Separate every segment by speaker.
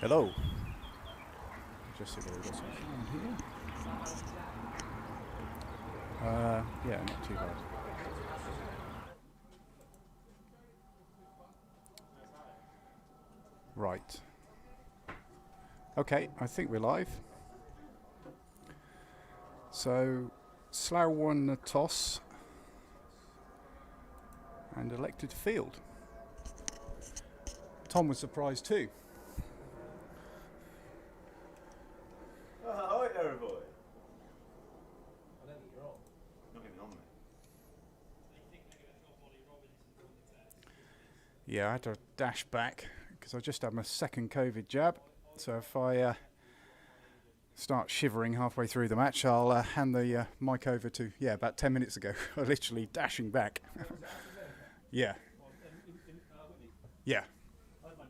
Speaker 1: Hello. Just see whether we've got some sound here. Yeah, not too bad. Right. Okay, I think we're live. So, Slough won the toss and elected to field. Tom was surprised too.
Speaker 2: Hi, everybody. I don't think you're on. Not even on, mate.
Speaker 1: Yeah, I had to dash back because I just had my second COVID jab. So if I start shivering halfway through the match, I'll hand the mic over to, about 10 minutes ago. I literally dashing back. Yeah. Yeah.
Speaker 3: Do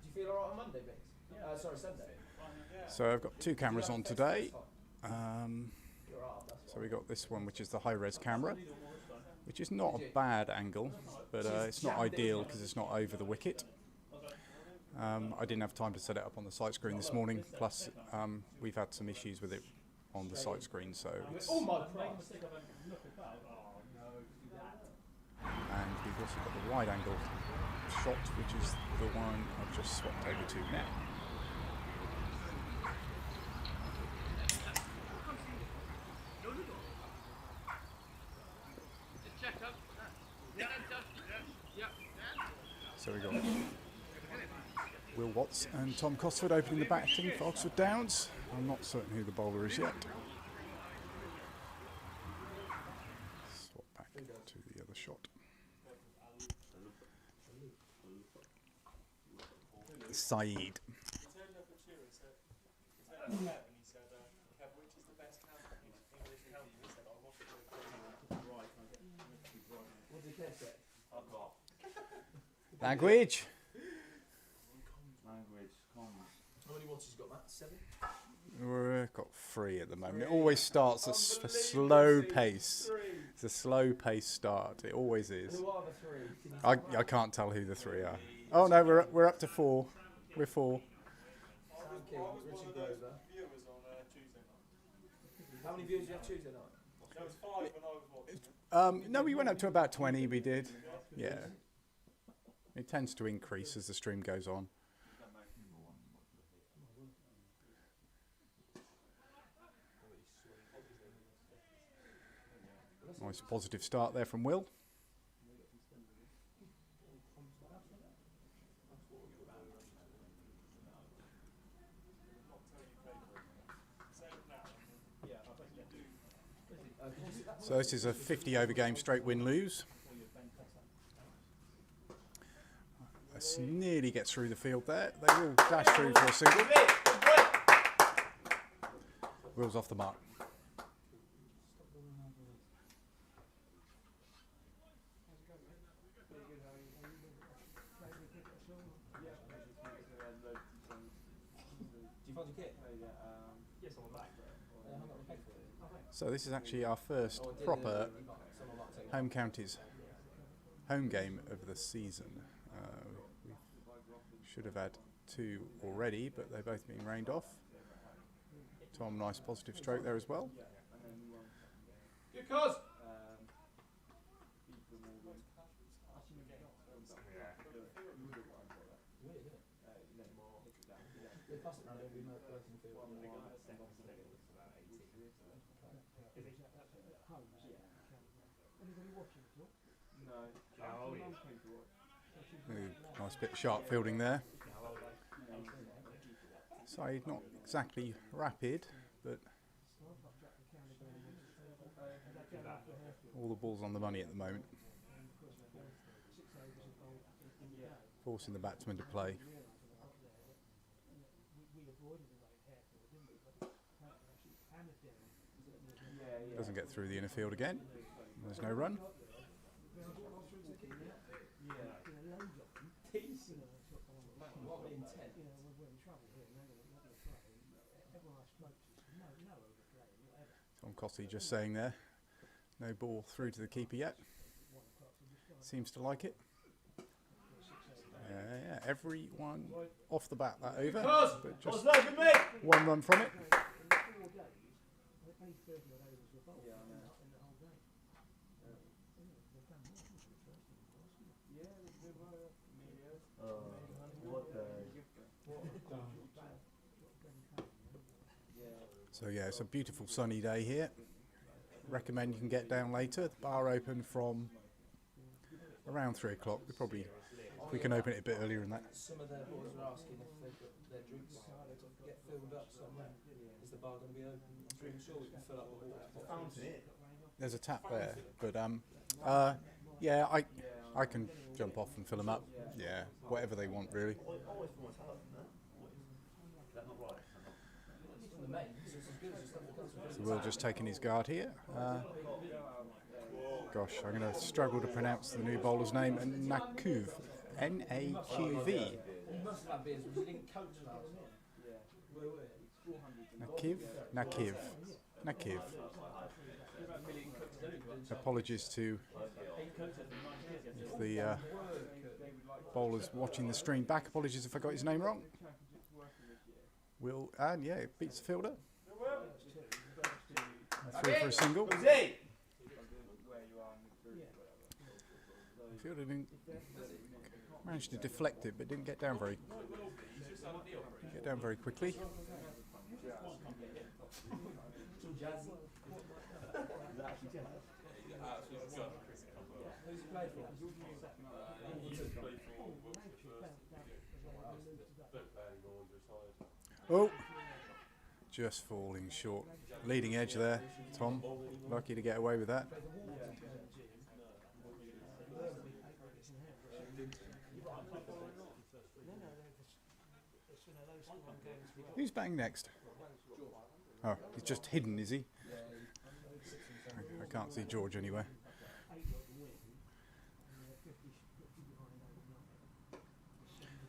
Speaker 3: you feel alright on Monday, Vince? Sorry, Sunday.
Speaker 1: So I've got two cameras on today. So we got this one, which is the high-res camera, which is not a bad angle, but it's not ideal because it's not over the wicket. I didn't have time to set it up on the sight screen this morning, plus we've had some issues with it on the sight screen, so it's... And we've also got the wide angle shot, which is the one I've just swapped over to now. So we got Will Watts and Tom Cosford opening the batting for Oxford Downs. I'm not certain who the bowler is yet. Swap back to the other shot. Saeed. Language.
Speaker 3: How many watches you got, Matt? 7?
Speaker 1: We've got 3 at the moment. It always starts a slow pace. It's a slow pace start. It always is.
Speaker 3: Who are the 3?
Speaker 1: I can't tell who the 3 are. Oh no, we're up to 4. We're 4.
Speaker 3: Sam King, Richard Grover. How many viewers do you have Tuesday night?
Speaker 2: There was 5 when I was watching.
Speaker 1: No, we went up to about 20. We did. Yeah. It tends to increase as the stream goes on. Nice positive start there from Will. So this is a 50 over game, straight win-lose. Let's nearly get through the field there. They will dash through for a single. Will's off the mark.
Speaker 3: Do you find your kit? Yes, I'm back.
Speaker 1: So this is actually our first proper home counties home game of the season. We should have had 2 already, but they've both been rained off. Tom, nice positive stroke there as well.
Speaker 3: Good cause!
Speaker 1: Nice bit of sharp fielding there. Saeed not exactly rapid, but all the balls on the money at the moment. Forcing the batsman to play. Doesn't get through the inner field again. There's no run. Tom Cossey just saying there, no ball through to the keeper yet. Seems to like it. Yeah, everyone off the bat that over,
Speaker 2: Cos!
Speaker 1: but
Speaker 2: What's
Speaker 1: just
Speaker 2: that, good mate?
Speaker 1: one run from it.
Speaker 2: What the?
Speaker 1: So yeah, it's a beautiful sunny day here. Recommend you can get down later. The bar open from around 3 o'clock. We can open it a bit earlier than that.
Speaker 3: Some of their boys are asking if they've got their drinks to get filled up somewhere. Is the bar going to be open? I'm pretty sure we can fill up the water.
Speaker 2: Fountain it.
Speaker 1: There's a tap there, but yeah, I can jump off and fill them up. Yeah, whatever they want really.
Speaker 2: Always from my talent, no? Is that not right?
Speaker 3: It's from the main, so it's as good as the stuff that comes from
Speaker 1: So Will just taking his guard here. Gosh, I'm going to struggle to pronounce the new bowler's name. Nakuv, N-A-Q-V.
Speaker 3: You must have had beers, but you didn't coach last
Speaker 1: Nakiv. Apologies to the bowlers watching the stream back. Apologies if I got his name wrong. Will, and yeah, it beats the fielder. 3 for a single.
Speaker 2: Jose!
Speaker 1: The fielder didn't manage to deflect it, but didn't get down very quickly. Oh, just falling short. Leading edge there, Tom. Lucky to get away with that. Who's batting next? Oh, he's just hidden, is he? I can't see George anywhere.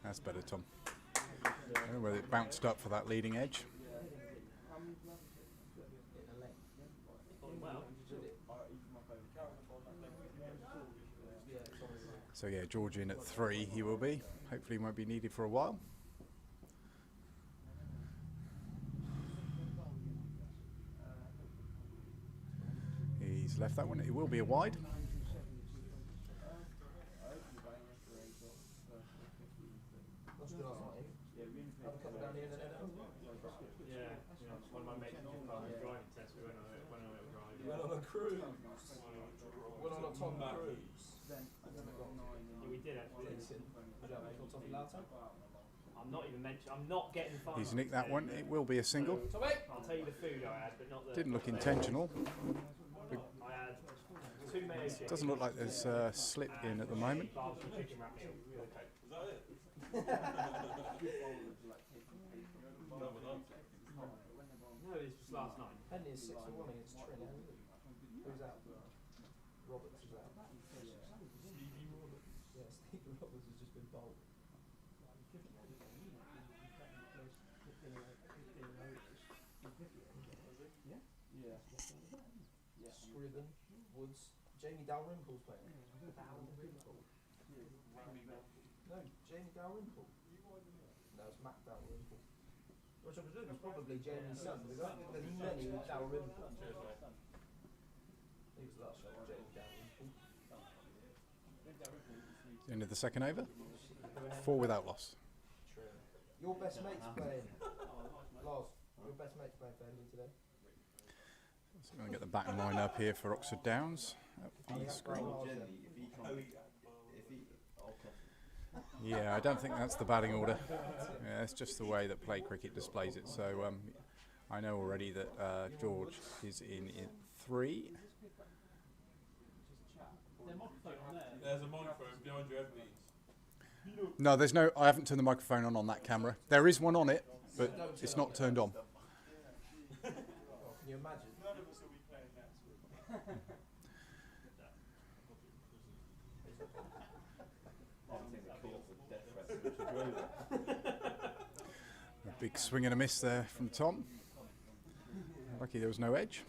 Speaker 1: That's better, Tom. I don't know whether it bounced up for that leading edge. So yeah, George in at 3, he will be. Hopefully he won't be needed for a while. He's left that one, it will be a wide.
Speaker 4: One of my mates was on a driving test. We went on a drive.
Speaker 3: You went on a cruise. Went on a Tom cruise.
Speaker 4: Yeah, we did actually.
Speaker 3: Would you like to Tommy Lato?
Speaker 4: I'm not even mentioning. I'm not getting the final.
Speaker 1: He's nicked that one, it will be a single.
Speaker 3: Tommy!
Speaker 4: I'll tell you the food I had, but not the.
Speaker 1: Didn't look intentional.
Speaker 4: I had 2 mayo chicken.
Speaker 1: Doesn't look like there's a slip in at the moment.
Speaker 4: Barbecue chicken wrap meal. No, this was last night.
Speaker 3: Penny is 6 for 1 against Trin. Who's out? Roberts is out. Yeah, Stephen Roberts has just been bowled. Yeah. Scriven, Woods, Jamie Dalrymple's playing. No, Jamie Dalrymple. No, it's Matt Dalrymple. Which I presume is probably Jamie's son, because I don't think there's many Dalrymple. He was last shot, Jamie Dalrymple.
Speaker 1: End of the second over. 4 without loss.
Speaker 3: True. Your best mate's playing. Lars, your best mate's playing for Henry today.
Speaker 1: So I'm going to get the batting line up here for Oxford Downs. Up on the screen. Yeah, I don't think that's the batting order. Yeah, it's just the way that play cricket displays it. So I know already that George is in 3.
Speaker 5: There's a microphone behind you, Ebony.
Speaker 1: No, there's no. I haven't turned the microphone on that camera. There is one on it, but it's not turned on.
Speaker 3: Can you imagine?
Speaker 5: None of us will be playing next week.
Speaker 1: A big swing and a miss there from Tom. Lucky there was no edge.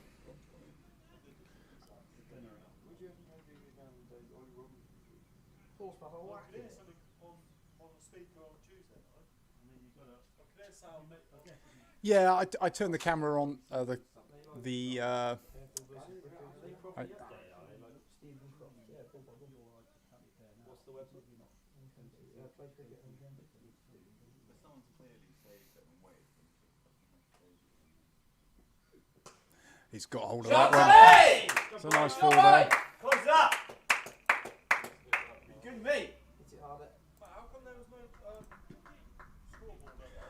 Speaker 3: Horsepower whack it.
Speaker 1: Yeah, I turned the camera on. I-
Speaker 3: Stephen Croft, yeah, Paul Boggle.
Speaker 2: What's the website?
Speaker 3: Play cricket and
Speaker 2: But someone's clearly saved it and waited for them to fucking make crazy.
Speaker 1: he's got hold of that one. It's a nice fall there.
Speaker 2: Close up! Good mate!
Speaker 3: hit it harder.
Speaker 5: How come there was no scoreboard over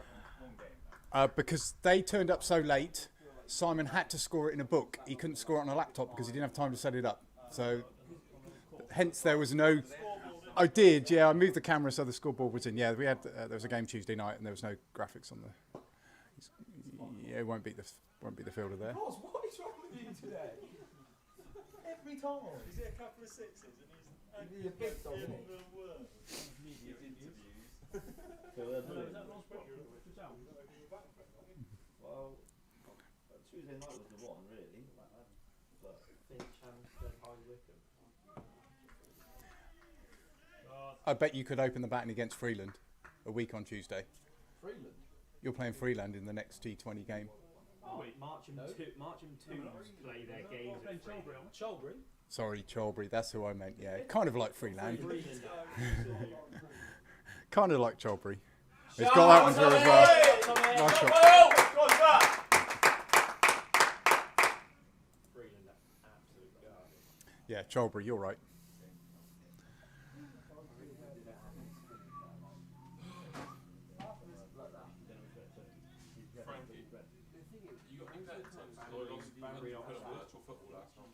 Speaker 2: Long game.
Speaker 1: Because they turned up so late, Simon had to score it in a book. He couldn't score it on a laptop because he didn't have time to set it up. So, hence there was no. I did, yeah. I moved the camera so the scoreboard was in. Yeah, we had. There was a game Tuesday night and there was no graphics on the. Yeah, it won't beat the fielder there.
Speaker 3: Ross, what is wrong with you today? Every time.
Speaker 5: Is it a couple of sixes and
Speaker 3: He's a big dog, isn't he?
Speaker 2: Well, Tuesday night was the one, really. But
Speaker 1: I bet you could open the batting against Freeland a week on Tuesday.
Speaker 3: Freeland.
Speaker 1: You're playing Freeland in the next T20 game.
Speaker 4: Oh, wait, Marcham 2s play their games at Freeland.
Speaker 3: Cholbury.
Speaker 1: Sorry, Cholbury. That's who I meant. Yeah, kind of like Freeland. Kind of like Cholbury. He's got that one through as well. Nice shot.
Speaker 4: Freeland, absolute garbage.
Speaker 1: Yeah, Cholbury. You're right.
Speaker 5: you got any betting tips? I lost virtual football last night.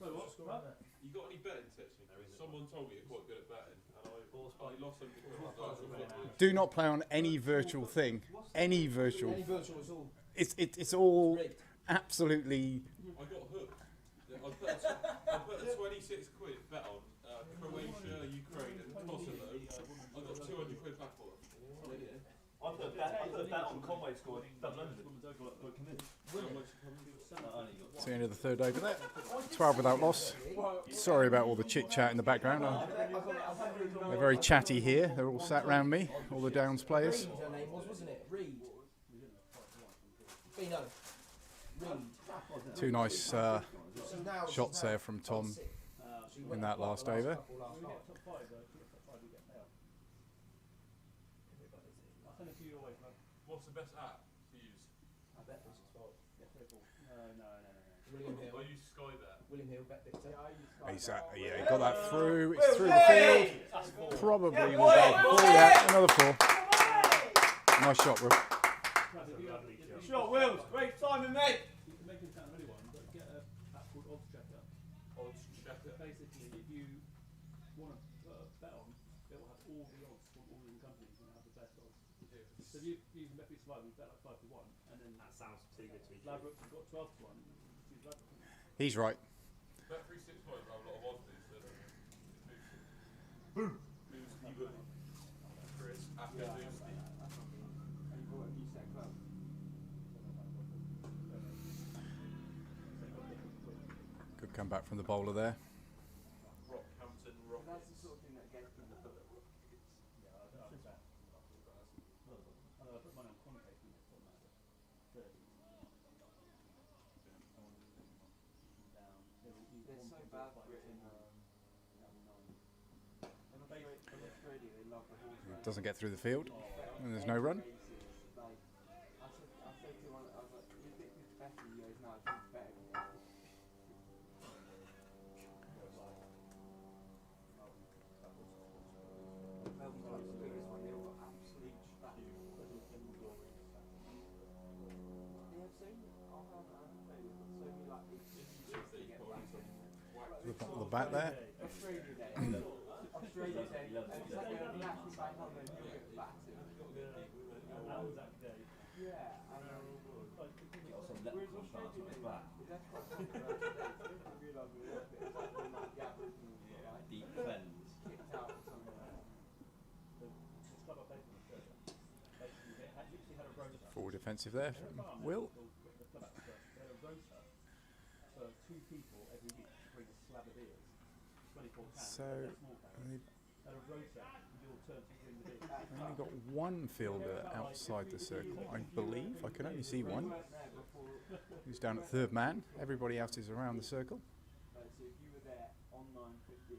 Speaker 4: So what?
Speaker 5: You got any betting tips? Someone told me you're quite good at betting, and I lost them because of virtual football.
Speaker 1: Do not play on any virtual thing. Any virtual.
Speaker 3: Any virtual is all
Speaker 1: It's all
Speaker 3: rigged.
Speaker 1: absolutely.
Speaker 5: I got hooked. I put a 26 quid bet on Croatia, Ukraine, and Kosovo. I got 200 quid back on it.
Speaker 2: I put a bet on Conway scored double under.
Speaker 1: It's the end of the third over there. 12 without loss. Sorry about all the chit chat in the background. They're very chatty here. They're all sat round me, all the Downs players.
Speaker 3: Reed, her name was, wasn't it? Reed. Bino. Reed.
Speaker 1: Two nice
Speaker 3: She's now-
Speaker 1: shots
Speaker 3: she's
Speaker 1: there
Speaker 3: now
Speaker 1: from
Speaker 3: top
Speaker 1: Tom
Speaker 3: six. She went
Speaker 1: in that
Speaker 3: quite
Speaker 1: last
Speaker 3: the
Speaker 1: over.
Speaker 3: couple last night.
Speaker 5: What's the best app to use?
Speaker 3: I bet this is fault.
Speaker 4: No.
Speaker 3: William Hill.
Speaker 5: I use Sky Bet.
Speaker 3: William Hill, bet Victor.
Speaker 1: Yeah, he got that through. It's through the field. Probably will go for 4. Yeah, another 4. Nice shot, Will.
Speaker 2: Shot, Wills. Great timing, mate.
Speaker 6: You can make it sound really one, but get a app called Odds Checker.
Speaker 5: Odds checker.
Speaker 6: Basically, if you want to bet on, it will have all the odds from all the companies and have the best odds. So if you use Bet Survival, you bet like 5 to 1, and then
Speaker 4: That sounds too good to be true.
Speaker 6: Ladbrokes have got 12 to 1. Use Ladbrokes.
Speaker 1: He's right.
Speaker 5: Bet 365 have a lot of odds these days. Boom. Chris, after Lucy.
Speaker 1: Good comeback from the bowler there.
Speaker 5: Rockhampton Rockets.
Speaker 6: I put money on Conte from this one, 30. Down.
Speaker 7: They're so bad for it in Australia, they love the horse race.
Speaker 1: Doesn't get through the field, and there's no run.
Speaker 7: Races, like, I said to one, I was like, you think it's better? He goes, no, I think it's better. Melbourne's like the biggest one, they've got absolute trash. They have so many, I'll have they've got so many like big to get back in.
Speaker 1: The bottom of the bat there.
Speaker 7: Australia Day. Australia Day. And it's like a national bank holiday and you'll get battered.
Speaker 6: Anzac Day.
Speaker 7: Yeah, I know. Whereas Australia Day, that's quite controversial day. So I didn't realise we were worth it. It's like when like the Aboriginals were like
Speaker 2: Deep cleanse.
Speaker 7: kicked out or something.
Speaker 6: This club I played for in Australia, basically they had literally had a rota.
Speaker 1: Forward defensive there from Will.
Speaker 6: The club at first, they had a rota for 2 people every week to bring a slab of beers, 24 cans,
Speaker 1: So,
Speaker 6: they're small cans. They had a rota your turn to bring the big.
Speaker 1: We've only got one fielder outside the circle, I believe. I can only see one. Who's down at third man. Everybody else is around the circle.
Speaker 7: So if you were there on 9:15,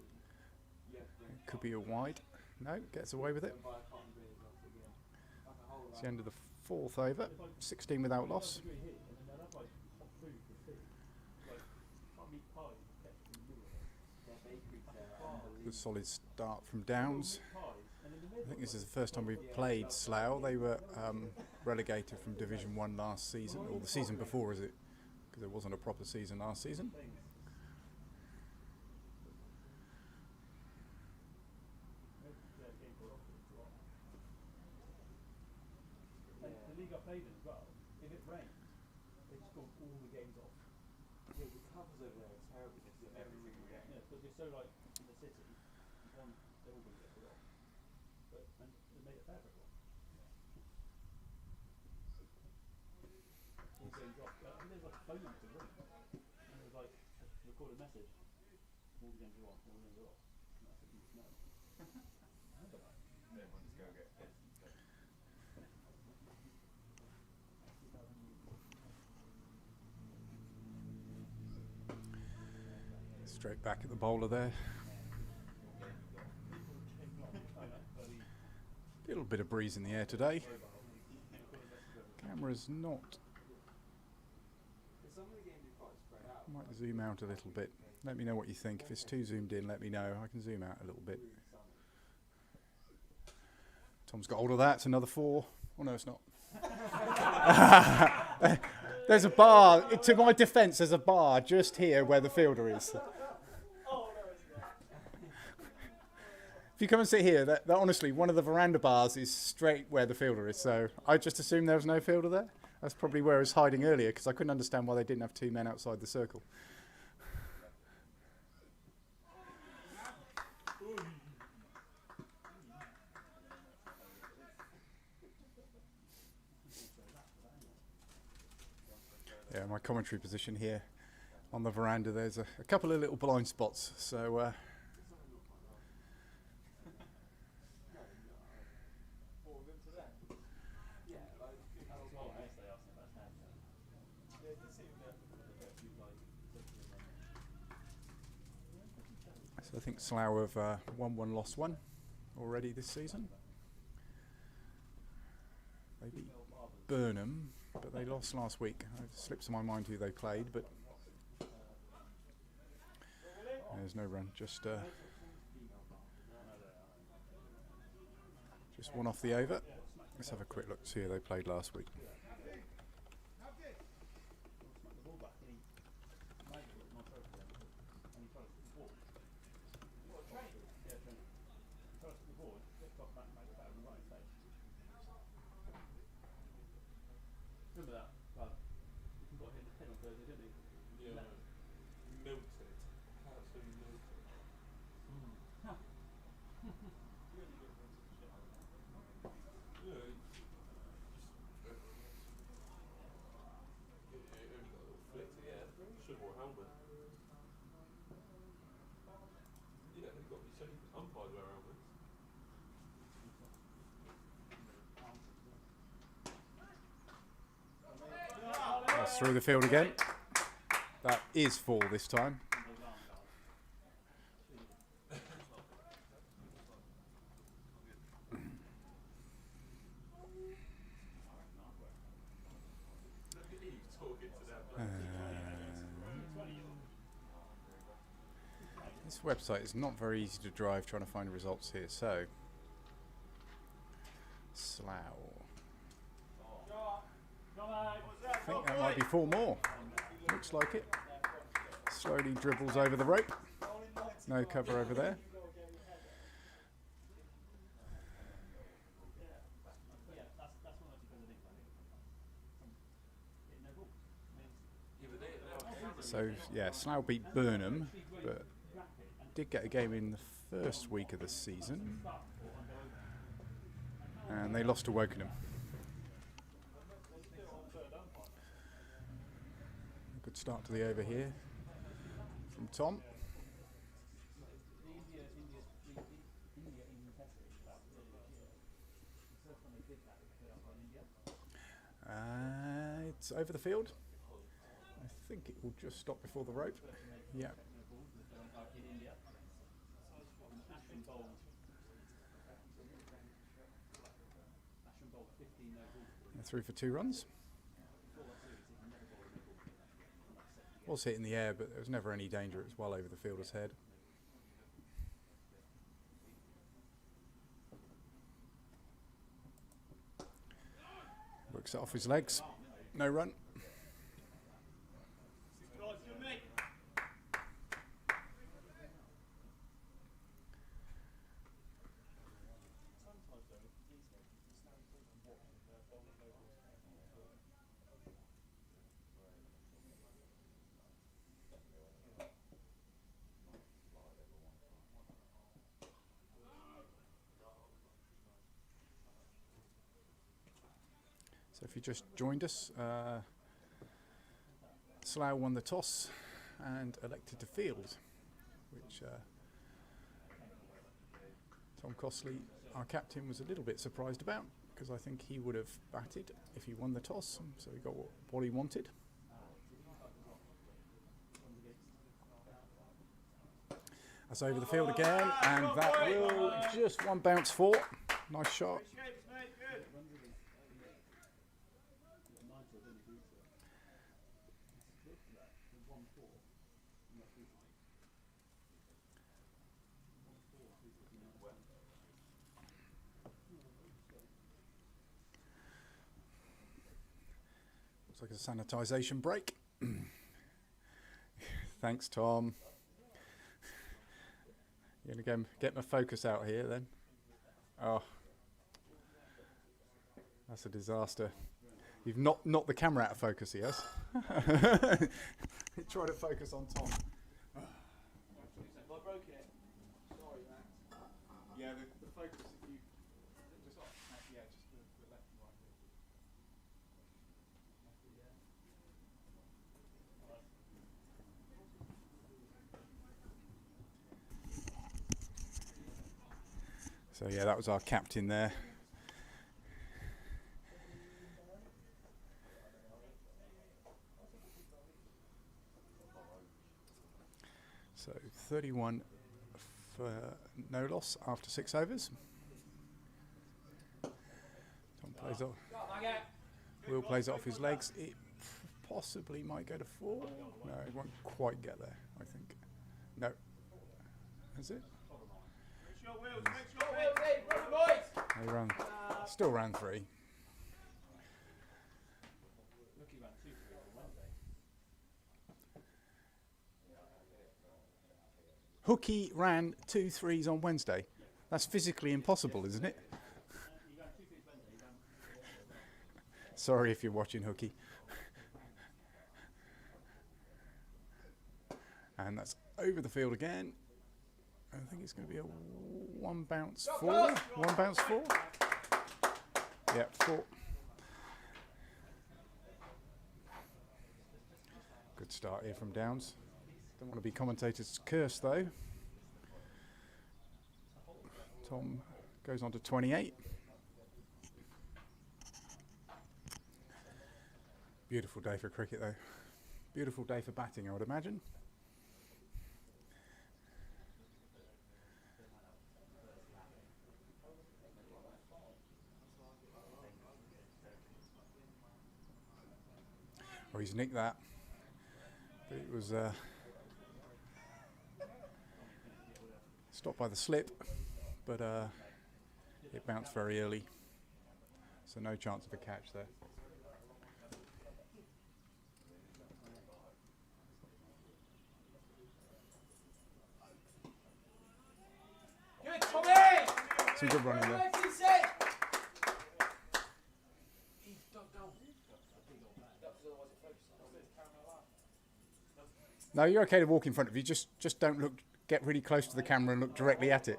Speaker 7: you have to bring
Speaker 1: Could be a wide. No, gets away with it.
Speaker 7: buy a cotton beer once again. Like a whole
Speaker 1: It's the end of the fourth over. 16 without loss.
Speaker 6: Here, and then they'll have like hot food for tea. Like meat pies kept in the middle of it.
Speaker 7: their bakeries there are unbelievable.
Speaker 1: Good solid start from Downs.
Speaker 6: Pies, and in the
Speaker 1: I
Speaker 6: middle.
Speaker 1: think this is the first time we've played Slough. They were relegated from Division 1 last season, or the season before, is it? Because there wasn't a proper season last season.
Speaker 6: The league I played in as well, if it rains, they just call all the games off.
Speaker 7: Yeah, the covers over there are terrible for every single game.
Speaker 6: Yeah, but they're so like in the city, one they're all going to get put off. But and they made it fair for everyone. All games off. I think there's like a phone number to ring, and there was like a recorded message. All the games are on, all the games are off. And that's what you need to know.
Speaker 2: Everyone's going to get pissed.
Speaker 1: Straight back at the bowler there. Little bit of breeze in the air today. Camera's not.
Speaker 7: Some of the games are quite spread out.
Speaker 1: Might zoom out a little bit. Let me know what you think. If it's too zoomed in, let me know. I can zoom out a little bit. Tom's got hold of that. It's another 4. Oh no, it's not. There's a bar. To my defence, there's a bar just here where the fielder is. If you come and sit here, that honestly, one of the veranda bars is straight where the fielder is. So I just assumed there was no fielder there. That's probably where I was hiding earlier, because I couldn't understand why they didn't have 2 men outside the circle. Yeah, my commentary position here on the veranda, there's a couple of little blind spots. So I think Slough have won 1, lost 1 already this season. They beat Burnham, but they lost last week. It slips my mind who they played, but there's no run. Just one off the over. Let's have a quick look to see who they played last week.
Speaker 6: Remember that? He got hit in the head on Thursday, didn't he?
Speaker 5: Yeah. Melted. Absolutely melted. Yeah, should have wore a helmet. Yeah, they've got to be safe. Umpires wear helmets.
Speaker 1: That's through the field again. That is 4 this time. This website is not very easy to drive trying to find results here, so Slough. I think that might be 4 more. Looks like it. Slowly dribbles over the rope. No cover over there. So yeah, Slough beat Burnham, but did get a game in the first week of the season, and they lost to Wokingham. A good start to the over here from Tom. It's over the field. I think it will just stop before the rope. Yeah.
Speaker 6: In India. Ashton bowled 15 no balls.
Speaker 1: Through for 2 runs. Was hit in the air, but there was never any danger. It was well over the fielder's head. Works it off his legs. No run. So if you just joined us, Slough won the toss and elected to field, which Tom Costley, our captain, was a little bit surprised about, because I think he would have batted if he won the toss, so he got what he wanted. That's over the field again, and that will just one bounce for. Nice shot. Looks like a sanitisation break. Thanks, Tom. You're going to get my focus out here then? Oh. That's a disaster. You've knocked the camera out of focus, yes? Try to focus on Tom.
Speaker 3: Have I broken it? Sorry, Max.
Speaker 1: Yeah, the focus, if you just off, yeah, just the left and right. So yeah, that was our captain there. So 31 for no loss after 6 overs. Tom plays off. Will plays it off his legs. It possibly might go to 4. No, it won't quite get there, I think. No. Is it? They ran, still ran 3. Hookie ran 2 3s on Wednesday. That's physically impossible, isn't it? Sorry if you're watching Hookie. And that's over the field again. I think it's going to be a 1 bounce 4. 1 bounce 4. Yeah, 4. Good start here from Downs. Don't want to be commentator's curse though. Tom goes on to 28. Beautiful day for cricket though. Beautiful day for batting, I would imagine. Oh, he's nicked that. But it was stopped by the slip, but it bounced very early, so no chance of a catch there.
Speaker 3: Good, Tommy!
Speaker 1: Some good running there. No, you're okay to walk in front of you. Just don't look. Get really close to the camera and look directly at it.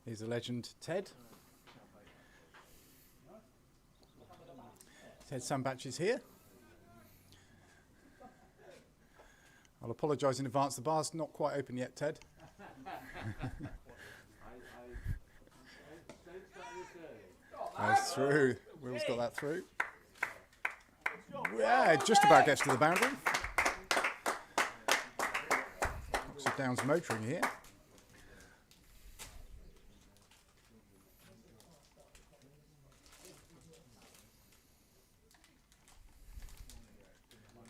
Speaker 1: Here's the legend Ted. Ted Sandbatch is here. I'll apologise in advance. The bar's not quite open yet, Ted. That's through. Will's got that through. Yeah, it just about gets to the boundary. Oxford Downs motoring here.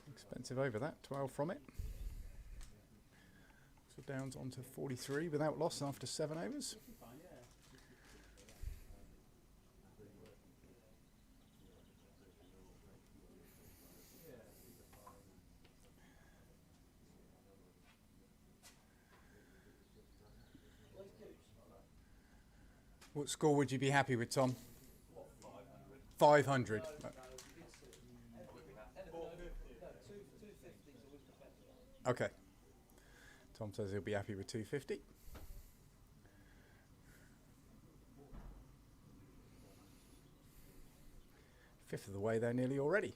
Speaker 1: Expensive over that, 12 from it. Oxford Downs onto 43 without loss after 7 overs. What score would you be happy with, Tom? 500. Okay. Tom says he'll be happy with 250. Fifth of the way there nearly already.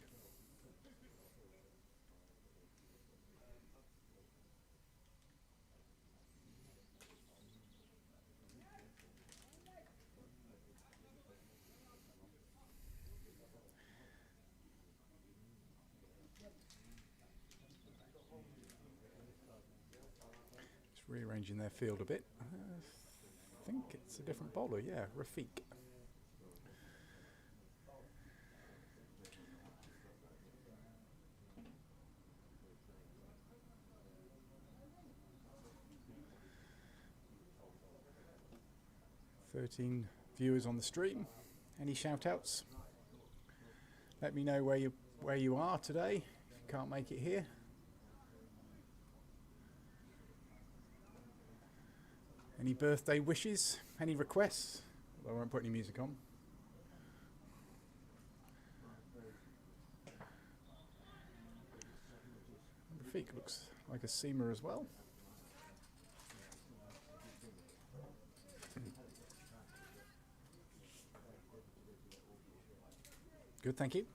Speaker 1: Rearranging their field a bit. I think it's a different bowler, yeah, Rafiq. "13 viewers on the stream. Any shout outs? Let me know where you are today if you can't make it here. Any birthday wishes? Any requests? I won't put any music on. Rafiq looks like a seamer as well. Good, thank you.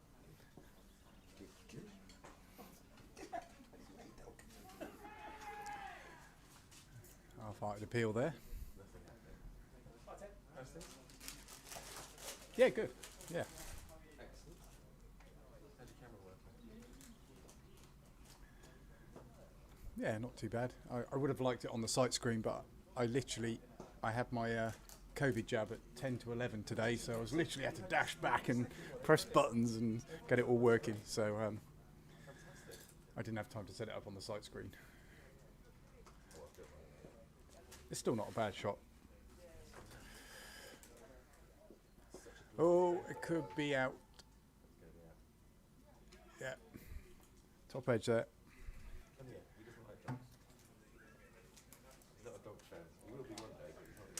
Speaker 1: Half-hearted appeal there. Yeah, good. Yeah.
Speaker 2: Excellent. How's your camera work?
Speaker 1: Yeah, not too bad. I would have liked it on the sight screen, but I had my COVID jab at 10 to 11 today, so I was literally had to dash back and press buttons and get it all working. So I didn't have time to set it up on the sight screen. It's still not a bad shot. Oh, it could be out. Yeah. Top edge there.
Speaker 2: Oh yeah, he doesn't like dogs. He's not a dog fan. He will be one day, but he's not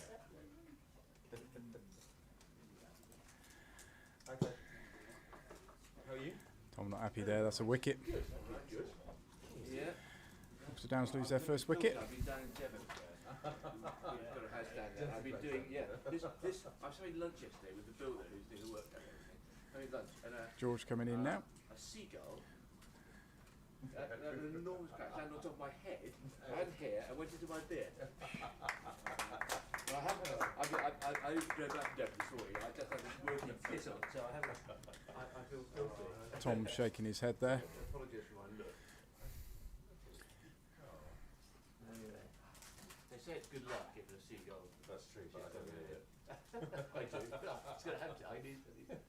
Speaker 2: yet. Okay. How are you?
Speaker 1: Tom not happy there, that's a wicket.
Speaker 2: Good. Good. Yeah.
Speaker 1: Oxford Downs lose their first wicket.
Speaker 7: I've been down in Devon. We've got a house down there. I've been doing, I was having lunch yesterday with the builder who's doing the work down there. Having lunch and
Speaker 1: George coming in now.
Speaker 7: a seagull, an enormous crack landed on top of my head, and here, and went into my beer. I drove back to Devon this morning. I just had this working piss on, so I feel filthy.
Speaker 1: Tom shaking his head there.
Speaker 7: Apologies for my look. Anyway, they say it's good luck if a seagull.
Speaker 2: That's true, but I don't know it.
Speaker 7: I do. It's going to have to. I need that.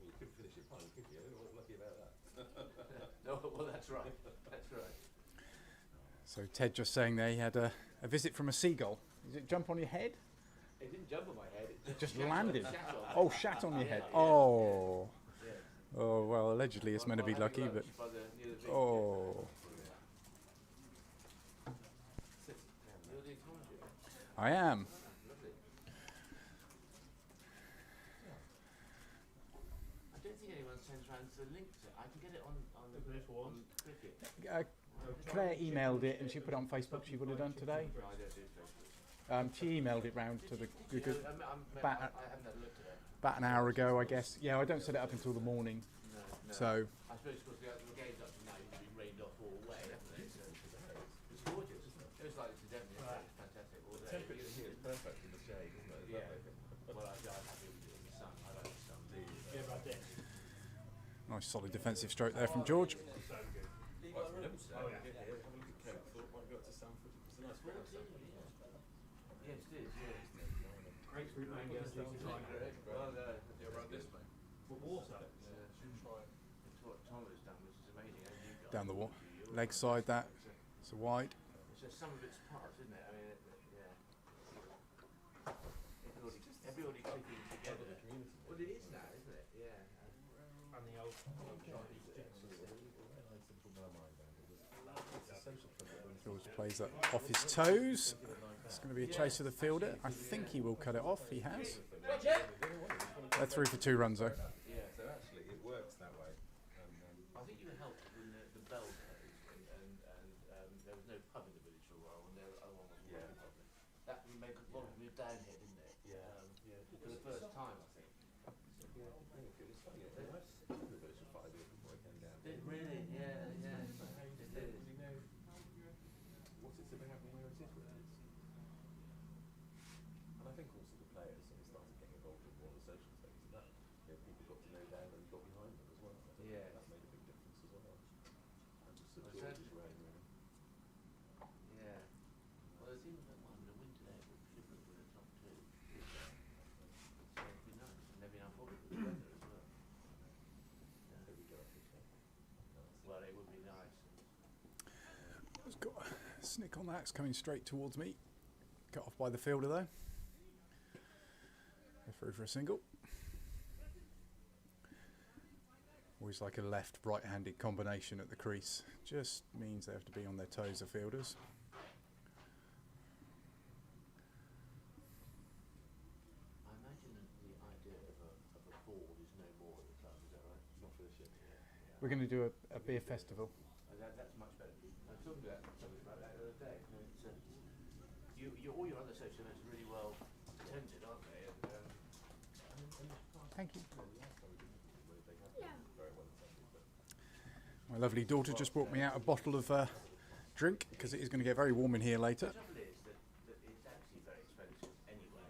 Speaker 2: You couldn't finish your pint, could you? I wasn't lucky about that.
Speaker 7: No, well, that's right. That's right.
Speaker 1: So Ted just saying there he had a visit from a seagull. Did it jump on your head?
Speaker 7: It didn't jump on my head. It
Speaker 1: Just
Speaker 7: shat
Speaker 1: landed.
Speaker 7: On, shat on.
Speaker 1: Oh, shat on your head.
Speaker 7: Yeah.
Speaker 1: Oh.
Speaker 7: Yeah.
Speaker 1: Oh, well, allegedly it's meant to be
Speaker 7: While having
Speaker 1: lucky, but...
Speaker 7: lunch by near the
Speaker 1: Oh.
Speaker 7: You're doing commentary?
Speaker 1: I am.
Speaker 7: Lovely. I don't think anyone sends around the link to it. I can get it on Cricket.
Speaker 1: Claire emailed it and she put it on Facebook. She would have done today.
Speaker 7: No, I don't do Facebook.
Speaker 1: She emailed it round to the
Speaker 7: I
Speaker 1: good.
Speaker 7: haven't had a look today.
Speaker 1: about an hour ago, I guess. Yeah, I don't set it up until the morning,
Speaker 2: No, no.
Speaker 1: so
Speaker 2: I suppose because the game's up to now, you've been rained off all the way, haven't it? So it's gorgeous. It was like today, it's fantastic all
Speaker 5: The
Speaker 2: day.
Speaker 5: temperature here is perfect in the shade, isn't it? It's
Speaker 2: Yeah.
Speaker 5: lovely.
Speaker 2: Well, I'm happy with it in the sun. I like the sun.
Speaker 4: Yeah, about this.
Speaker 1: nice solid defensive stroke there from George.
Speaker 4: So good.
Speaker 5: Well, it's remembered today.
Speaker 4: Oh, yeah.
Speaker 5: Get here, have a look at Coke. Thought might go up to Sanford. It's a nice ground. Sanford.
Speaker 2: Yes, it is. Yeah.
Speaker 4: Grapefruit mangoes, you can try it.
Speaker 2: Well,
Speaker 5: Yeah, around this, mate.
Speaker 4: With water.
Speaker 5: Should try it.
Speaker 2: it's what Tom has done, which is amazing. And you guys
Speaker 1: Down the
Speaker 2: do yours.
Speaker 1: leg side, that. It's a wide.
Speaker 2: It's just some of its parts, isn't it? I mean, yeah. Everybody clicking together. Well, it is now, isn't it? Yeah.
Speaker 4: And the old Chinese jigsaw.
Speaker 1: George plays that off his toes. It's going to be a chase for the fielder. I think he will cut it off. He has. They're through for 2 runs though.
Speaker 2: Yeah.
Speaker 5: So actually, it works that way.
Speaker 2: I think you were helped when the bell closed and there was no pub in the village for a while and the other one wasn't working properly. That would make a lot of move down here, didn't it? For the first time, I think. Did really? Yeah. It did.
Speaker 5: What's it to be happening where it is? And I think also the players started getting involved in more of the social things, and that people got to know them and got behind them as well. I think
Speaker 2: Yeah.
Speaker 5: that made a big difference as well. And just
Speaker 2: Well,
Speaker 5: George's
Speaker 2: certainly.
Speaker 5: reign, really.
Speaker 2: Yeah. Well, there's even that one with the win today, but should have been the top 2. So it'd be nice. And they've been unfortunate with the weather as well.
Speaker 5: There we go.
Speaker 2: Well, it would be nice.
Speaker 1: It's got a snick on that. It's coming straight towards me. Cut off by the fielder though. They're through for a single. Always like a left right-handed combination at the crease. Just means they have to be on their toes, the fielders.
Speaker 2: I imagine that the idea of a ball is no more at the club, is that right?
Speaker 5: Not for this year.
Speaker 1: We're going to do a beer festival.
Speaker 2: That's much better. I was talking about that the other day. It's, all your other social events are really well attended, aren't they?
Speaker 1: Thank you.
Speaker 5: Very well attended, but
Speaker 1: My lovely daughter just brought me out a bottle of drink because it is going to get very warm in here later.
Speaker 2: The trouble is that it's actually very expensive anyway,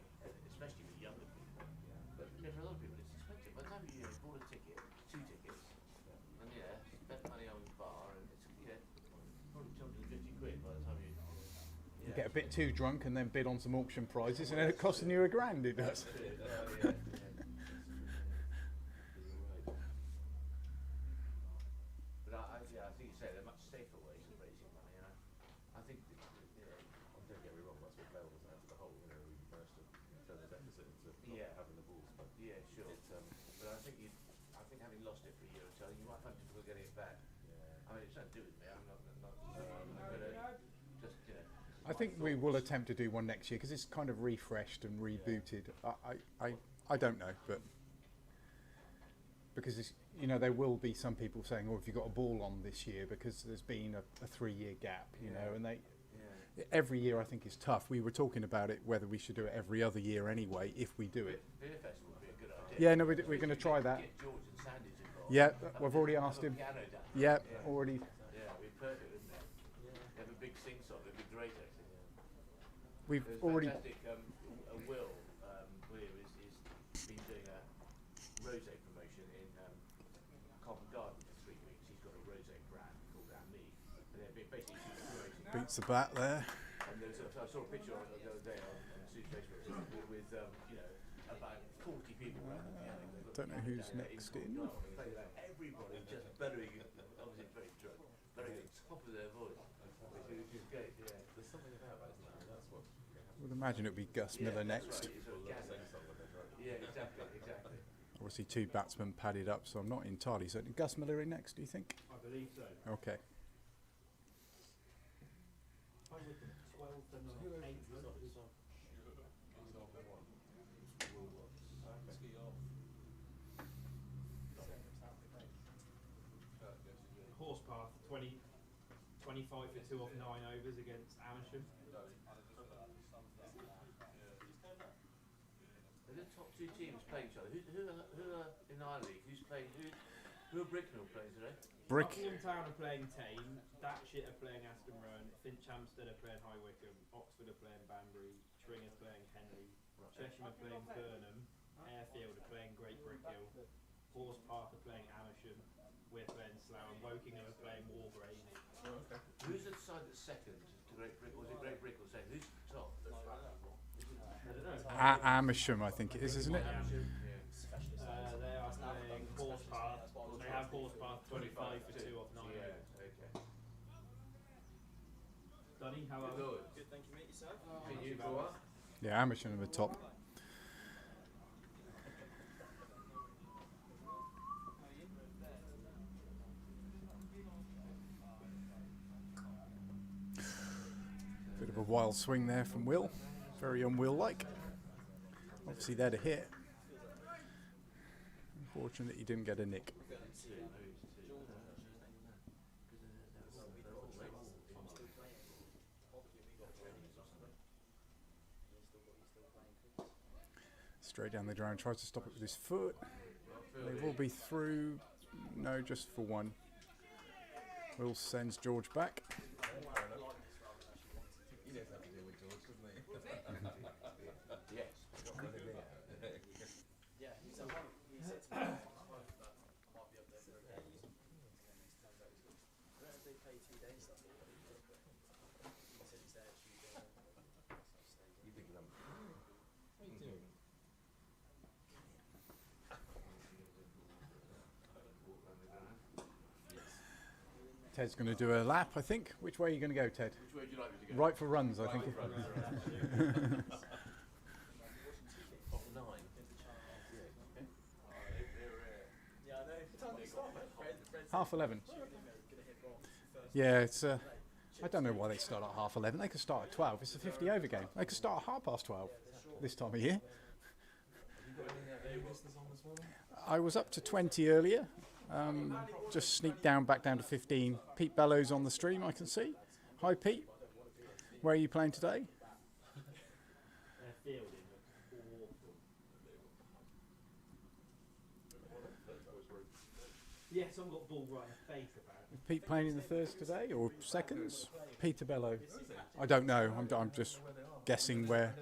Speaker 2: especially for younger people. But for a lot of people it's expensive. By the time you bought a ticket, 2 tickets, and spent money on the bar, and it's probably 250 quid by the time you.
Speaker 1: You get a bit too drunk and then bid on some auction prizes and then it costing you £1,000, it does.
Speaker 2: But I think you say they're much safer ways of raising money, and I think
Speaker 5: don't get me wrong, that's what Bell was out of the hole, we managed to turn the deficit into not having the balls, but
Speaker 2: sure. But I think having lost it for a year or so, you might find difficult getting it back. I mean, it's nothing to do with me. I'm not gonna just
Speaker 1: I think we will attempt to do one next year because it's kind of refreshed and rebooted. I don't know, but because it's, there will be some people saying, "Oh, have you got a ball on this year?" Because there's been a 3-year gap, and every year I think is tough. We were talking about it whether we should do it every other year anyway if we do it.
Speaker 2: Beer festival would be a good idea.
Speaker 1: Yeah, no, we're going to try that.
Speaker 2: Get George and Sandy's involved.
Speaker 1: Yeah, we've already asked him.
Speaker 2: Piano down.
Speaker 1: Yeah, already.
Speaker 2: Yeah, it'd be perfect, wouldn't it? Have a big sing-song, it'd be great actually.
Speaker 1: We've
Speaker 2: There's
Speaker 1: already.
Speaker 2: fantastic, Will here is been doing a rosé promotion in Covent Garden for 3 weeks. He's got a rosé brand called Me, and they're basically promoting.
Speaker 1: Beats the bat there.
Speaker 2: And I saw a picture of it the other day on Sue's Facebook with about 40 people around the piano.
Speaker 1: Don't know who's next in.
Speaker 2: Everybody just buttering, obviously very drunk, buttering at the top of their voice, which is great. Yeah.
Speaker 5: there's something about that, isn't there? That's what
Speaker 1: I would imagine it would be Gus Miller
Speaker 2: That's
Speaker 1: next.
Speaker 2: right, it's sort of gathering. Yeah, exactly.
Speaker 1: Obviously 2 batsmen padded up, so I'm not entirely certain. Gus Miller in next, do you think?
Speaker 4: I believe so.
Speaker 1: Okay.
Speaker 4: I'm with them 12 and 8 runs. Horsepath 25 for 2 off 9 overs against Amersham.
Speaker 2: There's a top two teams playing each other? Who are in our league? Who's playing? Who are Bricknell playing today?
Speaker 1: Brick.
Speaker 4: Nottingham Town are playing Tame, Datchet are playing Aston Rowan, Finchampstead are playing High Wycombe, Oxford are playing Banbury, Tring are playing Henley, Chesham are playing Burnham, Airfield are playing Great Brickhill, Horse Park are playing Amersham, we're playing Slough, and Wokingham are playing Wargrave.
Speaker 5: Oh, okay.
Speaker 2: Who's the side that's second to Great Brick? Was it Great Brick or second? Who's top?
Speaker 4: I don't know.
Speaker 1: Amersham, I think it is, isn't it?
Speaker 4: They are playing Horse Path. They have Horse Path 25 for 2 off 9.
Speaker 2: Yeah, okay.
Speaker 4: Dunny, how are
Speaker 2: Good.
Speaker 3: Good, thank you, mate. Yourself?
Speaker 2: Can you go up?
Speaker 1: Yeah, Amersham are the top. Bit of a wild swing there from Will. Very un-Will-like. Obviously there to hit. Unfortunate he didn't get a nick. Straight down the ground, tries to stop it with his foot. They will be through. No, just for one. Will sends George back.
Speaker 5: He knows how to deal with George, doesn't he?
Speaker 2: Yes.
Speaker 3: Yeah, he said to me, I might be up there for a game. Unless they play 2 days, he said he's there Tuesday.
Speaker 2: You think of them?
Speaker 1: Ted's going to do a lap, I think. Which way are you going to go, Ted?
Speaker 2: Which way would you like me to go?
Speaker 1: Right for runs, I think.
Speaker 2: Off 9.
Speaker 3: Yeah, I know. What time do you start, mate? Fred's
Speaker 1: 11:30.
Speaker 3: gonna hit wrong.
Speaker 1: Yeah, it's. I don't know why they start at 11:30. They could start at 12. It's a 50 over game. They could start at 12:30 this time of year. I was up to 20 earlier. Just sneaked back down to 15. Pete Bellows on the stream, I can see. Hi, Pete. Where are you playing today?
Speaker 4: Their fielding looks awful. Yeah, someone got ball right in the face apparently.
Speaker 1: Is Pete playing in the thirds today or seconds? Peter Bellow. I don't know. I'm just guessing where.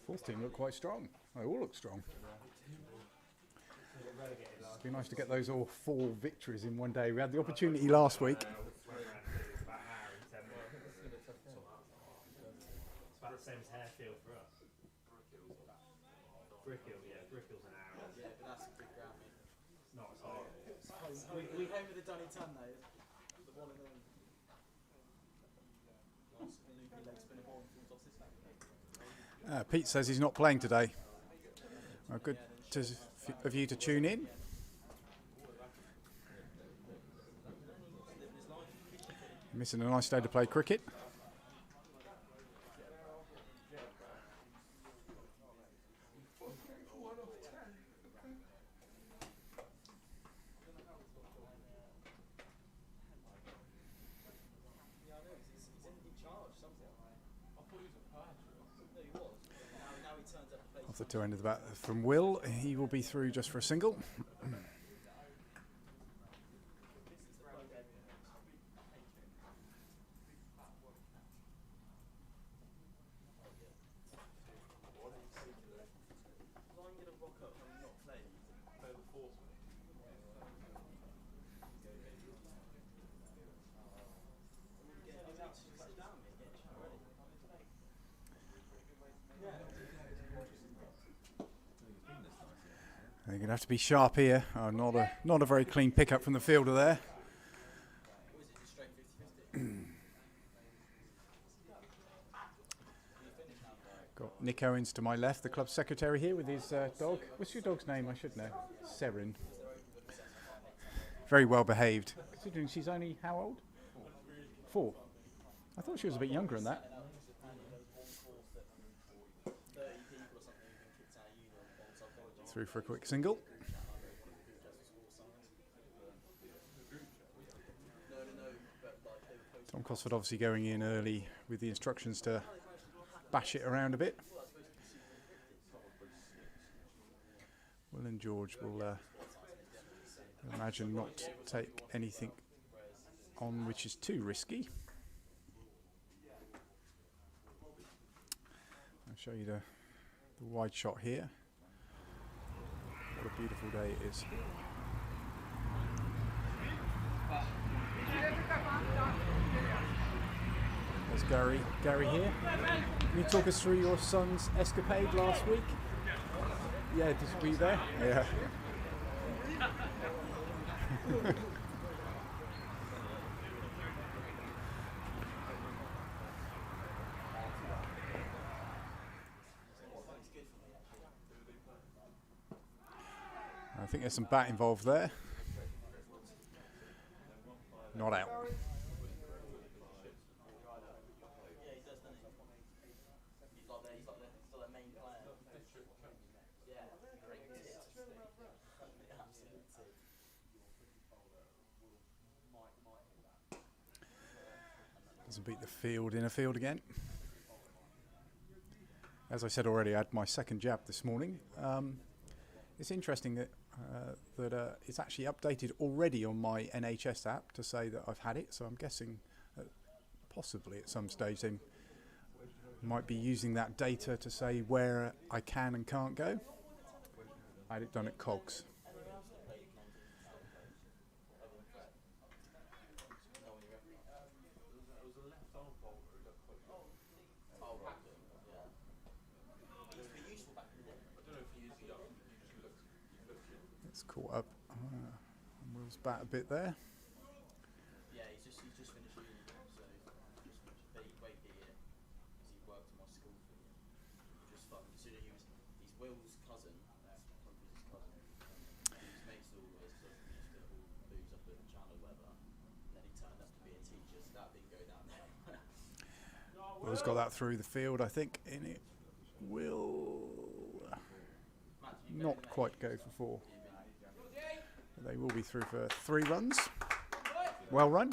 Speaker 1: Fourth team look quite strong. They all look strong. It'd be nice to get those all 4 victories in one day. We had the opportunity last week.
Speaker 4: It's about the same as Harefield for us. Brickhill, yeah, Brickhill's an hour.
Speaker 3: Yeah, but that's a big ground, mate.
Speaker 4: It's not as hard.
Speaker 3: We came with the Dunny Ton, though. The one in the nice loopy leg spinner ball from off this leg.
Speaker 1: Pete says he's not playing today. Well, good of you to tune in. Missing a nice day to play cricket. Off the two end of the bat from Will, he will be through just for a single. They're going to have to be sharp here. Not a very clean pickup from the fielder there. Got Nick Owens to my left, the club secretary here with his dog. What's your dog's name? I should know. Serin. Very well behaved. Considering she's only how old? 4. I thought she was a bit younger than that. Through for a quick single. Tom Cosford obviously going in early with the instructions to bash it around a bit. Will and George will imagine not take anything on which is too risky. I'll show you the wide shot here. What a beautiful day it is. There's Gary. Gary here. Can you talk us through your son's escapade last week? Yeah, were you there? Yeah. I think there's some bat involved there. Not out. Doesn't beat the field, inner field again. As I said already, I had my second jab this morning. It's interesting that it's actually updated already on my NHS app to say that I've had it, so I'm guessing that possibly at some stage they might be using that data to say where I can and can't go. I had it done at Cogs. It's caught up. Will's bat a bit there.
Speaker 3: Yeah, he's just finished uni, so but he wait here because he worked in my school for him. Just fun. Considering he's Will's cousin, his cousin. His mates always sort of used to all booze up at Channel Weather, and then he turned up to be a teacher, so that didn't go down there.
Speaker 1: Will's got that through the field, I think, and it will not quite go for 4. They will be through for 3 runs. Well run.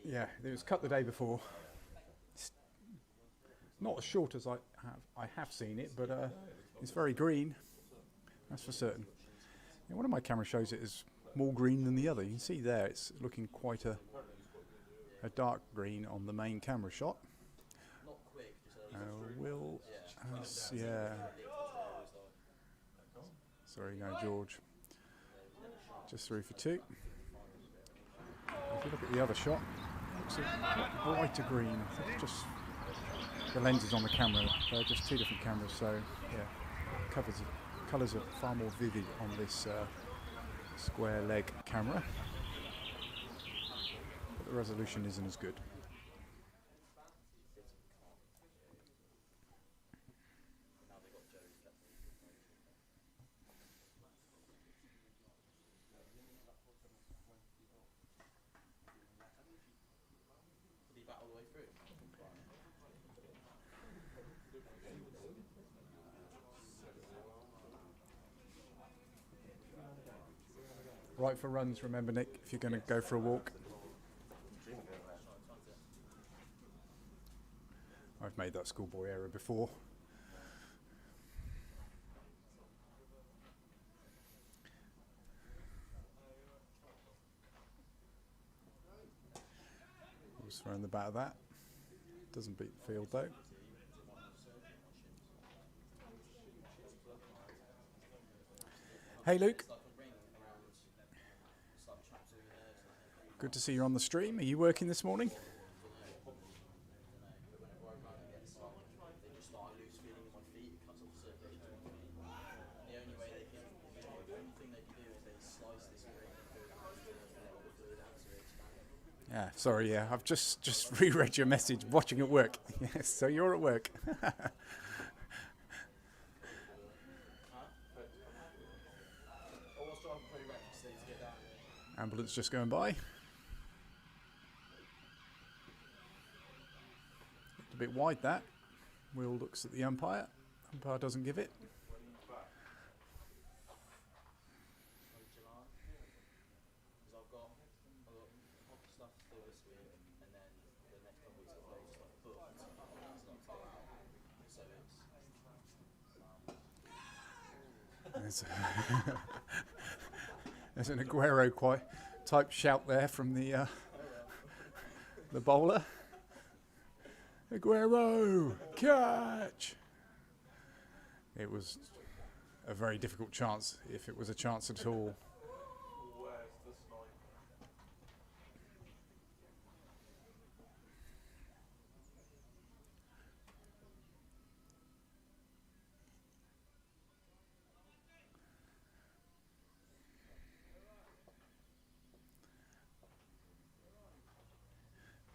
Speaker 1: Yeah, it was cut the day before. It's not as short as I have seen it, but it's very green. That's for certain. Yeah, one of my cameras shows it as more green than the other. You can see there it's looking quite a dark green on the main camera shot. Will, yeah. Sorry, no, George. Just through for 2. If you look at the other shot, it looks a brighter green. I think just the lenses on the camera, they're just 2 different cameras, so yeah, colours are far more vivid on this square leg camera. But the resolution isn't as good. Right for runs, remember, Nick, if you're going to go for a walk. I've made that schoolboy error before. Just throwing the bat of that. Doesn't beat the field though. Hey Luke. Good to see you on the stream. Are you working this morning? Yeah, sorry, yeah, I've just reread your message, watching at work. Yes, so you're at work. Ambulance just going by. Looked a bit wide that. Will looks at the umpire. Umpire doesn't give it. There's an Aguero type shout there from the bowler. Aguero, catch! It was a very difficult chance, if it was a chance at all.
Speaker 5: Where's the sniper?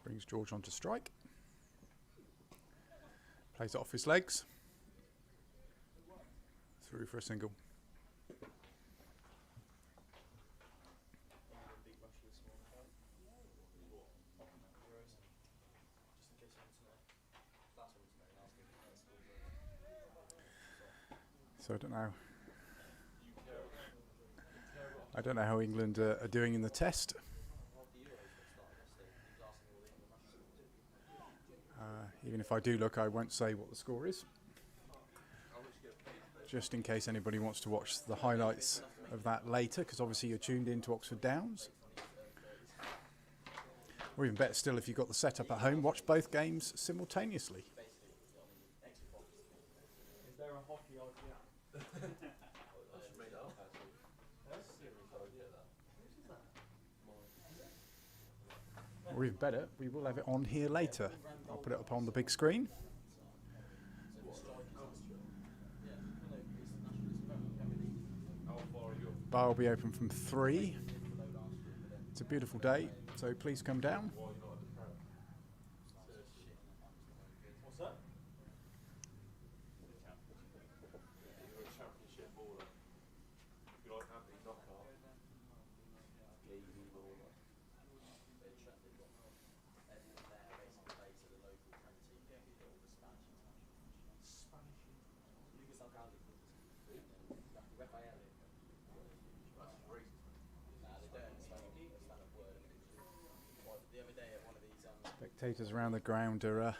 Speaker 1: Brings George on to strike. Plays it off his legs. Through for a single. So I don't know how England are doing in the test. Even if I do look, I won't say what the score is, just in case anybody wants to watch the highlights of that later, because obviously you're tuned in to Oxford Downs. Or even better still, if you've got the setup at home, watch both games simultaneously.
Speaker 6: Is there a hockey IPL?
Speaker 1: Or even better, we will have it on here later. I'll put it up on the big screen. Bar will be open from 3. It's a beautiful day, so please come down.
Speaker 6: What's that?
Speaker 5: You're a championship baller. You're like Anthony Knockout. Lazy baller.
Speaker 1: Spectators around the ground are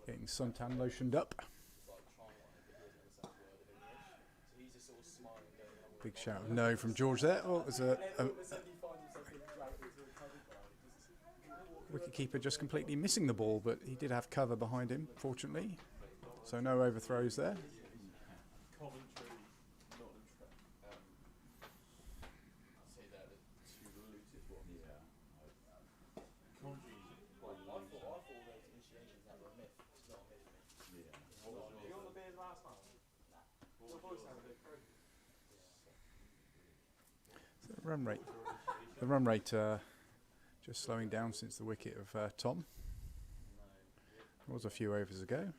Speaker 1: getting suntan lotioned up. Big shout of no from George there. Oh, there's a wicketkeeper just completely missing the ball, but he did have cover behind him, fortunately. So no overthrows there.
Speaker 5: Commentary, not say that the two looted ones. Yeah. Commentary quite
Speaker 3: I thought all those initiations that were a myth. It's not a myth for me.
Speaker 5: Yeah.
Speaker 6: Were you on the beers last night? Your voice sounded a bit croaky.
Speaker 1: So the run rate just slowing down since the wicket of Tom. It was a few overs ago.
Speaker 3: I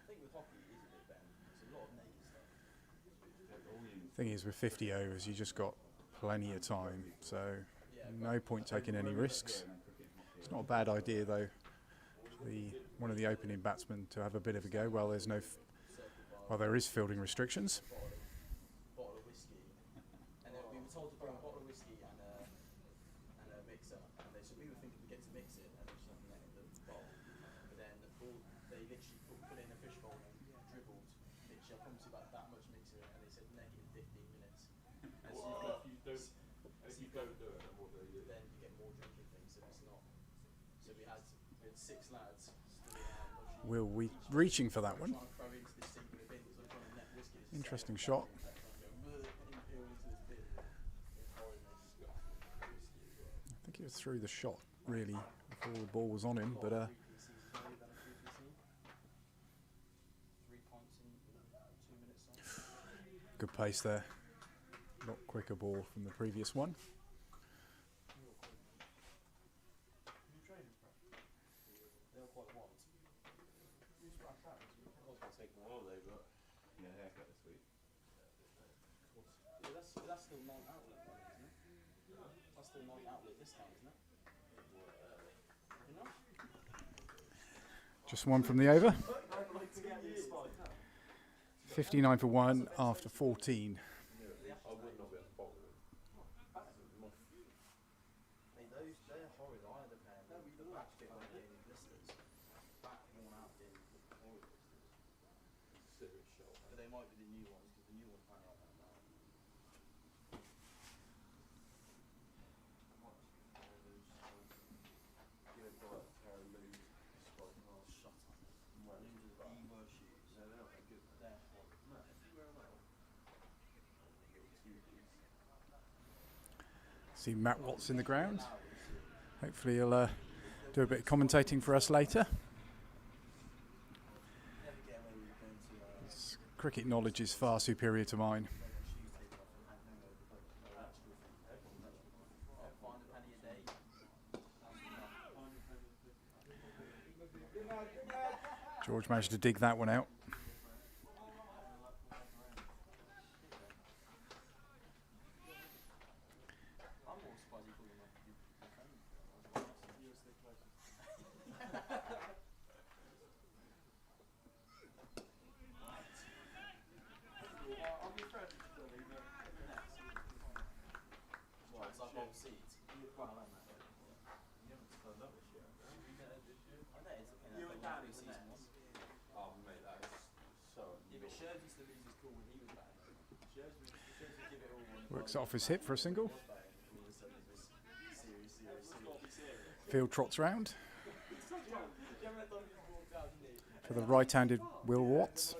Speaker 3: think with hockey it is a bit better. It's a lot of naked stuff.
Speaker 1: Thing is, with 50 overs, you just got plenty of time, so no point taking any risks. It's not a bad idea though, one of the opening batsmen to have a bit of a go. Well, there is fielding restrictions.
Speaker 3: Bottle of whiskey, and then we were told to bring a bottle of whiskey and a mixer, and so we were thinking we get to mix it and just something in the bowl, but then they literally put in a fishbowl and dribbled literally, I promise you, about that much mixer, and they said negative 15 minutes. And so
Speaker 5: if you don't do it, then what do they do?
Speaker 3: then you get more drinking things, so it's not. So we had 6 lads stood around.
Speaker 1: Will we reaching for that one?
Speaker 3: Trying to throw into this sink with a bin, so trying to net whiskey.
Speaker 1: Interesting shot. I think he was through the shot really before the ball was on him, but
Speaker 3: 3 pints in 2 minutes.
Speaker 1: good pace there. Lot quicker ball from the previous one.
Speaker 3: They were quite wild.
Speaker 5: I was going to take my holiday, but
Speaker 7: Yeah, haircut this week.
Speaker 3: Yeah, that's still non-outlet money, isn't it? That's still non-outlet discount, isn't it? You know?
Speaker 1: Just one from the over. 59 for 1 after 14.
Speaker 5: I would not be able to bottle it.
Speaker 3: They're horrid. I had a pair of the back bit went in blisters. Back worn out in horrid blisters.
Speaker 5: Serious shot.
Speaker 3: But they might be the new ones, because the new ones apparently aren't that
Speaker 1: See Matt Watts in the ground. Hopefully he'll do a bit of commentating for us later. His cricket knowledge is far superior to mine. George managed to dig that one out. Works off his hip for a single. Field trots round for the right-handed Will Watts.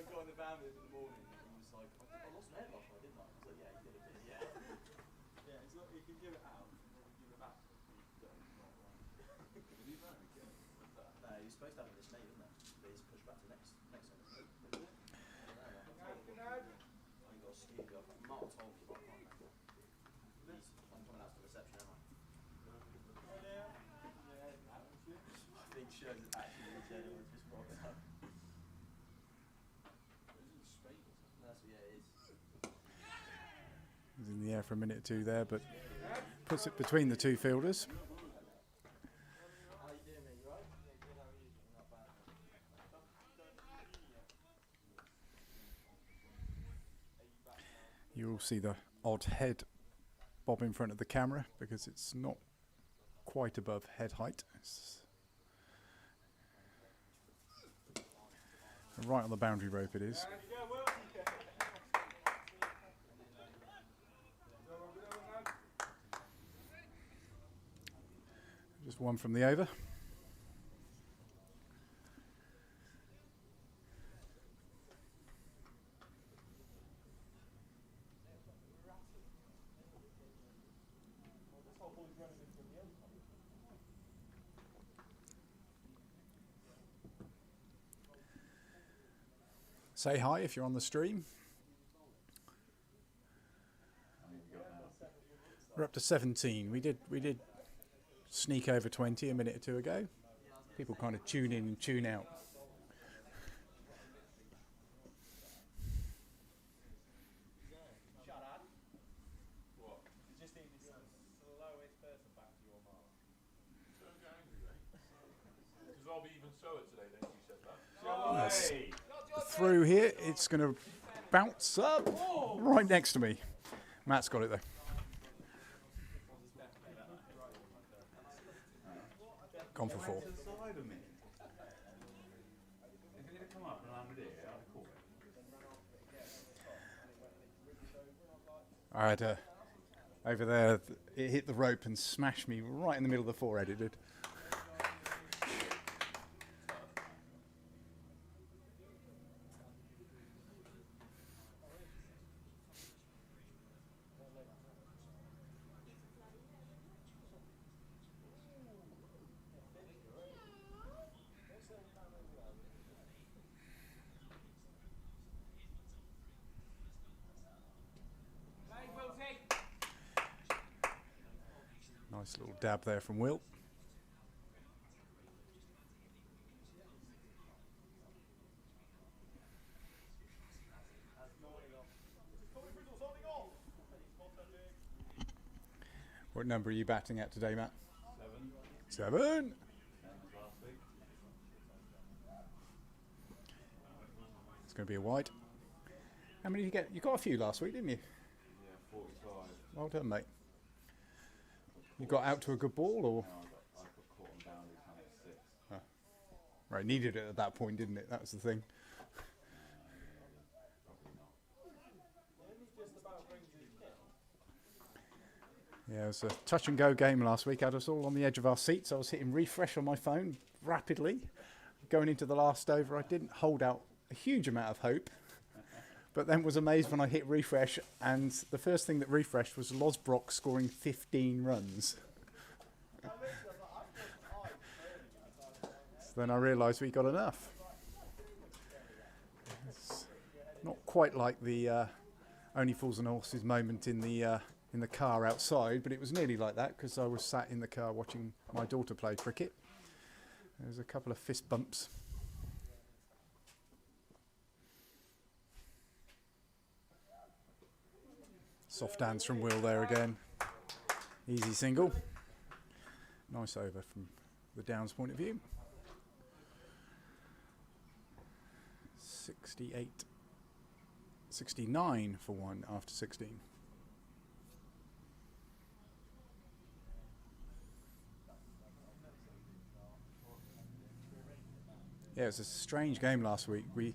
Speaker 1: He's in the air for a minute or two there, but puts it between the two fielders. You'll see the odd head bob in front of the camera because it's not quite above head height. It's right on the boundary rope it is. Just one from the over. Say hi if you're on the stream. We're up to 17. We did sneak over 20 a minute or two ago. People kind of tune in and tune out. Yes. Through here, it's going to bounce up right next to me. Matt's got it though. Gone for 4. I had over there, it hit the rope and smashed me right in the middle of the forehead, it did. Nice little dab there from Will. What number are you batting at today, Matt? 7. 7. It's going to be a wide. How many did you get? You got a few last week, didn't you?
Speaker 5: Yeah, 45.
Speaker 1: Well done, mate. You got out to a good ball, or?
Speaker 5: No, I got caught on boundary time at 6.
Speaker 1: Oh. Right, needed it at that point, didn't it? That was the thing. Yeah, it was a touch and go game last week. Had us all on the edge of our seats. I was hitting refresh on my phone rapidly. Going into the last over, I didn't hold out a huge amount of hope, But then was amazed when I hit refresh, and the first thing that refreshed was Losbrock scoring 15 runs. So then I realised we got enough. It's not quite like the Only Fools and Horses moment in the car outside, but it was nearly like that because I was sat in the car watching my daughter play cricket. There was a couple of fist bumps. Soft hands from Will there again. Easy single. Nice over from the Downs point of view. 69 for one after 16. Yeah, it was a strange game last week. We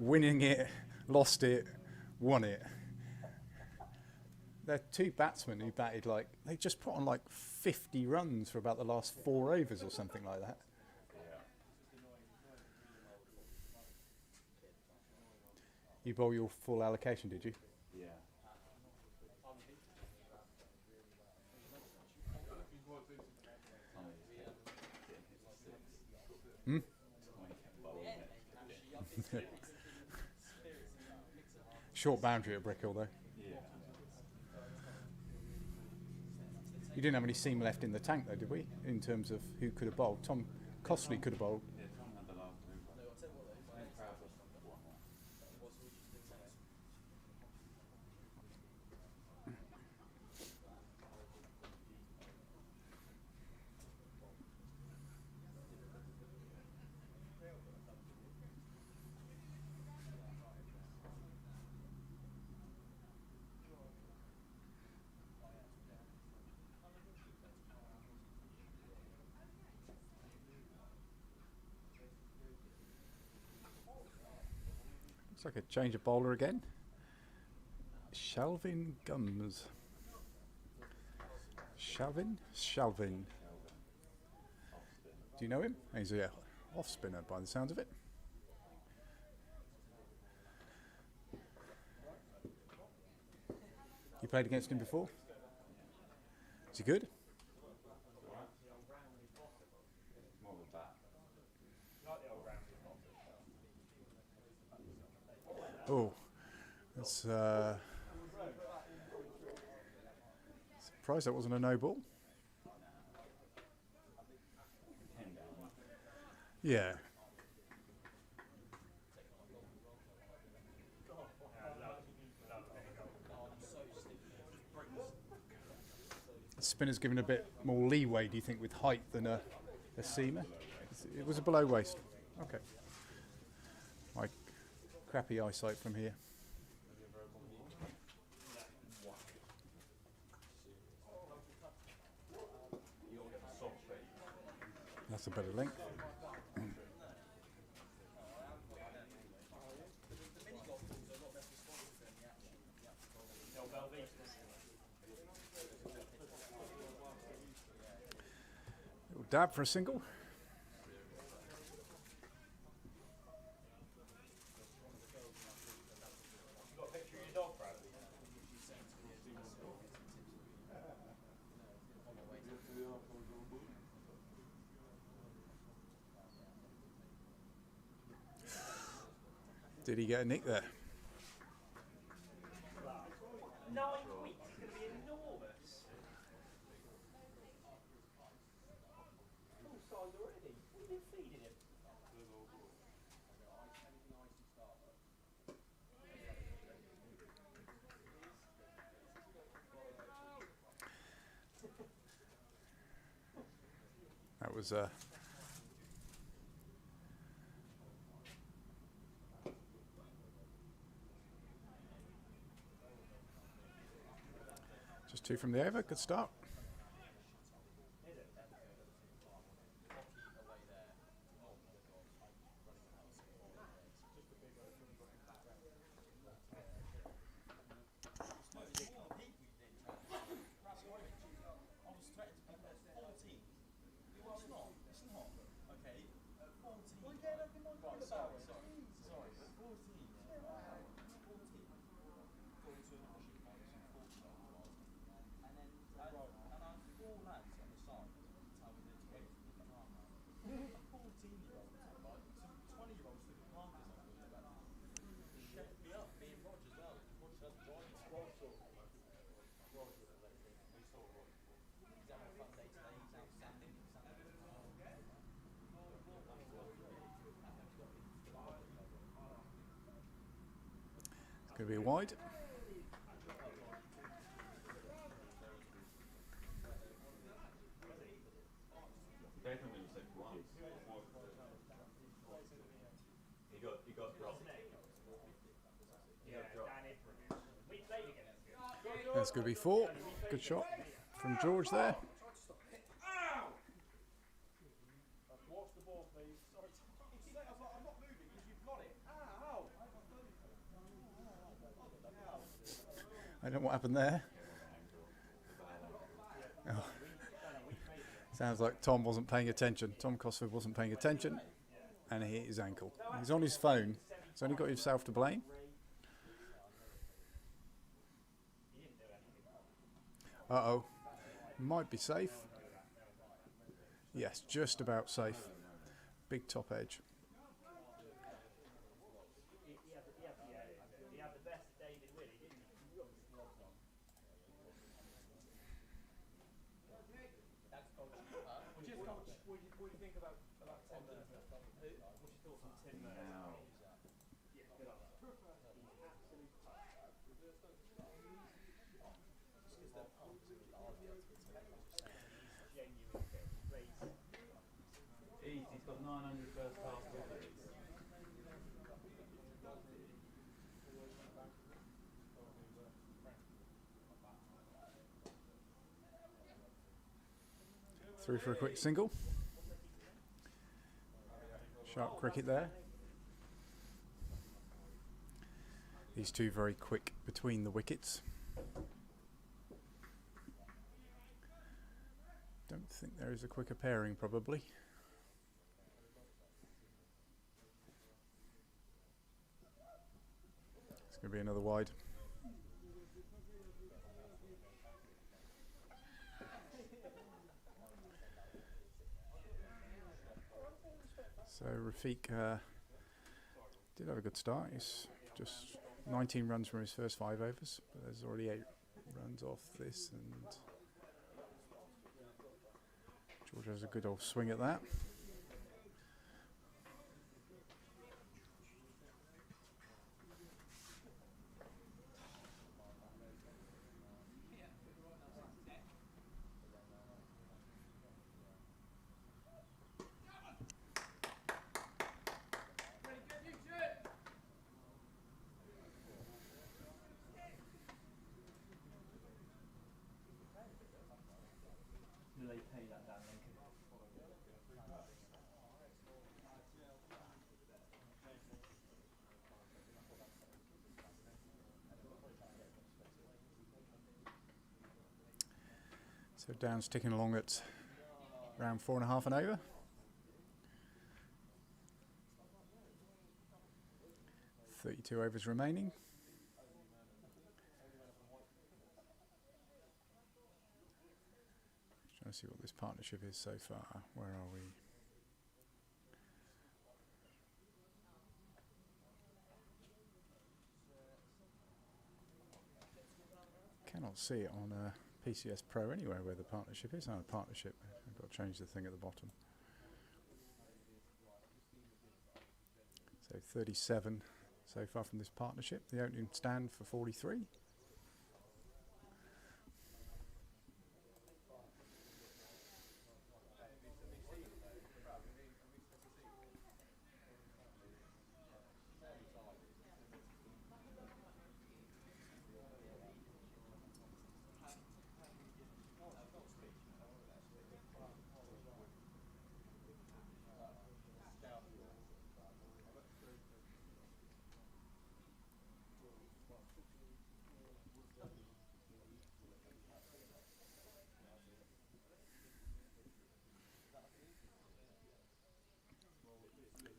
Speaker 1: winning it, lost it, won it. There are two batsmen who batted they just put on 50 runs for about the last 4 overs or something like that. You bowl your full allocation, did you?
Speaker 7: Yeah.
Speaker 1: Hmm? Short boundary at Brickhill though.
Speaker 7: Yeah.
Speaker 1: You didn't have any seam left in the tank though, did we? In terms of who could have bowled. Tom Costley could have bowled.
Speaker 7: Yeah, Tom had the last over. Crowd was 1-1.
Speaker 1: Looks like a change of bowler again. Shalvin Gums. Shalvin? Shalvin. Do you know him? He's a off spinner by the sounds of it. You played against him before? Is he good?
Speaker 7: More of a bat.
Speaker 1: Oh, that's surprised that wasn't a no ball.
Speaker 7: Came down.
Speaker 1: Yeah. The spinner's given a bit more leeway, do you think, with height than a seamer? It was a below waist. Okay. My crappy eyesight from here. That's a better length. Little dab for a single. Did he get a nick there?
Speaker 4: 9 weeks is going to be enormous. Full size already. What have you been feeding him?
Speaker 1: That was just 2 from the over. Good start.
Speaker 3: having a fun day today. He's outstanding.
Speaker 1: It's going to be wide.
Speaker 7: Definitely said once. He got dropped.
Speaker 1: That's going to be 4. Good shot from George there.
Speaker 7: Watch the ball, please. Sorry. I'm not moving because you've got it. Ow!
Speaker 1: I don't know what happened there. Oh. Sounds like Tom wasn't paying attention. Tom Cosford wasn't paying attention and he hit his ankle. He's on his phone. He's only got himself to blame. Uh-oh. Might be safe. Yes, just about safe. Big top edge.
Speaker 7: What do you think about Tim there? What's your thoughts on Tim there? He's got 900 first class wickets.
Speaker 1: Through for a quick single. Sharp cricket there. These two very quick between the wickets. Don't think there is a quicker pairing probably. It's going to be another wide. So Rafiq did have a good start. He's just 19 runs from his first 5 overs, but there's already 8 runs off this, and George has a good old swing at that.
Speaker 7: Do they pay that down Lincoln?
Speaker 1: So Down's ticking along at around 4.5 and over. 32 overs remaining. Trying to see what this partnership is so far. Where are we? Cannot see it on PCS Pro anywhere where the partnership is. Oh, partnership. I've got to change the thing at the bottom. So 37 so far from this partnership. The opening stand for 43.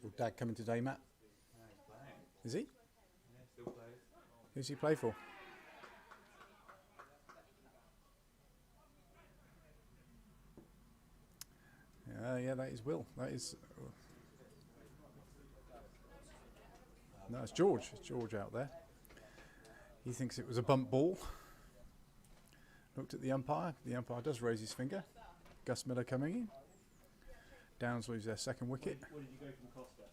Speaker 1: Will Dad coming today, Matt?
Speaker 7: Yeah, he's playing.
Speaker 1: Is he?
Speaker 7: Yeah, still plays.
Speaker 1: Who's he play for? Yeah, that is Will. That is. No, it's George. It's George out there. He thinks it was a bump ball. looked at the umpire. The umpire does raise his finger. Gus Miller coming in. Downs lose their second wicket.
Speaker 6: What did you go from Costa?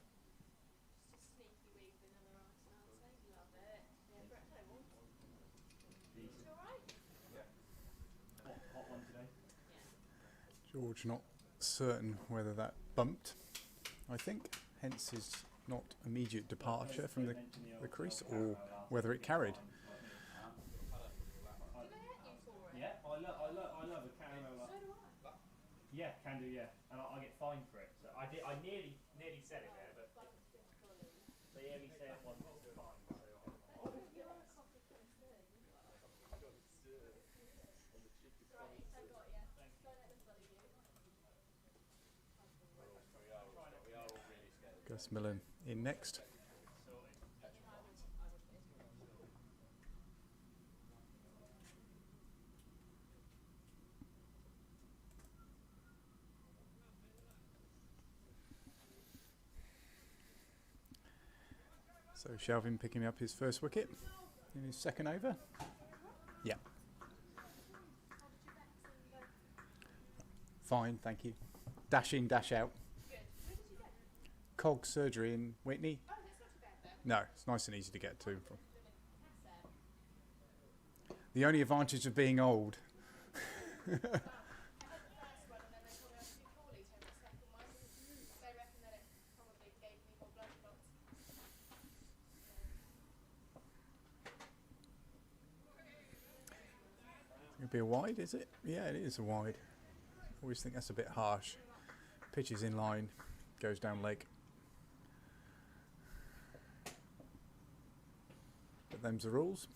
Speaker 6: Hot one today.
Speaker 1: George not certain whether that bumped, I think, hence his not immediate departure from the crease, or whether it carried.
Speaker 6: Yeah, I love a caramel. Yeah, can do, yeah. And I get fined for it. So I nearly said it there, but they only say it once it's fine.
Speaker 1: Gus Miller in next. So Shelvin picking up his first wicket in his second over. Yeah. Fine, thank you. Dash in, dash out. Cog surgery in Whitney. No, it's nice and easy to get to. The only advantage of being old. It'll be a wide, is it? Yeah, it is a wide. Always think that's a bit harsh. Pitch is in line, goes down leg. But them's the rules.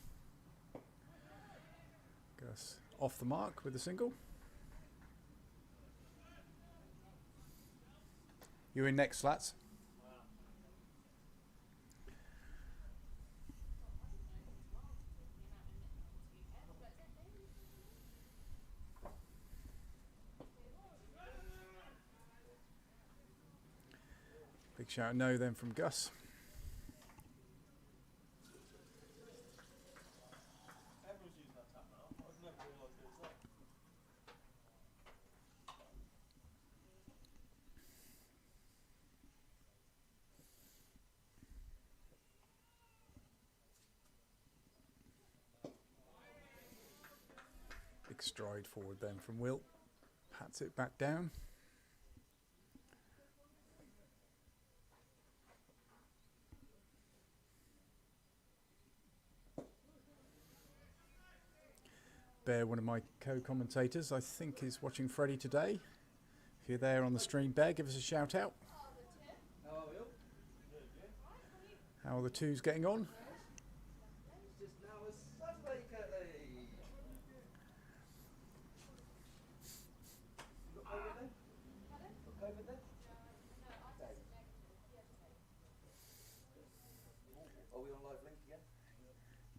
Speaker 1: Gus off the mark with a single. You're in next, Slats. Big shout no then from Gus.
Speaker 5: Everyone's using that tap now. I've never realised it was that.
Speaker 1: Big stride forward then from Wilt. Pats it back down. Bear, one of my co-commentators, I think is watching Freddie today. If you're there on the stream, Bear, give us a shout out. How are the twos getting on?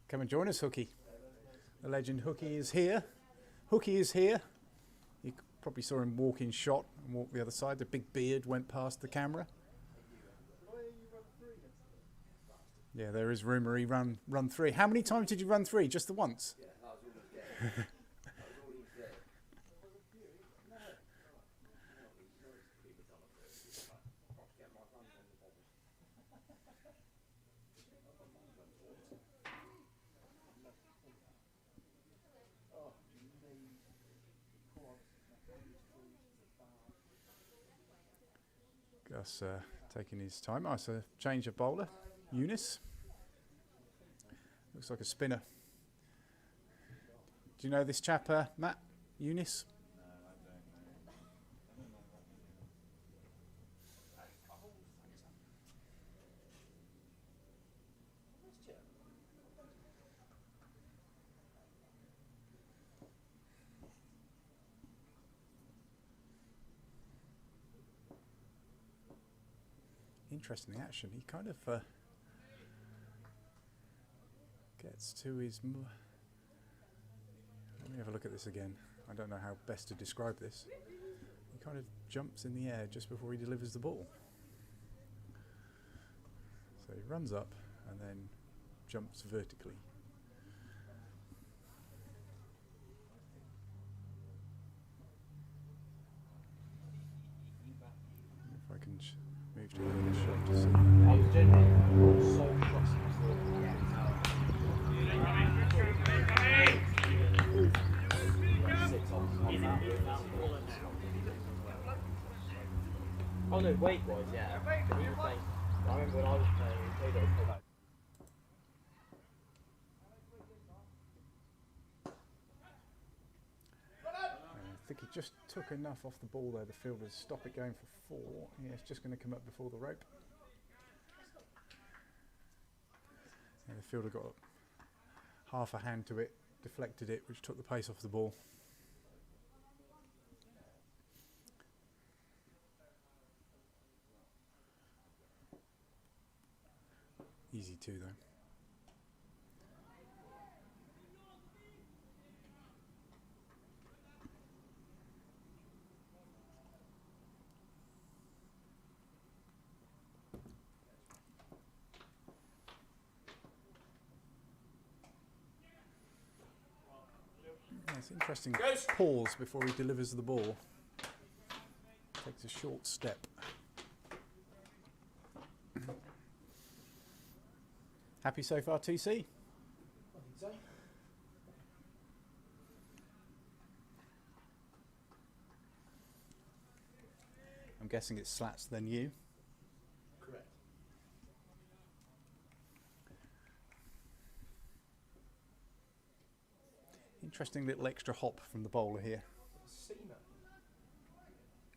Speaker 1: Come and join us, Hookie. The legend Hookie is here. Hookie is here. You probably saw him walk in shot and walk the other side. The big beard went past the camera. Yeah, there is rumour he run 3. How many times did you run 3? Just the once?
Speaker 2: Yeah, that was all he was getting. That was all he was getting.
Speaker 1: Gus taking his time. Oh, it's a change of bowler. Eunice. Looks like a spinner. Do you know this chap, Matt? Eunice? Interesting action. He kind of gets to his... Let me have a look at this again. I don't know how best to describe this. He kind of jumps in the air just before he delivers the ball. So he runs up and then jumps vertically. and move to the other shot to see.
Speaker 2: I was genuinely so crossing Oh no, weight wise, yeah. But he was playing, I remember when I was playing, he played at a
Speaker 1: I think he just took enough off the ball there, the fielder, to stop it going for 4. Yeah, it's just going to come up before the rope. And the fielder got half a hand to it, deflected it, which took the pace off the ball. Easy 2 though. It's interesting. Pause before he delivers the ball. Takes a short step. Happy so far, TC?
Speaker 3: I think so.
Speaker 1: I'm guessing it's slats then you.
Speaker 3: Correct.
Speaker 1: Interesting little extra hop from the bowler here.
Speaker 3: Seamer.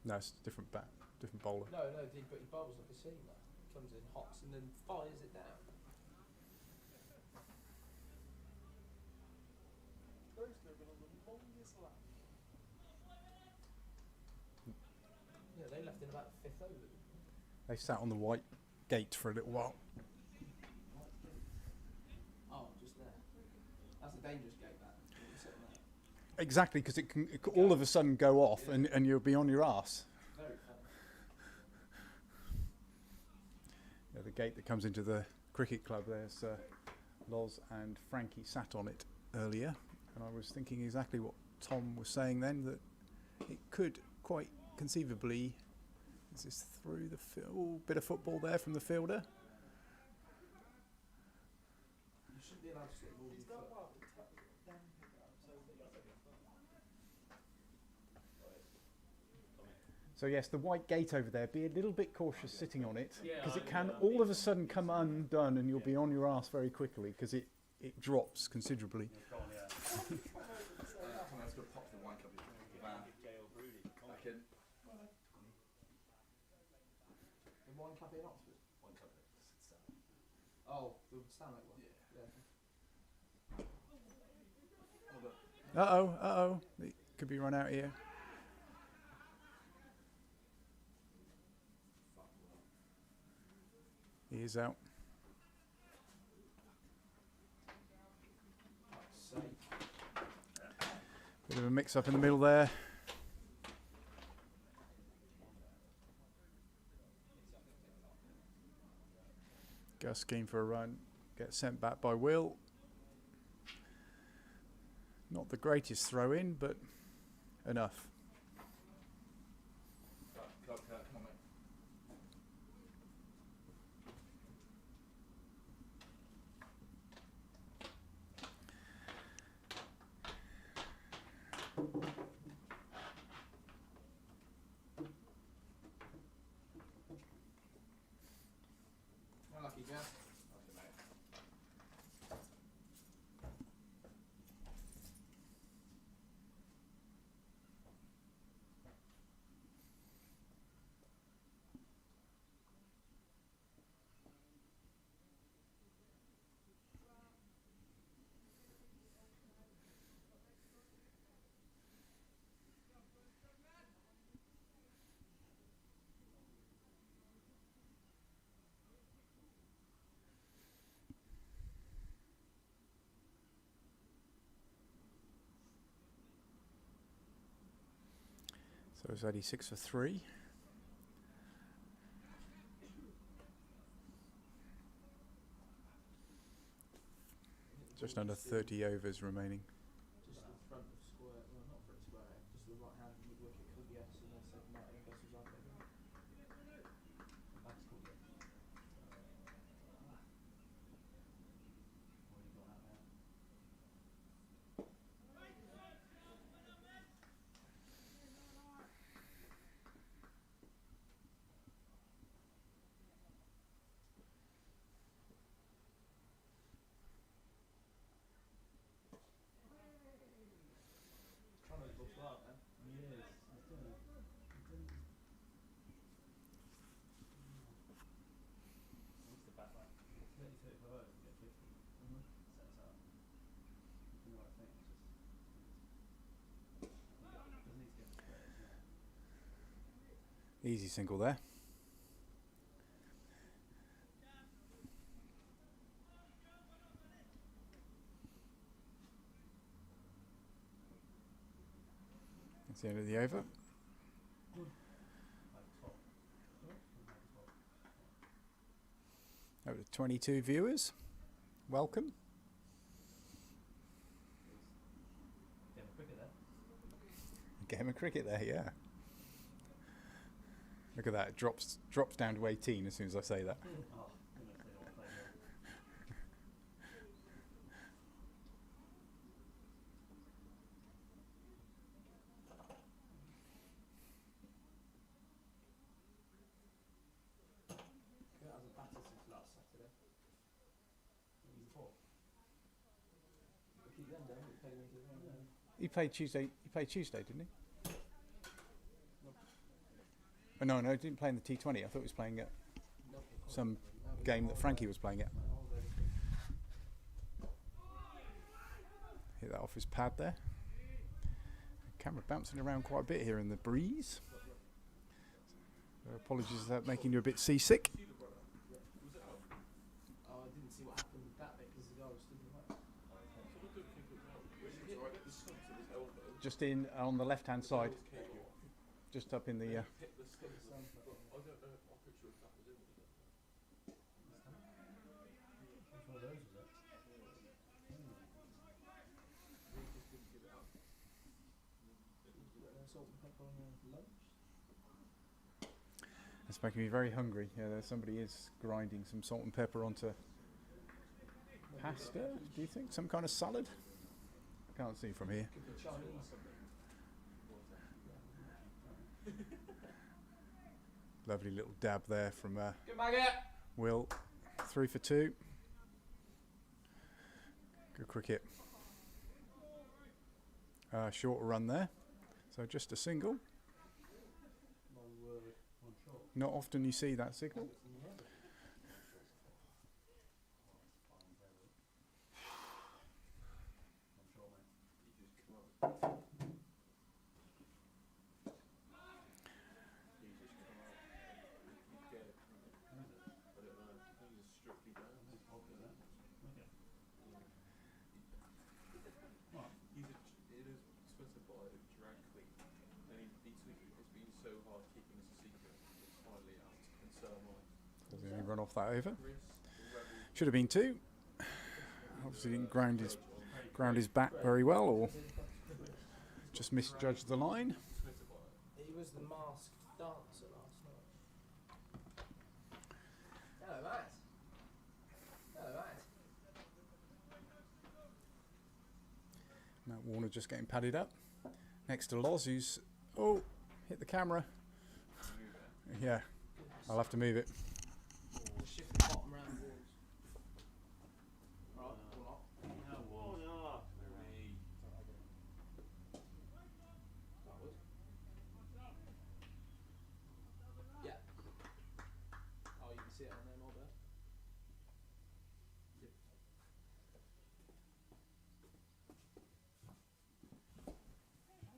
Speaker 1: No, it's a different bowler.
Speaker 3: No, but he bowls like a seamer. Comes in, hops, and then fires it down. Yeah, they left in about the 5th over.
Speaker 1: They sat on the white gate for a little while.
Speaker 3: Oh, just there. That's a dangerous gate, that. Sitting there.
Speaker 1: Exactly, because it can all of a sudden go off and you'll be on your arse.
Speaker 3: Very fun.
Speaker 1: Yeah, the gate that comes into the cricket club, there's Loz and Frankie sat on it earlier, and I was thinking exactly what Tom was saying then, that it could quite conceivably, is this through the bit of football there from the fielder?
Speaker 3: You shouldn't be allowed to slip more than foot.
Speaker 1: So yes, the white gate over there, be a little bit cautious sitting on it, because it can all of a sudden come undone and you'll be on your arse very quickly, because it drops considerably.
Speaker 3: The wine club in Oxford? Oh, the Stanley one? Yeah.
Speaker 1: Uh-oh, it could be run out here. He is out. Bit of a mix-up in the middle there. Gus keen for a run. Gets sent back by Will. Not the greatest throw in, but enough.
Speaker 3: Lucky Gus.
Speaker 1: So it's 86 for 3. Just under 30 overs remaining.
Speaker 3: Just the front of square, well not front of square, just the right hand mid wicket called yes, and they said no, and Gus was like,
Speaker 7: Slough, man.
Speaker 6: He is. He's doing it. I used to bat like 30, 35 overs and get 50. Set us up. You know what I think? It's just. Doesn't need to get the squares, no.
Speaker 1: Easy single there. That's the end of the over.
Speaker 6: Like top.
Speaker 1: Over to 22 viewers. Welcome.
Speaker 6: Game of cricket there.
Speaker 1: Game of cricket there, yeah. Look at that, it drops down to 18 as soon as I say that.
Speaker 6: Oh, goodness, they don't want to play here.
Speaker 7: That hasn't batted since last Saturday.
Speaker 6: He's the fourth.
Speaker 7: We keep them down, we play them into the round.
Speaker 1: He played Tuesday, didn't he? Oh, no, he didn't play in the T20. I thought he was playing at some game that Frankie was playing at. Hit that off his pad there. Camera bouncing around quite a bit here in the breeze. So apologies for that, making you a bit seasick.
Speaker 7: Oh, I didn't see what happened with that bit because the guy was stood in the way.
Speaker 1: Just in on the left-hand side, just up in the.
Speaker 6: Which one of those was it?
Speaker 7: Salt and pepper on lunch.
Speaker 1: It's making me very hungry. Yeah, somebody is grinding some salt and pepper onto pasta. Do you think some kind of salad? I can't see from here.
Speaker 7: Could be Chinese.
Speaker 1: Lovely little dab there from
Speaker 7: Good maggot!
Speaker 1: Will. 3 for 2. Good cricket. Shorter run there. So just a single.
Speaker 7: My word.
Speaker 6: One short.
Speaker 1: Not often you see that signal.
Speaker 6: One short, mate.
Speaker 1: Doesn't he run off that over? Should have been 2. Obviously didn't ground his bat very well, or just misjudged the line.
Speaker 7: He was the masked dancer last night. Hello, Matt. Hello, Matt.
Speaker 1: Matt Warner just getting padded up. Next to Loz, who's hit the camera. Yeah, I'll have to move it.
Speaker 7: We'll shift the bottom round the walls. Right, or not. Backward. Yeah. Oh, you can see it on there more there.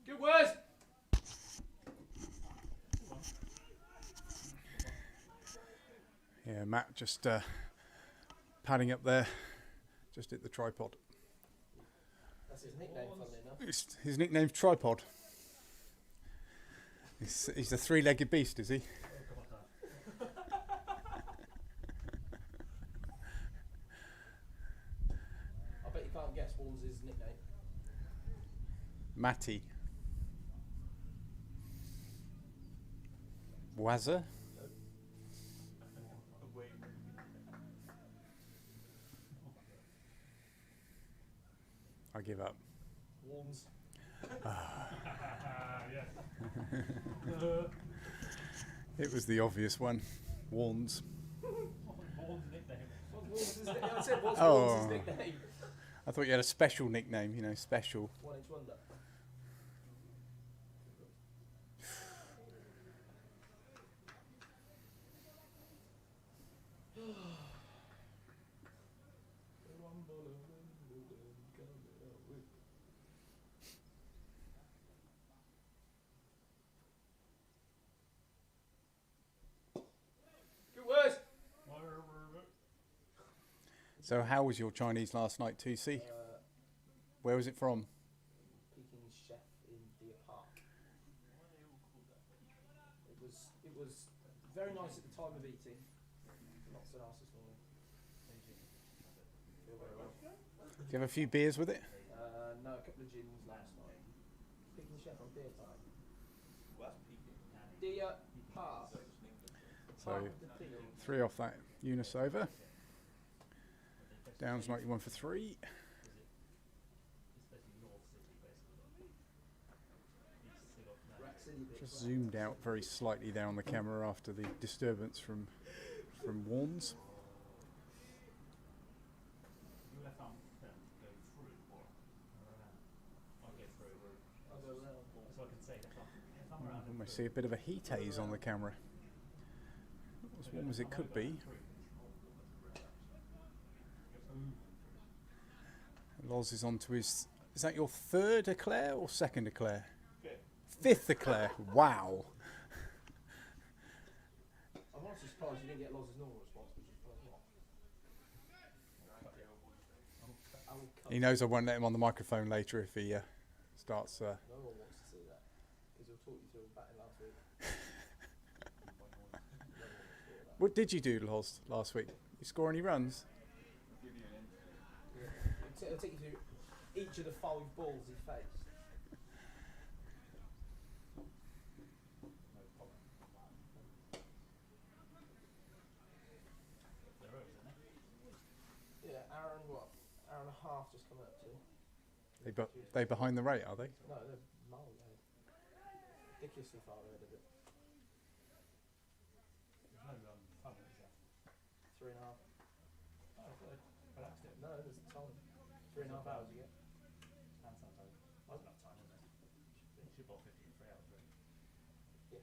Speaker 7: Good words!
Speaker 1: Yeah, Matt just padding up there, just hit the tripod.
Speaker 7: That's his nickname, funnily enough.
Speaker 1: His nickname's Tripod. He's a 3-legged beast, is he?
Speaker 7: I bet you can't guess what was his nickname.
Speaker 1: Matty. Wazza. I give up.
Speaker 7: Worms.
Speaker 1: It was the obvious one. Warns.
Speaker 6: Vaughan's nickname.
Speaker 7: What's Worms' nickname? I said, what's
Speaker 1: Oh.
Speaker 7: Worms' nickname?
Speaker 1: I thought you had a special nickname, special.
Speaker 7: 1 inch wonder.
Speaker 3: Good words.
Speaker 1: So how was your Chinese last night, 2C? Where was it from?
Speaker 3: Peking chef in Deer Park. It was very nice at the time of eating. Not so nice this morning. Feel very well.
Speaker 1: Do you have a few beers with it?
Speaker 3: No, a couple of gins last night. Peking chef on Deer Park. Deer Park.
Speaker 1: So
Speaker 3: Park of the Peking.
Speaker 1: 3 off that Eunice over. Downs 91 for 3.
Speaker 3: Rack City bit.
Speaker 1: Just zoomed out very slightly there on the camera after the disturbance from Warnes.
Speaker 6: Your left arm go through or around? I'll go through.
Speaker 3: I'll go around.
Speaker 6: So I can say left arm around.
Speaker 1: Almost see a bit of a heat haze on the camera. Not as warm as it could be. Loz is on to his... Is that your 3rd eclair or 2nd eclair? 5th eclair. Wow.
Speaker 3: I'm honestly surprised you didn't get Loz's normal response, which is quite a lot.
Speaker 1: He knows I won't let him on the microphone later if he starts...
Speaker 3: No one wants to see that, because he'll talk you through batting last week.
Speaker 1: What did you do, Loz, last week? You score any runs?
Speaker 3: It'll take you through each of the 5 balls he faced. Yeah, hour and what? Hour and a half just coming up to.
Speaker 1: They behind the rate, are they?
Speaker 3: No, they're miles ahead. Ridiculously far ahead of it.
Speaker 6: There's no fun, is there?
Speaker 3: 3.5.
Speaker 6: Oh, good. Relaxed it.
Speaker 3: No, there's time. 3.5 hours you get.
Speaker 6: Hand sanitizer. That's enough time, isn't it? Should bought 50 in 3 hours, really.
Speaker 3: Yeah.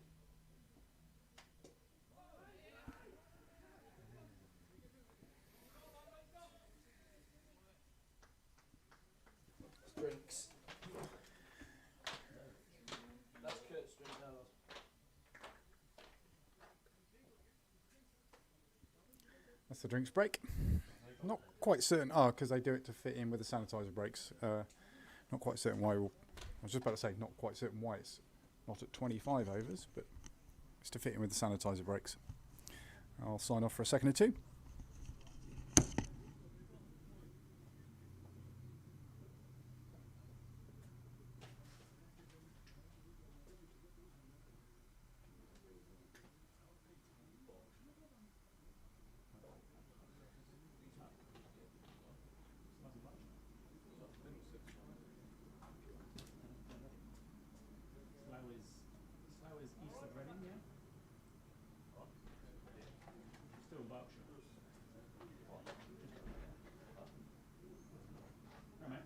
Speaker 3: It's drinks. That's Kurt's drink now.
Speaker 1: That's the drinks break. Not quite certain. Oh, because they do it to fit in with the sanitizer breaks. Not quite certain why. I was just about to say, not quite certain why it's not at 25 overs, but it's to fit in with the sanitizer breaks. I'll sign off for a second or two.
Speaker 6: Slough is east of Reading, yeah? Still in Berkshire. Right, mate.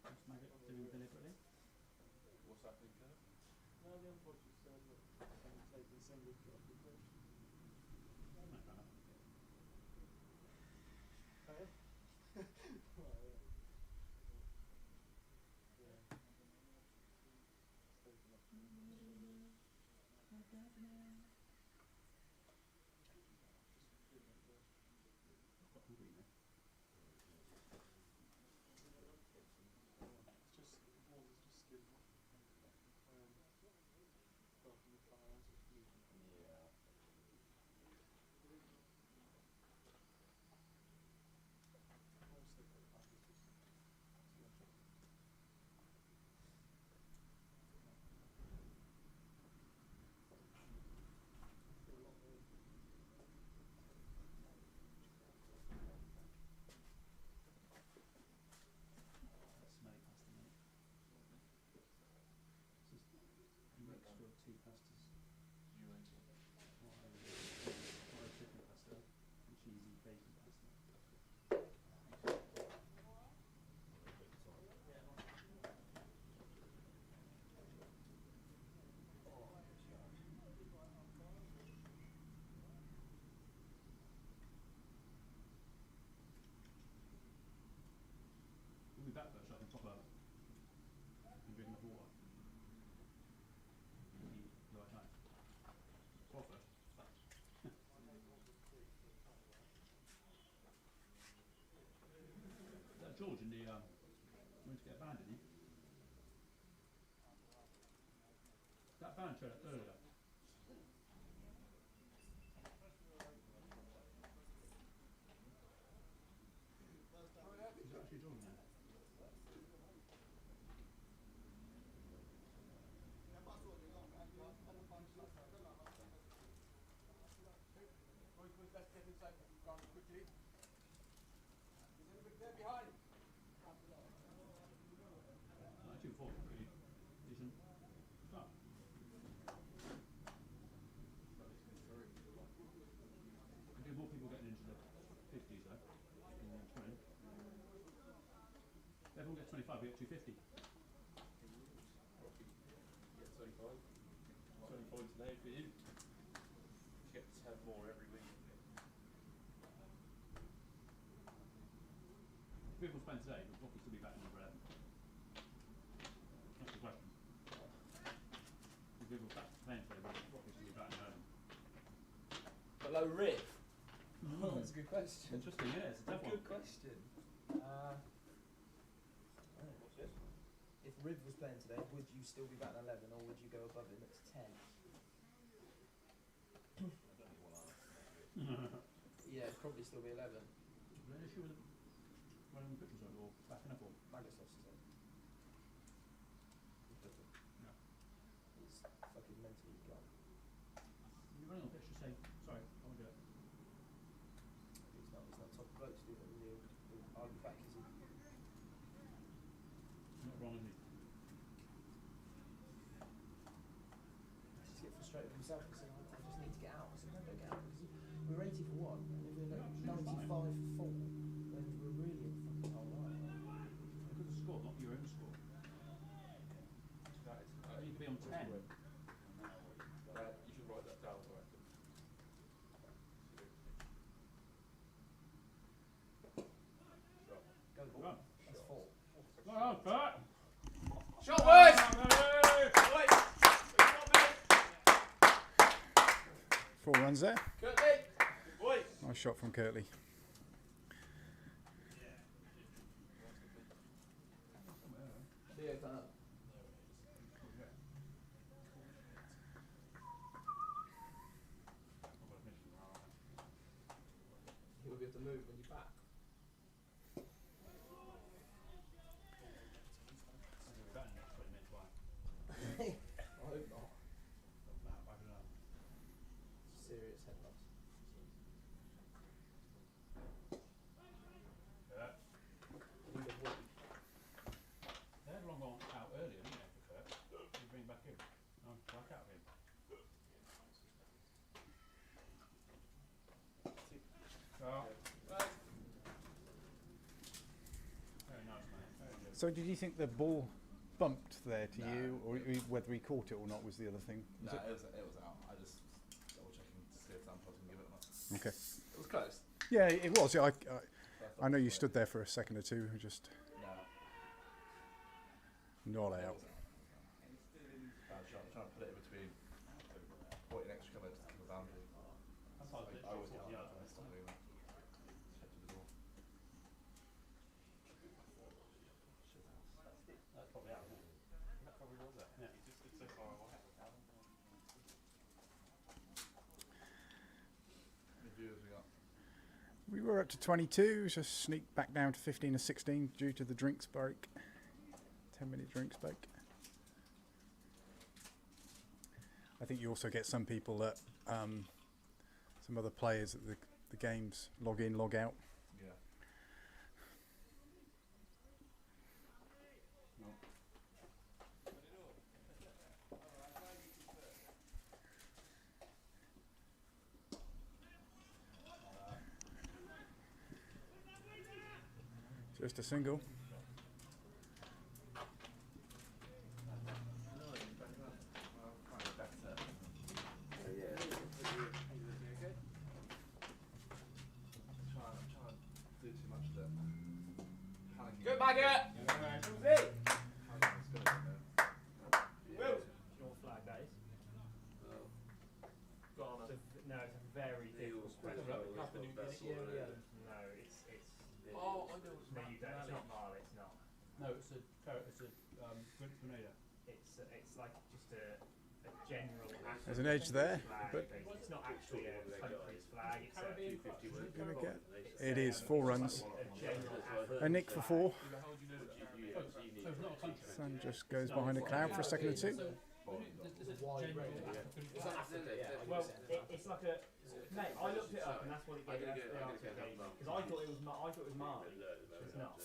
Speaker 6: Just make it doing deliberately.
Speaker 5: What's happening, Kurt?
Speaker 7: No, the umpire just said that I'm taking single off the pitch.
Speaker 6: No, fair enough.
Speaker 7: Oh, yeah? Well, yeah. Yeah. Taking off the
Speaker 6: Got hungry now.
Speaker 7: It's just, the ball is just skidding. From the fire, it's just moving.
Speaker 2: Yeah.
Speaker 6: George in the went to get a band, didn't he? That band showed up earlier. Is it actually Jordan then? Actually, before, pretty decent start. I think more people getting into the 50s though, than 20. Everyone gets 25, we get 250.
Speaker 5: You get 25. 20 points a day for you. You get 10 more every week.
Speaker 6: If people spend today, but Rocky still be back in number 11. That's the question. If people spend today, but Rocky still be back in 11.
Speaker 7: Below Riv? Oh, that's a good question.
Speaker 6: Interesting, yeah, it's a tough one.
Speaker 7: Good question. If Riv was playing today, would you still be batting 11 or would you go above him at 10? Yeah, it'd probably still be 11.
Speaker 6: Is there an issue with running pitches or backing up or?
Speaker 7: Magastos is it?
Speaker 6: No.
Speaker 7: He's fucking mentally gone.
Speaker 6: You're running on pitch, just say, sorry, I won't do it.
Speaker 7: He's not top bloke to do that, really. I'll be back, is he?
Speaker 6: Not wrong, is he?
Speaker 7: I just get frustrated with myself and say, I just need to get out. I said, no, don't get out because we're 80 for 1, and if we're 95 for 4, then we're really in the fucking hole, aren't we?
Speaker 6: Look at the score, not your own score. You could be on 10.
Speaker 5: You should write that down, I reckon.
Speaker 7: Go ball.
Speaker 6: Run.
Speaker 7: That's 4.
Speaker 6: Well, Bert!
Speaker 7: Shot boys!
Speaker 1: Four runs there.
Speaker 7: Curtly!
Speaker 5: Boy!
Speaker 1: Nice shot from Kirtley.
Speaker 7: Theo, turn up. You'll be able to move when you're back. I hope not. Serious head loss. Need a week.
Speaker 6: They had long gone out earlier, didn't they, for Kurt? You bring back in. No, back out of him. Very nice, mate. Very good.
Speaker 1: So did you think the ball bumped there to you, or whether he caught it or not was the other thing?
Speaker 8: No,
Speaker 1: Was
Speaker 8: it was out. I just double checking to see if Lampard can give it or not.
Speaker 1: Okay.
Speaker 8: It was close.
Speaker 1: Yeah, it was. Yeah,
Speaker 8: But
Speaker 1: I know you
Speaker 8: thought-
Speaker 1: stood there for a second or two, just
Speaker 8: No.
Speaker 1: not
Speaker 8: It
Speaker 1: out.
Speaker 8: was out. I was trying to put it in between. Putting extra comments to the boundary.
Speaker 6: Sometimes
Speaker 8: I
Speaker 6: it's
Speaker 8: always
Speaker 6: 40
Speaker 8: get
Speaker 6: yards
Speaker 8: that.
Speaker 6: away.
Speaker 8: Stop doing that. Check to the door.
Speaker 6: That's probably out, isn't it?
Speaker 5: That probably was it.
Speaker 6: Yeah.
Speaker 5: He just stood so far away.
Speaker 8: How many viewers we got?
Speaker 1: We were up to 22, just sneaked back down to 15 or 16 due to the drinks break. 10-minute drinks break. I think you also get some people that, some other players at the games log in, log out.
Speaker 8: Yeah.
Speaker 1: Just a single.
Speaker 7: Good, Maggot!
Speaker 6: Your flag, that is.
Speaker 5: Ghana.
Speaker 6: No, it's a very difficult question.
Speaker 5: Papua New Guinea.
Speaker 6: No, it's
Speaker 5: Oh, I know.
Speaker 6: No, you don't. It's not Marley. It's not.
Speaker 9: No, it's a grenada.
Speaker 6: It's like just a general.
Speaker 1: There's an edge there,
Speaker 6: flag,
Speaker 1: but
Speaker 6: basically. It's not actually a country's flag. It's a
Speaker 1: gonna get. It is 4 runs.
Speaker 6: general
Speaker 1: A nick for 4.
Speaker 5: How would you know that?
Speaker 9: So it's not a country.
Speaker 1: Sun just goes behind a cloud for a second or two.
Speaker 9: This is general African.
Speaker 6: Well, it's like a. Mate, I looked it up and that's what it gave. That's the answer it gave me. Because I thought it was Mali, but it's not.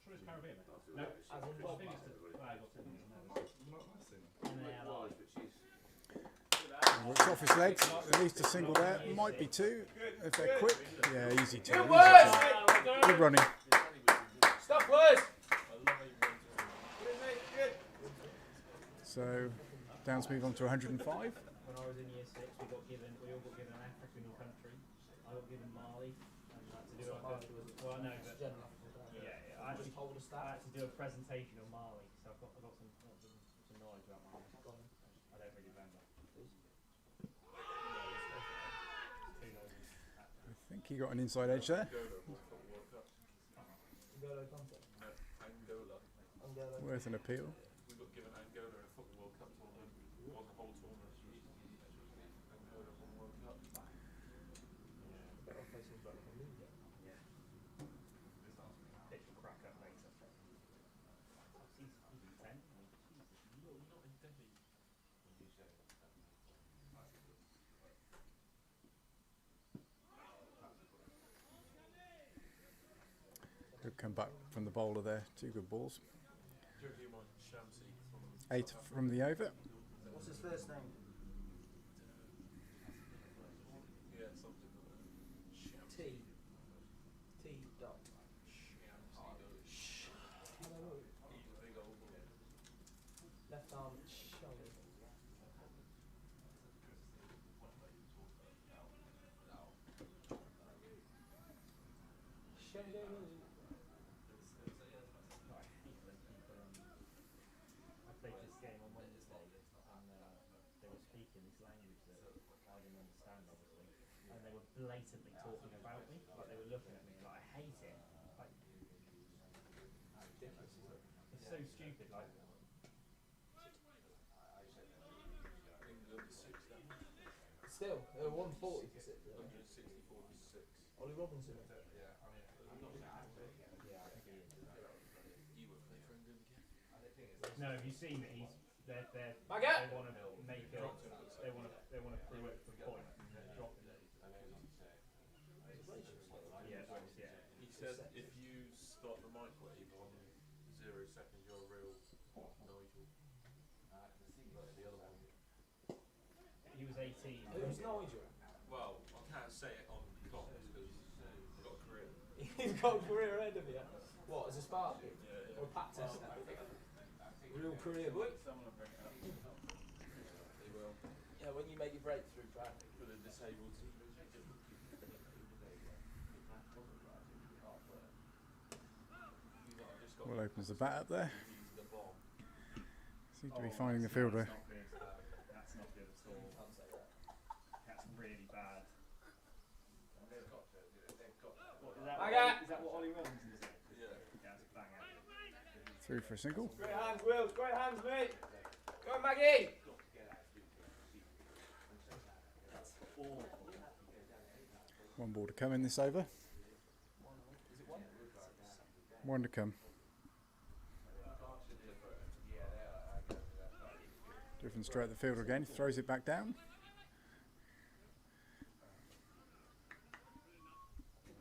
Speaker 9: Sure it's Caribbean.
Speaker 6: No,
Speaker 9: I think it's the flag or something.
Speaker 6: and they are.
Speaker 1: Works off his legs. At least a single there. Might be 2 if they're quick. Yeah, easy 2. Easy 2. Good running.
Speaker 7: Stop, please!
Speaker 1: So Downs move on to 105.
Speaker 6: When I was in year 6, we all got given an African country. I got given Mali, and I had to do well, no, but yeah, I actually had to do a presentation on Mali, so I've got some knowledge about Mali. I don't really remember.
Speaker 1: I think he got an inside edge there.
Speaker 5: Angola.
Speaker 1: Worth an appeal.
Speaker 5: We got given Angola in a football World Cup tournament. It was a whole tournament. Angola won World Cup.
Speaker 6: Pitch will crack up later. He's 10.
Speaker 5: You're not in Delhi.
Speaker 1: Good come back from the bowler there. 2 good balls.
Speaker 5: Do you hear my Shamsi from
Speaker 1: 8 from the over.
Speaker 7: What's his first name?
Speaker 5: yeah, something like that.
Speaker 7: T. T. Dot.
Speaker 5: Shamsi. He's a big old boy.
Speaker 7: Left arm shoulder.
Speaker 6: I played this game on Wednesday, and they were speaking this language that I didn't understand, obviously, and they were blatantly talking about me, like they were looking at me, like I hate it. Like, it's so stupid. Like,
Speaker 5: England 6 down.
Speaker 7: Still, 140 for 6.
Speaker 5: 164 to 6.
Speaker 7: Ollie Robinson.
Speaker 6: yeah, I think he is.
Speaker 5: You won't play for England again.
Speaker 6: No, have you seen that they
Speaker 7: Baguette!
Speaker 6: want to make a, they want to prove it for point and then drop it. Yeah, yeah.
Speaker 5: He said if you start the microwave on 0 seconds, you're a real Nigel. The other one.
Speaker 6: He was 18.
Speaker 7: Who's Nigel?
Speaker 5: Well, I can't say it on comms because I've got a career.
Speaker 7: You've got a career ahead of you. What, as a Sparky?
Speaker 5: Yeah,
Speaker 7: Or a pat tester? Real career, boy.
Speaker 5: They will.
Speaker 7: Yeah, when you make your breakthrough, Brad.
Speaker 5: For the disabled team.
Speaker 1: Will opens the bat up there.
Speaker 5: The bomb.
Speaker 1: Seems to be finding the fielder.
Speaker 6: That's not good at all. That's really bad. Is that what Ollie Robinson said?
Speaker 5: Yeah.
Speaker 6: Yeah, it's a bang out.
Speaker 1: Through for a single.
Speaker 7: Great hands, Wills. Great hands, mate. Go on, Maggie.
Speaker 6: That's awful.
Speaker 1: 1 ball to come in this over.
Speaker 7: Is it 1?
Speaker 1: 1 to come. Driven straight at the fielder again. Throws it back down.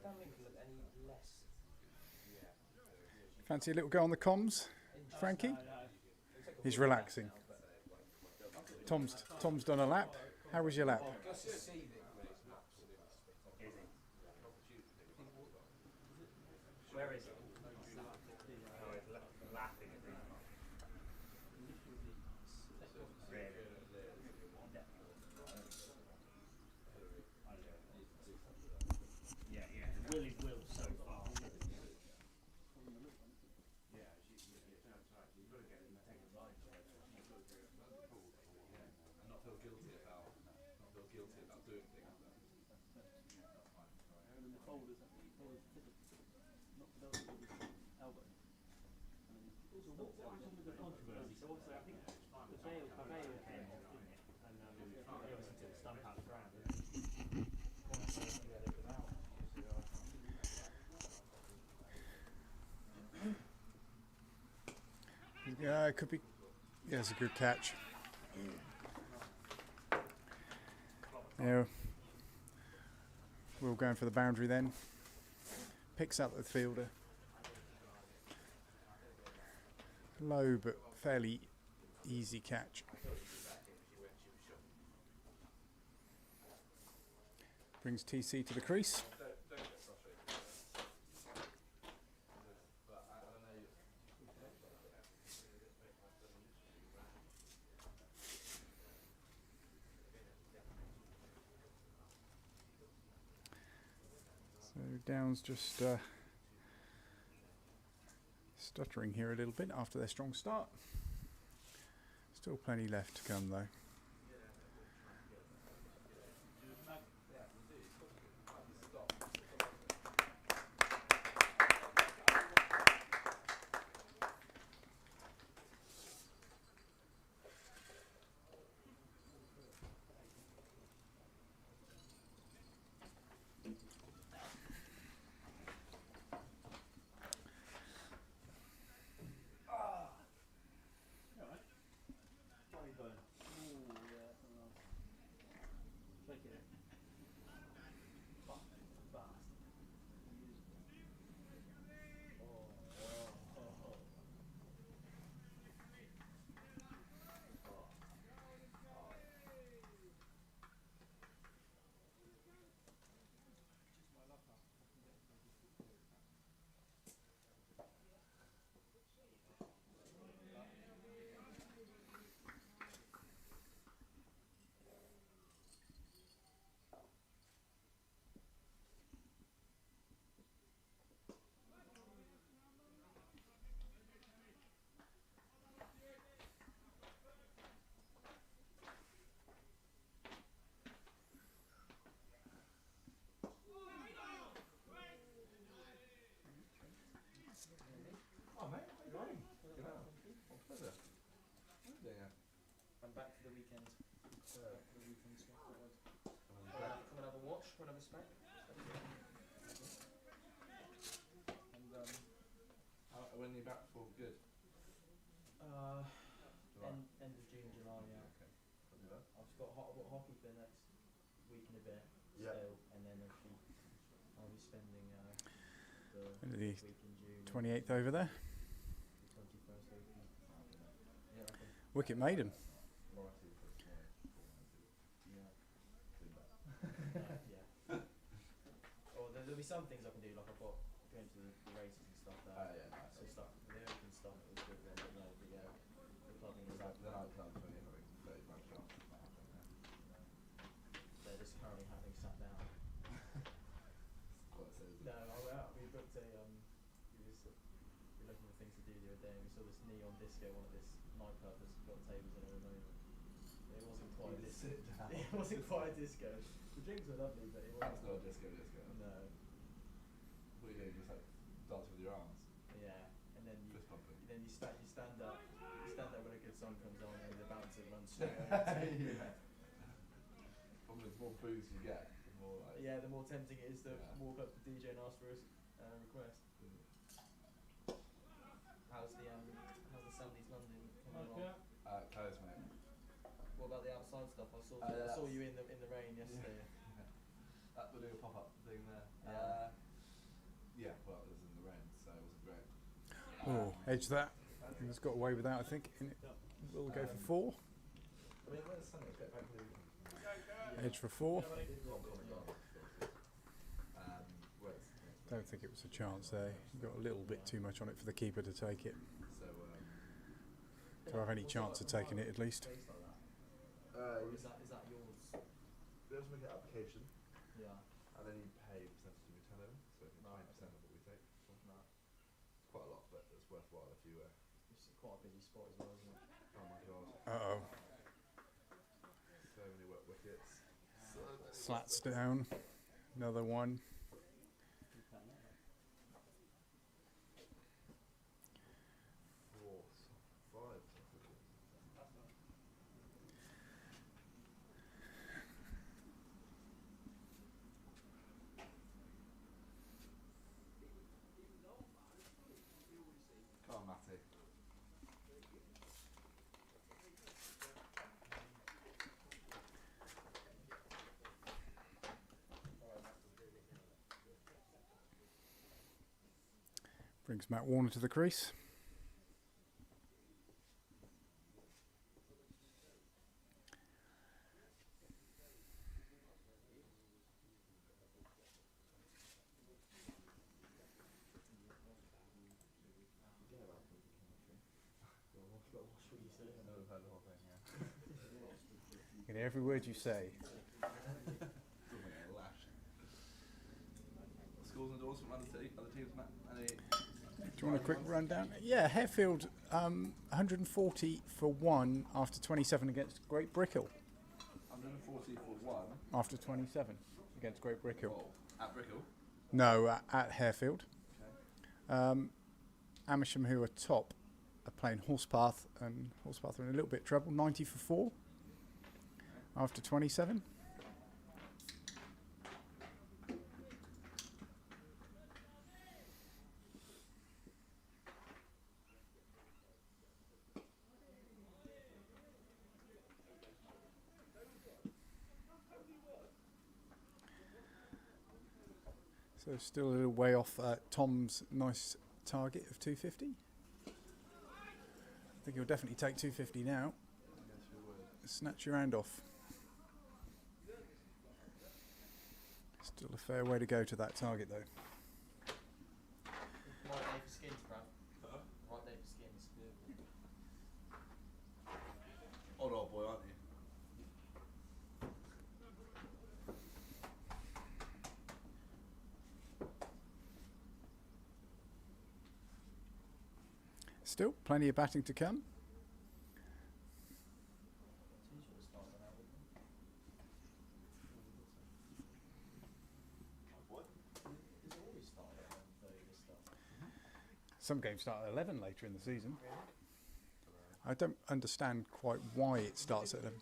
Speaker 7: Don't think he'll look any less.
Speaker 1: Fancy a little go on the comms, Frankie? He's relaxing. Tom's done a lap. How was your lap?
Speaker 7: Gus is seething.
Speaker 6: Where is it? Oh, it's laughing at me. Really? Yeah, yeah. Will is Will so far.
Speaker 8: And not feel guilty about doing things.
Speaker 6: So what was all the controversy? So obviously I think the bail came off, didn't it? And they obviously took the stump out of the ground, didn't they?
Speaker 1: Yeah, it could be. Yeah, it's a good catch. Yeah, we're going for the boundary then. Picks up the fielder. Low but fairly easy catch. Brings TC to the crease. So Downs just stuttering here a little bit after their strong start. Still plenty left to come though.
Speaker 8: Oh, mate, how you doing? Good out. What pleasure. What are you doing?
Speaker 3: I'm back for the weekend. For the weekend, so I thought I'd
Speaker 8: Back.
Speaker 3: come and have a watch, come and have a spec. And
Speaker 8: When are you back for good? July.
Speaker 3: end of June, July, yeah.
Speaker 8: Okay. Copy that.
Speaker 3: I've got hockey for the next week and a bit
Speaker 8: Yeah.
Speaker 3: still, and then obviously I'll be spending the
Speaker 1: End of the
Speaker 3: week in June.
Speaker 1: 28th over there.
Speaker 3: The 21st open. Yeah, I think.
Speaker 1: Wicket maiden.
Speaker 8: More active for this morning.
Speaker 3: Yeah.
Speaker 8: Clean back.
Speaker 3: Yeah. Or there'll be some things I can do, like I've got going to the races and stuff there.
Speaker 8: Yeah, nice.
Speaker 3: So stuff, the open stuff was good then, but no, the clubbing is
Speaker 8: Then I'll come 20, I think 30 chance.
Speaker 3: they're just currently having sat down.
Speaker 8: What it says.
Speaker 3: No, we booked we were looking for things to do the other day, and we saw this neon disco, one of this nightclub that's got tables in it at the moment. It wasn't quite a
Speaker 8: You just
Speaker 3: disco.
Speaker 8: sit down.
Speaker 3: It wasn't quite a disco. The drinks were lovely, but it
Speaker 8: That's
Speaker 3: wasn't.
Speaker 8: not a disco.
Speaker 3: No.
Speaker 8: What are you doing? Just like dance with your arms?
Speaker 3: Yeah, and then you
Speaker 8: Fist pumping?
Speaker 3: you stand up when a good song comes on, and the bouncer runs straight over to you.
Speaker 8: Yeah. Probably the more booze you get, the more like...
Speaker 3: Yeah, the more tempting it is to
Speaker 8: Yeah.
Speaker 3: walk up to the DJ and ask for a request. How's the Southeast London coming along?
Speaker 8: Close, mate.
Speaker 3: What about the outside stuff? I saw
Speaker 8: Yeah,
Speaker 3: I saw
Speaker 8: that's-
Speaker 3: you in the rain yesterday.
Speaker 8: That we're doing a pop-up thing there.
Speaker 3: Yeah.
Speaker 8: Yeah, well, it was in the rain, so it wasn't great.
Speaker 1: Oh, edge that. He's got away with that, I think. We'll go for 4.
Speaker 8: I mean, where's Sunday? Get back to the...
Speaker 1: Edge for 4.
Speaker 8: Where's...
Speaker 1: Don't think it was a chance there. He got a little bit too much on it for the keeper to take it.
Speaker 8: So,
Speaker 1: To have any chance of taking it at least.
Speaker 3: Or is that yours?
Speaker 8: we have to make an application,
Speaker 3: Yeah.
Speaker 8: and then you pay a percentage of your turnover, so I think 20% of what we take. So
Speaker 3: No.
Speaker 8: it's quite a lot, but it's worthwhile if you...
Speaker 3: It's quite a busy spot as well, isn't it?
Speaker 8: oh my god,
Speaker 1: Uh-oh.
Speaker 8: so many wet wickets. So many
Speaker 1: Slats down. Another one. Brings Matt Warner to the crease. You can hear every word you say.
Speaker 8: Scores and doors from other teams, Matt? Any?
Speaker 1: Do you want a quick rundown? Yeah, Harefield 140 for 1 after 27 against Great Brickhill.
Speaker 8: 140 for 1.
Speaker 1: After 27 against Great Brickhill.
Speaker 8: Oh, at Brickhill?
Speaker 1: No, at Harefield.
Speaker 8: Okay.
Speaker 1: Amersham, who are top, are playing Horsepath, and Horsepath are in a little bit of trouble. 90 for 4 after 27. So still a little way off Tom's nice target of 250. I think he'll definitely take 250 now. Snatch your hand off. Still a fair way to go to that target though.
Speaker 3: Right day for skins, bruv. Right day for skins.
Speaker 8: Old boy, aren't you?
Speaker 1: Still plenty of batting to come. Some games start at 11 later in the season. I don't understand quite why it starts at 11.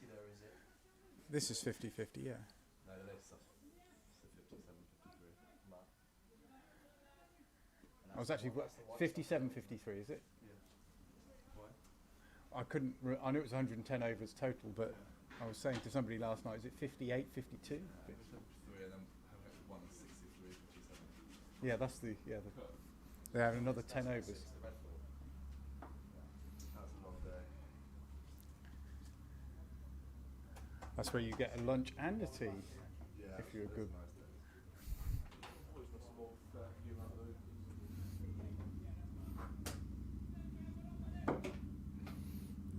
Speaker 1: This is 50-50, yeah.
Speaker 8: No, the latest stuff. 57, 53.
Speaker 1: I was actually 57-53, is it?
Speaker 8: Yeah. Why?
Speaker 1: I couldn't. I knew it was 110 overs total, but I was saying to somebody last night, is it 58, 52?
Speaker 8: 53 and then having one 63, 57.
Speaker 1: Yeah, that's the they have another 10 overs.
Speaker 8: That's a long day.
Speaker 1: That's where you get a lunch and a tea
Speaker 8: Yeah,
Speaker 1: if you're
Speaker 8: those
Speaker 1: good.
Speaker 8: are nice days.
Speaker 5: Always must have more few amount of overs.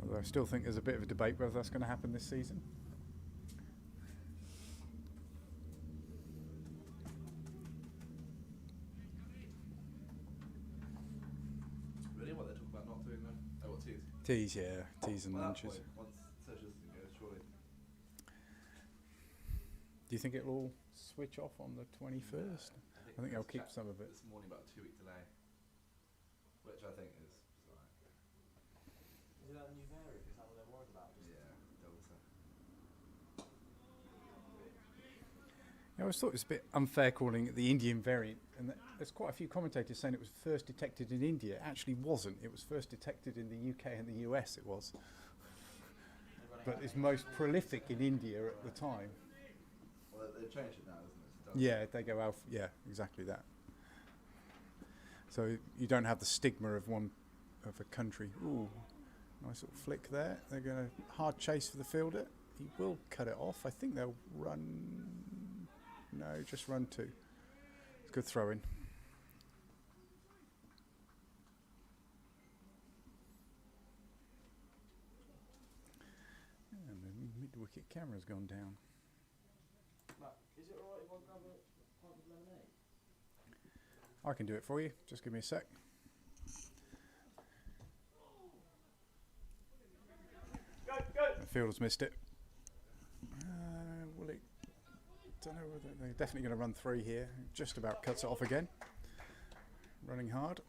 Speaker 1: Although I still think there's a bit of a debate whether that's going to happen this season.
Speaker 8: Really? What they're talking about not doing them? Oh, what, teas?
Speaker 1: Teas, yeah, teas and
Speaker 8: Well, at that
Speaker 1: lunches.
Speaker 8: point, once Sergio doesn't go, surely.
Speaker 1: Do you think it'll all switch off on the 21st? I think they'll
Speaker 8: there's
Speaker 1: keep
Speaker 8: chat
Speaker 1: some of it.
Speaker 8: This morning about a 2-week delay, which I think is like,
Speaker 7: Is that the new variant? Is that what they're worried about?
Speaker 8: yeah, Delta.
Speaker 1: I always thought it was a bit unfair calling it the Indian variant, and there's quite a few commentators saying it was first detected in India. It actually wasn't. It was first detected in the UK and the US. It was, but it's most prolific in India at the time.
Speaker 8: Well, they've changed it now, isn't it? To Delta.
Speaker 1: Yeah, they go alpha. Yeah, exactly that. So you don't have the stigma of one of a country. Ooh, nice little flick there. They're going to hard chase for the fielder. He will cut it off. I think they'll run. No, just run 2. It's good throw in. And the mid-wicket camera's gone down.
Speaker 7: Matt, is it alright if I grab a pint of lemonade?
Speaker 1: I can do it for you. Just give me a sec. The fielder's missed it. Will it? Don't know whether they're definitely going to run 3 here. Just about cuts it off again. Running hard.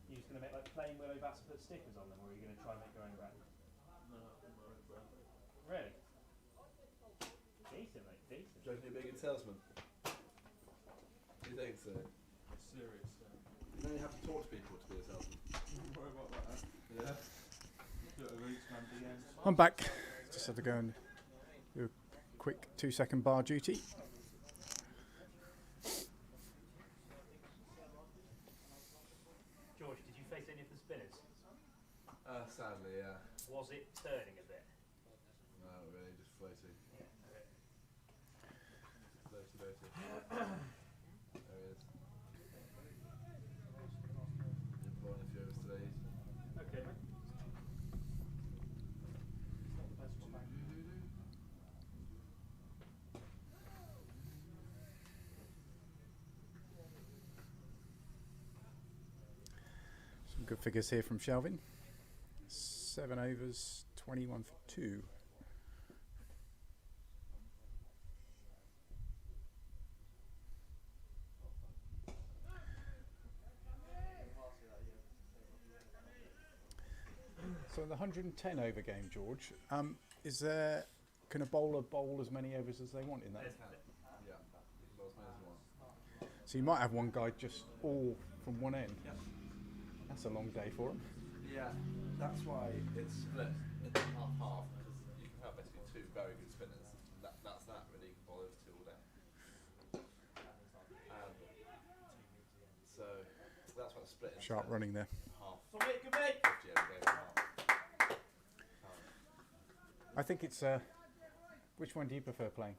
Speaker 6: You just going to make like plain willow bats and put stickers on them, or are you going to try and make your own brand?
Speaker 2: No, my own brand.
Speaker 6: Really? Decent, mate. Decent.
Speaker 8: Do you reckon you're a big salesman? Do you think so?
Speaker 5: Serious.
Speaker 8: You don't have to talk to people to be a salesman.
Speaker 5: Don't worry about that.
Speaker 8: Yeah.
Speaker 5: Bit of roots, man. DMs.
Speaker 1: I'm back. Just have to go and do a quick 2-second bar duty.
Speaker 6: George, did you face any of the spinners?
Speaker 8: Sadly, yeah.
Speaker 6: Was it turning a bit?
Speaker 8: No, not really, just floating.
Speaker 6: Yeah. Okay.
Speaker 8: Floaty, floaty. There he is. Been blowing a few overs today.
Speaker 6: Okay, mate.
Speaker 1: Some good figures here from Shelvin. 7 overs, 21 for 2. So in the 110 over game, George, is there, can a bowler bowl as many overs as they want in that?
Speaker 8: Yeah, you can bowl as many as you want.
Speaker 1: So you might have one guy just all from one end.
Speaker 8: Yep.
Speaker 1: That's a long day for him.
Speaker 8: Yeah, that's why it's split into half-half, because you can have basically two very good spinners. That's that, really, you can bowl those two all day. So that's why it's split into
Speaker 1: Sharp running there.
Speaker 8: half.
Speaker 6: Good mate, good mate.
Speaker 8: 50 every game, half.
Speaker 1: I think it's, which one do you prefer playing?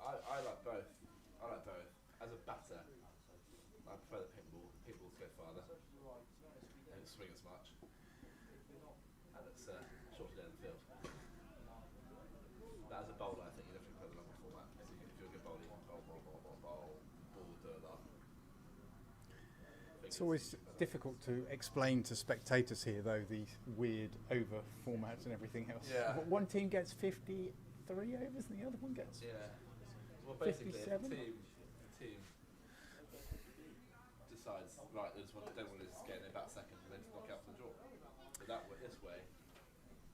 Speaker 8: I like both. I like both. As a batter, I prefer the pink ball. Pink balls go farther. They don't swing as much. And it's shorter down the field. But as a bowler, I think you definitely play the longer format. Because if you're a good bowler, you can bowl, ball, do a lot.
Speaker 1: It's always difficult to explain to spectators here, though, the weird over formats and everything else.
Speaker 8: Yeah.
Speaker 1: One team gets 53 overs and the other one gets...
Speaker 8: Yeah. Well, basically, if the
Speaker 1: 57?
Speaker 8: team decides, right, they just don't want to lose this game, they bat second, and then just knock out for the draw. But this way,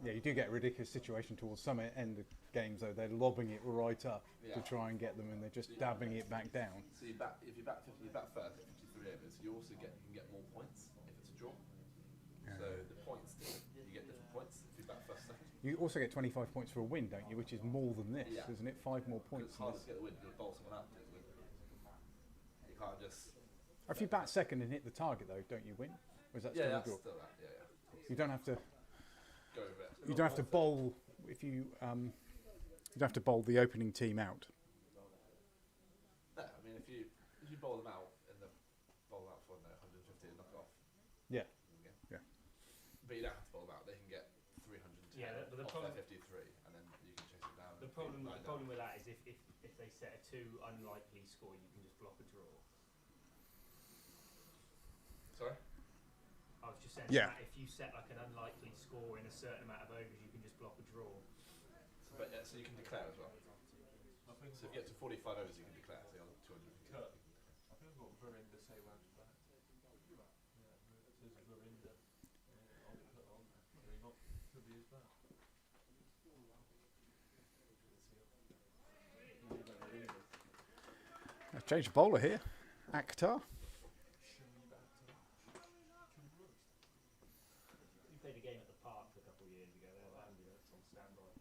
Speaker 1: Yeah, you do get a ridiculous situation towards some end of games, though. They're lobbing it right up to
Speaker 8: Yeah.
Speaker 1: try and get them, and they're just dabbing it back down.
Speaker 8: so if you bat 50, you bat first at 53 overs, you also you can get more points if it's a draw. So the points, you get different points if you bat first, second.
Speaker 1: You also get 25 points for a win, don't you? Which is more than this,
Speaker 8: Yeah.
Speaker 1: isn't it? 5 more
Speaker 8: It's
Speaker 1: points.
Speaker 8: hard to get the win, you've got to bowl someone out to get the win. You can't just...
Speaker 1: If you bat second and hit the target, though, don't you win? Or is that still a
Speaker 8: that's
Speaker 1: draw?
Speaker 8: still that, yeah, of course.
Speaker 1: You don't have to.
Speaker 8: Go over it.
Speaker 1: You don't have to bowl if you. You don't have to bowl the opening team out.
Speaker 8: No, I mean, if you bowl them out in the bowl them out for 150 and knock off.
Speaker 1: Yeah.
Speaker 8: Yeah. But you don't have to bowl them out. They can get 310
Speaker 6: Yeah, but the
Speaker 8: off
Speaker 6: problem-
Speaker 8: their 53, and then you can chase it down.
Speaker 6: The problem with that is if they set a too unlikely score, you can just block a draw.
Speaker 8: Sorry.
Speaker 6: I was just saying
Speaker 1: Yeah.
Speaker 6: that if you set like an unlikely score in a certain amount of overs, you can just block a draw.
Speaker 8: But so you can declare as well. So if you get to 45 overs, you can declare. So you're on 250.
Speaker 5: Cut. I think I've got Verinder say round back. Yeah, there's a Verinder. I'll put on there. Maybe not. Could be his back.
Speaker 1: I've changed the bowler here. Akhtar.
Speaker 6: We played a game at the park a couple of years ago. They had ambulance on standby.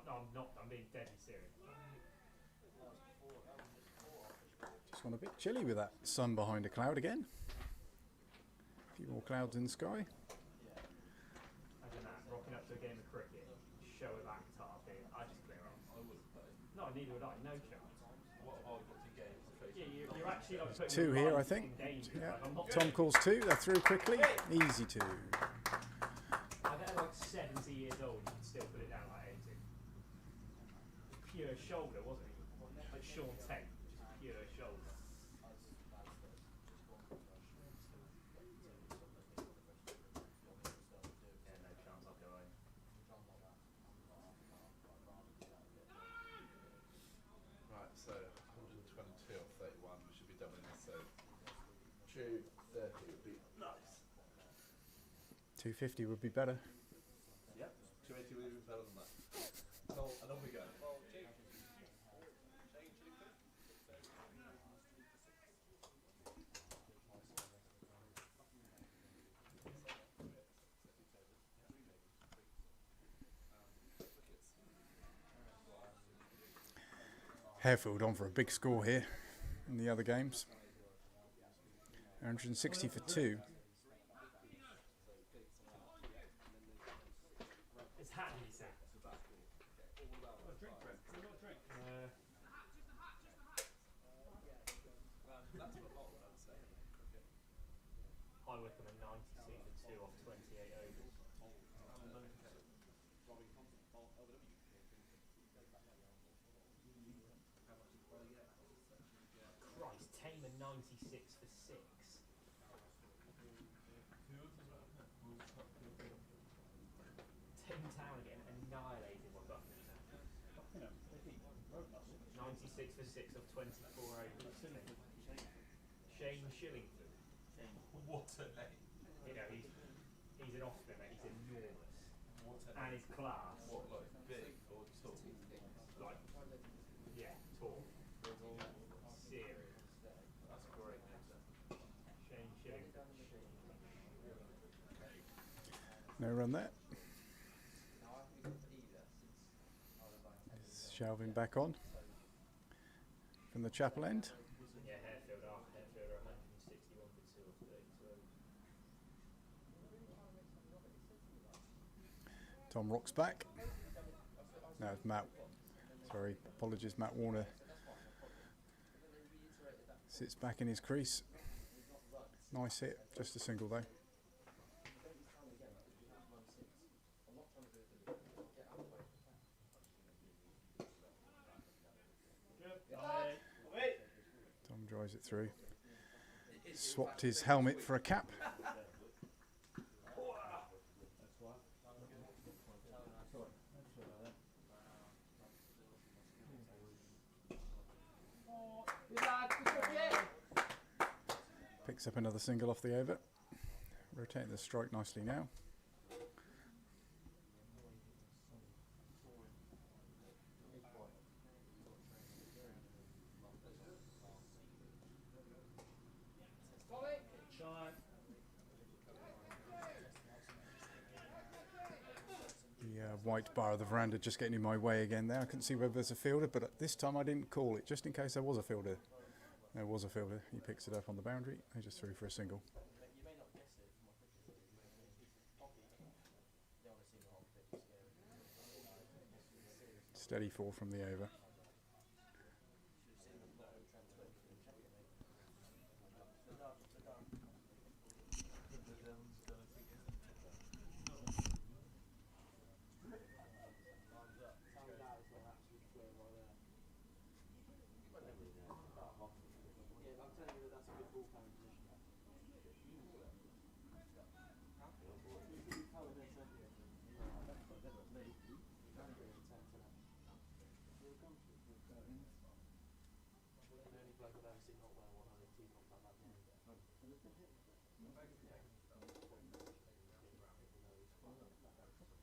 Speaker 6: I'm being deadly serious.
Speaker 1: Just gone a bit chilly with that sun behind a cloud again. A few more clouds in the sky.
Speaker 6: Imagine that, rocking up to a game of cricket, show of Akhtar being, I just clear off.
Speaker 5: I wouldn't play.
Speaker 6: No, neither would I, no chance.
Speaker 5: What have I got to gain for facing?
Speaker 6: Yeah, you're actually like putting
Speaker 1: 2
Speaker 6: your
Speaker 1: here, I
Speaker 6: life
Speaker 1: think.
Speaker 6: in danger.
Speaker 1: Yeah.
Speaker 6: Like, I'm not
Speaker 1: Tom calls 2. They're through quickly. Easy 2.
Speaker 6: I bet like 70 years old, you can still put it down like 80. Pure shoulder, wasn't it? Like Sean Tate, just pure shoulder. Yeah, no chance, I'll go home.
Speaker 8: 230 would be nice.
Speaker 1: 250 would be better.
Speaker 8: Yep, 280 would be better than that. And on we go.
Speaker 1: Harefield on for a big score here in the other games. 160 for 2.
Speaker 6: It's Hackney, sir. High Wycombe and 92 for 2 off 28 overs. Christ, Tamer 96 for 6. Tim Town getting annihilated by Buckingham. 96 for 6 of 24 overs. Shane Shillington.
Speaker 5: What a name.
Speaker 6: You know, he's an Oscar, mate. He's enormous.
Speaker 5: What a
Speaker 6: And his class.
Speaker 5: What, like big or tall?
Speaker 6: Like, yeah, tall. Serious.
Speaker 5: That's a great name, sir.
Speaker 6: Shane Shillington.
Speaker 1: No run there. Shelving back on from the chapel end.
Speaker 6: Yeah, Harefield are 161 for 2 or 32.
Speaker 1: Tom Rock's back. No, it's Matt. Sorry, apologies, Matt Warner. Sits back in his crease. Nice hit, just a single though. Tom drives it through. Swapped his helmet for a cap. Picks up another single off the over. Rotating the strike nicely now. The white bar of the veranda just getting in my way again there. I couldn't see whether there's a fielder, but this time I didn't call it, just in case there was a fielder. There was a fielder. He picks it up on the boundary. He just threw for a single. Steady 4 from the over.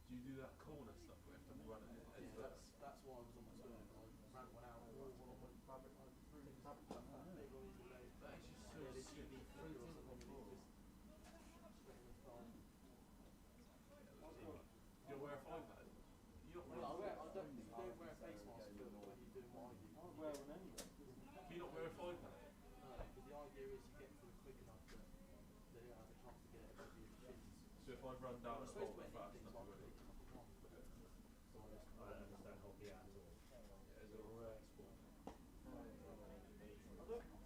Speaker 5: Do you do that corner stuff where you have to run it?
Speaker 2: That's why I was on my tour. I ran one out.
Speaker 5: That is just so you wear a fine pad? You don't wear
Speaker 2: I don't wear a face mask when you do what I do.
Speaker 5: Can you not wear a fine pad?
Speaker 2: No, because the idea is you get to them quick enough that they don't have a chance to get it above your shins.
Speaker 5: So if I run down a
Speaker 2: You're supposed
Speaker 5: bolt
Speaker 2: to wear
Speaker 5: fast
Speaker 2: things
Speaker 5: enough
Speaker 2: like
Speaker 5: to
Speaker 2: a couple of months.
Speaker 6: I don't understand hockey at all.
Speaker 5: is it a rare sport?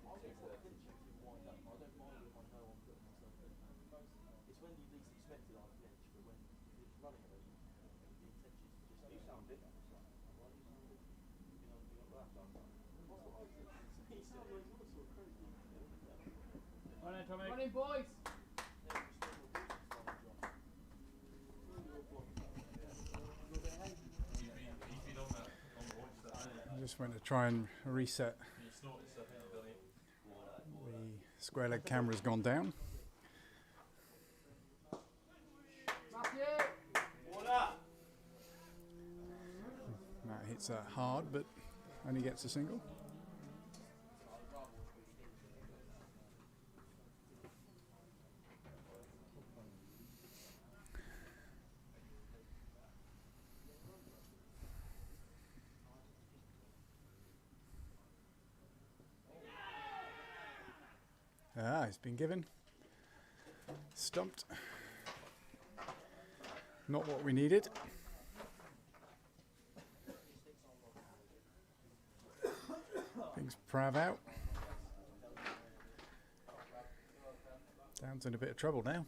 Speaker 2: I get quite a pinch if you wind up. I don't mind if I know I'm putting myself in. It's when you least expect it I flinch, but when you're running at it, the intention is to just... You sound different. Why do you sound different? You got that done. That's what I said. He sounds like all sort of crazy.
Speaker 9: Run in, Tommy.
Speaker 7: Running, boys!
Speaker 5: You've been on that, on the oyster, haven't you?
Speaker 1: I just went to try and reset
Speaker 5: You snort yourself in, don't you?
Speaker 1: the Square leg camera's gone down. That hits that hard, but only gets a single. Ah, it's been given. Stumped. Not what we needed. Things Prav out. Down's in a bit of trouble now.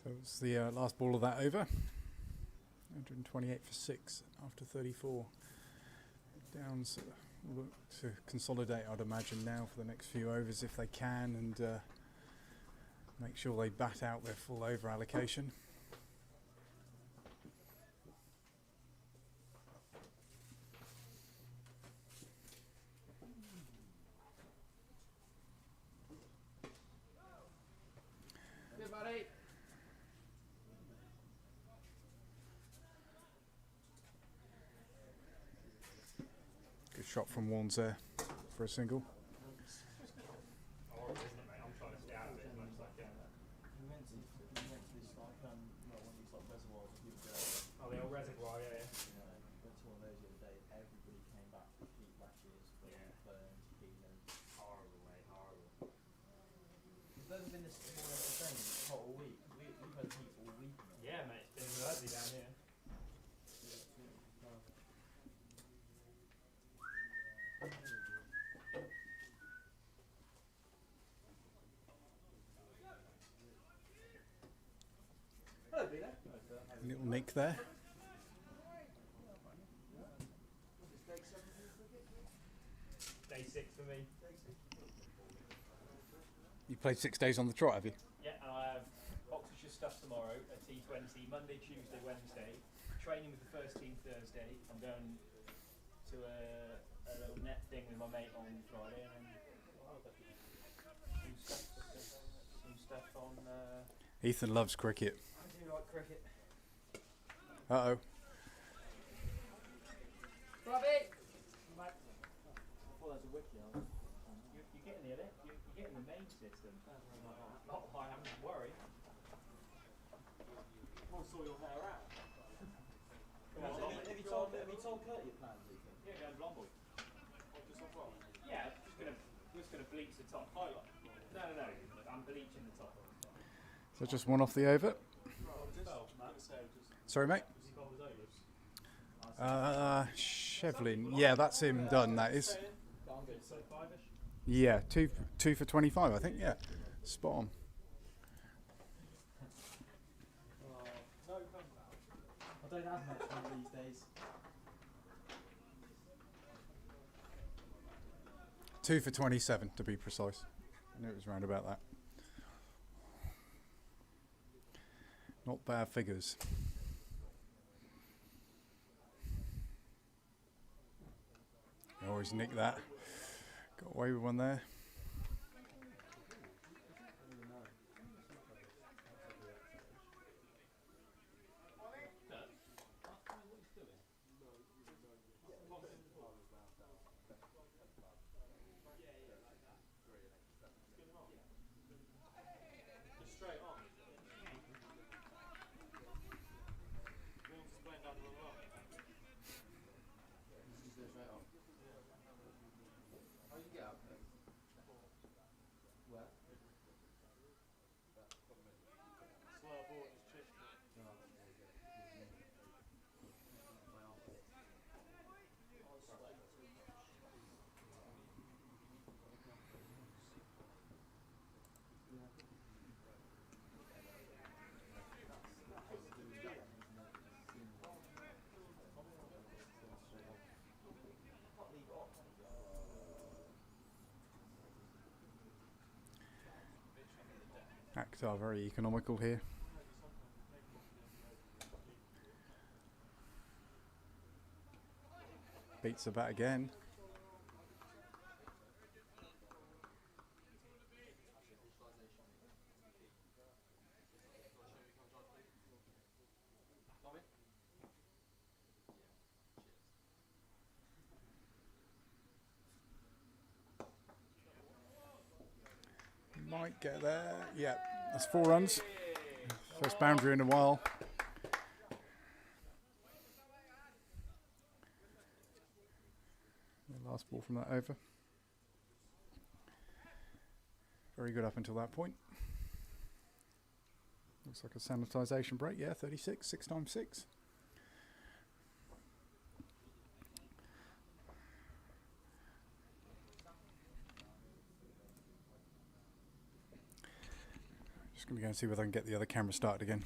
Speaker 1: So it's the last ball of that over. 128 for 6 after 34. Downs look to consolidate, I'd imagine, now for the next few overs if they can, and make sure they bat out their full over allocation. Good shot from Warnes there for a single.
Speaker 6: Horrible, isn't it, mate? I'm trying to stay out of it as much as I can.
Speaker 7: We went to this like one of these like reservoirs that people go.
Speaker 6: Oh, the old reservoir, yeah, yeah.
Speaker 7: Went to one of those the other day. Everybody came back with heat lashes,
Speaker 6: Yeah.
Speaker 7: burns, peelings.
Speaker 6: Horrible, mate, horrible.
Speaker 7: You've ever been this more or less the same? It's hot all week. We've had heat all week.
Speaker 6: Yeah, mate, it's been lovely down here.
Speaker 7: Hello, Peter.
Speaker 1: Little nick there.
Speaker 6: Day 6 for me.
Speaker 1: You played 6 days on the trot, have you?
Speaker 6: Yeah, and I have Oxfordshire stuff tomorrow at T20, Monday, Tuesday, Wednesday. Training with the first team Thursday. I'm going to a little net thing with my mate on Friday, and then some stuff on.
Speaker 1: Ethan loves cricket.
Speaker 6: I do like cricket.
Speaker 1: Uh-oh.
Speaker 7: Robbie!
Speaker 3: I thought that was a wiki.
Speaker 6: You're getting the you're getting the main system. Not I have to worry.
Speaker 3: I'll sort your hair out.
Speaker 7: Have you told Kurt your plans, Ethan?
Speaker 6: Yeah, going blonde boy.
Speaker 3: Just off roll.
Speaker 6: Yeah, just gonna bleach the top. Highlight. No. I'm bleaching the top.
Speaker 1: So just one off the over. Sorry, mate. Shevlin. Yeah, that's him done, that is.
Speaker 3: I'm going to
Speaker 6: 5-ish.
Speaker 1: Yeah, two for 25, I think. Yeah, spot on.
Speaker 3: no comeback.
Speaker 7: I don't have much fun these days.
Speaker 1: 2 for 27, to be precise. I knew it was round about that. Not bad figures. Always nick that. Got away with one there.
Speaker 5: straight on. Will's is playing down the wrong line.
Speaker 2: Just go straight on. How did you get out there? Where?
Speaker 5: Slow ball and just chased it.
Speaker 2: No, there you go. My arm.
Speaker 1: Acts are very economical here. Beats the bat again. Might get there. Yeah, that's 4 runs. First boundary in a while. The last ball from that over. Very good up until that point. Looks like a sanitisation break. Yeah, 36, 6 times 6. Just going to go and see whether I can get the other camera started again.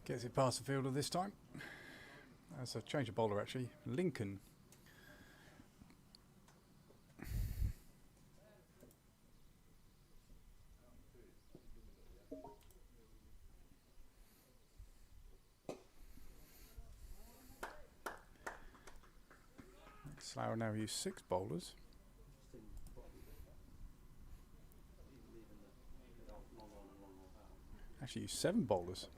Speaker 1: Gets it past the fielder this time. That's a change of bowler actually. Lincoln. Slough now use 6 bowlers. Actually use 7 bowlers.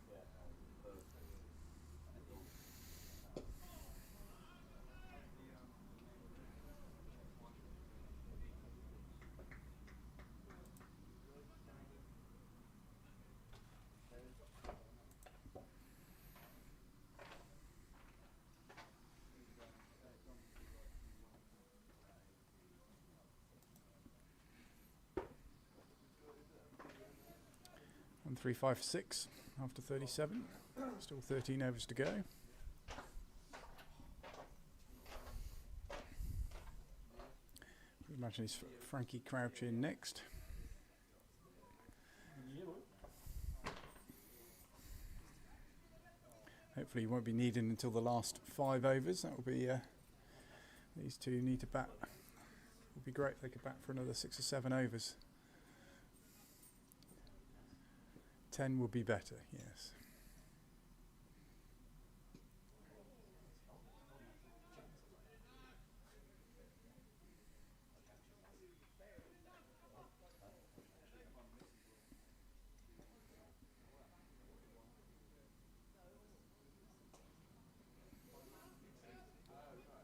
Speaker 1: And 3, 5, 6 after 37. Still 13 overs to go. Imagine it's Frankie Crouch in next. hopefully won't be needed until the last 5 overs. That will be these two need to bat. It would be great if they could bat for another 6 or 7 overs. 10 would be better, yes.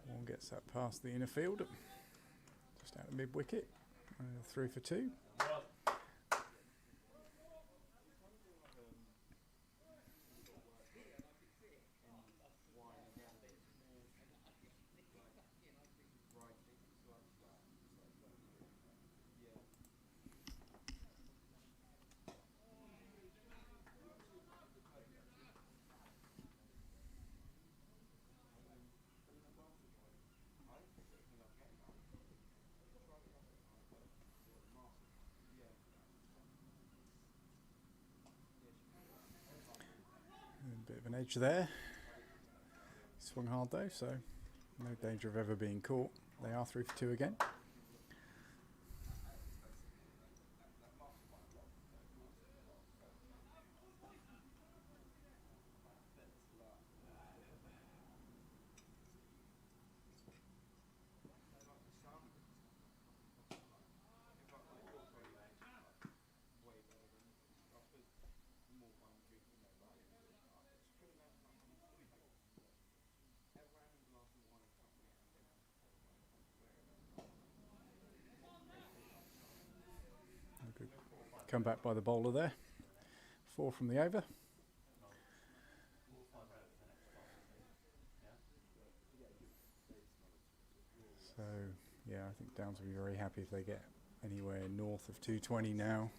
Speaker 1: One gets that past the inner field, just out of mid wicket, through for 2. A bit of an edge there. Swung hard though, so no danger of ever being caught. They are through for 2 again. Good come back by the bowler there. 4 from the over. So yeah, I think Downs will be very happy if they get anywhere north of 220 now.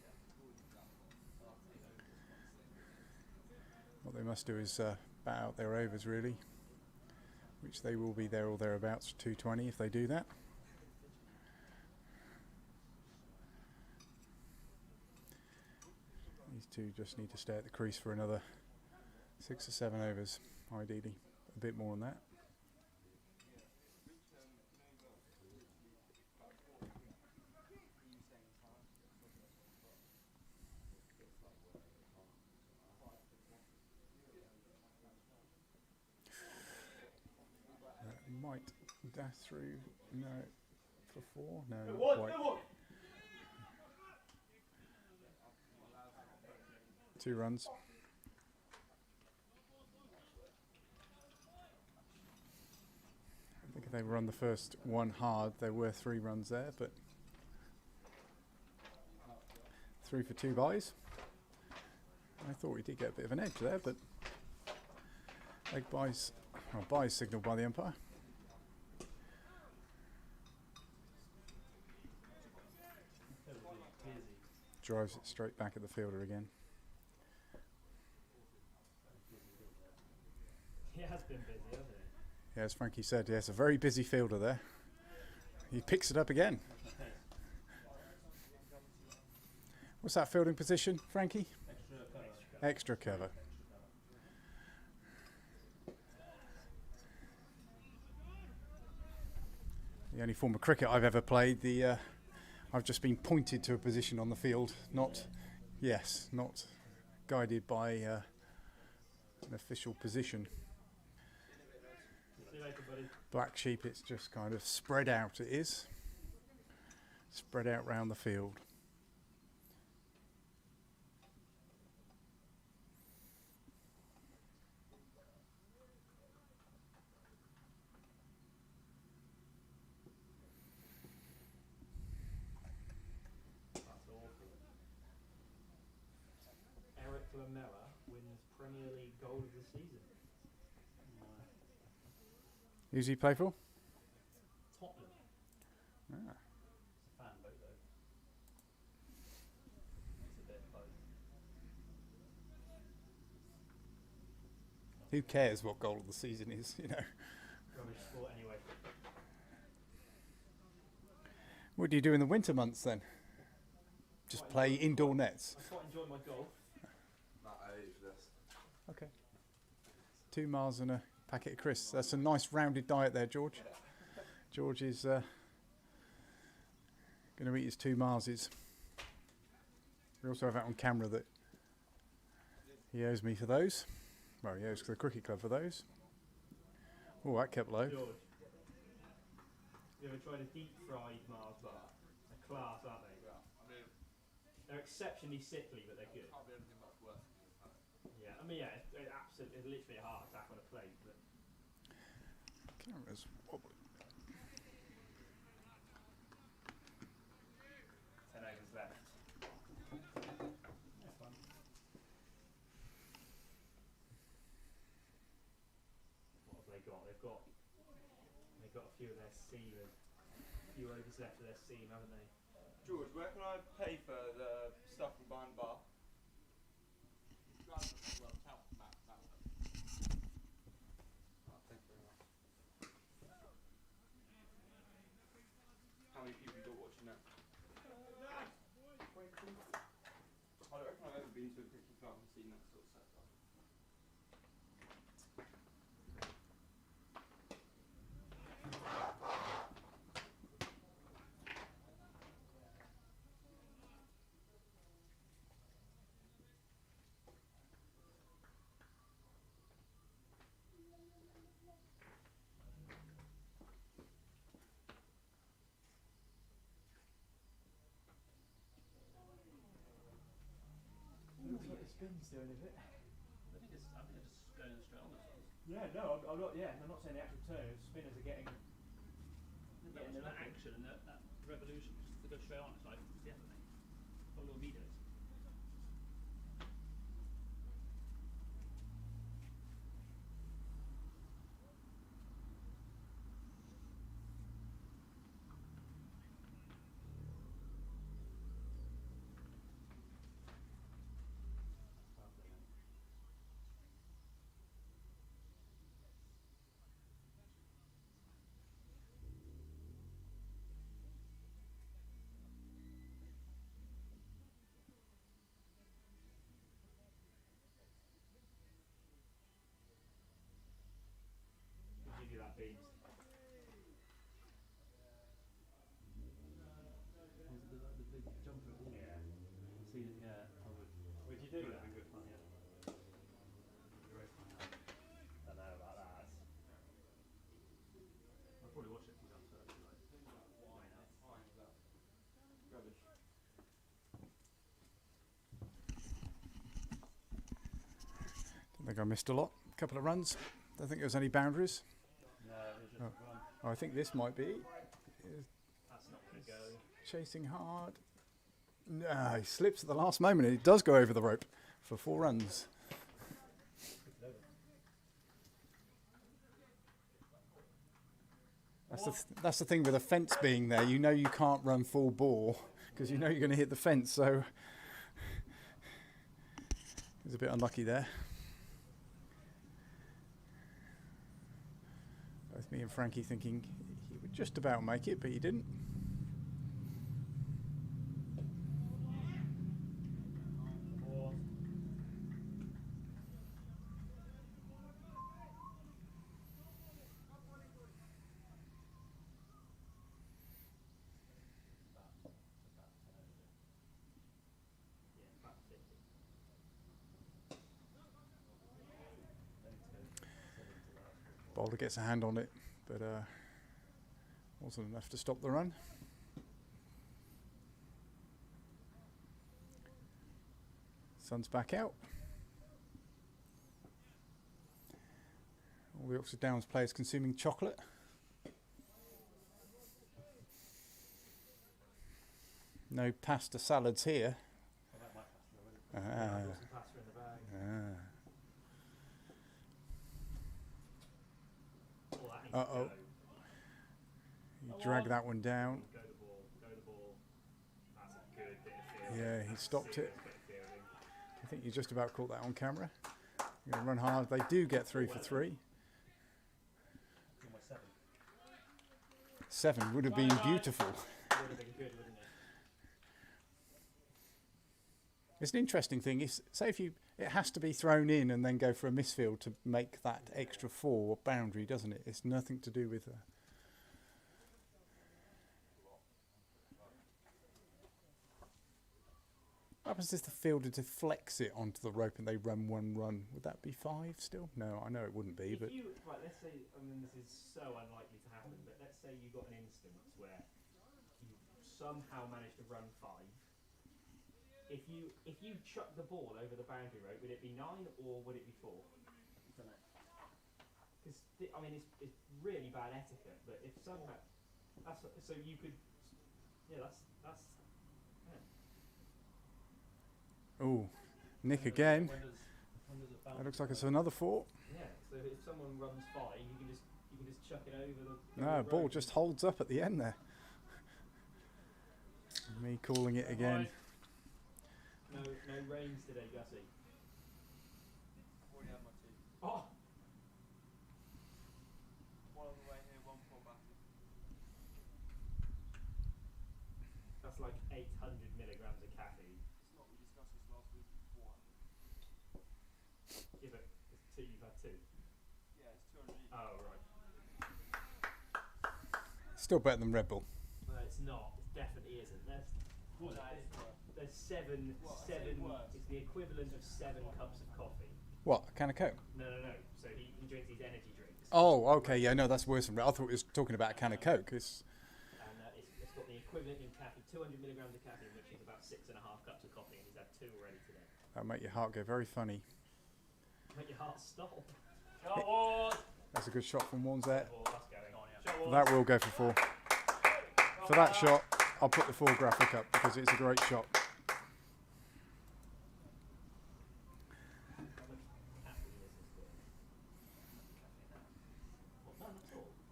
Speaker 1: What they must do is bat out their overs really, which they will be there or thereabouts 220 if they do that. These two just need to stay at the crease for another 6 or 7 overs, ideally. A bit more than that. That might dash through. No, for 4. No, not quite. 2 runs. I think if they run the first one hard, there were 3 runs there, but 3 for 2 byes. I thought we did get a bit of an edge there, but leg byes, or byes signalled by the umpire. Drives it straight back at the fielder again.
Speaker 6: He has been busy, hasn't he?
Speaker 1: Yeah, as Frankie said, yes, a very busy fielder there. He picks it up again. What's that fielding position, Frankie? Extra cover. The only form of cricket I've ever played, I've just been pointed to a position on the field, not guided by an official position.
Speaker 6: See you later, buddy.
Speaker 1: Black sheep, it's just kind of spread out, it is. Spread out round the field.
Speaker 4: Lamella wins Premier League goal of the season.
Speaker 1: Who's he play for?
Speaker 6: Tottenham.
Speaker 1: Ah.
Speaker 6: It's a fan vote though. It's a bit of both.
Speaker 1: Who cares what goal of the season is, you know?
Speaker 6: Rubbish sport anyway.
Speaker 1: What do you do in the winter months then? Just play indoor nets?
Speaker 6: I quite enjoy my golf.
Speaker 8: Not age, this.
Speaker 1: Okay. 2 miles and a packet of crisps. That's a nice rounded diet there, George. George is going to eat his 2 Marses. We also have that on camera that he owes me for those. Well, he owes the cricket club for those. Oh, that kept low.
Speaker 6: George, you ever tried a deep fried Mars bar? They're class, aren't they?
Speaker 8: Yeah, I mean,
Speaker 6: They're exceptionally sickly, but they're good.
Speaker 8: can't be anything much worse than this, can it?
Speaker 6: Yeah, I mean, yeah, it's absolutely, it's literally a heart attack on a plate. But
Speaker 1: Camera's wobbly.
Speaker 6: 10 overs left. That's fun. What have they got? They've got a few of their seam, a few overs left of their seam, haven't they?
Speaker 5: George, where can I pay for the stuff from behind the bar?
Speaker 8: Well, Matt. Oh, thank you very much.
Speaker 5: How many people you got watching that? I don't reckon I've ever been to a cricket club and seen that sort of setup.
Speaker 7: Looks like the spin's doing a bit.
Speaker 9: I think they're just going straight on this one.
Speaker 6: Yeah, no, I'm not. Yeah, I'm not saying the actual turn. Spinners are getting.
Speaker 9: That,
Speaker 6: Yeah,
Speaker 9: that action and that revolution, just to go straight on, it's like, yeah, mate. Got little videos.
Speaker 6: Did you do that, Beams?
Speaker 9: The big jumper.
Speaker 6: Yeah.
Speaker 9: See, yeah, I would.
Speaker 6: Would you do
Speaker 9: Good,
Speaker 6: that?
Speaker 9: be good fun, yeah. Great fun, yeah.
Speaker 6: I don't know about that.
Speaker 9: I've probably watched it a few times, so it's like, why now?
Speaker 5: Rubbish.
Speaker 1: Don't think I missed a lot. A couple of runs. Don't think there was any boundaries.
Speaker 9: No, it was just
Speaker 1: Oh.
Speaker 9: run.
Speaker 1: Oh, I think this might be.
Speaker 6: That's not going to go.
Speaker 1: Chasing hard. No, he slips at the last moment. It does go over the rope for 4 runs. That's the thing with a fence being there. You know you can't run full bore because you know you're going to hit the fence. So he's a bit unlucky there. Both me and Frankie thinking he would just about make it, but he didn't.
Speaker 6: Four. Yeah, about 50.
Speaker 1: Bowler gets a hand on it, but wasn't enough to stop the run. Sun's back out. All the Oxford Downs players consuming chocolate. No pasta salads here.
Speaker 6: Oh, that might pass already. I've got some pasta in the bag. Oh, that needs to
Speaker 1: Uh-oh.
Speaker 6: go.
Speaker 1: You drag that one down.
Speaker 6: Go the ball. Go the ball. That's a good bit of fielding.
Speaker 1: Yeah, he stopped it.
Speaker 6: Serious bit of fielding.
Speaker 1: I think you just about caught that on camera. You're going to run hard. They do get through for 3.
Speaker 6: Almost 7.
Speaker 1: 7 would have been beautiful.
Speaker 6: Would have been good, wouldn't it?
Speaker 1: It's an interesting thing. If, say if you, it has to be thrown in and then go for a misfield to make that extra 4 boundary, doesn't it? It's nothing to do with. What happens if the fielder deflects it onto the rope and they run one run? Would that be 5 still? No, I know it wouldn't be.
Speaker 6: If
Speaker 1: But
Speaker 6: you, right, let's say, I mean, this is so unlikely to happen, but let's say you got an instance where you somehow managed to run 5. If you chuck the ball over the boundary rope, would it be 9 or would it be 4? Because I mean, it's really bad etiquette. But if somehow, so you could, yeah, that's. Yeah.
Speaker 1: oh, Nick again.
Speaker 9: When does it bounce?
Speaker 1: That looks like it's another 4.
Speaker 6: Yeah. So if someone runs 5, you can just chuck it over the.
Speaker 1: No, ball just holds up at the end there. Me calling it again.
Speaker 6: No rains today, Gussie.
Speaker 3: I've already had my 2.
Speaker 6: Oh.
Speaker 3: One on the way here, one for back.
Speaker 6: That's like 800 milligrams of caffeine.
Speaker 3: It's not, we discussed this last week, it's 400.
Speaker 6: Yeah, but it's 2, you've had 2.
Speaker 3: Yeah, it's 200 each.
Speaker 6: Oh, right.
Speaker 1: Still better than Red Bull.
Speaker 6: No, it's not. It definitely isn't. There's 7.
Speaker 3: What, I
Speaker 6: 7.
Speaker 3: say worse.
Speaker 6: It's the equivalent of 7 cups of coffee.
Speaker 1: What, a can of Coke?
Speaker 6: No. So he drinks these energy drinks.
Speaker 1: Oh, okay, yeah, no, that's worse than Red. I thought it was talking about a can of Coke. It's
Speaker 6: And it's got the equivalent in caffeine, 200 milligrams of caffeine, which is about 6.5 cups of coffee, and he's had 2 already today.
Speaker 1: that'll make your heart go very funny.
Speaker 6: Make your heart stop.
Speaker 9: Go on!
Speaker 1: That's a good shot from Warnes there.
Speaker 6: Oh, that's going on.
Speaker 9: Show on.
Speaker 1: That will go for 4. For that shot, I'll put the 4 graphic up because it's a great shot.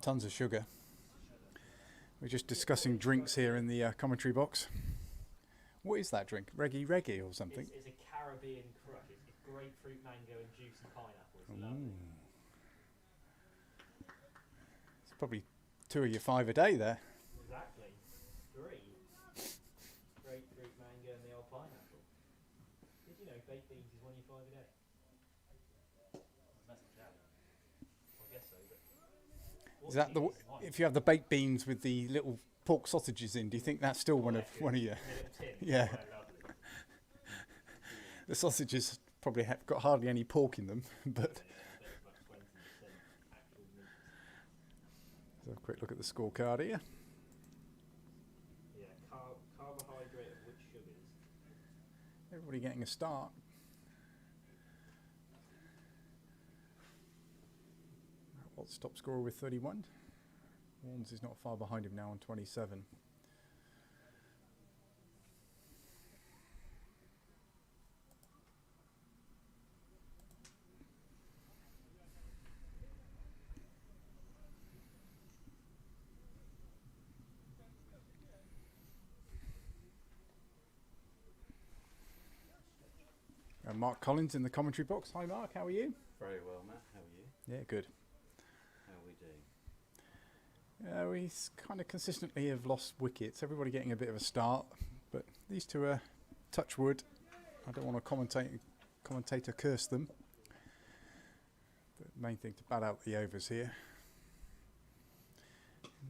Speaker 1: Tons of sugar. We're just discussing drinks here in the commentary box. What is that drink? Reggae or something?
Speaker 6: It's a Caribbean crush. It's grapefruit, mango, and juicy pineapple. It's lovely.
Speaker 1: It's probably 2 of your 5 a day there.
Speaker 6: Exactly. 3. Grapefruit, mango, and the old pineapple. Did you know baked beans is 1 of your 5 a day? I guess so, but...
Speaker 1: Is that the if you have the baked beans with the little pork sausages in? Do you think that's still one of your?
Speaker 6: In a little tin.
Speaker 1: Yeah.
Speaker 6: Oh, lovely.
Speaker 1: The sausages probably have got hardly any pork in them, but. So a quick look at the scorecard here.
Speaker 6: Yeah, carbohydrate of which sugars?
Speaker 1: Everybody getting a start. What's top scorer with 31? Warnes is not far behind him now on 27. Mark Collins in the commentary box. Hi Mark, how are you?
Speaker 10: Very well, Matt. How are you?
Speaker 1: Yeah, good.
Speaker 10: How are we doing?
Speaker 1: We kind of consistently have lost wickets. Everybody getting a bit of a start, but these two are touch wood. I don't want to commentator curse them. But main thing to bat out the overs here.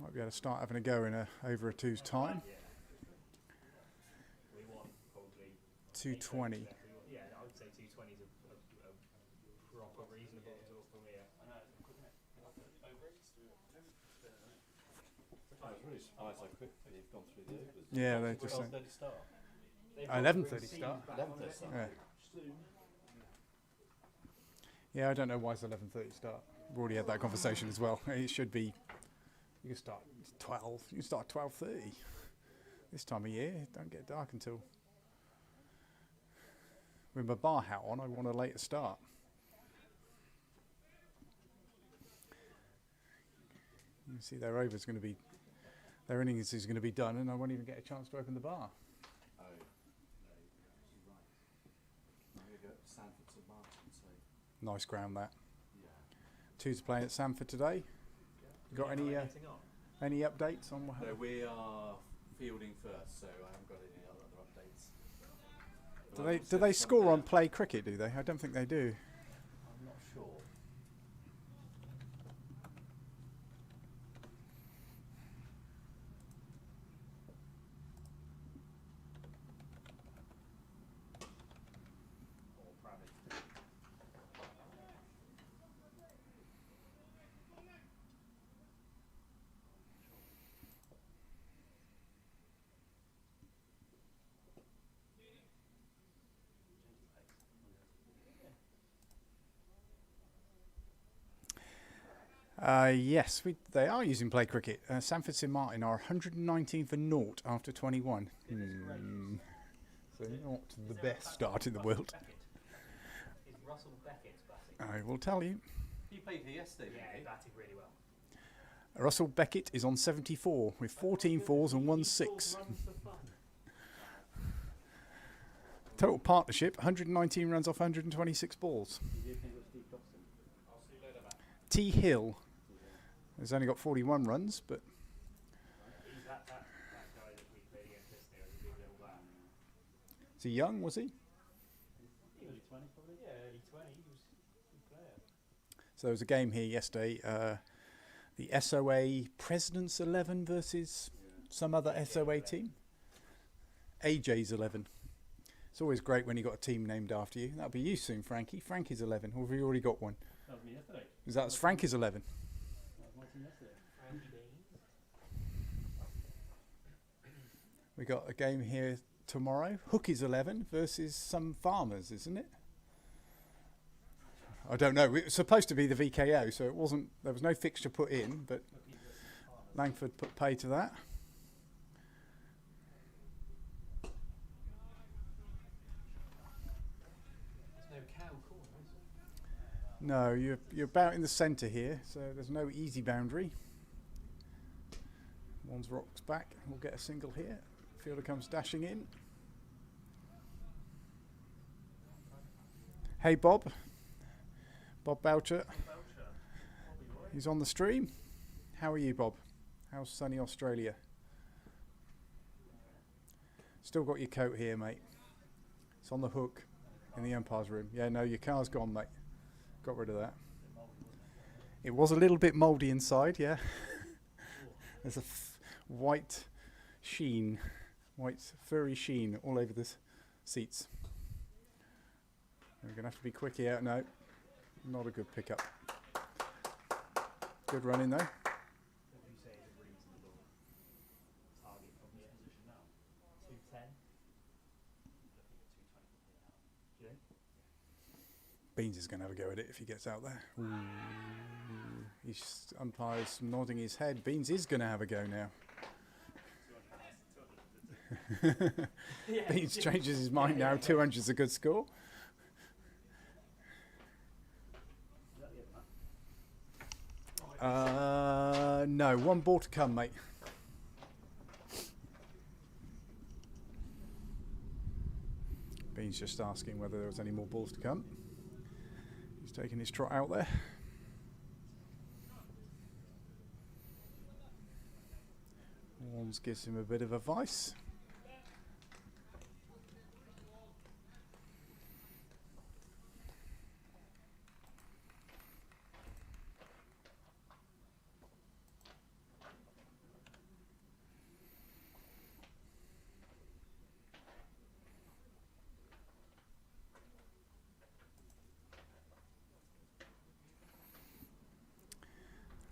Speaker 1: Might be able to start having a go in over a 2's time.
Speaker 6: Yeah. We want probably
Speaker 1: 220.
Speaker 6: Yeah, I would say 220 is a proper reasonable result from here.
Speaker 3: I know, it's quick, isn't it? Over it?
Speaker 10: I was really surprised how quickly they've gone through the overs.
Speaker 1: Yeah, they just
Speaker 10: Well, steady start.
Speaker 1: 11:30 start.
Speaker 10: 11:30 start.
Speaker 1: Yeah. Yeah, I don't know why it's 11:30 start. We've already had that conversation as well. It should be. You can start 12. You can start 12:30. This time of year, it don't get dark until. With my bar hat on, I want a later start. You can see their over's going to be, their innings is going to be done, and I won't even get a chance to open the bar.
Speaker 10: Oh, no, you're right. I'm going to go to Sanford St Martin, so
Speaker 1: Nice ground that.
Speaker 10: yeah.
Speaker 1: Two's playing at Sanford today. You got any updates on what
Speaker 10: No,
Speaker 1: happened?
Speaker 10: we are fielding first, so I haven't got any other updates.
Speaker 1: Do they score on play cricket? Do they? I don't think they do.
Speaker 10: I'm not sure. Or probably.
Speaker 1: Yes, they are using play cricket. Sanford St Martin are 119 for naught after 21. So not the best start in the world.
Speaker 6: Is Russell Beckett batting?
Speaker 1: I will tell you.
Speaker 8: He played here yesterday,
Speaker 6: Yeah,
Speaker 8: didn't
Speaker 6: he
Speaker 8: he?
Speaker 6: batted really well.
Speaker 1: Russell Beckett is on 74 with 14 fours and 1 6. Total partnership 119 runs off 126 balls. T Hill has only got 41 runs, but
Speaker 6: He's that guy that we played against yesterday was a big little lad.
Speaker 1: is he young? Was he?
Speaker 6: Early 20s probably? Yeah, early 20s. He was a good player.
Speaker 1: So there was a game here yesterday. The SOA President's 11 versus some other SOA team. AJ's 11. It's always great when you got a team named after you. That'll be you soon, Frankie. Frankie's 11. Or have you already got one?
Speaker 6: That was me yesterday.
Speaker 1: That's Frankie's 11.
Speaker 6: That was my team yesterday. Frankie Baines.
Speaker 1: We got a game here tomorrow. Hookie's 11 versus some farmers, isn't it? I don't know. It was supposed to be the VKO, so it wasn't. There was no fixture put in, but Langford put pay to that.
Speaker 2: There's no cow corner, is there?
Speaker 1: No, you're about in the centre here, so there's no easy boundary. One's rocks back. We'll get a single here. Fielder comes dashing in. Hey Bob. Bob Boucher. He's on the stream. How are you, Bob? How's sunny Australia? Still got your coat here, mate. It's on the hook in the umpire's room. Yeah, no, your car's gone, mate. Got rid of that. It was a little bit mouldy inside, yeah. There's a white sheen, white furry sheen all over the seats. We're going to have to be quick here. No, not a good pickup. Good running though.
Speaker 6: What would you say is a reasonable target from this position now? 210? Do you think?
Speaker 1: Beans is going to have a go at it if he gets out there. Ooh. He's umpire's nodding his head. Beans is going to have a go now. Beans changes his mind now. 200's a good score. No, one ball to come, mate. Beans just asking whether there was any more balls to come. He's taking his trot out there. Warnes gives him a bit of advice.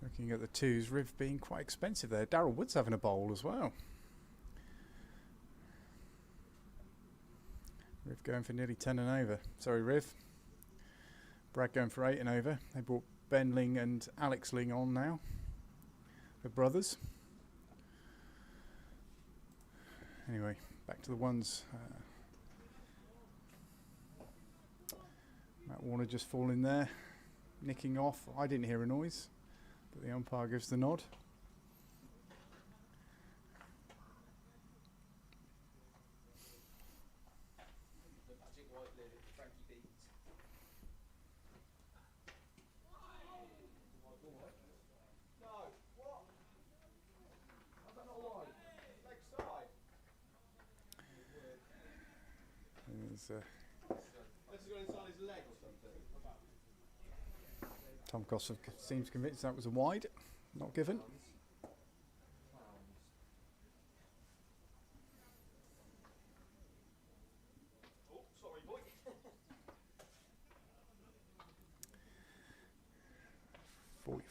Speaker 1: Looking at the twos, Riv being quite expensive there. Darryl Wood's having a bowl as well. Riv going for nearly 10 and over. Sorry, Riv. Brad going for 8 and over. They brought Ben Ling and Alex Ling on now. The brothers. Anyway, back to the ones. Matt Warner just falling there, nicking off. I didn't hear a noise, but the umpire gives the nod.
Speaker 3: The magic white lid, Frankie Beans. No, what? How's that not white? Leg side.
Speaker 1: There's,
Speaker 8: Unless he's got inside his leg or something.
Speaker 1: Tom Goss seems convinced that was a wide, not given.
Speaker 6: Oh, sorry, boy.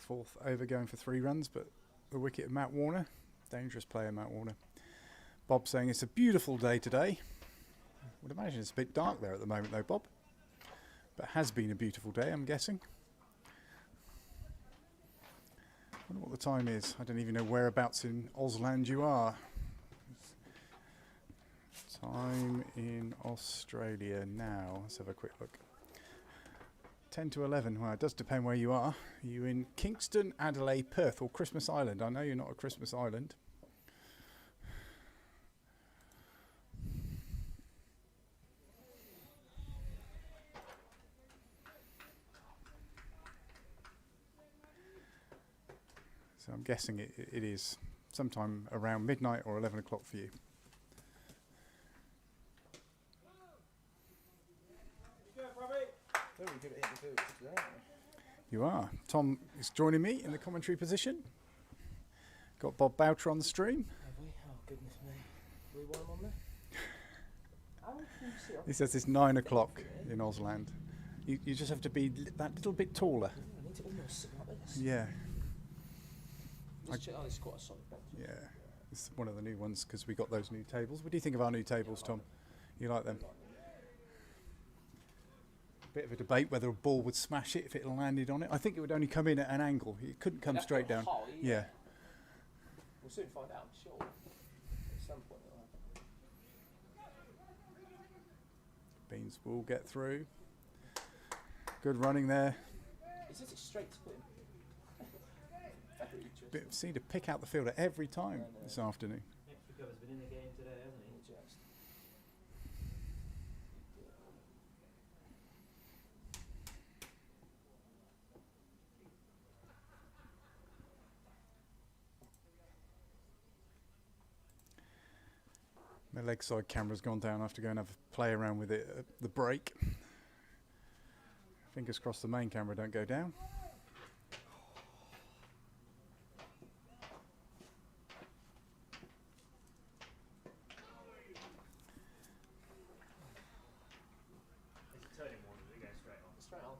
Speaker 1: 44th over going for 3 runs, but the wicket of Matt Warner. Dangerous player, Matt Warner. Bob saying it's a beautiful day today. I would imagine it's a bit dark there at the moment though, Bob. But has been a beautiful day, I'm guessing. I wonder what the time is. I don't even know whereabouts in Ausland you are. Time in Australia now. Let's have a quick look. 10 to 11. Well, it does depend where you are. Are you in Kingston, Adelaide, Perth or Christmas Island? I know you're not a Christmas Island. So I'm guessing it is sometime around midnight or 11 o'clock for you.
Speaker 7: Very good at hitting the field today, aren't we?
Speaker 1: You are. Tom is joining me in the commentary position. Got Bob Boucher on the stream.
Speaker 7: Have we? Oh, goodness me. Do we want him on there? How can you see?
Speaker 1: He says it's 9 o'clock in Ausland. You just have to be that little bit taller.
Speaker 7: I need to almost sit like this.
Speaker 1: Yeah.
Speaker 7: This is quite a solid bench.
Speaker 1: Yeah. It's one of the new ones because we got those new tables. What do you think of our new tables, Tom? You like them? Bit of a debate whether a ball would smash it if it landed on it. I think it would only come in at an angle. It couldn't come straight down.
Speaker 7: High,
Speaker 1: Yeah.
Speaker 7: We'll soon find out, I'm sure. At some point it'll happen.
Speaker 1: Beans will get through. Good running there.
Speaker 7: Is this a straight spin? Very interesting.
Speaker 1: Seemed to pick out the fielder every time this afternoon.
Speaker 4: Extra cover's been in the game today, hasn't he?
Speaker 7: Just.
Speaker 1: My leg side camera's gone down. I have to go and have a play around with it at the break. Fingers crossed the main camera don't go down.
Speaker 6: Is it turning one or is it going straight on?
Speaker 7: Straight on.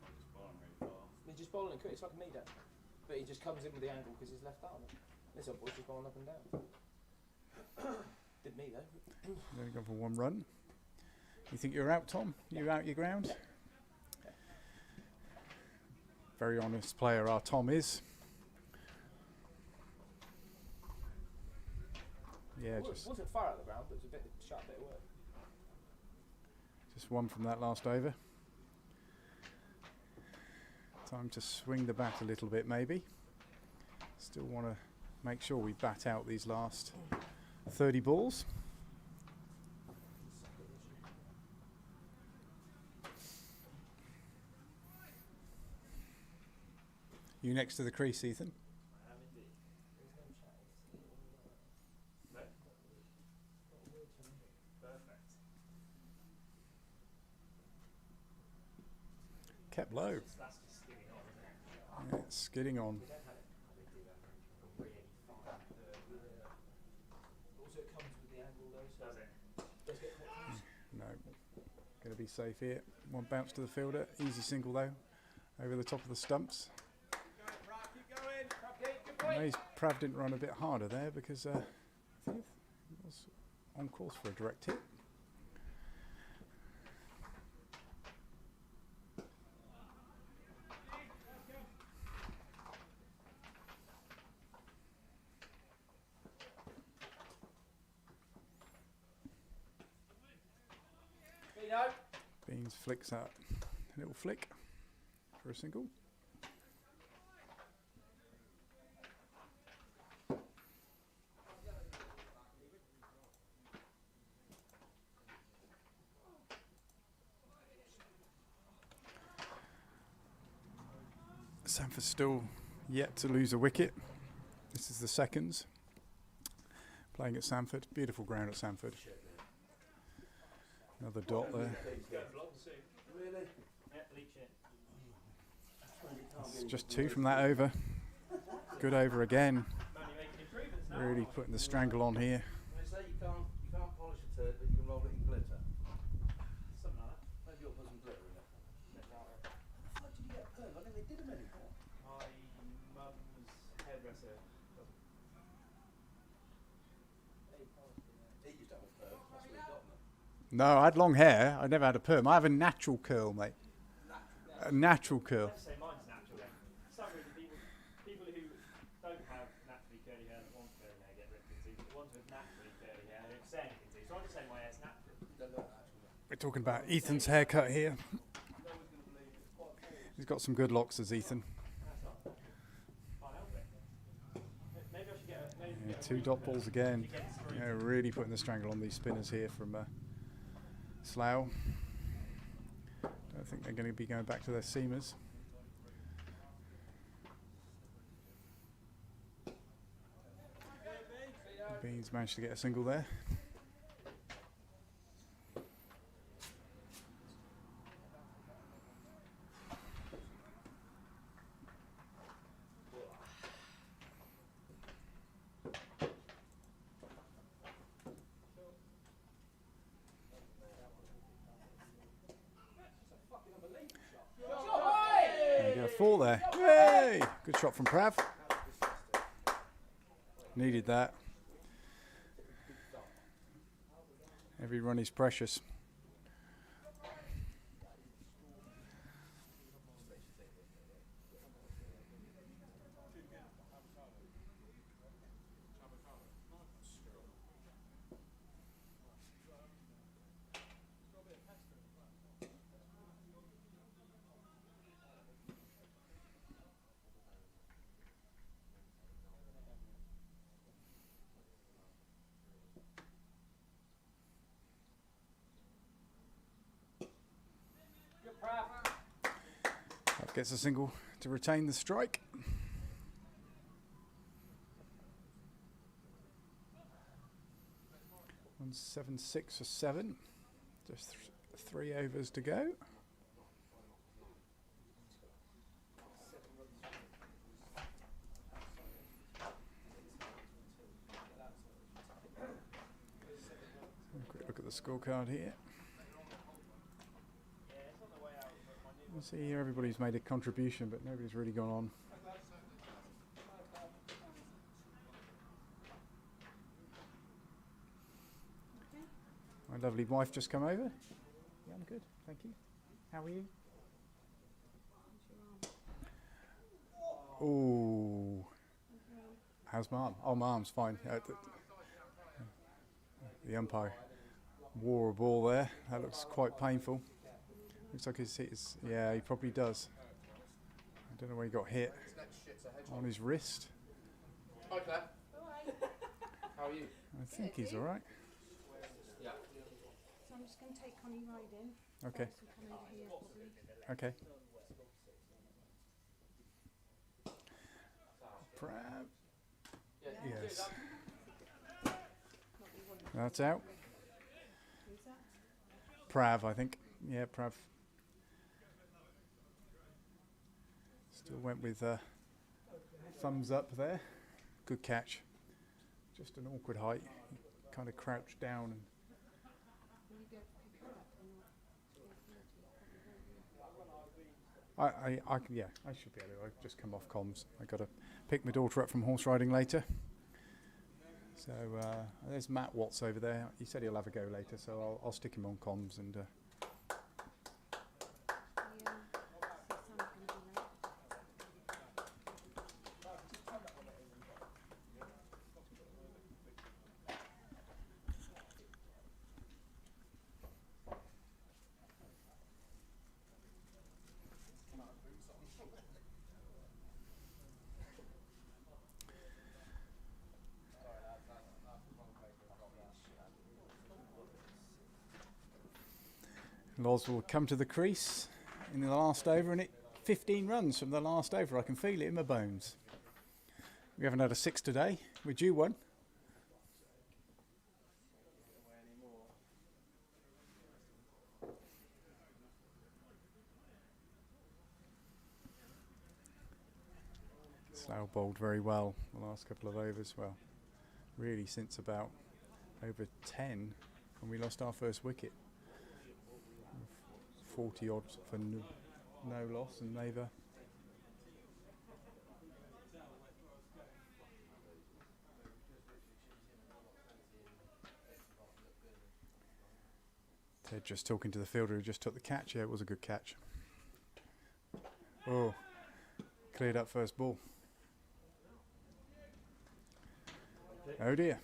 Speaker 5: I'm just bowling really far.
Speaker 7: He's just bowling quick. It's like a knee down. But he just comes in with the angle because he's left arm. This old boy's just bowling up and down. Did me though.
Speaker 1: Only gone for 1 run. You think you're out, Tom? You out your ground? Very honest player our Tom is. Yeah,
Speaker 7: It wasn't far out of the ground, but it was a sharp bit of work.
Speaker 1: just 1 from that last over. Time to swing the bat a little bit maybe. Still want to make sure we bat out these last 30 balls. You next to the crease, Ethan.
Speaker 6: I am indeed. No? Perfect.
Speaker 1: Kept low.
Speaker 6: That's just skidding on, isn't it?
Speaker 1: Yeah, it's skidding on.
Speaker 7: We don't have it. Really fine. Also, it comes with the angle though, so
Speaker 6: Does it?
Speaker 7: does get quite close.
Speaker 1: No. Going to be safe here. 1 bounce to the fielder. Easy single though. Over the top of the stumps. Maze Prav didn't run a bit harder there because I think he was on course for a direct hit. Beans flicks out a little flick for a single. Sanford still yet to lose a wicket. This is the seconds. Playing at Sanford. Beautiful ground at Sanford. Another dot there.
Speaker 2: Really?
Speaker 6: Yeah, bleach it.
Speaker 1: It's just 2 from that over. Good over again.
Speaker 6: Manly making improvements now.
Speaker 1: Really putting the strangle on here.
Speaker 2: They say you can't polish a turd, but you can roll it in glitter.
Speaker 6: Something like that.
Speaker 2: Maybe you'll put some glitter in it.
Speaker 7: How did you get a perm? I think they did them anymore.
Speaker 6: My mum's hairdresser doesn't.
Speaker 2: He used to have a perm. That's where he got them.
Speaker 1: No, I had long hair. I never had a perm. I have a natural curl, mate. A natural curl.
Speaker 6: Let's say mine's natural then. For some reason, people who don't have naturally curly hair that want curly hair get ripped into, but the ones with naturally curly hair they don't say anything to. So I'm just saying my hair's natural.
Speaker 1: We're talking about Ethan's haircut here. He's got some good locks as Ethan.
Speaker 6: That's not. Can't help it. Maybe I should get a. Maybe
Speaker 1: Yeah,
Speaker 6: get a
Speaker 1: 2 dot balls again.
Speaker 6: to get through.
Speaker 1: Yeah, really putting the strangle on these spinners here from Slough. Don't think they're going to be going back to their seamers. Beans managed to get a single there. There you go, 4 there. Yay! Good shot from Prav. Needed that. Every run is precious. That gets a single to retain the strike. One 7-6 for 7. Just 3 overs to go. Quick look at the scorecard here. You see here everybody's made a contribution, but nobody's really gone on. My lovely wife just come over. Yeah, I'm good, thank you. How are you? Oh, how's my arm? Oh, my arm's fine. The umpire wore a ball there. That looks quite painful. Looks like his, yeah, he probably does. I don't know where he got hit. On his wrist.
Speaker 8: Hi Claire. How are you?
Speaker 1: I think he's all right.
Speaker 8: Yeah.
Speaker 11: So I'm just going to take Connie riding.
Speaker 1: Okay.
Speaker 11: So come over here probably.
Speaker 1: Okay. Prav. Yes. That's out.
Speaker 11: Who's that?
Speaker 1: Prav, I think. Yeah, Prav. Still went with thumbs up there. Good catch. Just an awkward height. He kind of crouched down. And
Speaker 11: Will you be able to pick her up or not?
Speaker 1: I can, yeah, I should be able to. I've just come off comms. I got to pick my daughter up from horse riding later. So there's Matt Watts over there. He said he'll have a go later, so I'll stick him on comms and.
Speaker 11: Yeah. So Sam's going to be late.
Speaker 1: Loz will come to the crease in the last over, and it 15 runs from the last over. I can feel it in my bones. We haven't had a 6 today. We're due one. Slough bowled very well the last couple of overs. Well, really since about over 10 when we lost our first wicket. 40 odd for no loss, and they've Ted just talking to the fielder who just took the catch. Yeah, it was a good catch. Oh, cleared up first ball. Oh dear.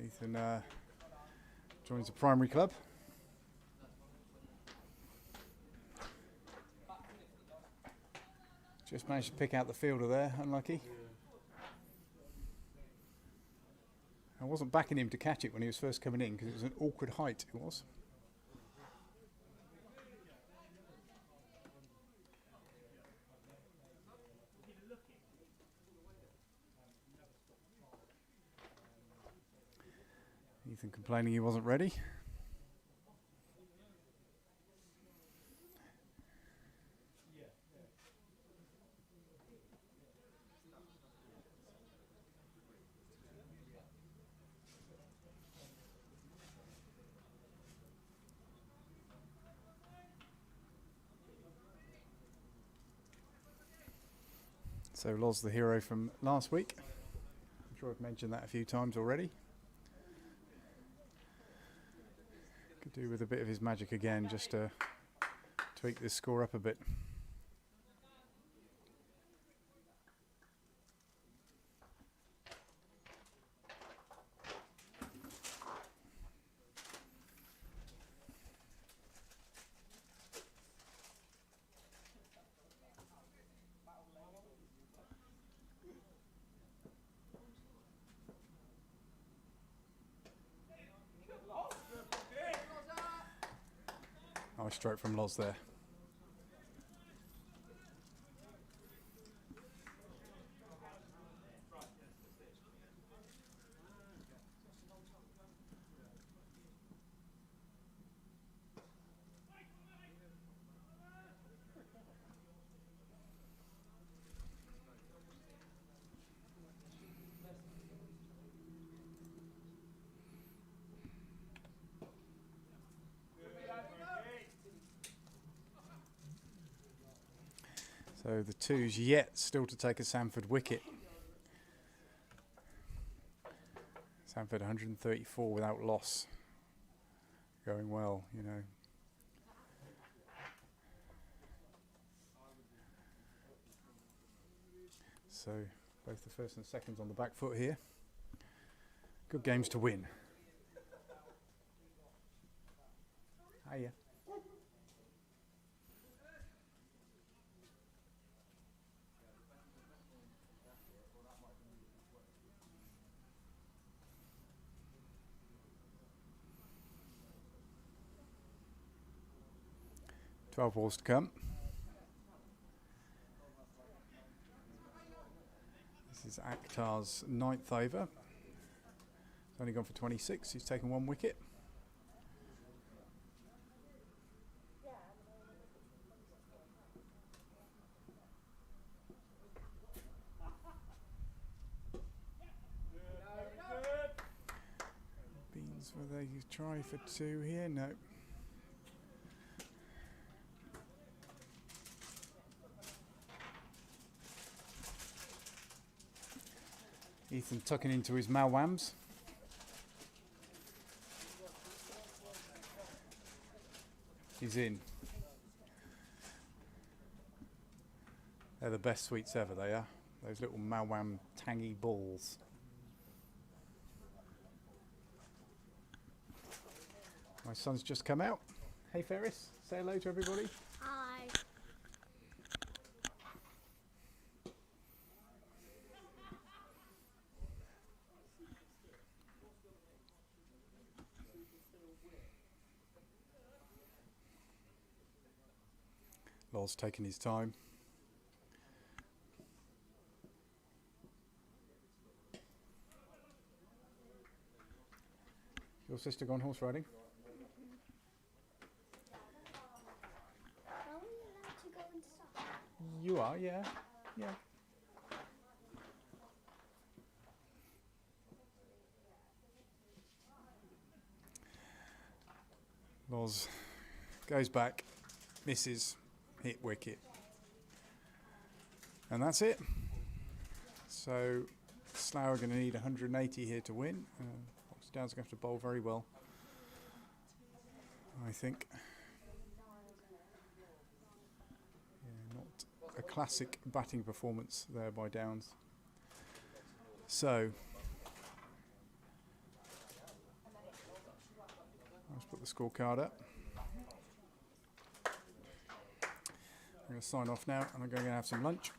Speaker 1: Ethan joins the primary club. Just managed to pick out the fielder there, unlucky. I wasn't backing him to catch it when he was first coming in because it was an awkward height, it was. Ethan complaining he wasn't ready. So Loz, the hero from last week. I'm sure I've mentioned that a few times already. Could do with a bit of his magic again, just to tweak this score up a bit. Nice stroke from Loz there. So the twos yet still to take a Sanford wicket. Sanford 134 without loss. Going well, you know. So both the first and seconds on the back foot here. Good games to win. Hiya. Twelve balls to come. This is Akhtar's 9th over. He's only gone for 26. He's taken 1 wicket. Beans, will they try for 2 here? No. Ethan tucking into his malwams. He's in. They're the best sweets ever, they are. Those little malwam tangy balls. My son's just come out. Hey Ferris, say hello to everybody.
Speaker 11: Hi.
Speaker 1: Lol's taking his time. Your sister gone horse riding? You are, yeah. Yeah. Loz goes back, misses, hit wicket. And that's it. So Slough are going to need 180 here to win. Oxford's going to have to bowl very well, I think. Yeah, not a classic batting performance there by Downs. So let's put the scorecard up. I'm going to sign off now and I'm going to have some lunch.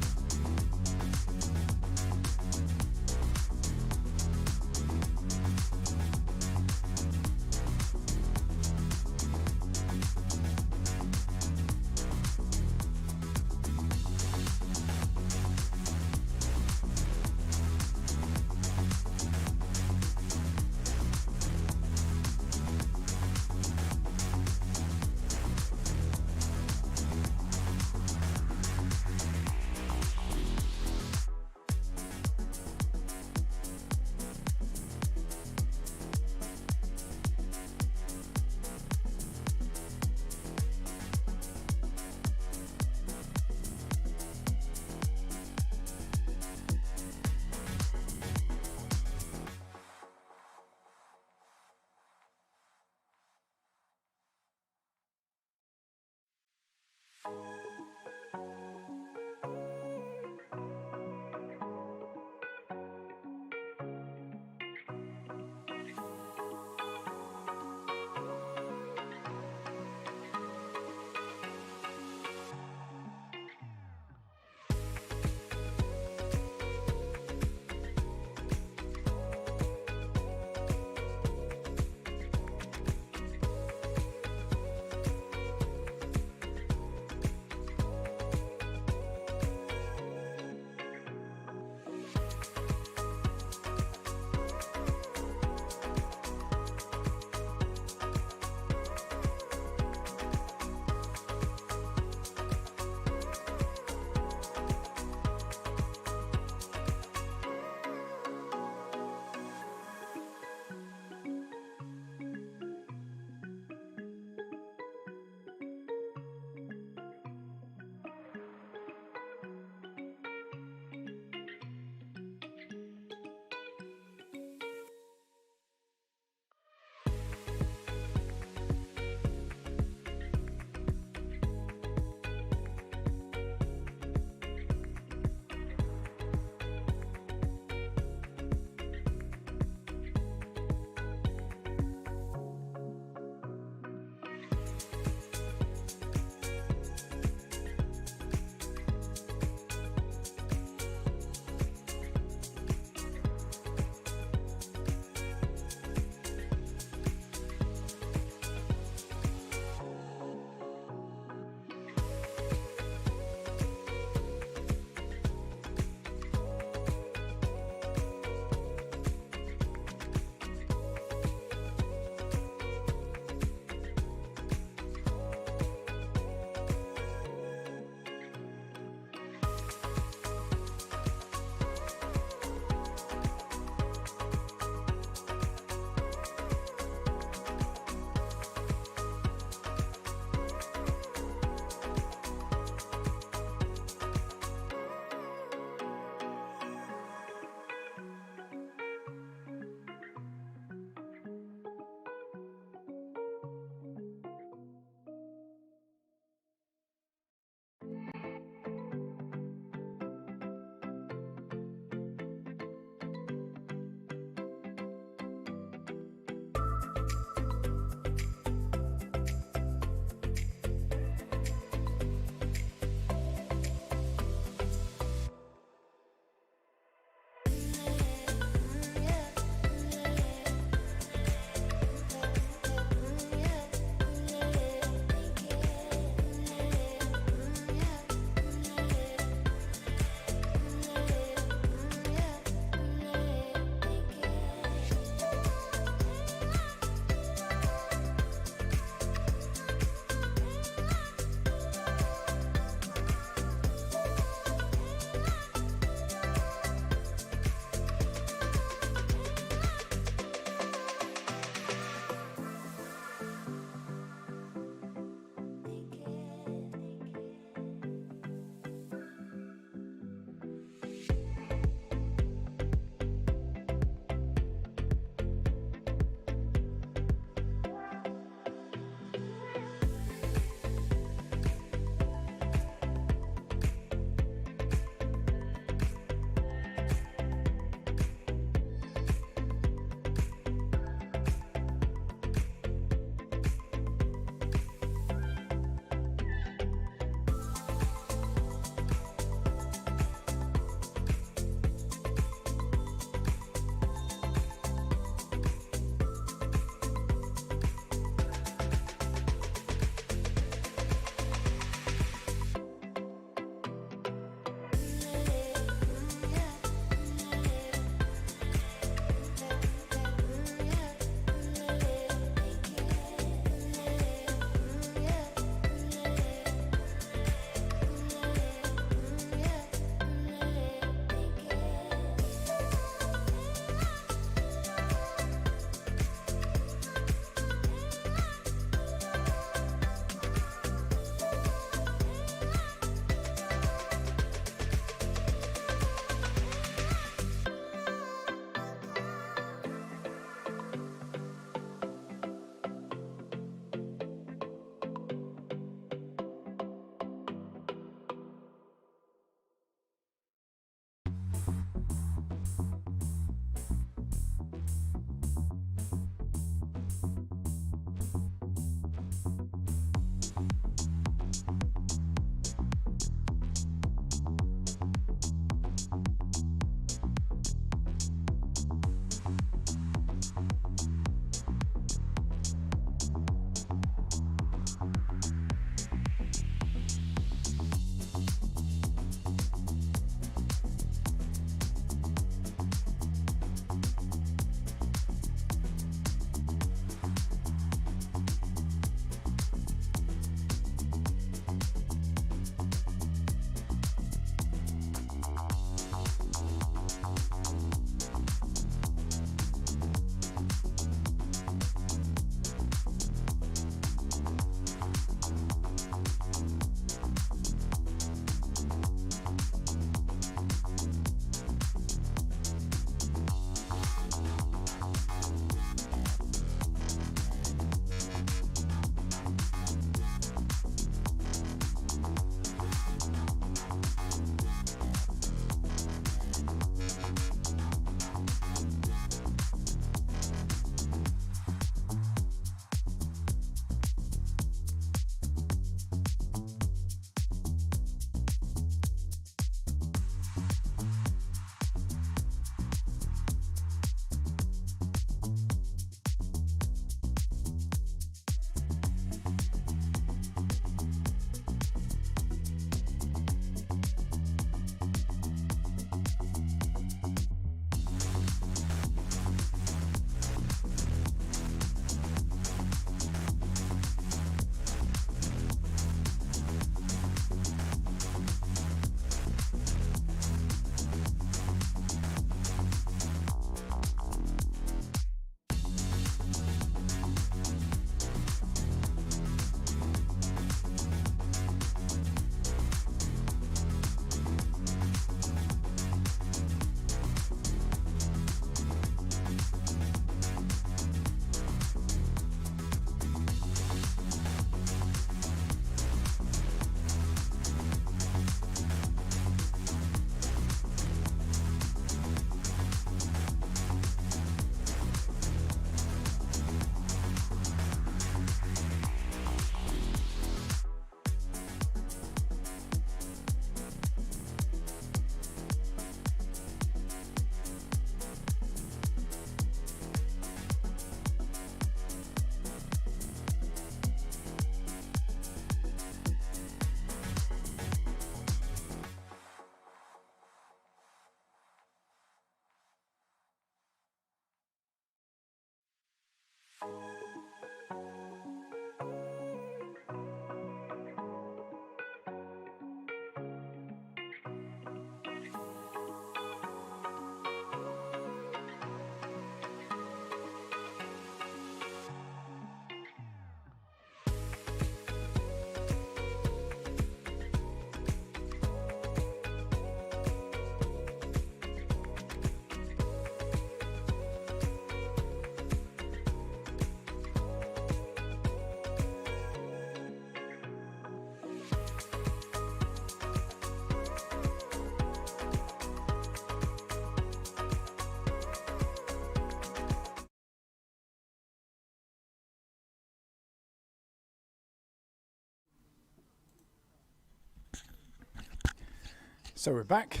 Speaker 1: So we're back.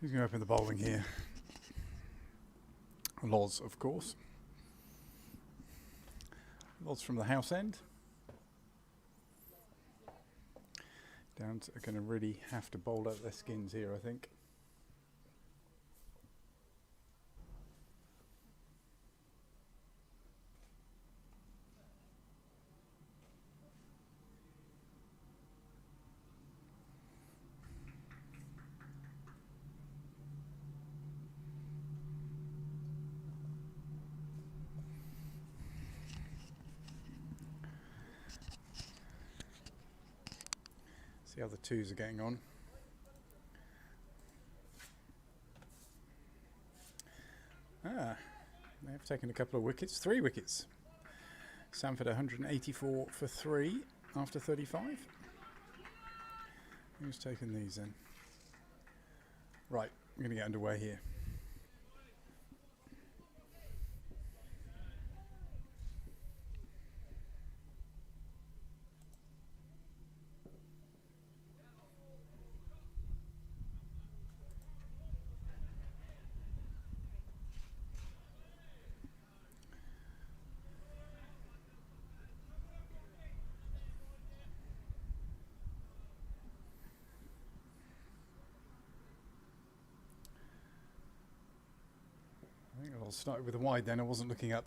Speaker 1: Who's going to open the bowling here? Loz, of course. Loz from the house end. Downs are going to really have to bowl out their skins here, I think. See how the twos are getting on. They have taken a couple of wickets, 3 wickets. Sanford 184 for 3 after 35. Who's taken these then? Right, we're going to get underway here. I think I'll start with a wide then, I wasn't looking up.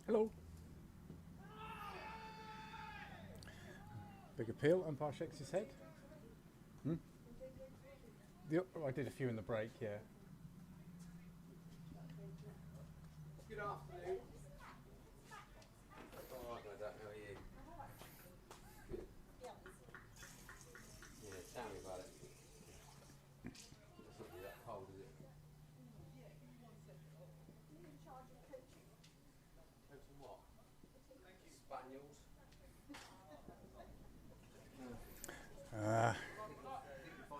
Speaker 1: Hello. Big appeal, umpire shakes his head. I did a few in the break, yeah.
Speaker 8: Good afternoon. All right, no doubt. How are you? Good. Yeah, tell me about it. It's not really that cold, is it? Coaching what? Spaniels.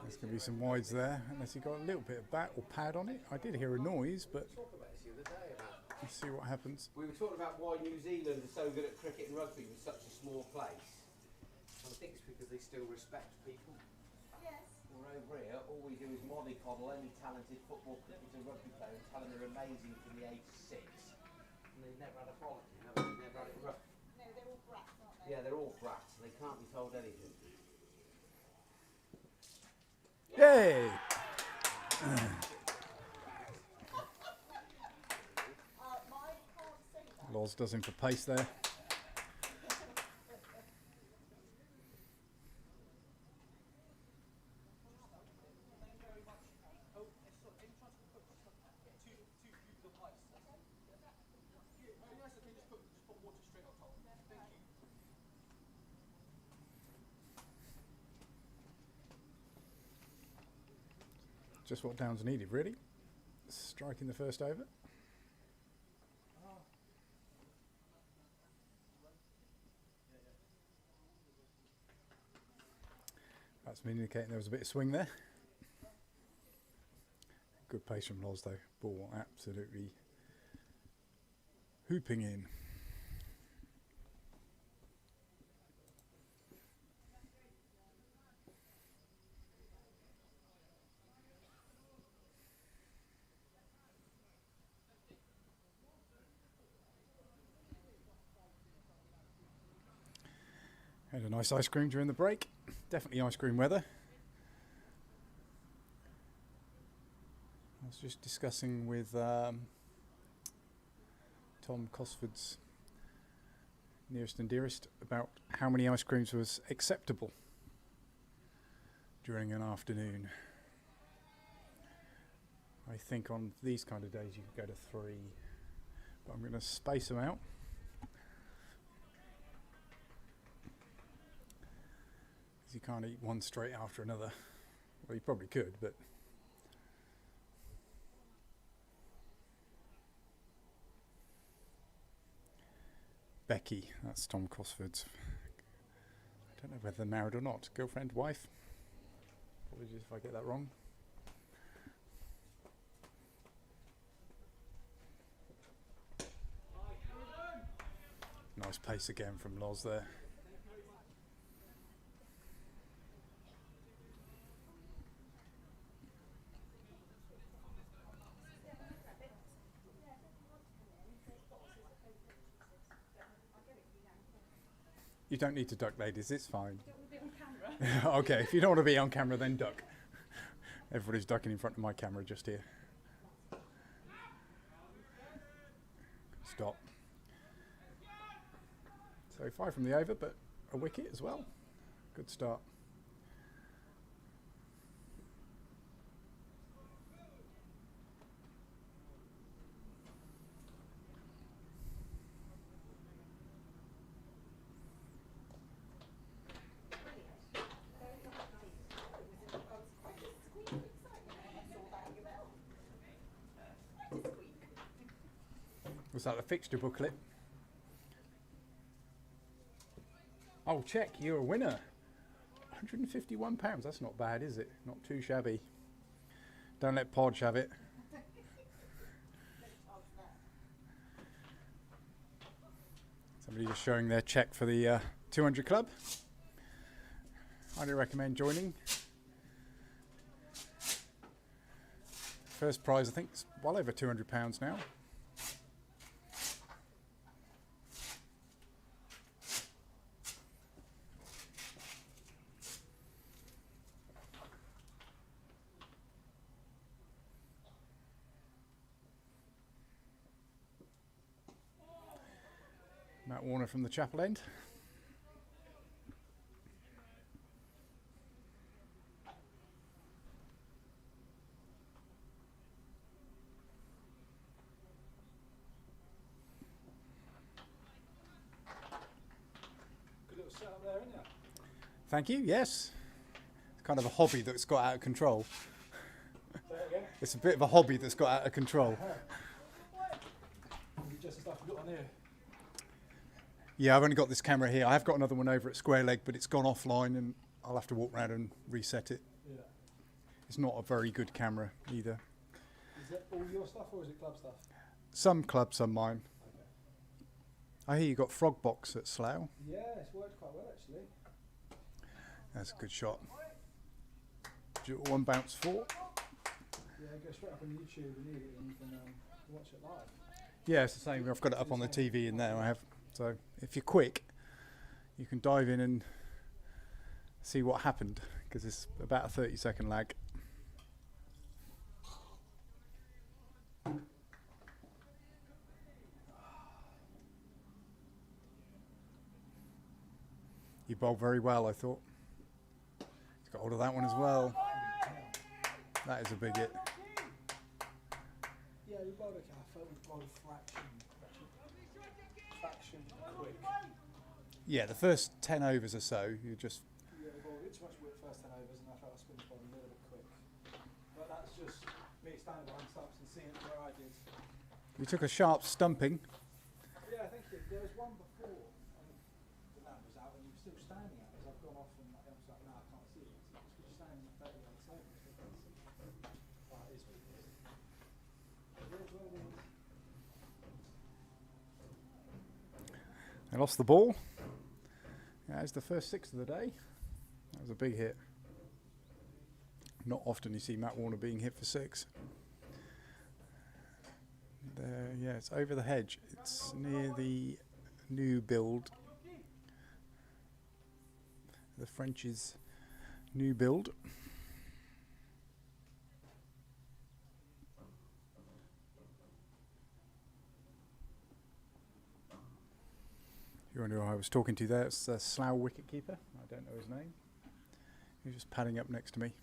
Speaker 1: There's going to be some wides there, unless you got a little bit of bat or pad on it. I did hear a noise, but let's see what happens.
Speaker 8: We were talking about why New Zealand are so good at cricket and rugby with such a small place. I think it's because they still respect people. Yes. We're over here, all we do is mollycoddle any talented football, cricket and rugby player and tell them they're amazing from the age of 6. And they've never had a bollocking, have they? They've never had it rough. No, they're all brats, aren't they? Yeah, they're all brats. They can't be told anything.
Speaker 1: Yay! Loz does him for pace there. Just what Downs needed, really. Striking the first over. That's me indicating there was a bit of swing there. Good pace from Loz though. Ball absolutely hooping in. Had a nice ice cream during the break. Definitely ice cream weather. I was just discussing with Tom Cosford's nearest and dearest about how many ice creams was acceptable during an afternoon. I think on these kind of days you could go to 3, But I'm going to space them out. Because you can't eat one straight after another. Well, you probably could, but... Becky, that's Tom Cosford's. I don't know whether they're married or not. Girlfriend, wife? Apologies if I get that wrong. Nice pace again from Loz there. You don't need to duck, ladies, it's fine. Okay, if you don't want to be on camera, then duck. Everybody's ducking in front of my camera just here. Stop. So 5 from the over, but a wicket as well. Good start. Was that the fixture booklet? Oh, check, you're a winner. £151, that's not bad, is it? Not too shabby. Don't let Podge have it. Somebody just showing their check for the 200 club. Highly recommend joining. First prize, I think, is well over £200 now. Matt Warner from the Chapel End.
Speaker 10: Good little setup there, isn't it?
Speaker 1: Thank you, yes. It's kind of a hobby that's got out of control.
Speaker 10: Say that again.
Speaker 1: It's a bit of a hobby that's got out of control.
Speaker 10: Just the stuff we've got on here.
Speaker 1: Yeah, I've only got this camera here. I have got another one over at Square Leg, but it's gone offline and I'll have to walk around and reset it.
Speaker 10: Yeah.
Speaker 1: It's not a very good camera either.
Speaker 10: Is that all your stuff or is it club stuff?
Speaker 1: Some club, some mine.
Speaker 10: Okay.
Speaker 1: I hear you got frog box at Slough.
Speaker 10: Yeah, it's worked quite well actually.
Speaker 1: That's a good shot. Dual 1 bounce 4.
Speaker 10: Yeah, go straight up on YouTube immediately and you can watch it live.
Speaker 1: Yeah, it's the same. I've got it up on the TV in there. I have. So if you're quick, you can dive in and see what happened because it's about a 30-second lag. You bowled very well, I thought. He's got hold of that one as well. That is a big hit.
Speaker 10: Yeah, you bowled okay. I felt we bowled fraction quick.
Speaker 1: Yeah, the first 10 overs or so, you just...
Speaker 10: Yeah, we bowled a bit too much with the first 10 overs and I felt our spin bowled a little bit quick. But that's just me standing behind stumps and seeing it where I did.
Speaker 1: You took a sharp stumping.
Speaker 10: Yeah, thank you. There was one before the land was out and you were still standing out as I've gone off and I was like, no, I can't see it. It's because you're standing at 30 on the table. Oh, it is what it is. It is what it is.
Speaker 1: They lost the ball. Yeah, it's the first 6 of the day. That was a big hit. Not often you see Matt Warner being hit for 6. There, yeah, it's over the hedge. It's near the new build. The French's new build. You wonder who I was talking to there? It's the Slough wicketkeeper. I don't know his name. He's just padding up next to me.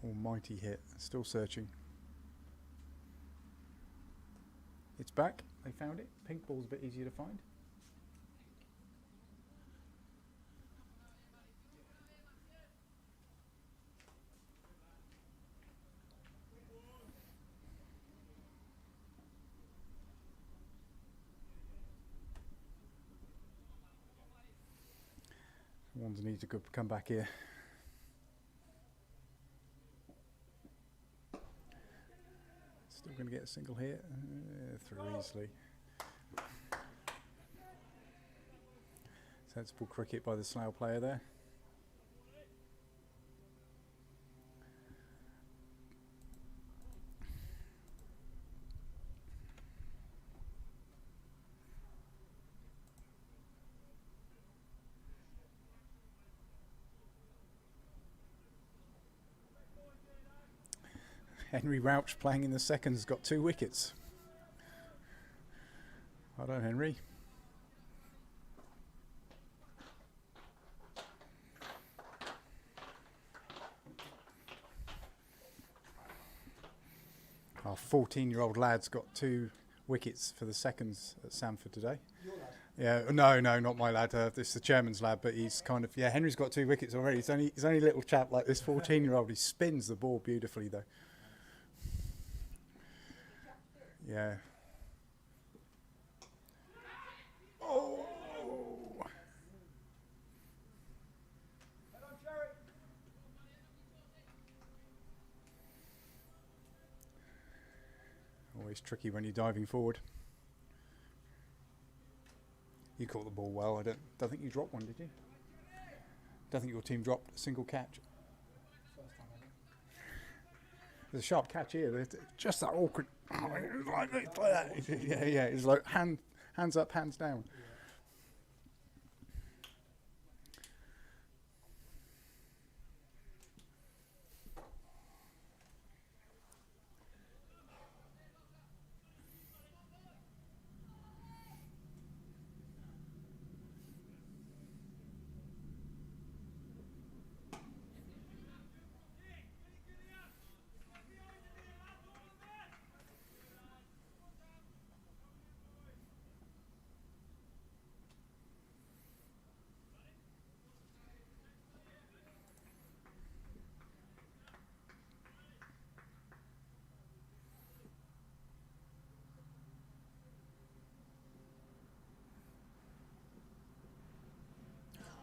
Speaker 1: Almighty hit. Still searching. It's back. They found it. Pink ball's a bit easier to find. Ones need to come back here. Still going to get a single here. Through easily. Sensible cricket by the Slough player there. Henry Rauch playing in the seconds, got 2 wickets. Well done, Henry. Our 14-year-old lad's got 2 wickets for the seconds at Sanford today.
Speaker 10: Your lad?
Speaker 1: Yeah, no, not my lad. This is the chairman's lad, but he's kind of, yeah, Henry's got 2 wickets already. He's only a little chap like this 14-year-old. He spins the ball beautifully, though. Yeah. Oh! Always tricky when you're diving forward. You caught the ball well. I don't think you dropped one, did you? Don't think your team dropped a single catch.
Speaker 10: First time ever.
Speaker 1: There's a sharp catch here. There's just that awkward. Like that. Yeah. It's like hands up, hands down.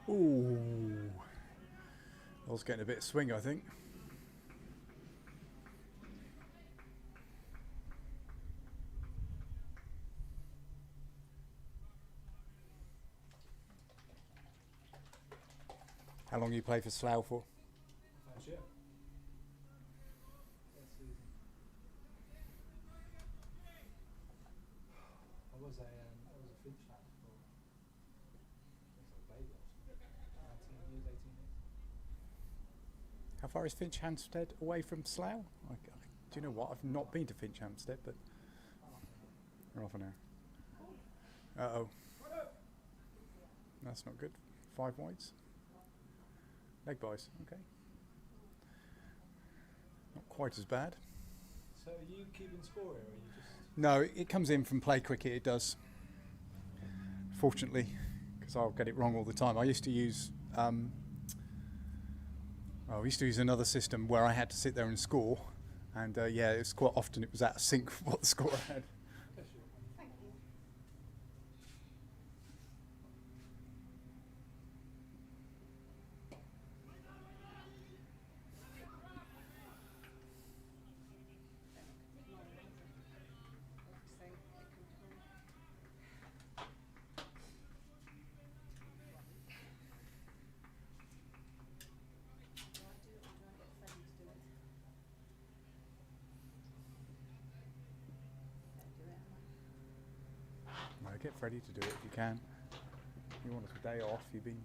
Speaker 1: Ooh. I was getting a bit of swing, I think. How long you play for Slough for?
Speaker 10: First year. First season. I was a Finch lad for, I was a baby, 19 years, 18 years.
Speaker 1: How far is Finchampstead away from Slough? Do you know what? I've not been to Finchampstead, but half an hour. Uh-oh. That's not good. 5 wides. Leg buys, okay. Not quite as bad.
Speaker 10: So are you keeping score here, or are you just...
Speaker 1: No, it comes in from play cricket, it does. Fortunately, because I'll get it wrong all the time. I used to use another system where I had to sit there and score, and yeah, it's quite often it was out of sync with what the score had. Get Freddie to do it if you can. You want a day off, you've been...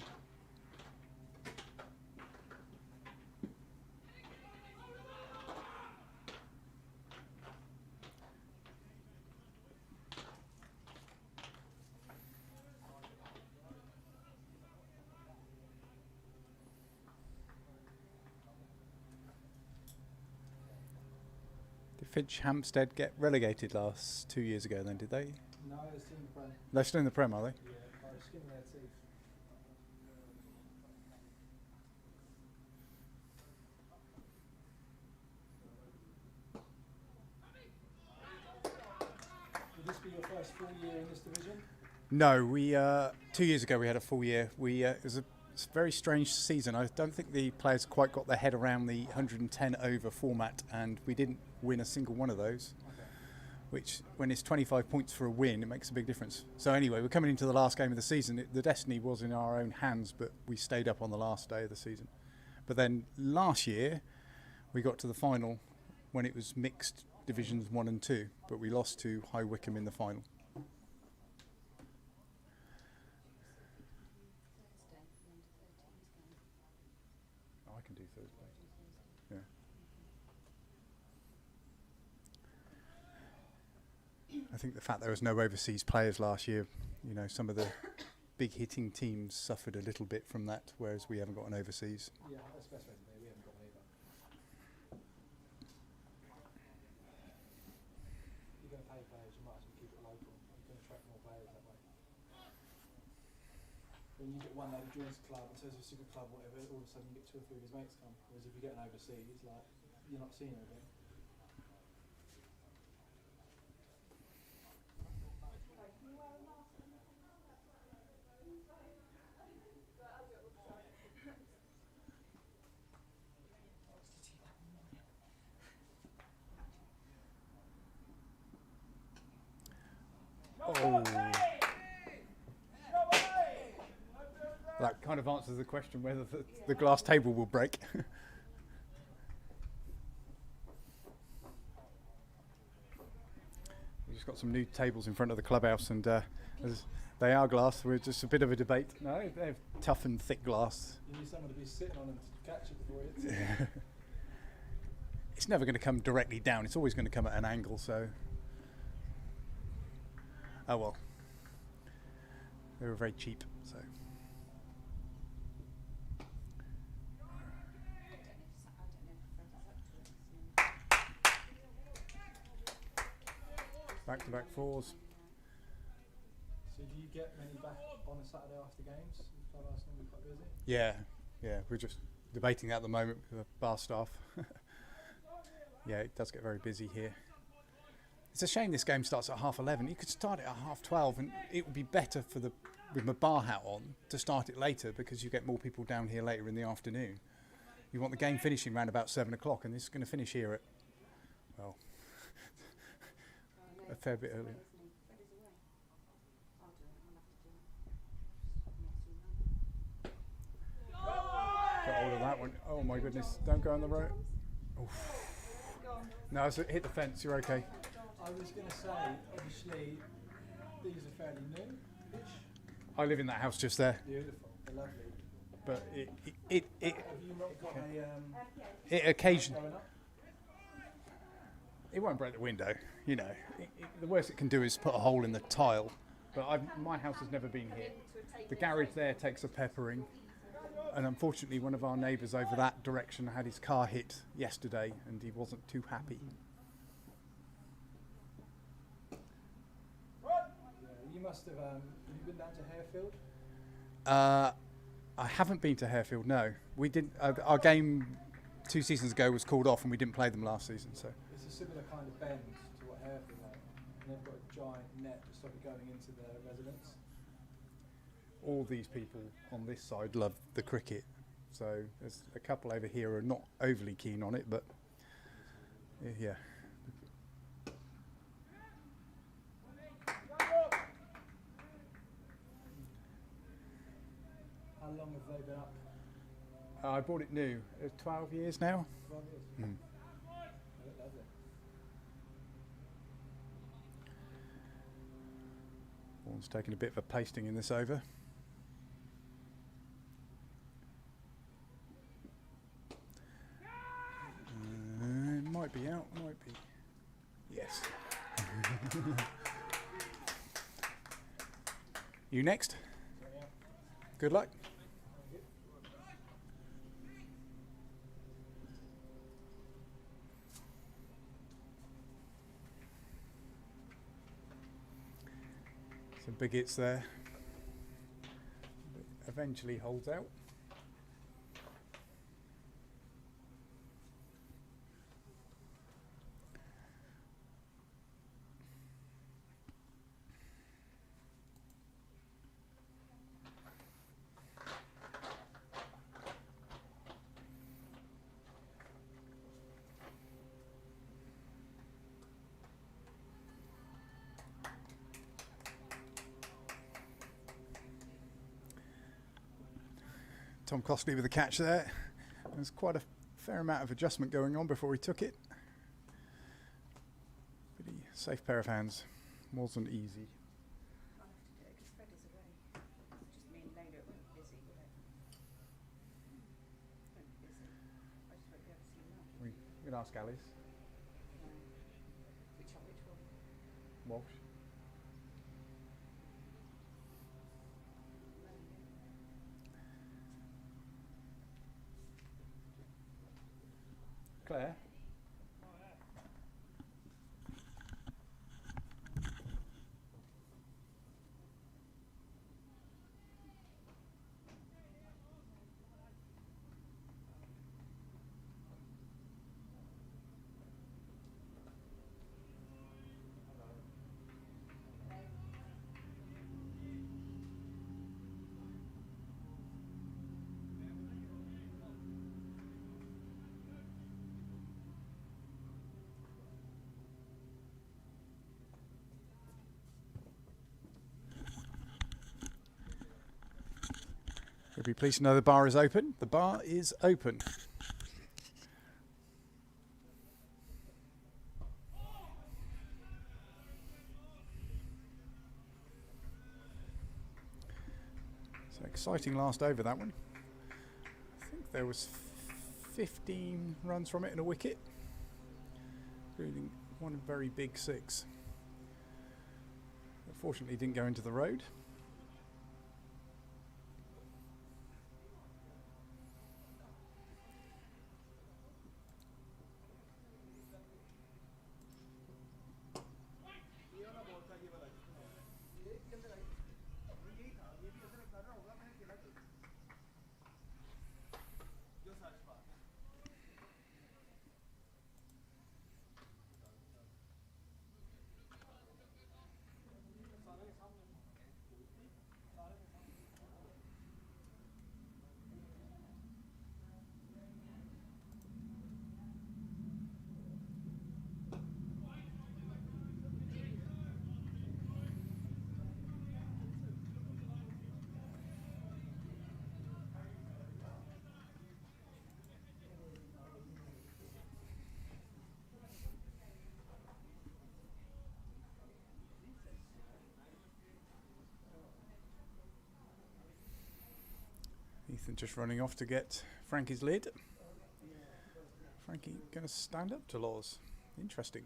Speaker 1: Finch Hampstead get relegated last 2 years ago then, did they?
Speaker 10: No, it's in the Prem.
Speaker 1: They're still in the Prem, are they?
Speaker 10: Yeah, they're skinning their teeth. Will this be your first full year in this division?
Speaker 1: No, we 2 years ago we had a full year. It was a very strange season. I don't think the players quite got their head around the 110 over format, and we didn't win a single one of those.
Speaker 10: Okay.
Speaker 1: Which, when it's 25 points for a win, it makes a big difference. So anyway, we're coming into the last game of the season. The destiny was in our own hands, but we stayed up on the last day of the season. But then last year, we got to the final when it was mixed divisions 1 and 2, but we lost to High Wycombe in the final. I can do Thursday. Yeah. I think the fact there was no overseas players last year, you know, some of the big hitting teams suffered a little bit from that, whereas we haven't got an overseas.
Speaker 10: Yeah, that's the best way to do it. We haven't got one either. You're going to pay players, you might as well keep it local. You can attract more players that way. When you get one lad who joins the club and says it's a super club, whatever, all of a sudden you get 2 or 3 of his mates come. Whereas if you get an overseas, like, you're not seeing him again.
Speaker 1: Oh. That kind of answers the question whether the glass table will break. We've just got some new tables in front of the clubhouse, and they are glass. We're just a bit of a debate. No, they're tough and thick glass.
Speaker 10: You need someone to be sitting on them to catch it before it hits.
Speaker 1: It's never going to come directly down. It's always going to come at an angle, so... Oh well. They were very cheap, so... Back-to-back fours.
Speaker 10: So do you get many back on a Saturday after games? Is the clubhouse normally quite busy?
Speaker 1: Yeah, we're just debating that at the moment with the bar staff. Yeah, it does get very busy here. It's a shame this game starts at 11:30. You could start it at 12:30, and it would be better for with my bar hat on to start it later, because you get more people down here later in the afternoon. You want the game finishing around about 7 o'clock, and this is going to finish here at, well, a fair bit earlier. Got hold of that one. Oh my goodness, don't go on the road. Oof. No, so hit the fence, you're okay.
Speaker 10: I was going to say, obviously, these are fairly new-ish.
Speaker 1: I live in that house just there.
Speaker 10: Beautiful, they're lovely.
Speaker 1: But
Speaker 10: Have you not got
Speaker 1: it occasionally...
Speaker 10: going up?
Speaker 1: It won't break the window, you know. The worst it can do is put a hole in the tile. But my house has never been hit. The garage there takes a peppering. And unfortunately, one of our neighbours over that direction had his car hit yesterday, and he wasn't too happy.
Speaker 10: Yeah, you must have you been down to Harefield?
Speaker 1: I haven't been to Harefield, no. We didn't. Our game 2 seasons ago was called off, and we didn't play them last season. So
Speaker 10: It's a similar kind of bend to what Harefield are. And they've got a giant net to stop it going into their residence.
Speaker 1: all these people on this side love the cricket. So there's a couple over here who are not overly keen on it, but yeah.
Speaker 10: How long have they been up?
Speaker 1: I bought it new. 12 years now.
Speaker 10: 12 years.
Speaker 1: Mm.
Speaker 10: They look lovely.
Speaker 1: One's taking a bit of a pasting in this over. Might be out, might be. Yes. You next? Good luck. Some big hits there. Eventually holds out. Tom Costley with the catch there. There's quite a fair amount of adjustment going on before he took it. Pretty safe pair of hands. Wasn't easy.
Speaker 11: I'll have to do it because Fred is away. Just me and Lena won't be busy, will it? Won't be busy. I just won't be able to see much.
Speaker 1: We can ask Alice.
Speaker 11: Which one?
Speaker 1: Walsh. Claire. You'll be pleased to know the bar is open. The bar is open. So exciting last over that one. I think there was 15 runs from it and a wicket, including one very big six. Unfortunately, didn't go into the road. Ethan just running off to get Frankie's lid. Frankie going to stand up to Laws. Interesting.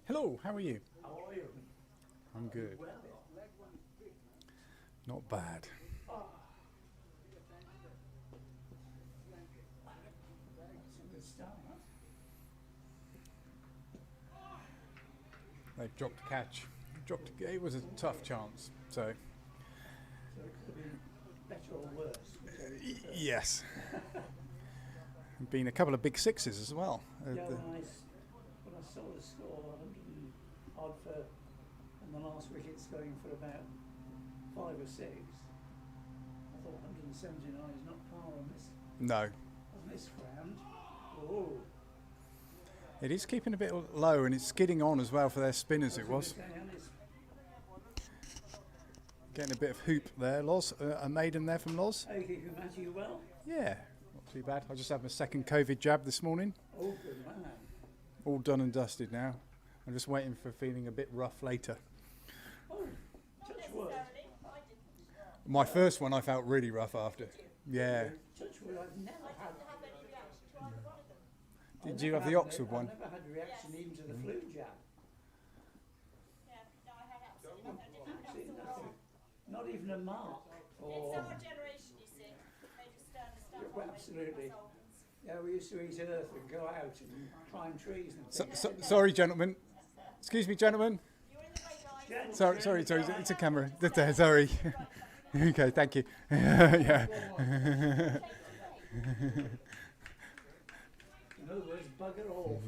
Speaker 1: Hello, how are you?
Speaker 12: How are you?
Speaker 1: I'm good.
Speaker 12: Well,
Speaker 1: Not bad.
Speaker 12: good start, huh?
Speaker 1: They've dropped a catch. It was a tough chance. So,
Speaker 12: So it could have been better or worse.
Speaker 1: yes. Been a couple of big sixes as well.
Speaker 12: Yeah, when I saw the score, 100 and odd for, and the last wicket's going for about 5 or 6. I thought 179 is not par on this ground. Oh,
Speaker 1: It is keeping a bit low and it's skidding on as well for their spinners, it was. Getting a bit of hoop there, Loz. A maiden there from Loz.
Speaker 12: Hey, keep your you well?
Speaker 1: Yeah, not too bad. I just had my second COVID jab this morning.
Speaker 12: Oh, good man.
Speaker 1: all done and dusted now. I'm just waiting for feeling a bit rough later.
Speaker 12: Oh, touch wood.
Speaker 1: My first one I felt really rough after. Yeah.
Speaker 12: Touch wood, I've never had.
Speaker 1: Did you have the Oxford one?
Speaker 12: I've never had a reaction even to the flu jab. Absolutely nothing. Not even a mark.
Speaker 11: It's our generation, you see. They just understand
Speaker 12: Yeah, absolutely. Yeah, we used to eat earth and go out and climb trees and things.
Speaker 1: Sorry, gentlemen. Excuse me, gentlemen.
Speaker 11: You're in the way, guys.
Speaker 1: Sorry, it's a camera. Sorry. Okay, thank you. Yeah.
Speaker 12: In other words, bugger all.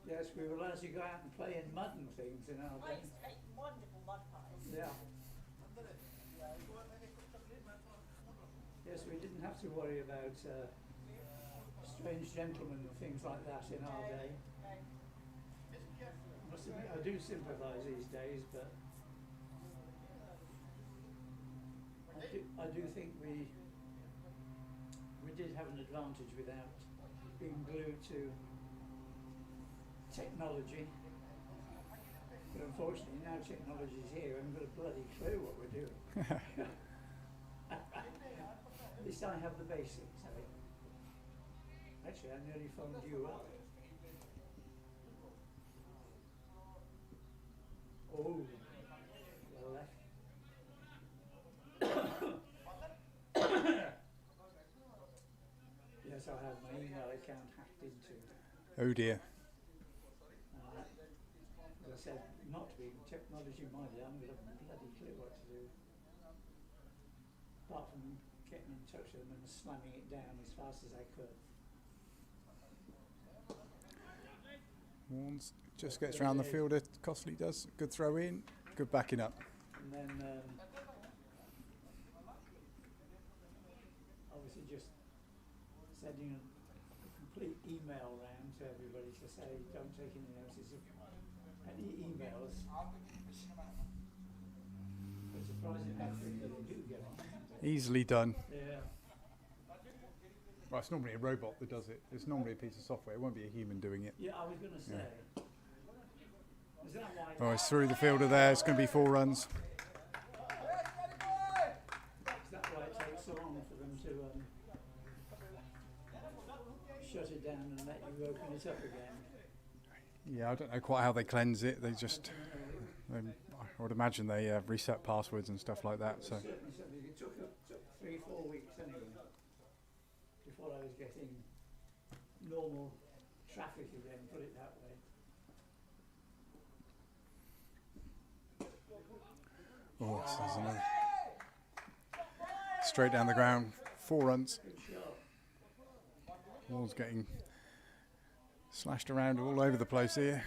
Speaker 12: Yes, we were allowed to go out and play in mud and things in our
Speaker 11: I
Speaker 12: day.
Speaker 11: used to make wonderful mud pies.
Speaker 12: Yeah. Yes, we didn't have to worry about strange gentlemen and things like that in our day. I must admit, I do sympathise these days, but I do think we did have an advantage without being glued to technology. But unfortunately, now technology's here, I haven't got a bloody clue what we're doing. At least I have the basics. Actually, I nearly phoned you up. Oh, well left. Yes, I have my email account hacked into.
Speaker 1: Oh dear.
Speaker 12: As I said, not being technology minded, I haven't got a bloody clue what to do. Apart from getting in touch with them and slamming it down as fast as I could.
Speaker 1: Warnes just gets round the fielder. Costley does. Good throw in. Good backing up.
Speaker 12: And then obviously just sending a complete email round to everybody to say don't take any notice of any emails. It's surprising how quickly they do get on.
Speaker 1: Easily done.
Speaker 12: Yeah.
Speaker 1: Well, it's normally a robot that does it. It's normally a piece of software. It won't be a human doing it.
Speaker 12: Yeah, I was going to say.
Speaker 1: Yeah.
Speaker 12: Is that why?
Speaker 1: Oh, it's through the fielder there. It's going to be 4 runs.
Speaker 12: Is that why it takes so long for them to shut it down and let you open it up again?
Speaker 1: Yeah, I don't know quite how they cleanse it. They just, I would imagine they reset passwords and stuff like that. So.
Speaker 12: Certainly, it took 3-4 weeks anyway before I was getting normal traffic again, put it that way.
Speaker 1: Oh, there's another. Straight down the ground, 4 runs.
Speaker 12: Good shot.
Speaker 1: Ball's getting slashed around all over the place here.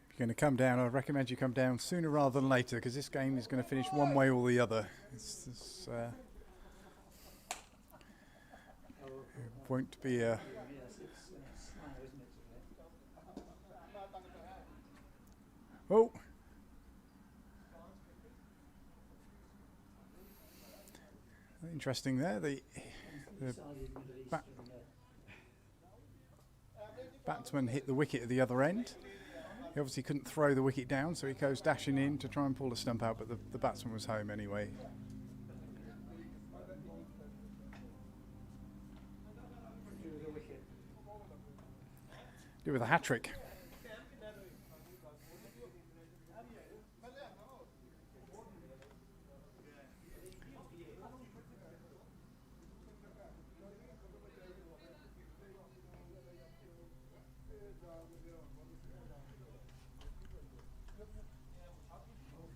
Speaker 1: If you're going to come down, I recommend you come down sooner rather than later, because this game is going to finish one way or the other. It won't be a... Oh! Interesting there. The batsman hit the wicket at the other end. He obviously couldn't throw the wicket down, so he goes dashing in to try and pull the stump out, but the batsman was home anyway. Do with a hat-trick.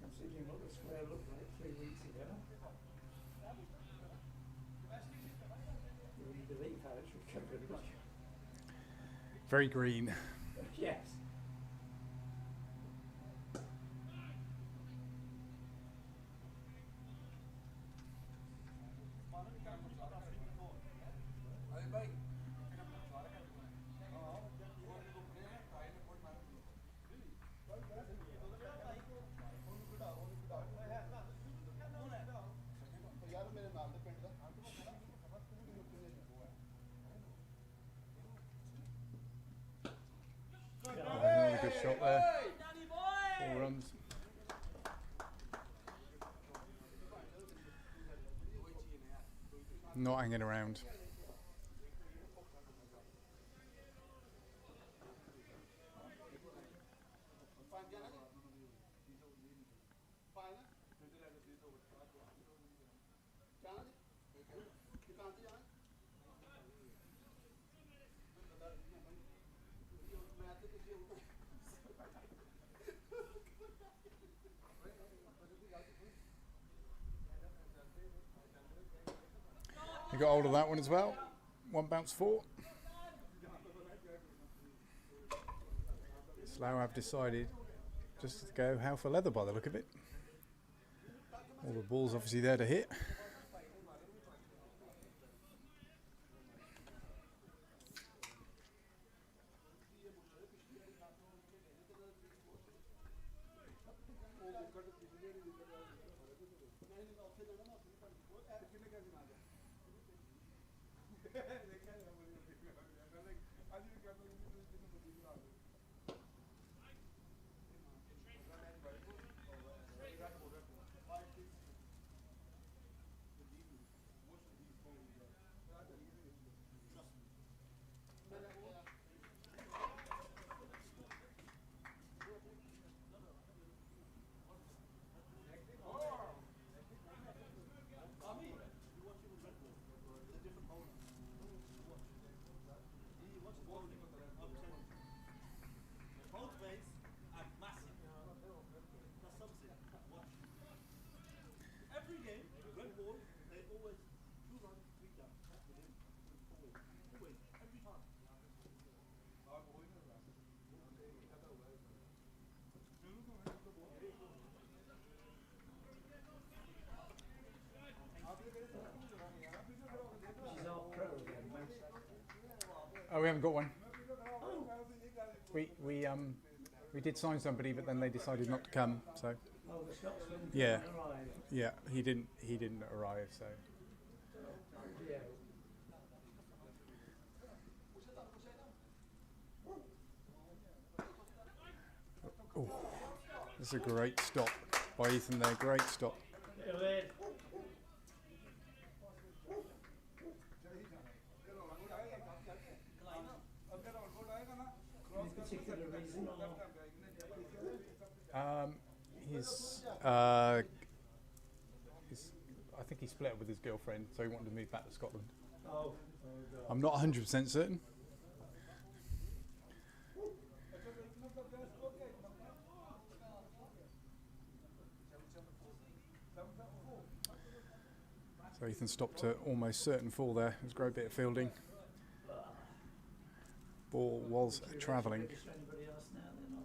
Speaker 12: Considering what the square looked like 3 weeks ago, you wouldn't believe how it's recovered.
Speaker 1: Very green.
Speaker 12: Yes.
Speaker 1: shot there. 4 runs. Not hanging around. He got hold of that one as well. 1 bounce 4. Slough have decided just to go hell for leather by the look of it. All the balls obviously there to hit. Oh, we haven't got one. We did sign somebody, but then they decided not to come. So.
Speaker 12: Oh, the Scotsman
Speaker 1: Yeah.
Speaker 12: didn't arrive.
Speaker 1: Yeah, he didn't arrive. So.
Speaker 12: Yeah.
Speaker 1: Oh, that's a great stop by Ethan there. Great stop.
Speaker 12: Any particular reason or?
Speaker 1: I think he split up with his girlfriend, so he wanted to move back to Scotland.
Speaker 12: Oh,
Speaker 1: I'm not 100% certain. So Ethan stopped at almost certain fall there. It was a great bit of fielding. Ball was travelling.
Speaker 12: Anybody else now then,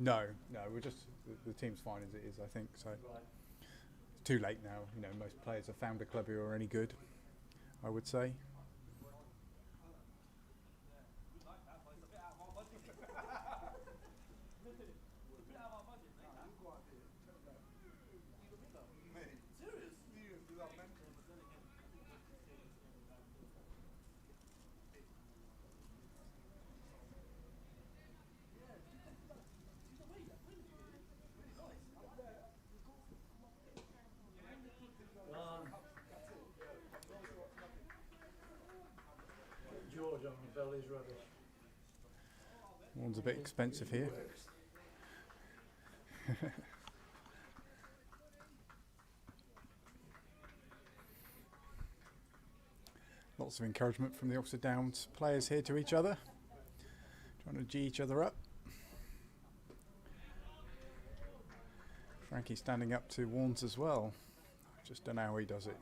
Speaker 12: or?
Speaker 1: No, we're just the team's fine as it is. I think so.
Speaker 12: Right.
Speaker 1: It's too late now. You know, most players have found a club who are any good, I would say.
Speaker 12: George on the belly's rubbish.
Speaker 1: One's a bit expensive here. Lots of encouragement from the Oxford Downs players here to each other, trying to G each other up. Frankie standing up to Warnes as well. Just don't know how he does it.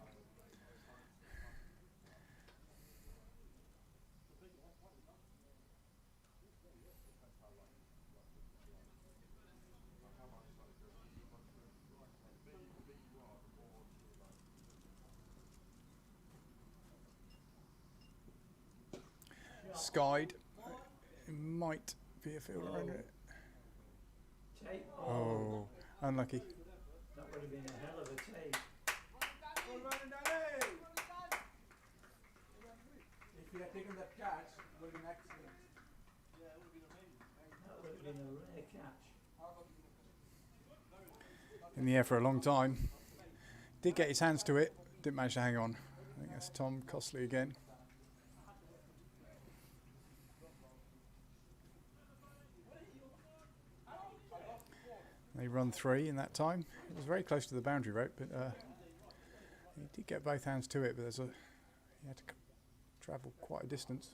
Speaker 1: Skied. It might be a fielder under it.
Speaker 12: Tape.
Speaker 1: Oh, unlucky.
Speaker 12: That would have been a hell of a tape.
Speaker 10: If he had taken that catch, it would have been excellent. Yeah, it would have been amazing.
Speaker 12: would have been a rare catch.
Speaker 1: In the air for a long time. Did get his hands to it, didn't manage to hang on. I think that's Tom Costley again. They run 3 in that time. It was very close to the boundary rope, but he did get both hands to it, but he had to travel quite a distance.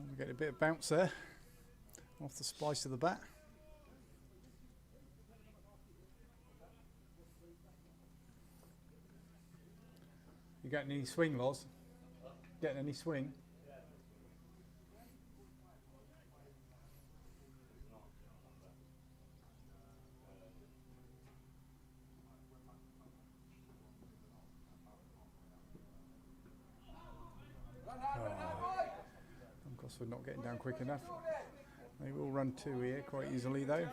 Speaker 1: We get a bit of bounce there off the splice of the bat. You getting any swing, Loz? Getting any swing? Gosford not getting down quick enough. They will run 2 here quite easily though.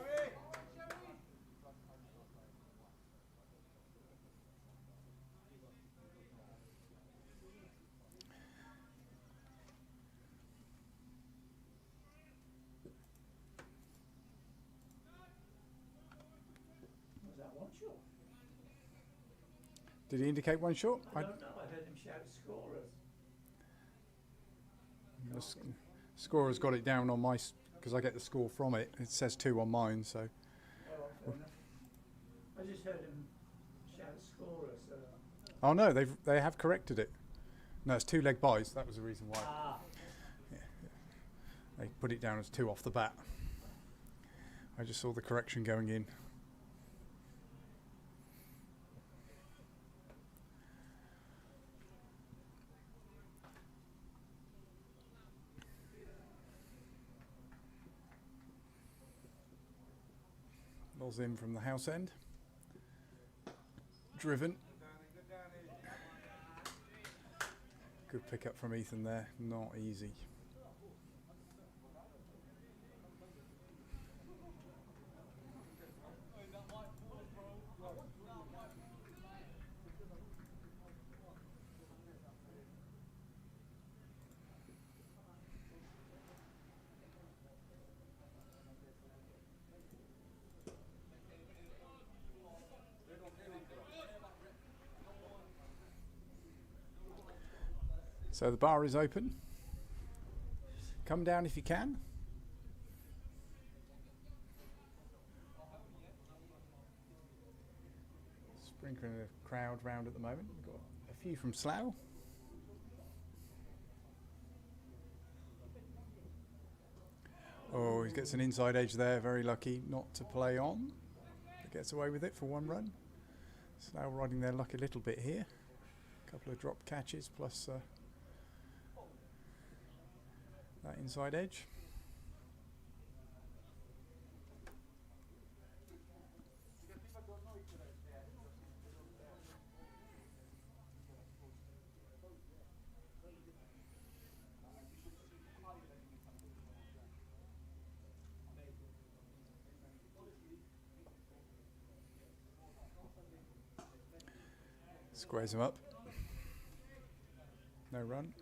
Speaker 12: Was that one shot?
Speaker 1: Did he indicate 1 shot?
Speaker 12: I don't know, I heard him shout scorers.
Speaker 1: The scorer's got it down on my, because I get the score from it. It says 2 on mine, so.
Speaker 12: Oh, fair enough. I just heard him shout scorers.
Speaker 1: Oh no, they have corrected it. No, it's 2 leg buys. That was the reason why.
Speaker 12: Ah.
Speaker 1: Yeah. They put it down as 2 off the bat. I just saw the correction going in. Loz in from the house end. Driven. Good pick up from Ethan there. Not easy. So the bar is open. Come down if you can. Sprinkling a crowd round at the moment. We've got a few from Slough. Oh, he gets an inside edge there. Very lucky not to play on. But gets away with it for 1 run. Slough riding their luck a little bit here. A couple of drop catches plus that inside edge. Squares him up. No run.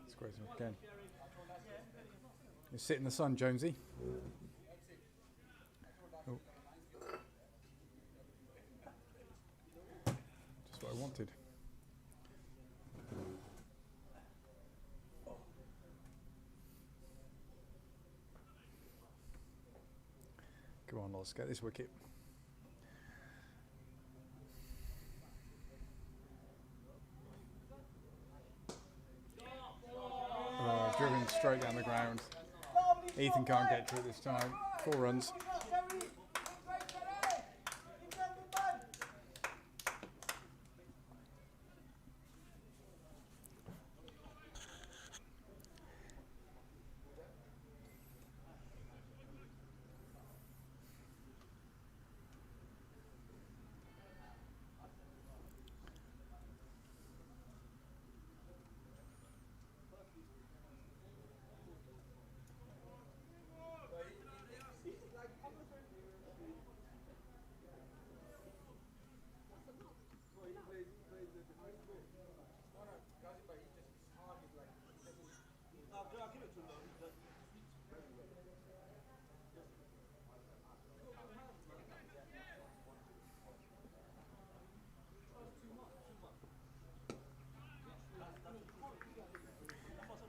Speaker 1: Squares him up again. You sit in the sun, Jonesy. Oh. Just what I wanted. Come on, Loz, get this wicket. straight down the ground. Ethan can't get to it this time. 4 runs.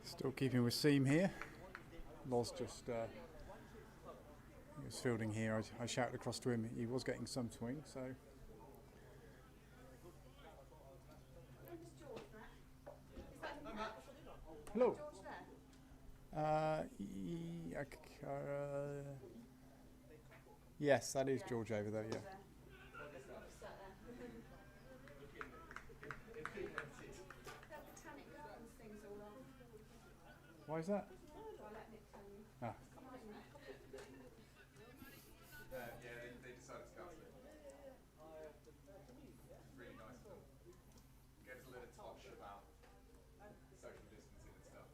Speaker 1: Still keeping with seam here. Loz just he was fielding here. I shouted across to him. He was getting some swing, so. Hello. Yes, that is George over there. Yeah. Why is that? Ah.
Speaker 13: Yeah, they decided to cancel it. It's really nice of them. Gets a little tosh about social distancing and stuff.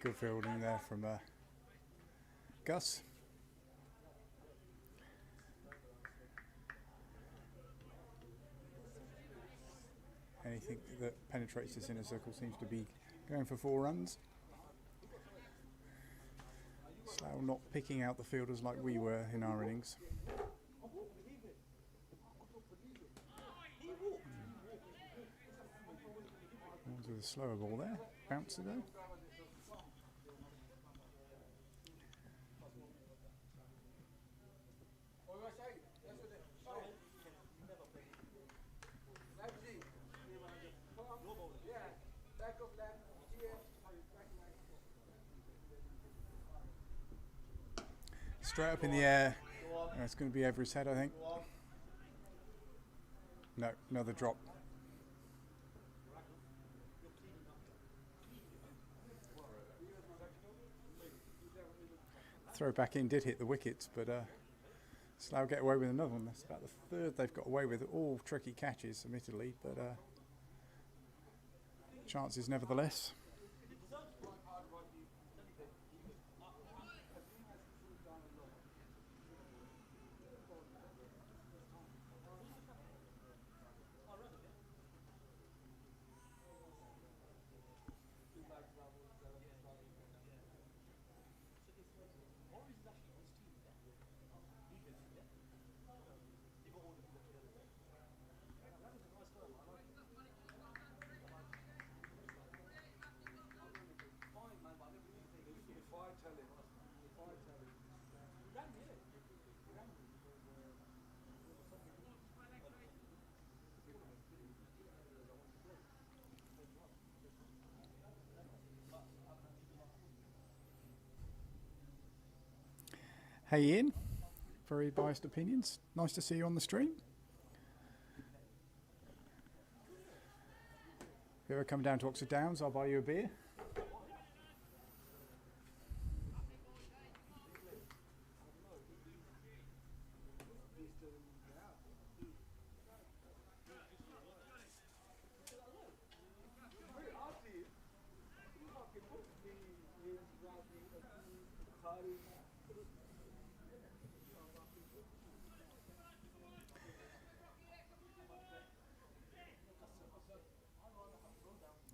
Speaker 1: Good fielding there from Gus. Anything that penetrates this inner circle seems to be going for 4 runs. Slough not picking out the fielders like we were in our innings. One's with a slower ball there. Bouncer though. Straight up in the air. It's going to be over his head, I think. No, another drop. Throw back in did hit the wickets, but Slough get away with another one. That's about the 3rd they've got away with. All tricky catches, admittedly, but chances nevertheless. Hey Ian, very biased opinions. Nice to see you on the stream. If you ever come down to Oxford Downs, I'll buy you a beer.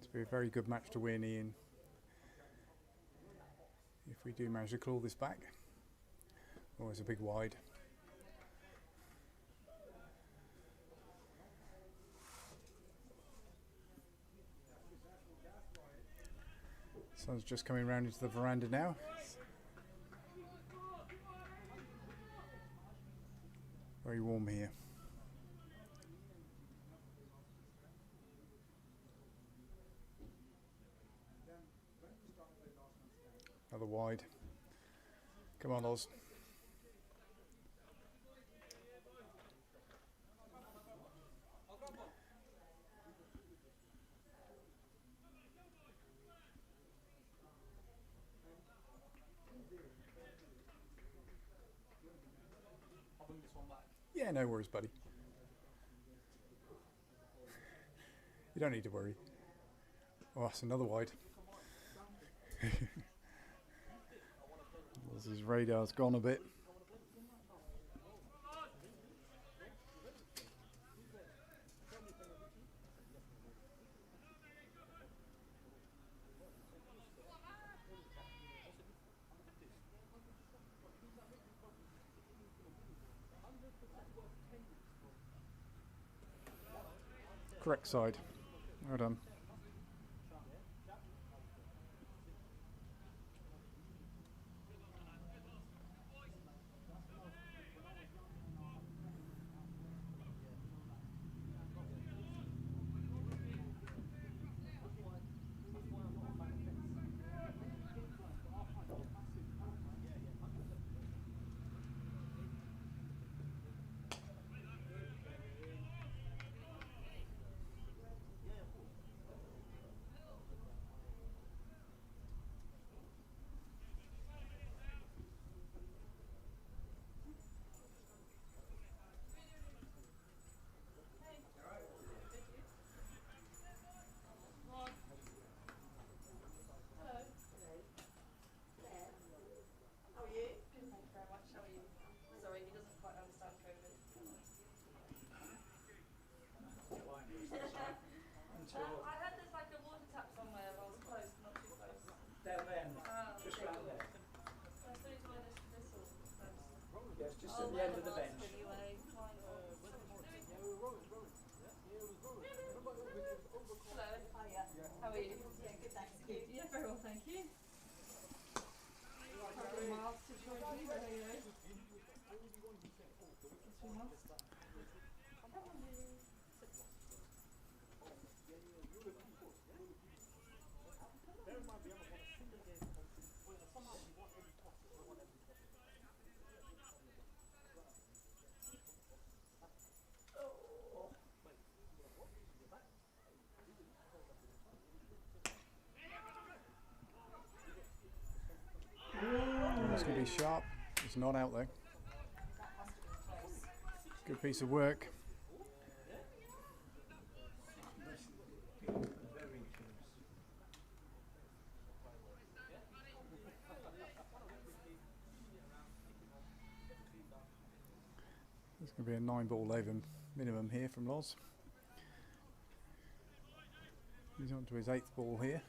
Speaker 1: It's been a very good match to win, Ian. if we do manage to claw this back. Oh, it's a big wide. Sun's just coming round into the veranda now. Very warm here. Another wide. Come on, Oz.
Speaker 9: I'll bring this one back.
Speaker 1: Yeah, no worries, buddy. You don't need to worry. Oh, that's another wide. His radar's gone a bit. Correct side. Well done.
Speaker 11: I heard there's like a water tap somewhere. I was close, not too close.
Speaker 12: Down there, just
Speaker 11: okay,
Speaker 12: round
Speaker 11: cool.
Speaker 12: there.
Speaker 11: I thought it was this or close.
Speaker 12: Yes, just at the end of the bench.
Speaker 11: Anyway, fine. Hello. Hiya. How are you? Yeah, good, thanks. Good. Yeah, very well, thank you. Couple of miles to join you, but there you go. Just 2 miles.
Speaker 1: It's going to be sharp. It's not out though. Good piece of work. There's going to be a 9-ball over minimum here from Loz. He's on to his 8th ball here.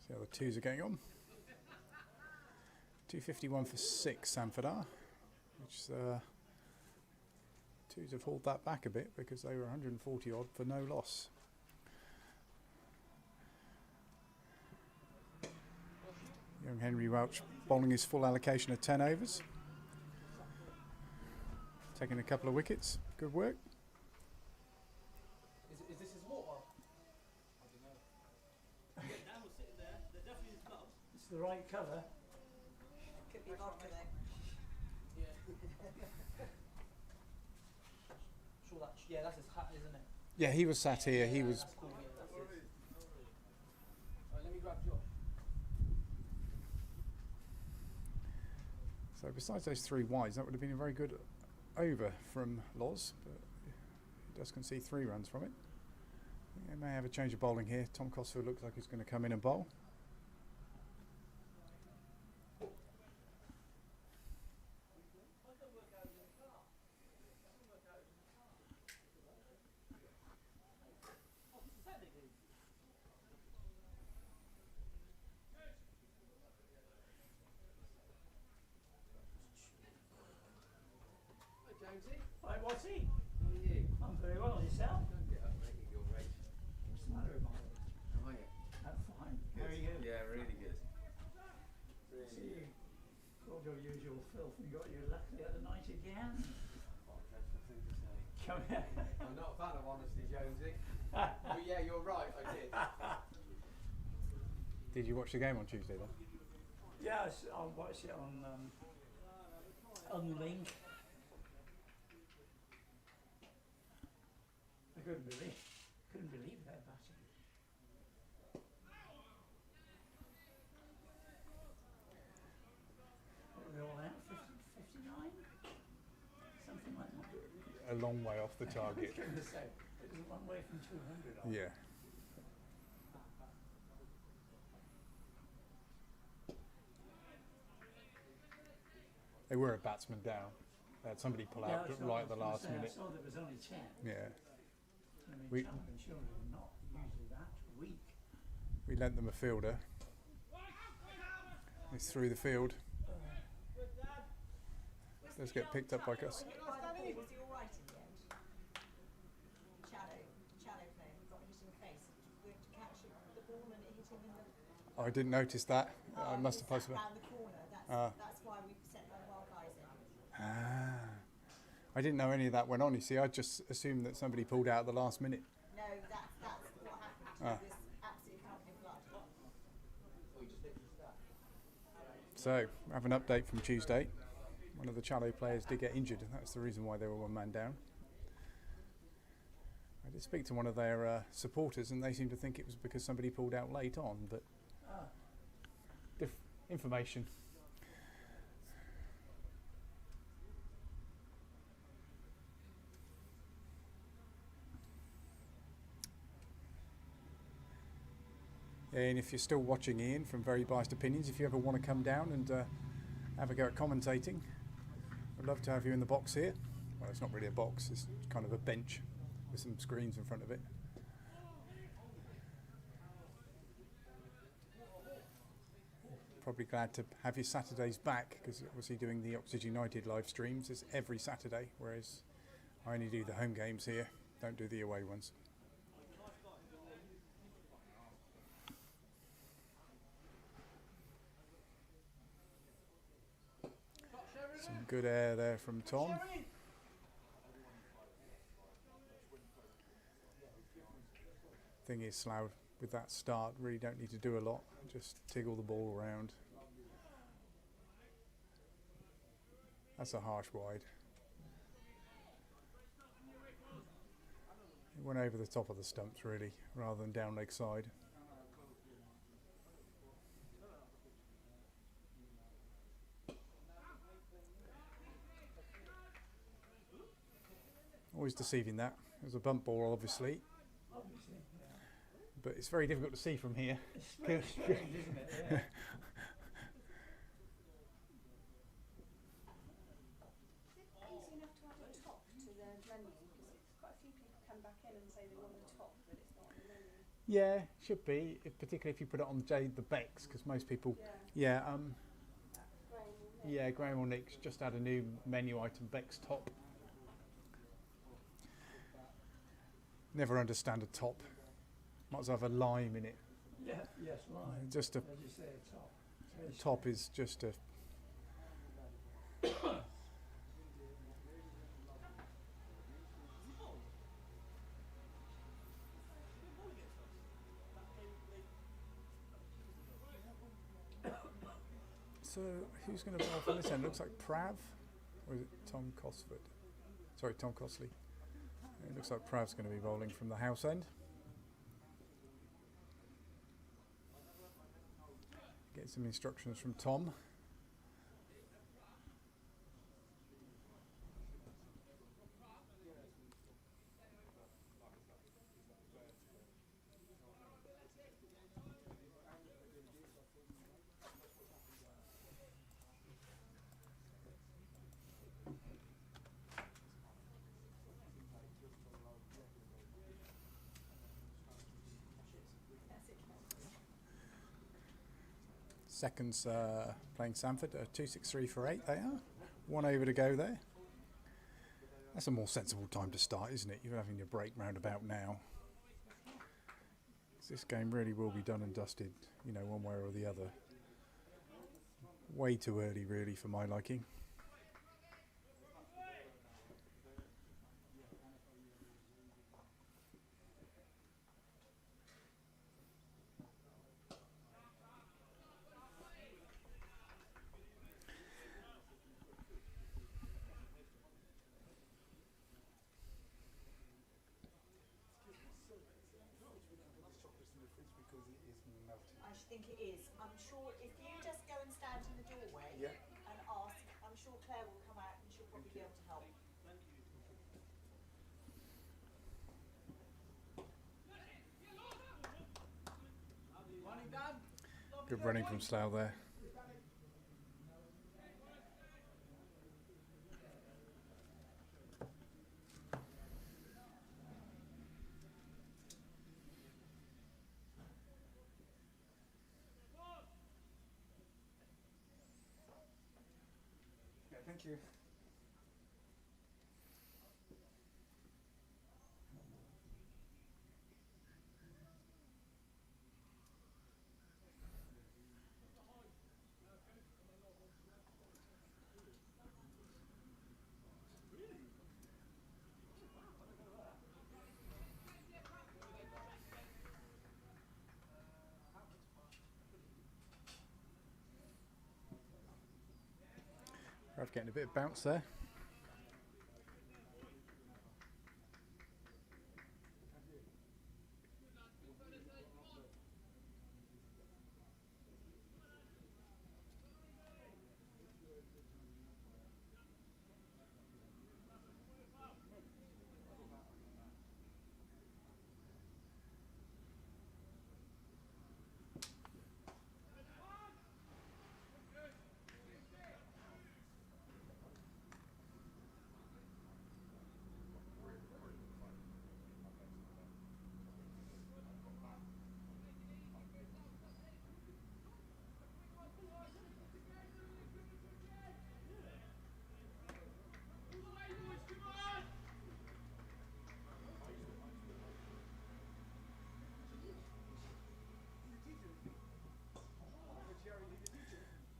Speaker 1: See how the twos are going on. 251 for 6, Sanfordar, which twos have hauled that back a bit because they were 140 odd for no loss. Young Henry Welch bowling his full allocation of 10 overs. Taking a couple of wickets. Good work.
Speaker 7: Is this his water?
Speaker 12: It's the right colour.
Speaker 11: Could be vodka though.
Speaker 7: Yeah. Sure that, yeah, that's his hat, isn't it?
Speaker 1: Yeah, he was sat here. He was.
Speaker 7: That's cool, yeah, that's it. Alright, let me grab Josh.
Speaker 1: So besides those 3 wides, that would have been a very good over from Loz, but he does concede 3 runs from it. They may have a change of bowling here. Tom Cosfield looks like he's going to come in and bowl.
Speaker 12: Right, what's he? I'm very well, yourself? What's the matter with my leg? I'm fine. How are you?
Speaker 8: Yeah, really good.
Speaker 12: See you. Got your usual filth and got you lucky at the night again. Come here.
Speaker 13: I'm not a fan of honesty, Jonesy. But yeah, you're right, I did.
Speaker 1: Did you watch the game on Tuesday then?
Speaker 12: Yes, I'll watch it on Link. I couldn't believe their batting. What were they all out? 59? Something like that.
Speaker 1: A long way off the target.
Speaker 12: I was going to say, it was a long way from 200.
Speaker 1: Yeah. They were a batsman down. They had somebody pull out right at the last minute.
Speaker 12: I saw there was only 10.
Speaker 1: Yeah.
Speaker 12: I mean,
Speaker 1: We-
Speaker 12: Champion surely not usually that weak.
Speaker 1: We lent them a fielder. He's through the field. Let's get picked up by Gus.
Speaker 11: Was he all right in the end? Shallow play, got hit in the face. We had to catch the ball and it hit him in the...
Speaker 1: I didn't notice that. I must have possibly.
Speaker 11: Round the corner. That's why we sent our wild guys in.
Speaker 1: I didn't know any of that went on. You see, I just assumed that somebody pulled out at the last minute.
Speaker 11: No, that's what happened. It was absolutely covered in blood.
Speaker 1: So, we have an update from Tuesday. One of the Challow players did get injured, and that's the reason why they were 1 man down. I did speak to one of their supporters, and they seemed to think it was because somebody pulled out late on, but information. And if you're still watching Ian from Very Biased Opinions, if you ever want to come down and have a go at commentating, I'd love to have you in the box here. Well, it's not really a box, it's kind of a bench with some screens in front of it. Probably glad to have your Saturdays back, because obviously doing the Oxford United live streams is every Saturday, whereas I only do the home games here, don't do the away ones. Some good air there from Tom. Thing is, Slough, with that start, really don't need to do a lot. Just tiggle the ball around. That's a harsh wide. It went over the top of the stumps, really, rather than down leg side. Always deceiving that. There's a bump ball, obviously. But it's very difficult to see from here.
Speaker 12: It's very strange, isn't it? Yeah.
Speaker 11: Easy enough to add a top to the menu, because quite a few people come back in and say they want a top, but it's not on the menu.
Speaker 1: Yeah, should be, particularly if you put it on the Becks, because most people. Yeah. Graham or Nick's just add a new menu item, Becks top. Never understand a top. Might as well have a lime in it.
Speaker 12: Yeah, yes, lime.
Speaker 1: Just a
Speaker 12: As you say, a top.
Speaker 1: top is just a. So who's going to bowl from this end? Looks like Prav, or is it Tom Cosford? Sorry, Tom Cosley. It looks like Prav's going to be bowling from the house end. Get some instructions from Tom. Seconds playing Sanford, 2-6-3 for 8 they are. 1 over to go there. That's a more sensible time to start, isn't it? You're having your break round about now. This game really will be done and dusted, you know, one way or the other. Way too early, really, for my liking.
Speaker 14: I think it is. I'm sure if you just go and stand in the doorway and ask, I'm sure Claire will come out and she'll probably be able to help.
Speaker 1: Good running from Slough there.
Speaker 10: Thank you.
Speaker 1: Ref getting a bit of bounce there.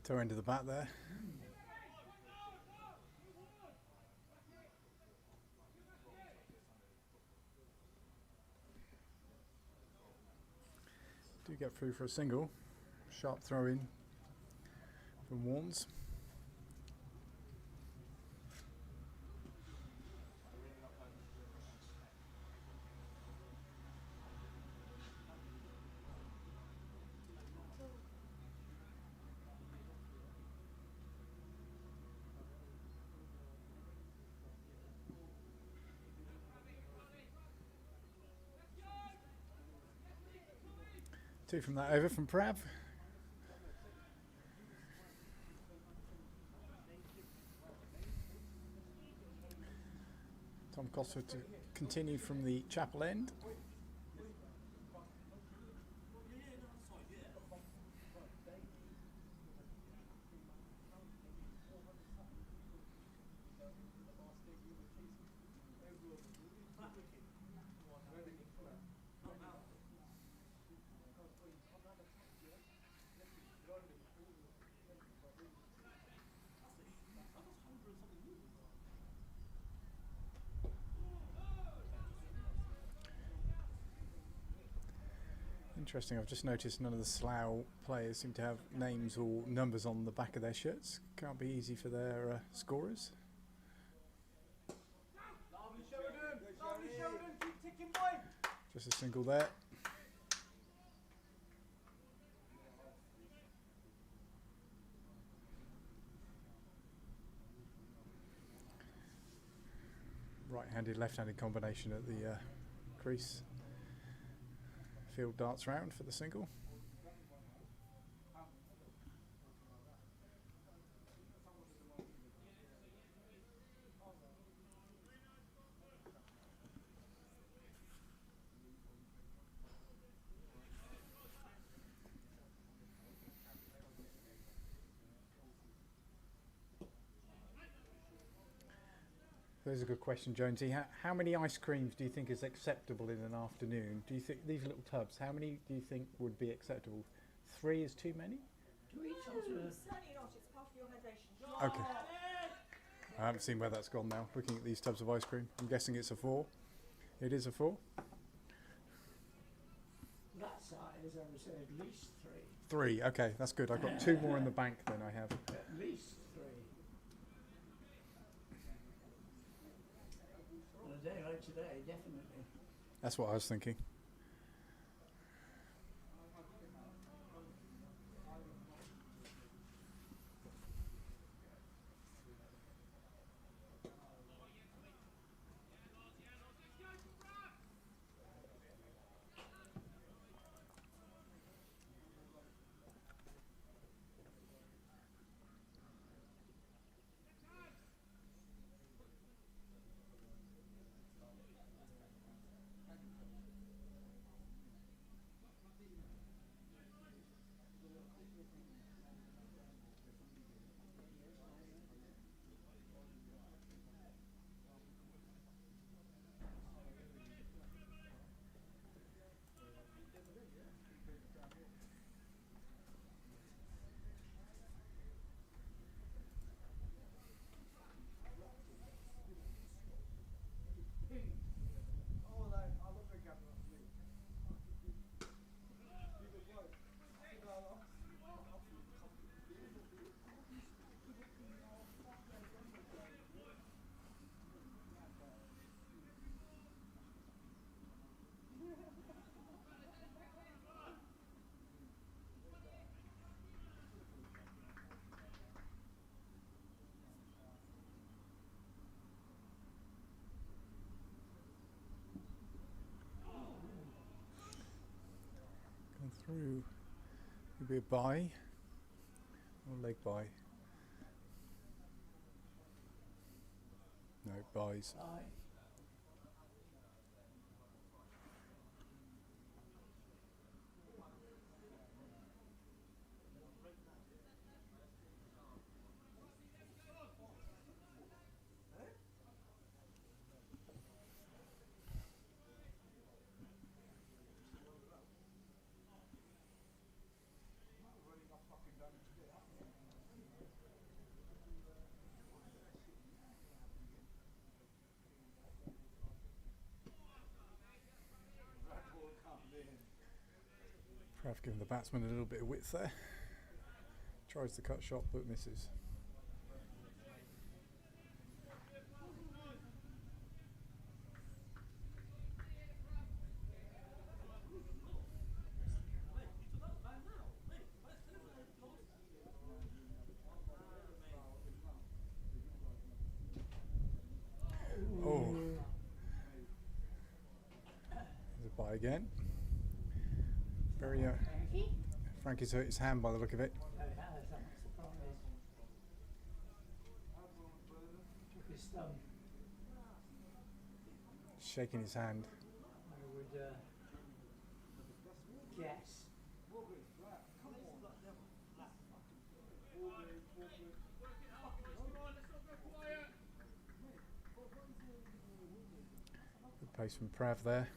Speaker 1: Toe end of the bat there. Do get through for a single. Sharp throw in from Warnes. Two from that over from Prav. Tom Costa to continue from the chapel end. Interesting, I've just noticed none of the Slough players seem to have names or numbers on the back of their shirts. Can't be easy for their scorers. Just a single there. Right-handed, left-handed combination at the crease. Field darts round for the single. There's a good question, Jonesy. How many ice creams do you think is acceptable in an afternoon? Do you think these little tubs? How many do you think would be acceptable? 3 is too many.
Speaker 12: Do we sort of
Speaker 14: Certainly not, it's part of your hydration.
Speaker 1: Okay. I haven't seen where that's gone now. Looking at these tubs of ice cream, I'm guessing it's a 4. It is a 4.
Speaker 12: that size? I would say at least
Speaker 1: 3.
Speaker 12: 3.
Speaker 1: Okay, that's good. I've got 2 more in the bank than I have.
Speaker 12: At least 3. On a day like today, definitely.
Speaker 1: That's what I was thinking. Through, maybe a bye or leg bye. No, buys.
Speaker 12: Aye.
Speaker 1: Perhaps giving the batsman a little bit of width there. Tries the cut shot but misses. Oh, there's a bye again. Very Frankie's hurt his hand by the look of it.
Speaker 12: Oh, yeah, that's not surprised. Took his thumb.
Speaker 1: Shaking his hand.
Speaker 12: I would guess.
Speaker 1: Good pace from Prav there.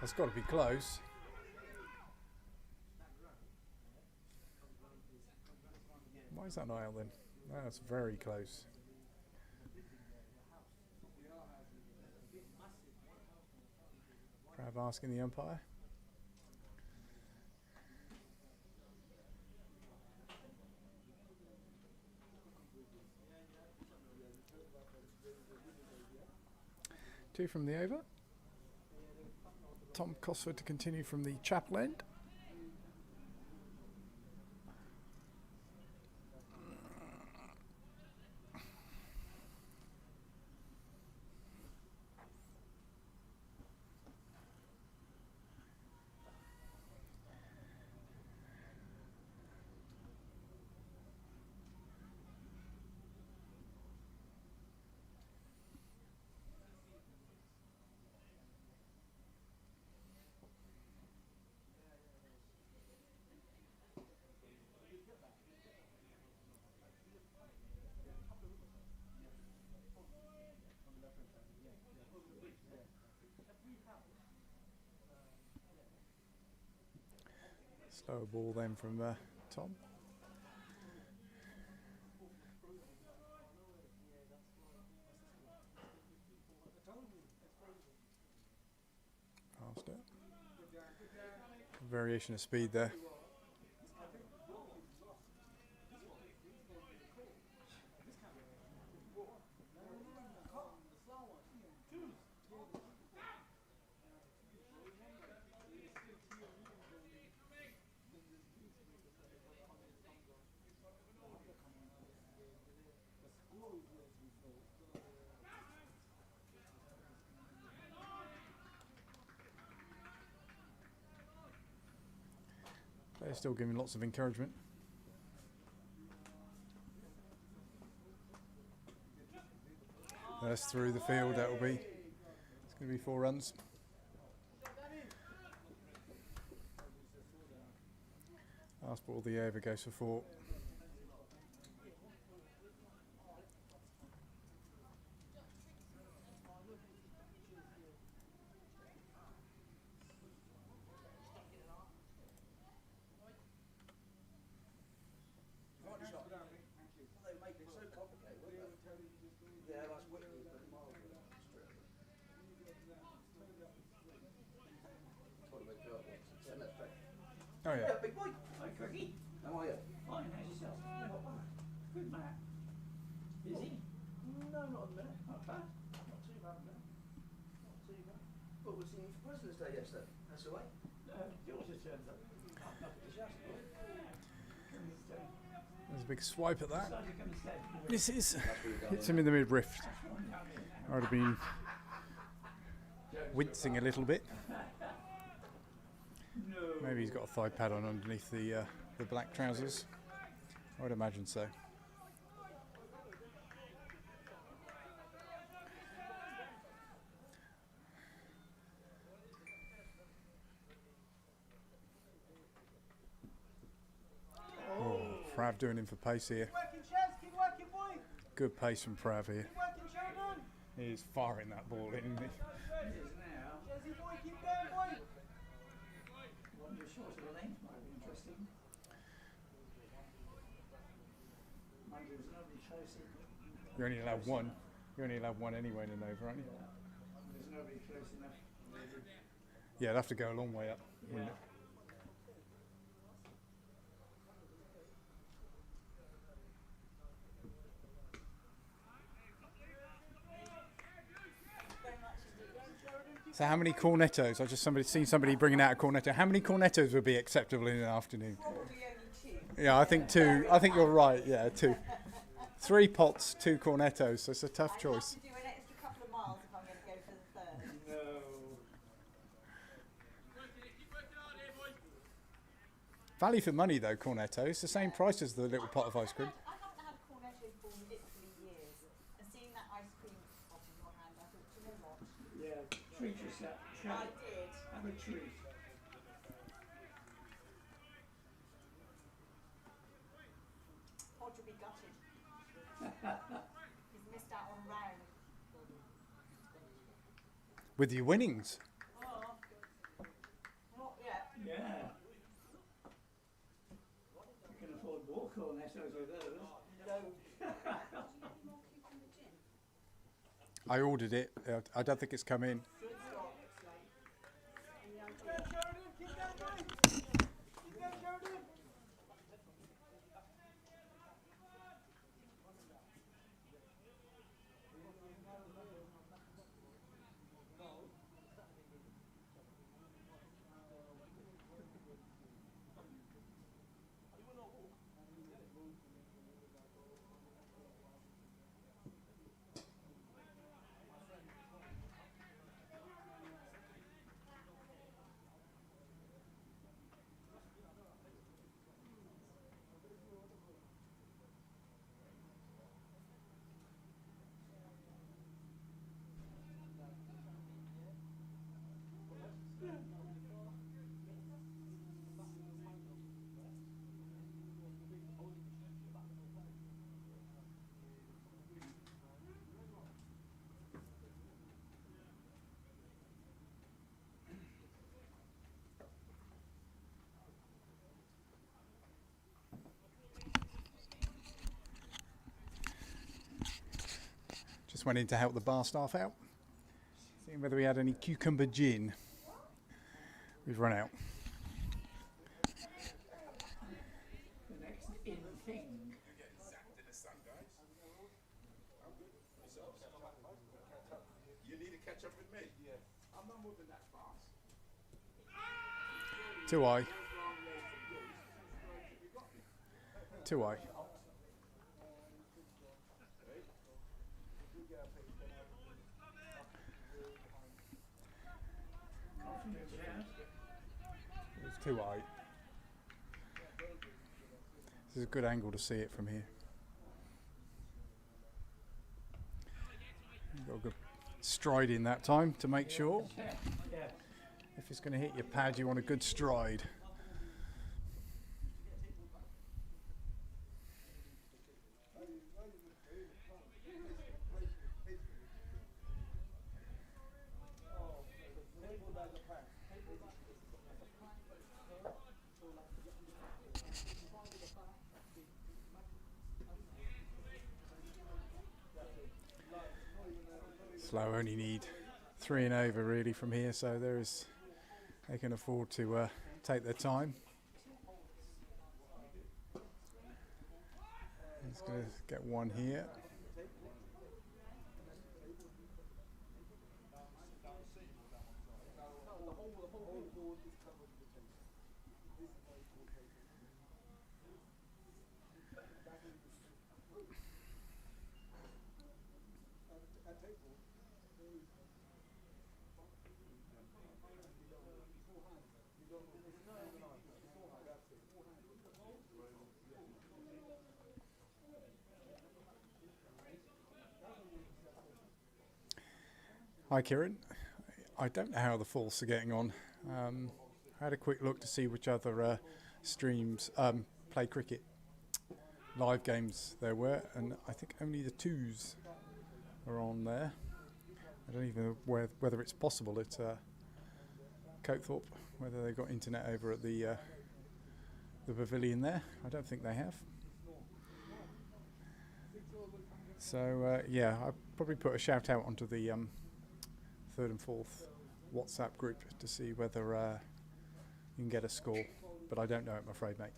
Speaker 1: That's got to be close. Why is that not out then? That's very close. Prav asking the umpire. Two from the over. Tom Cosford to continue from the chapel end. Slower ball then from Tom. Past it. Variation of speed there. They're still giving lots of encouragement. That's through the field. That'll be. It's going to be 4 runs. Last ball of the over goes for 4. Oh yeah.
Speaker 12: Big boy. Hi, Craigie.
Speaker 8: How are you?
Speaker 12: Fine, how's yourself? Not bad. Good, Matt. Busy?
Speaker 7: No, not at the minute.
Speaker 12: Not bad.
Speaker 7: Not too bad, no. Not too bad.
Speaker 8: Well, we'll see you for President's Day yesterday. That's all right.
Speaker 12: Yours just turned up.
Speaker 1: There's a big swipe at that. This is. Hits him in the midriff. I would have been wincing a little bit. Maybe he's got a thigh pad on underneath the black trousers. I would imagine so. Oh, Prav doing him for pace here. Good pace from Prav here. He's firing that ball in, isn't he? You're only allowed one. You're only allowed one anyway in an over, aren't you?
Speaker 12: There's nobody close enough.
Speaker 1: Yeah, it'll have to go a long way up.
Speaker 12: Yeah.
Speaker 1: So how many cornettos? I just seen somebody bringing out a cornetto. How many cornettos would be acceptable in an afternoon?
Speaker 14: Probably only 2.
Speaker 1: Yeah, I think 2. I think you're right. Yeah, 2. 3 pots, 2 cornettos. So it's a tough choice.
Speaker 14: I have to do an extra couple of miles if I'm going to go for the third.
Speaker 1: Value for money though, cornetto. It's the same price as the little pot of ice cream.
Speaker 14: I haven't had a cornetto for literally years. And seeing that ice cream pot in your hand, I thought, you know what?
Speaker 12: Yeah, treat yourself.
Speaker 14: I did.
Speaker 12: Have a treat.
Speaker 14: Pod will be gutted. He's missed out on a round.
Speaker 1: With your winnings.
Speaker 14: Oh. Not yet.
Speaker 12: Yeah. You can afford more cornettos with those.
Speaker 14: No.
Speaker 1: I ordered it. I don't think it's come in. Just went in to help the bar staff out. Seeing whether we had any cucumber gin. We've run out.
Speaker 12: The next in thing.
Speaker 13: You need to catch up with me. Yeah. I'm not moving that fast.
Speaker 1: Two eye. Two eye. It's too eye. This is a good angle to see it from here. You've got a good stride in that time to make sure. If it's going to hit your pad, you want a good stride. Slough only need 3 and over really from here, so they can afford to take their time. He's going to get one here. Hi Kieran, I don't know how the False are getting on. I had a quick look to see which other streams play cricket live games there were, and I think only the 2s are on there. I don't even know whether it's possible at Coathorpe, whether they've got internet over at the pavilion there. I don't think they have. So yeah, I'll probably put a shout out onto the 3rd and 4th WhatsApp group to see whether you can get a score, but I don't know it, I'm afraid, mate.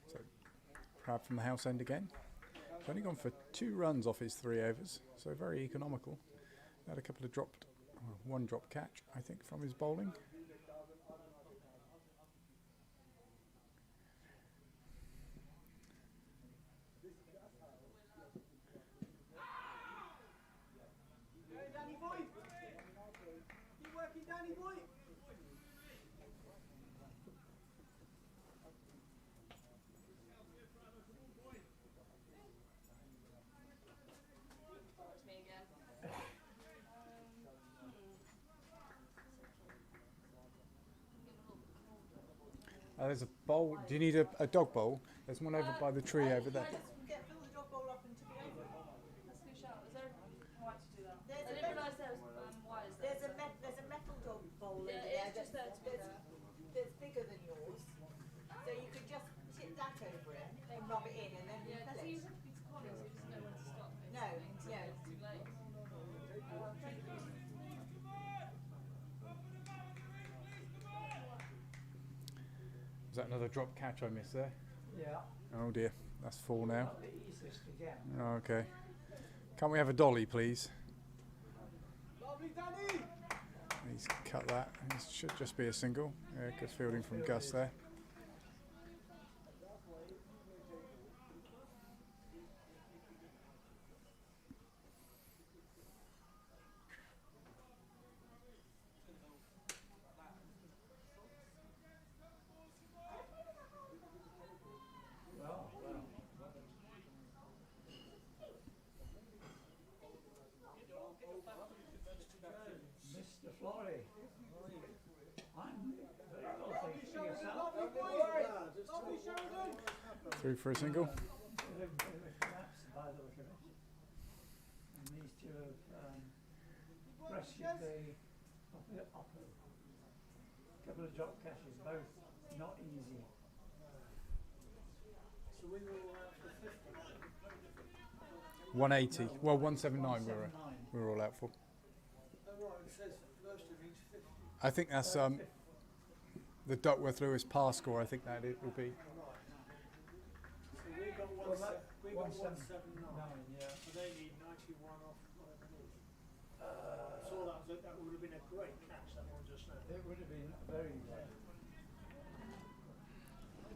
Speaker 1: So, Crab from the house end again. He's only gone for 2 runs off his 3 overs, so very economical. Had a couple of dropped, one drop catch, I think, from his bowling.
Speaker 14: Danny boy! Keep working, Danny boy!
Speaker 1: There's a bowl. Do you need a dog bowl? There's one over by the tree over there.
Speaker 14: Fill the dog bowl up and tip it over.
Speaker 11: That's a good shout. Is there why to do that?
Speaker 14: There's
Speaker 11: I didn't realise there was wires there.
Speaker 14: There's a metal dog bowl
Speaker 11: Yeah,
Speaker 14: over there
Speaker 11: it's just there to be there.
Speaker 14: that's bigger than yours. So you could just tip that over it and rub it in and then
Speaker 11: Yeah,
Speaker 14: refill
Speaker 11: because
Speaker 14: it.
Speaker 11: you have to be to Connie, so he doesn't know when to stop.
Speaker 14: No,
Speaker 11: basically,
Speaker 14: yeah.
Speaker 11: so it's too late.
Speaker 1: Was that another drop catch I missed there?
Speaker 12: Yeah.
Speaker 1: Oh dear, that's 4 now.
Speaker 12: The easiest again.
Speaker 1: Oh, okay. Can't we have a dolly, please?
Speaker 10: Lovely, Danny!
Speaker 1: He's cut that. It should just be a single. Yeah, good fielding from Gus there.
Speaker 12: Mr. Flory. I'm very well, thanks to yourself.
Speaker 1: Through for a single.
Speaker 12: question the upper couple of drop caches, both not easy.
Speaker 10: So we were all out for 50.
Speaker 1: 180. Well, 179 we were all out for.
Speaker 10: Oh right, it says most of each 50.
Speaker 1: I think that's the Duckworth Lewis par score. I think that it will be.
Speaker 10: So we got 179.
Speaker 12: Yeah.
Speaker 10: So they need 91 off. So that would have been a great catch, that one just now.
Speaker 12: It would have been very good.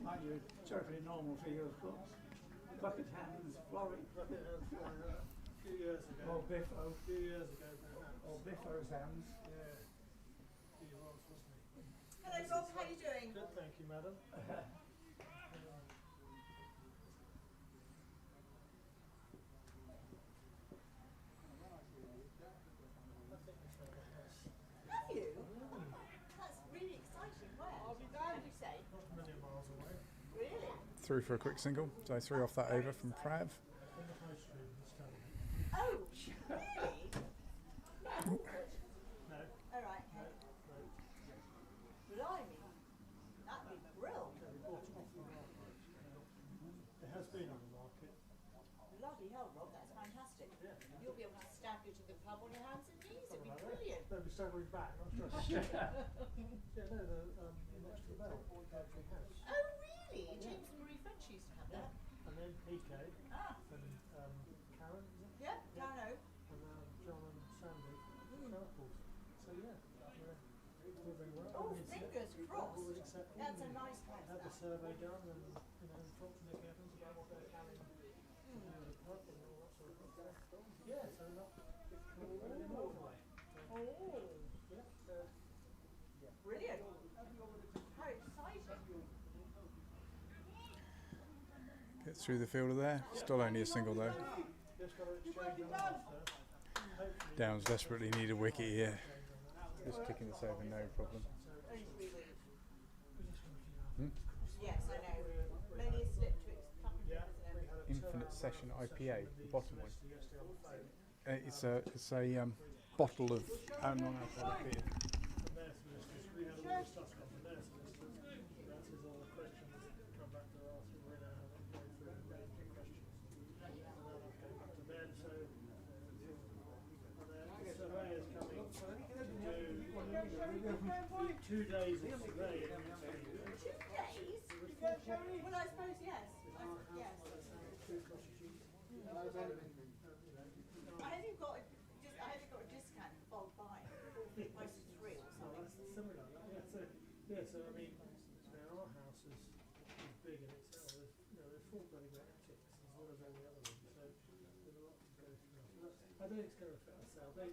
Speaker 12: Mind you, totally normal for you, of course. Bucket hands, flurry.
Speaker 10: Bucket hands, a few years ago.
Speaker 12: Or Biffo.
Speaker 10: A few years ago, perhaps.
Speaker 12: Or Biffo's hands.
Speaker 10: Yeah. He was, wasn't he?
Speaker 14: Hello Rob, how are you doing?
Speaker 10: Good, thank you, madam.
Speaker 14: Have you? That's really exciting. Where? I'll be down. Did you say?
Speaker 10: Not a million miles away.
Speaker 14: Really?
Speaker 1: Through for a quick single. So 3 off that over from Prav.
Speaker 10: On the high street in Stoke.
Speaker 14: Oh, really?
Speaker 10: No.
Speaker 14: All right.
Speaker 10: No.
Speaker 14: Blimey. That'd be brilliant.
Speaker 10: We bought it off the market. It has been on the market.
Speaker 14: Bloody hell, Rob, that's fantastic.
Speaker 10: Yeah.
Speaker 14: You'll be able to stagger to the pub on your hands and knees. It'd be
Speaker 10: Something like that.
Speaker 14: brilliant.
Speaker 10: They'll be staggering back, not just. Yeah, no, the next to Bell, Country House.
Speaker 14: Oh, really? James and Marie French used to have
Speaker 10: Yeah.
Speaker 14: that.
Speaker 10: And then PK
Speaker 14: Ah.
Speaker 10: and Karen, is it?
Speaker 14: Yeah, down home.
Speaker 10: And John and Sandy, Southport. So yeah, we're very well.
Speaker 14: Oh,
Speaker 10: And it's-
Speaker 14: fingers crossed.
Speaker 10: all accepted.
Speaker 14: That's a nice house,
Speaker 10: Had the
Speaker 14: that.
Speaker 10: survey done and, talked to Nick Evans about what they're planning to do with the pub and all that sort of stuff. Yeah, so not really miles away.
Speaker 14: Oh,
Speaker 10: Yeah,
Speaker 14: brilliant. How exciting.
Speaker 1: Get through the fielder there. Still only a single though.
Speaker 10: just got to exchange on after. Hopefully.
Speaker 1: Downs desperately need a wicket here. Just kicking this over, no problem.
Speaker 14: Only 3 weeks.
Speaker 1: Hmm?
Speaker 14: Yes, I know. Many a slip twixt, couple of
Speaker 10: Yeah,
Speaker 14: isn't
Speaker 10: we
Speaker 14: it?
Speaker 10: had a
Speaker 1: Infinite
Speaker 10: turnaround
Speaker 1: Session
Speaker 10: session
Speaker 1: IPA,
Speaker 10: with
Speaker 1: the bottom one.
Speaker 10: solicitor yesterday on the phone.
Speaker 1: It's a bottle of non-alcoholic beer.
Speaker 10: From their solicitors, we had all the stuff come from their solicitors. That is all the questions that come back to us, and we're now going through and raising the questions. And then I'll go back to them, so the surveyor's coming to do 2 days of surveying.
Speaker 14: 2 days? Well, I suppose yes. Yes. I hope you've got a discount for bulk buying. Most of 3 or something.
Speaker 10: Something like that, yeah. So I mean, our house is big in itself. There's 4 bloody great attics as well as all the other ones. So there's a lot to go through. I don't think it's going to affect the sale. They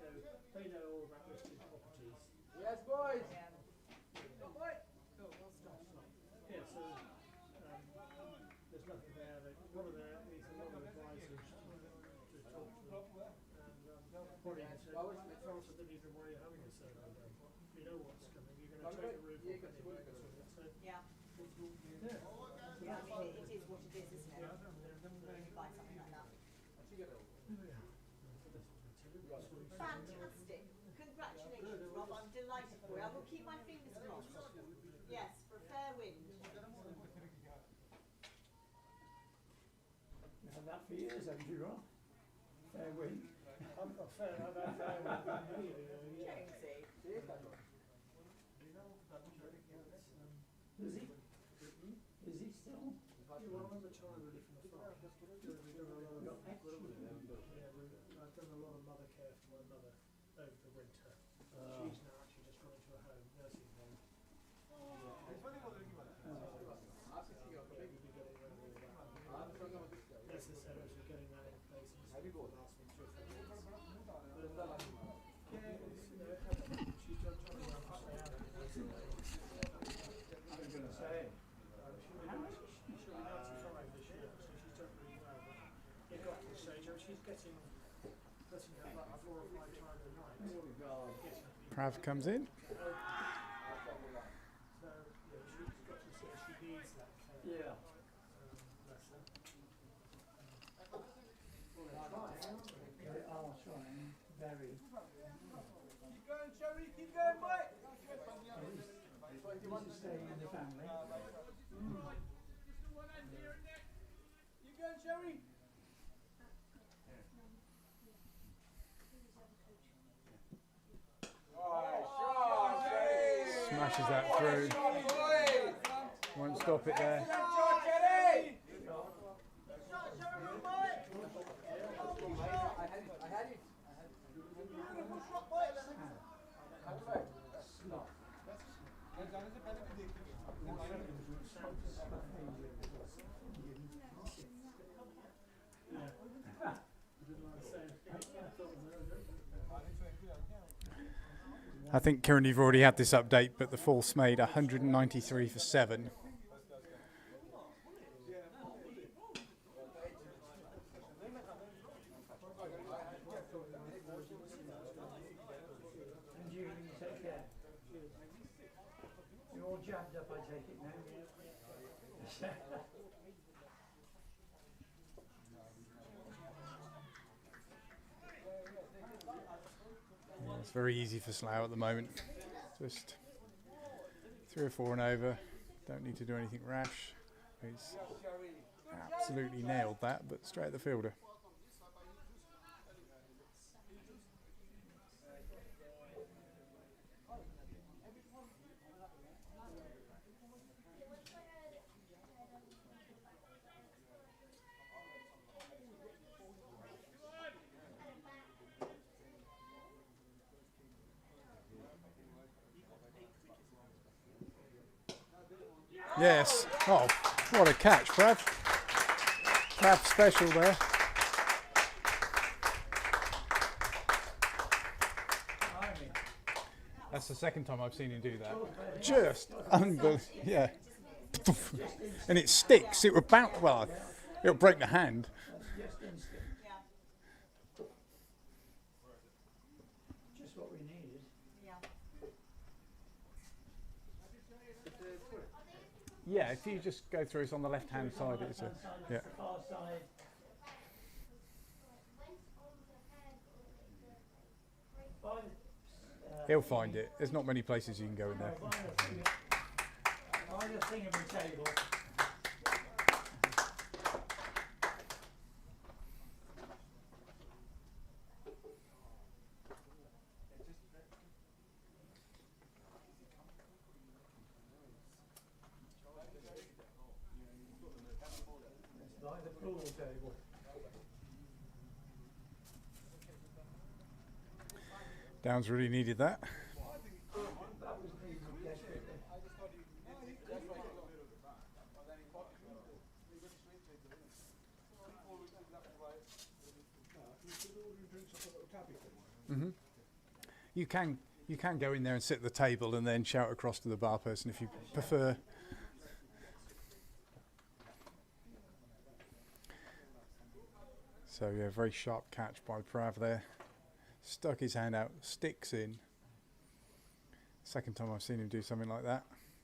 Speaker 10: know all about listed properties.
Speaker 8: Yes, boys.
Speaker 14: Good boy.
Speaker 10: Yeah, so there's nothing there. One of their needs a lot of advisors to talk to. And probably France didn't even worry you're having a survey done. You know what's coming. You're going to take the roof off anyway. So
Speaker 14: Yeah.
Speaker 10: yeah.
Speaker 14: Yeah, I mean, it is what it is, isn't it? When you buy something like that. Fantastic. Congratulations, Rob. I'm delighted for you. I will keep my fingers crossed. Yes, for a fair wind.
Speaker 12: You've had that for years, haven't you, Rob? Fair wind.
Speaker 10: I'm not fair. I've had fair with me.
Speaker 14: Jonesy.
Speaker 12: Is he? Is he still?
Speaker 10: Well, I'm retired really from the farm. I've done a lot of I've done a lot of mother care for my mother over the winter. She's now actually just gone into a home, nursing home. Necessary for getting that in place. Have you got last week? She's done trying to stay out of it.
Speaker 12: I was going to say.
Speaker 10: She'll be 95 this year, so she's done really well. But it got to the stage where she's getting her back 4 or 5 times a night.
Speaker 1: Prav comes in.
Speaker 10: So yeah, she's got to say she needs that care.
Speaker 12: Yeah.
Speaker 10: Bless her.
Speaker 12: They are trying very. to stay in the family.
Speaker 10: You going, Sherry?
Speaker 1: Smashes that through. Won't stop it there. I think, Kieran, you've already had this update, but the false made 193 for 7.
Speaker 12: And you take care. You're all jabbed up, I take it now.
Speaker 1: It's very easy for Slough at the moment. Just 3 or 4 and over. Don't need to do anything rash. He's absolutely nailed that, but straight at the fielder. Yes. Oh, what a catch, Prav. Prav special there. That's the second time I've seen him do that. Just unbelievable. Yeah. And it sticks. It would bounce. Well, it'll break the hand.
Speaker 12: Just what we needed.
Speaker 1: Yeah, if you just go through, it's on the left-hand side. It's a, yeah.
Speaker 12: Far side.
Speaker 1: He'll find it. There's not many places you can go in there.
Speaker 12: By the thingammy table. By the pool table.
Speaker 1: Downs really needed that.
Speaker 12: That was needed desperately.
Speaker 1: Mm-hmm. You can go in there and sit at the table and then shout across to the bar person if you prefer. So yeah, very sharp catch by Prav there. Stuck his hand out, sticks in. Second time I've seen him do something like that.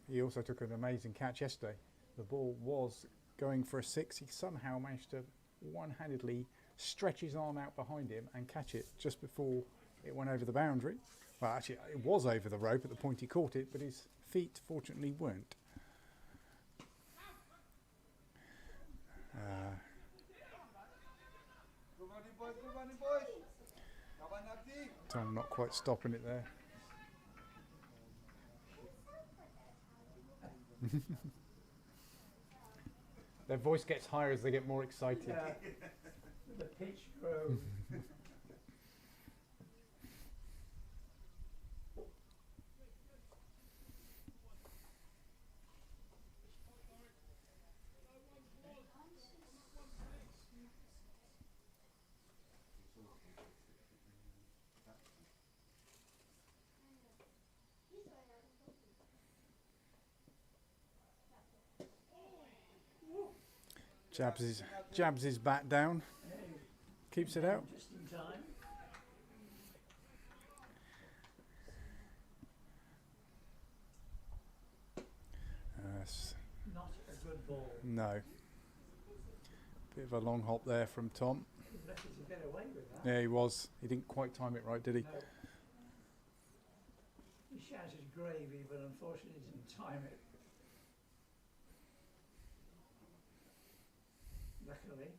Speaker 1: He also took an amazing catch yesterday. The ball was going for a 6. He somehow managed to one-handedly stretch his arm out behind him and catch it just before it went over the boundary. Well, actually, it was over the rope at the point he caught it, but his feet fortunately weren't. Tom not quite stopping it there. Their voice gets higher as they get more excited.
Speaker 12: Yeah. The pitch grows.
Speaker 1: Jabs his bat down, keeps it out.
Speaker 12: Just in time. Not a good ball.
Speaker 1: No. Bit of a long hop there from Tom.
Speaker 12: He was lucky to get away with that.
Speaker 1: Yeah, he was. He didn't quite time it right, did he?
Speaker 12: No. He shouted gravy, but unfortunately didn't time it. Luckily.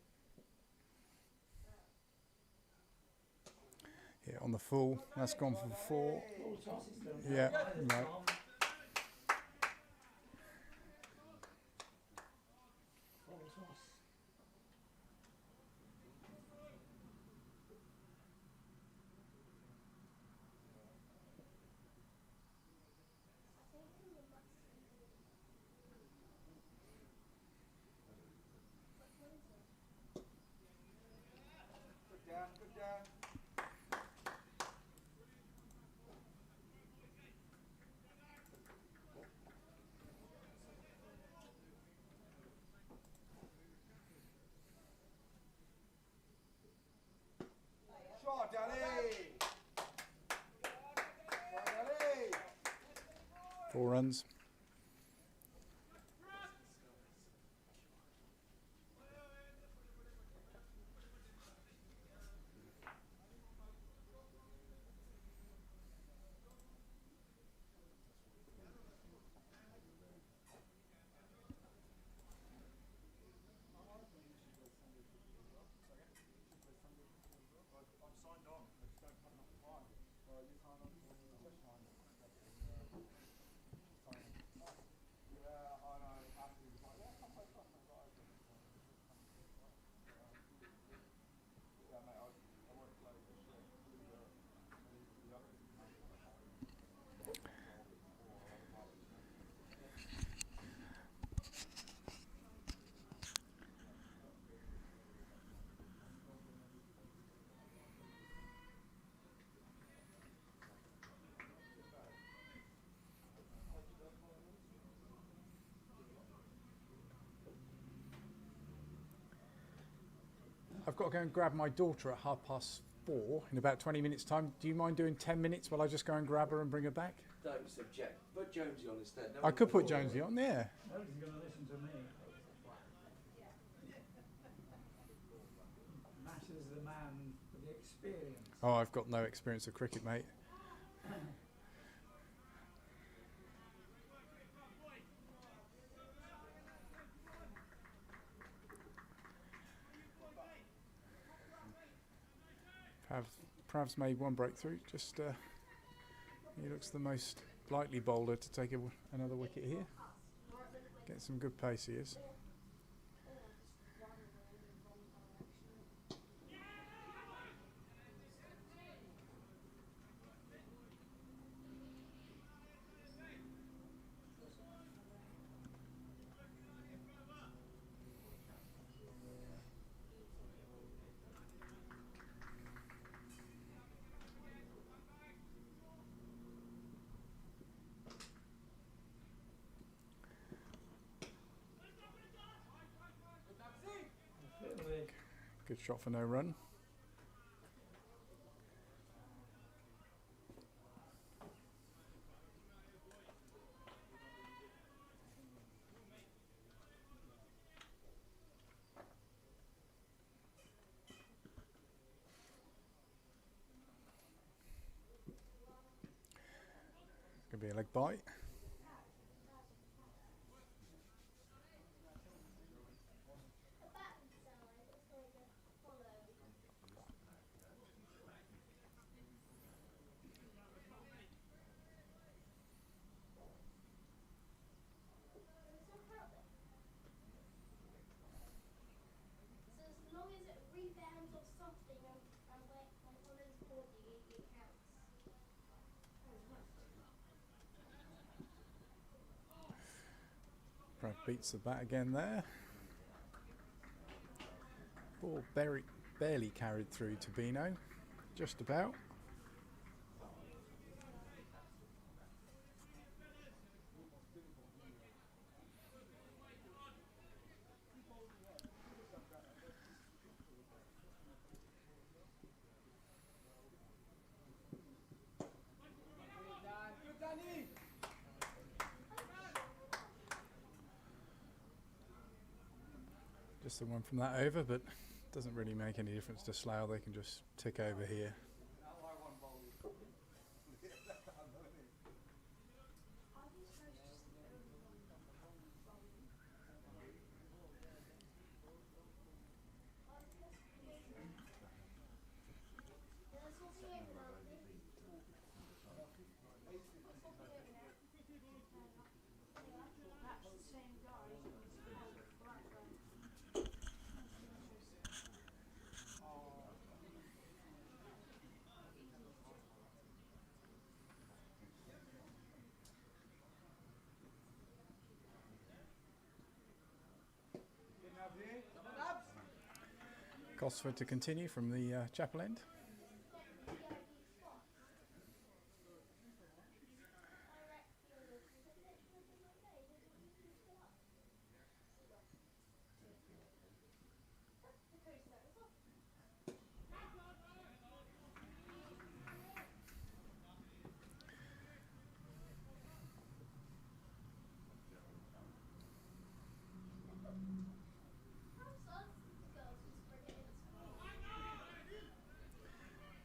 Speaker 1: Yeah, on the full. That's gone for 4.
Speaker 12: Full toss is done.
Speaker 1: Yeah,
Speaker 12: Right.
Speaker 1: right.
Speaker 12: Full toss.
Speaker 13: Good Dan, good Dan. Shot, Danny! Shot, Danny!
Speaker 1: 4 runs.
Speaker 13: I'm signed on. I just don't have enough time. You signed on for the session line. Yeah, I know. Ashley was like, yeah, come play stuff. I was like, okay. Yeah, mate, I won't play this shit. The other
Speaker 1: I've got to go and grab my daughter at 4:30 in about 20 minutes time. Do you mind doing 10 minutes while I just go and grab her and bring her back?
Speaker 8: Don't subject. Put Jonesy on instead.
Speaker 1: I could put Jonesy on, yeah.
Speaker 12: Nobody's going to listen to me. Matters the man with the experience.
Speaker 1: Oh, I've got no experience of cricket, mate. Prav's made one breakthrough. Just he looks the most likely bowler to take another wicket here. Get some good pace, he is. Good shot for no run. Could be a leg bite. Brad beats the bat again there. Ball barely carried through to Bino, just about. Just the one from that over, but doesn't really make any difference to Slough. They can just tick over here. Gosford to continue from the chapel end.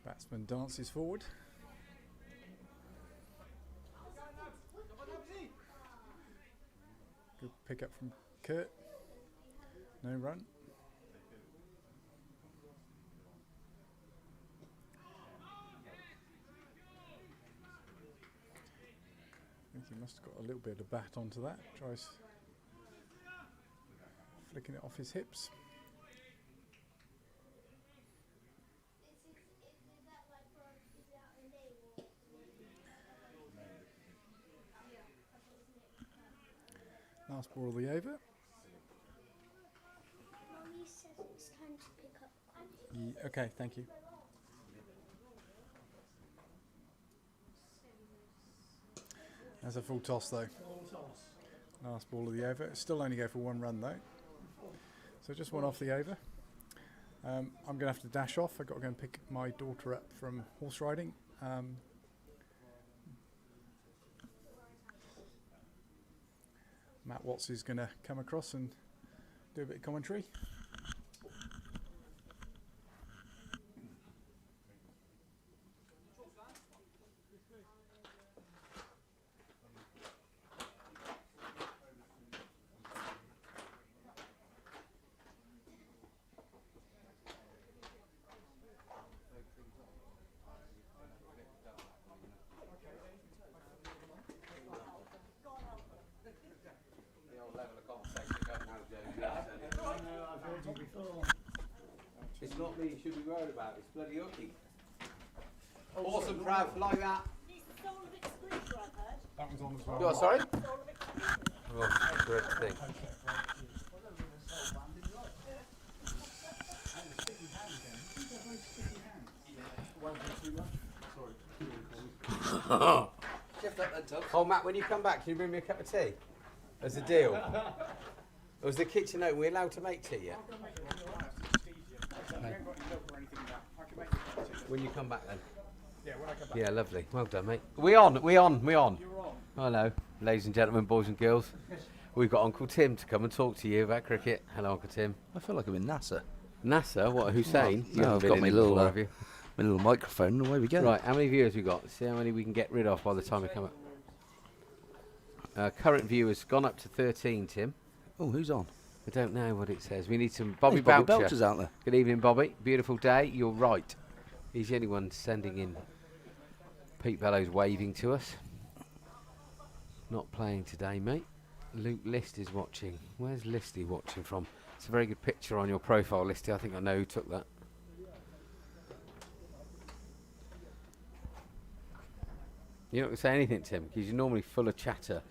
Speaker 1: Batsman dances forward. Good pick up from Kurt. No run. I think he must have got a little bit of bat onto that. Tries flicking it off his hips. Last ball of the over.
Speaker 15: Mummy says it's time to pick up.
Speaker 1: Okay, thank you. That's a full toss though. Last ball of the over. Still only go for one run though. So just one off the over. I'm going to have to dash off. I've got to go and pick my daughter up from horse riding. Matt Watts is going to come across and do a bit of commentary.
Speaker 8: It's not me you should be worried about, it's bloody hooking. Awesome, proud, like that.
Speaker 1: That one's on as well.
Speaker 8: You are sorry? Oh, great thing. Oh, Matt, when you come back, can you bring me a cup of tea? As a deal. Or was the kitchen open? Are we allowed to make tea yet? When you come back then.
Speaker 1: Yeah, when I come back.
Speaker 8: Yeah, lovely. Well done, mate. We on.
Speaker 1: You're on.
Speaker 8: Hello, ladies and gentlemen, boys and girls. We've got Uncle Tim to come and talk to you about cricket. Hello, Uncle Tim.
Speaker 16: I feel like I'm in NASA.
Speaker 8: NASA? What, Hussein?
Speaker 16: No, I've got my little microphone and away we go.
Speaker 8: Right, how many viewers we got? See how many we can get rid of by the time we come up. Current viewers gone up to 13, Tim.
Speaker 16: Oh, who's on?
Speaker 8: I don't know what it says. We need some Bobby
Speaker 16: Bobby
Speaker 8: Boucher.
Speaker 16: Belcher's out there.
Speaker 8: Good evening, Bobby. Beautiful day. You're right. He's the only one sending in. Pete Bellows waving to us. Not playing today, mate. Luke List is watching. Where's Listy watching from? It's a very good picture on your profile, Listy. I think I know who took that. You're not going to say anything, Tim, because you're normally full of chatter.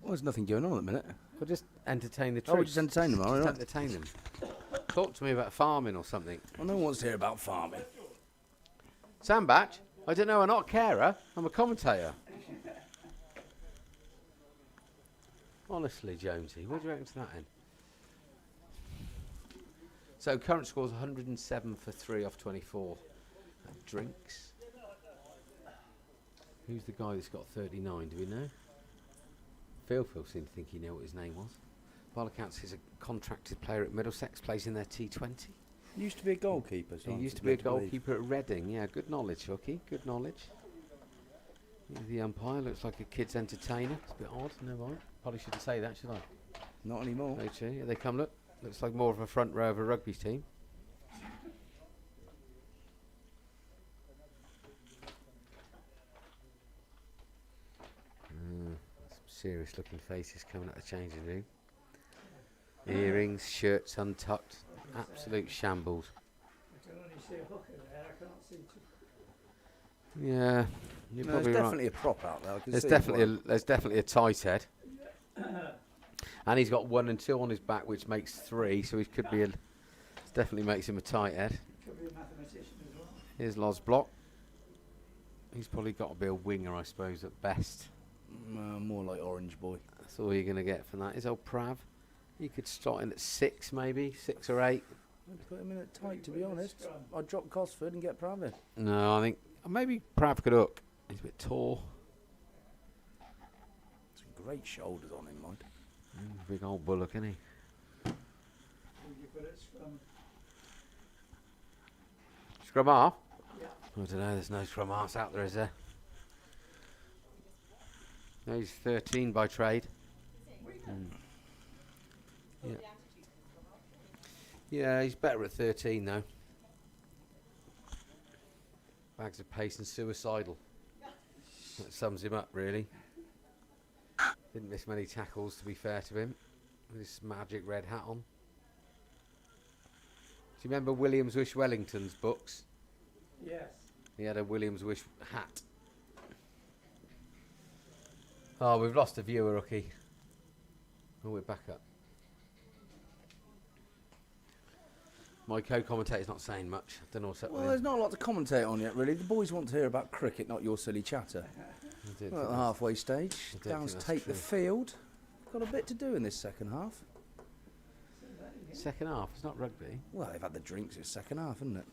Speaker 16: Well, there's nothing going on at the minute.
Speaker 8: Well, just entertain the
Speaker 16: Oh,
Speaker 8: troops.
Speaker 16: just entertain them, all
Speaker 8: Just
Speaker 16: right?
Speaker 8: entertain them. Talk to me about farming or something.
Speaker 16: Well, no one wants to hear about farming.
Speaker 8: Sam Batch? I don't know, I'm not a carer. I'm a commentator. Honestly, Jonesy, what do you reckon to that end? So, current score's 107 for 3 off 24. Drinks. Who's the guy that's got 39, do we know? Phil seemed to think he knew what his name was. By all accounts, he's a contracted player at Middlesex, plays in their T20.
Speaker 16: He used to be a goalkeeper. So
Speaker 8: He used to be a goalkeeper at Reading. Yeah, good knowledge, Hooky. Good knowledge. He's the umpire. Looks like a kid's entertainer. It's a bit odd. No, right. Probably shouldn't say that, should I?
Speaker 16: Not anymore.
Speaker 8: Actually, yeah, they come. Look. Looks like more of a front row of a rugby team. serious looking faces coming out of the changing room. Earrings, shirts untucked, absolute shambles.
Speaker 12: I can only see a hooker there, I can't see two.
Speaker 8: Yeah, you're
Speaker 17: No,
Speaker 8: probably
Speaker 17: there's
Speaker 8: right.
Speaker 17: definitely a prop out there. I can
Speaker 8: There's
Speaker 17: see
Speaker 8: definitely a tight head. And he's got 1 and 2 on his back, which makes 3, so he could be definitely makes him a tight head.
Speaker 12: Could be a mathematician as well.
Speaker 8: Here's Loz Block. He's probably got to be a winger, I suppose, at best.
Speaker 17: more like Orange Boy.
Speaker 8: That's all you're going to get from that. Is old Prav. He could start in at 6, maybe 6 or 8.
Speaker 17: I'd put him in at tight, to be honest. I'd drop Cosford and get Prav in.
Speaker 8: No, I think maybe Prav could hook. He's a bit tall.
Speaker 17: Some great shoulders on him, mind.
Speaker 8: Big old bullock, isn't he?
Speaker 12: Would you put it from?
Speaker 8: Scrum half?
Speaker 12: Yeah.
Speaker 8: I don't know, there's no scrum halves out there, is there? No, he's 13 by trade. Yeah. Yeah, he's better at 13 though. Bags of pace and suicidal. That sums him up, really. Didn't miss many tackles, to be fair to him, with his magic red hat on. Do you remember Williams Wish Wellington's books?
Speaker 12: Yes.
Speaker 8: He had a Williams Wish hat. Oh, we've lost a viewer, Rookie. Oh, we're back up. My co-commentator's not saying much. I don't know what's up
Speaker 17: Well,
Speaker 8: with
Speaker 17: there's
Speaker 8: him.
Speaker 17: not a lot to commentate on yet, really. The boys want to hear about cricket, not your silly chatter. We're at the halfway stage. Downs take the field. Got a bit to do in this second half.
Speaker 8: Second half? It's not rugby.
Speaker 17: Well, they've had the drinks. It's second half, isn't it?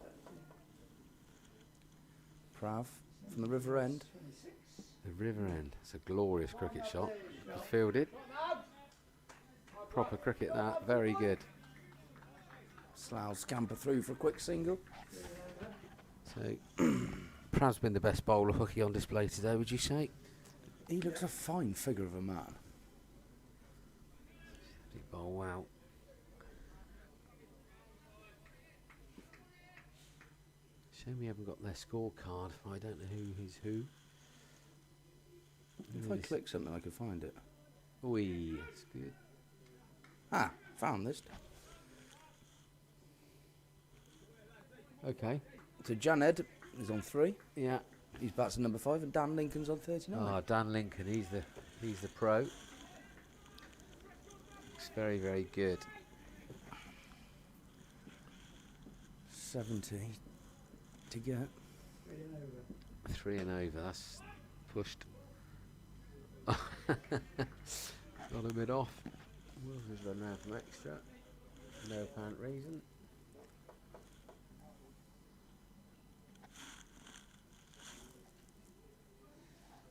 Speaker 17: Prav from the River End.
Speaker 8: The River End. It's a glorious cricket shot. Good fielded. Proper cricket, that. Very good.
Speaker 17: Slough scamper through for a quick single.
Speaker 8: So, Prav's been the best bowler hooky on display today, would you say?
Speaker 17: He looks a fine figure of a man.
Speaker 8: Big bowl, wow. Shame we haven't got their scorecard. I don't know who is who.
Speaker 17: If I click something, I can find it.
Speaker 8: Oi, that's good.
Speaker 17: Ah, found this.
Speaker 8: Okay.
Speaker 17: So Janed is on 3.
Speaker 8: Yeah.
Speaker 17: He's bats at number 5, and Dan Lincoln's on 39.
Speaker 8: Oh, Dan Lincoln, he's the pro. Looks very, very good.
Speaker 17: 70 to get.
Speaker 8: 3 and over, that's pushed. Got a bit off. Wills has run out from extra. No apparent reason.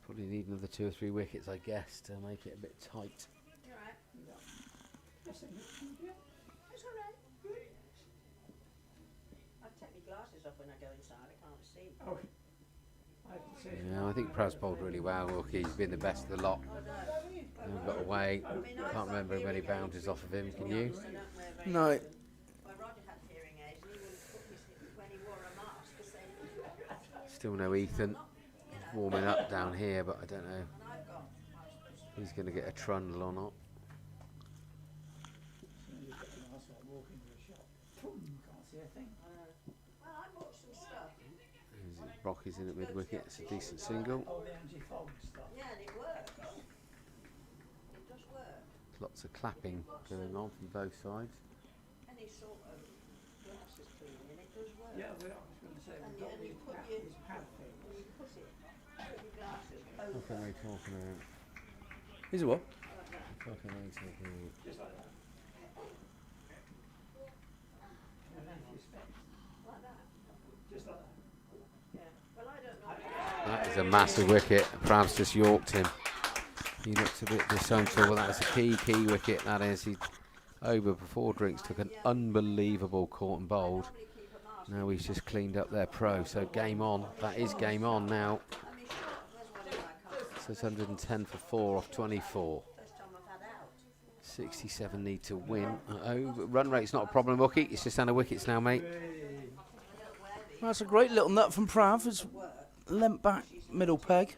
Speaker 8: Probably need another 2 or 3 wickets, I guess, to make it a bit tight.
Speaker 14: You alright?
Speaker 11: It's alright.
Speaker 14: I take my glasses off when I go inside, I can't see.
Speaker 12: Oh, I can see.
Speaker 8: Yeah, I think Prav's bowled really well. Look, he's been the best of the lot. Never got away. Can't remember many boundaries off of him, can you?
Speaker 17: No.
Speaker 14: My Roger had hearing aids and he wouldn't put me when he wore a mask to say,
Speaker 8: Still no Ethan. He's warming up down here, but I don't know if he's going to get a trundle or not.
Speaker 12: Can't see a thing.
Speaker 14: well, I bought some stuff.
Speaker 8: Rocky's in at mid wicket. It's a decent single.
Speaker 12: Oh, the anti-fog stuff.
Speaker 14: Yeah, and it works. It does work.
Speaker 8: Lots of clapping going on from both sides.
Speaker 14: Any sort of glasses cleaning, it does work.
Speaker 12: Yeah, well, I was going to say,
Speaker 14: And
Speaker 12: we've got
Speaker 14: you
Speaker 12: these
Speaker 14: put
Speaker 12: pad,
Speaker 14: your,
Speaker 12: these pad things.
Speaker 14: and you put your glasses
Speaker 8: What
Speaker 14: over.
Speaker 8: are they talking about?
Speaker 17: Is it what?
Speaker 8: What are they talking about?
Speaker 12: Just like that. Underneath your specs.
Speaker 14: Like that.
Speaker 12: Just like that.
Speaker 14: Yeah. Well, I don't know.
Speaker 8: That is a massive wicket. Prav's just yorked him. He looks a bit disgruntled. Well, that's a key wicket. That is. He over before drinks took an unbelievable caught and bowled. Now he's just cleaned up their pro. So game on. That is game on now. So it's 110 for 4 off 24. 67 need to win. Run rate's not a problem, Rookie. It's just under wickets now, mate.
Speaker 17: That's a great little nut from Prav. It's lent back middle peg.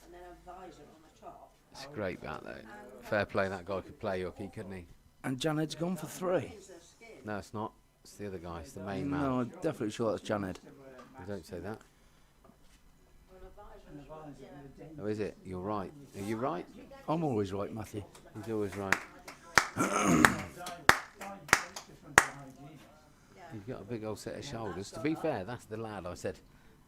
Speaker 14: And then a visor on the top.
Speaker 18: It's great that though. Fair play, that guy could play hooky, couldn't he?
Speaker 17: And Janed's gone for 3.
Speaker 18: No, it's not. It's the other guy. It's the main man.
Speaker 17: No, I'm definitely sure that's Janed.
Speaker 18: Don't say that. Oh, is it? You're right. Are you right?
Speaker 17: I'm always right, Matthew.
Speaker 18: He's always right. You've got a big old set of shoulders. To be fair, that's the lad. I said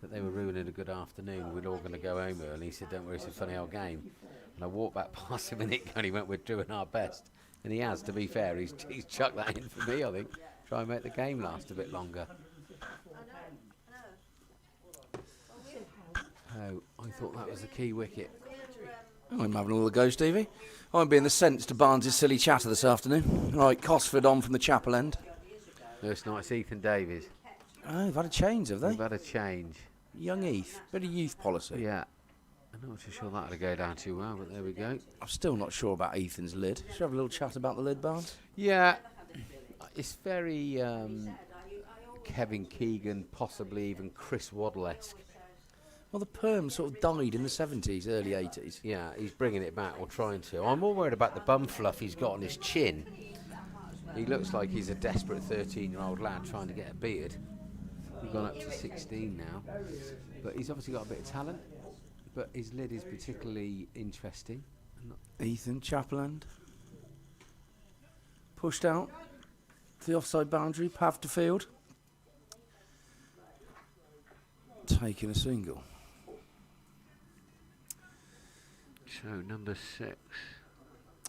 Speaker 18: that they were ruining a good afternoon. We're all going to go home early. He said, don't worry, it's a funny old game. And I walked back past him and he went, we're doing our best. And he has, to be fair. He's chucked that in for me, I think. Try and make the game last a bit longer. Oh, I thought that was the key wicket.
Speaker 17: I'm having all the go, Stevie. I'm being the sense to Barnes' silly chatter this afternoon. Right, Cosford on from the chapel end.
Speaker 18: No, it's not. It's Ethan Davies.
Speaker 17: Oh, they've had a change, have they?
Speaker 18: They've had a change.
Speaker 17: Young Heath. Bit of youth policy.
Speaker 18: Yeah. I'm not too sure that'll go down too well, but there we go.
Speaker 17: I'm still not sure about Ethan's lid. Should we have a little chat about the lid, Barnes?
Speaker 18: Yeah. It's very Kevin Keegan, possibly even Chris Waddle-esque.
Speaker 17: Well, the perm sort of died in the 70s, early 80s.
Speaker 18: Yeah, he's bringing it back, or trying to. I'm more worried about the bum fluff he's got on his chin. He looks like he's a desperate 13-year-old lad trying to get a beard. He's gone up to 16 now. But he's obviously got a bit of talent. But his lid is particularly interesting.
Speaker 17: Ethan, chapel end. Pushed out to the offside boundary, path to field. Taking a single.
Speaker 18: So, number 6.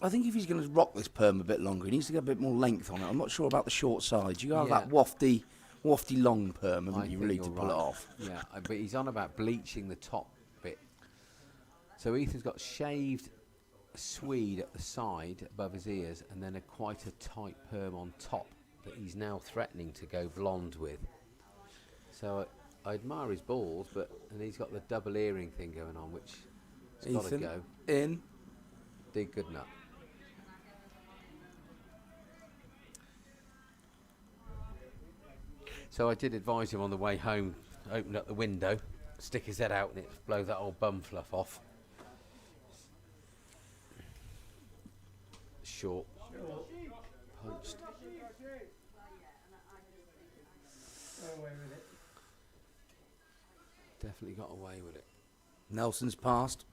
Speaker 17: I think if he's going to rock this perm a bit longer, he needs to get a bit more length on it. I'm not sure about the short sides. You have that wafty long perm, haven't you, really, to pull it off?
Speaker 18: Yeah, but he's on about bleaching the top bit. So Ethan's got shaved swede at the side above his ears and then quite a tight perm on top that he's now threatening to go blonde with. So I admire his balls, and he's got the double earring thing going on, which has got to go.
Speaker 17: In.
Speaker 18: Dig good nut. So I did advise him on the way home, open up the window, stick his head out and it blow that old bum fluff off. Short. Punched. Definitely got away with it.
Speaker 17: Nelson's passed.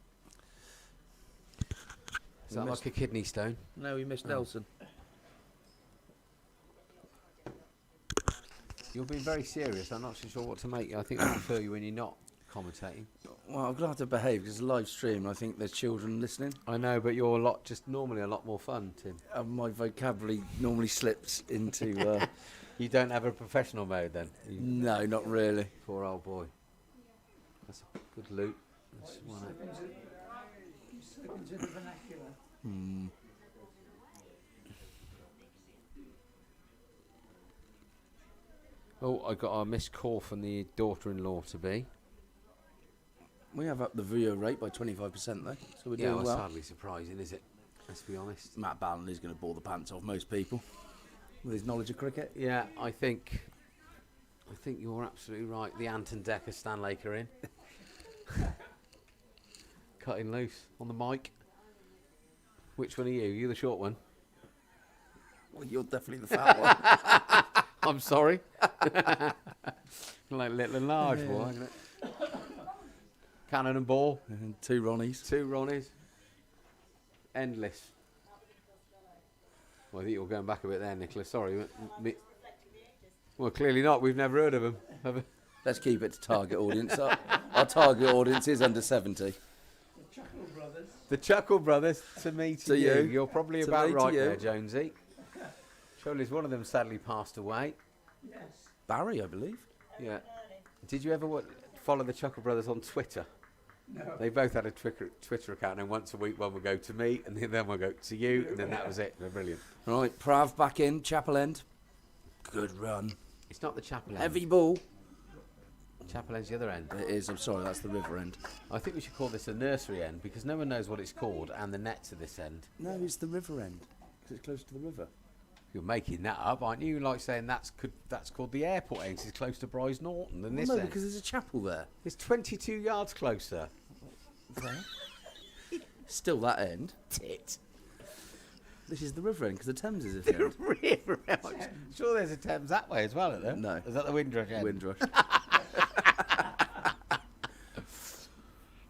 Speaker 18: Is that like a kidney stone?
Speaker 17: No, he missed Nelson.
Speaker 18: You're being very serious. I'm not so sure what to make. I think I prefer you when you're not commentating.
Speaker 17: Well, I'm going to have to behave because it's a live stream. I think there's children listening.
Speaker 18: I know, but you're normally a lot more fun, Tim.
Speaker 17: My vocabulary normally slips into...
Speaker 18: You don't have a professional mode then?
Speaker 17: No, not really.
Speaker 18: Poor old boy. That's a good loot. That's one
Speaker 12: Into the vernacular.
Speaker 18: Oh, I got a missed call from the daughter-in-law to be.
Speaker 17: We have upped the viewer rate by 25% though, so we're doing well.
Speaker 18: That's hardly surprising, is it? Let's be honest.
Speaker 17: Matt Ballon is going to bore the pants off most people with his knowledge of cricket.
Speaker 18: Yeah, I think you're absolutely right. The Anton Decker Stanlaker in. Cutting loose on the mic. Which one are you? You the short one?
Speaker 17: Well, you're definitely the fat one.
Speaker 18: I'm sorry. Like little and large, boy. Isn't it? Cannon and ball.
Speaker 17: And 2 Ronnies.
Speaker 18: 2 Ronnies. Endless. Well, I think you're going back a bit there, Nicholas. Sorry. Well, clearly not. We've never heard of him.
Speaker 17: Let's keep it to target audience. Our target audience is under 70.
Speaker 18: The Chuckle Brothers, to me, to you. You're probably
Speaker 17: To
Speaker 18: about
Speaker 17: me,
Speaker 18: right
Speaker 17: to you.
Speaker 18: there, Jonesy. Surely one of them sadly passed away.
Speaker 12: Yes.
Speaker 17: Barry, I believe.
Speaker 18: Yeah. Did you ever follow the Chuckle Brothers on Twitter?
Speaker 12: No.
Speaker 18: They both had a Twitter account, and once a week one would go to me, and then one would go to you, and then that was it. They're brilliant.
Speaker 17: Right, Prav back in, Chapel End. Good run.
Speaker 18: It's not the Chapel End.
Speaker 17: Heavy ball.
Speaker 18: Chapel End's the other end.
Speaker 17: It is, I'm sorry, that's the river end.
Speaker 18: I think we should call this a nursery end, because no one knows what it's called, and the net's at this end.
Speaker 17: No, it's the river end, because it's close to the river.
Speaker 18: You're making that up, aren't you? Like saying that's called the airport end, 'cause it's close to Bryce Norton than this
Speaker 17: No,
Speaker 18: end.
Speaker 17: because there's a chapel there.
Speaker 18: It's 22 yards closer.
Speaker 17: Okay. Still that end.
Speaker 18: Tit.
Speaker 17: This is the river end because the Thames is at the end.
Speaker 18: River end. Sure, there's a Thames that way as well, isn't there?
Speaker 17: No.
Speaker 18: Is that the Windrush end?
Speaker 17: Windrush.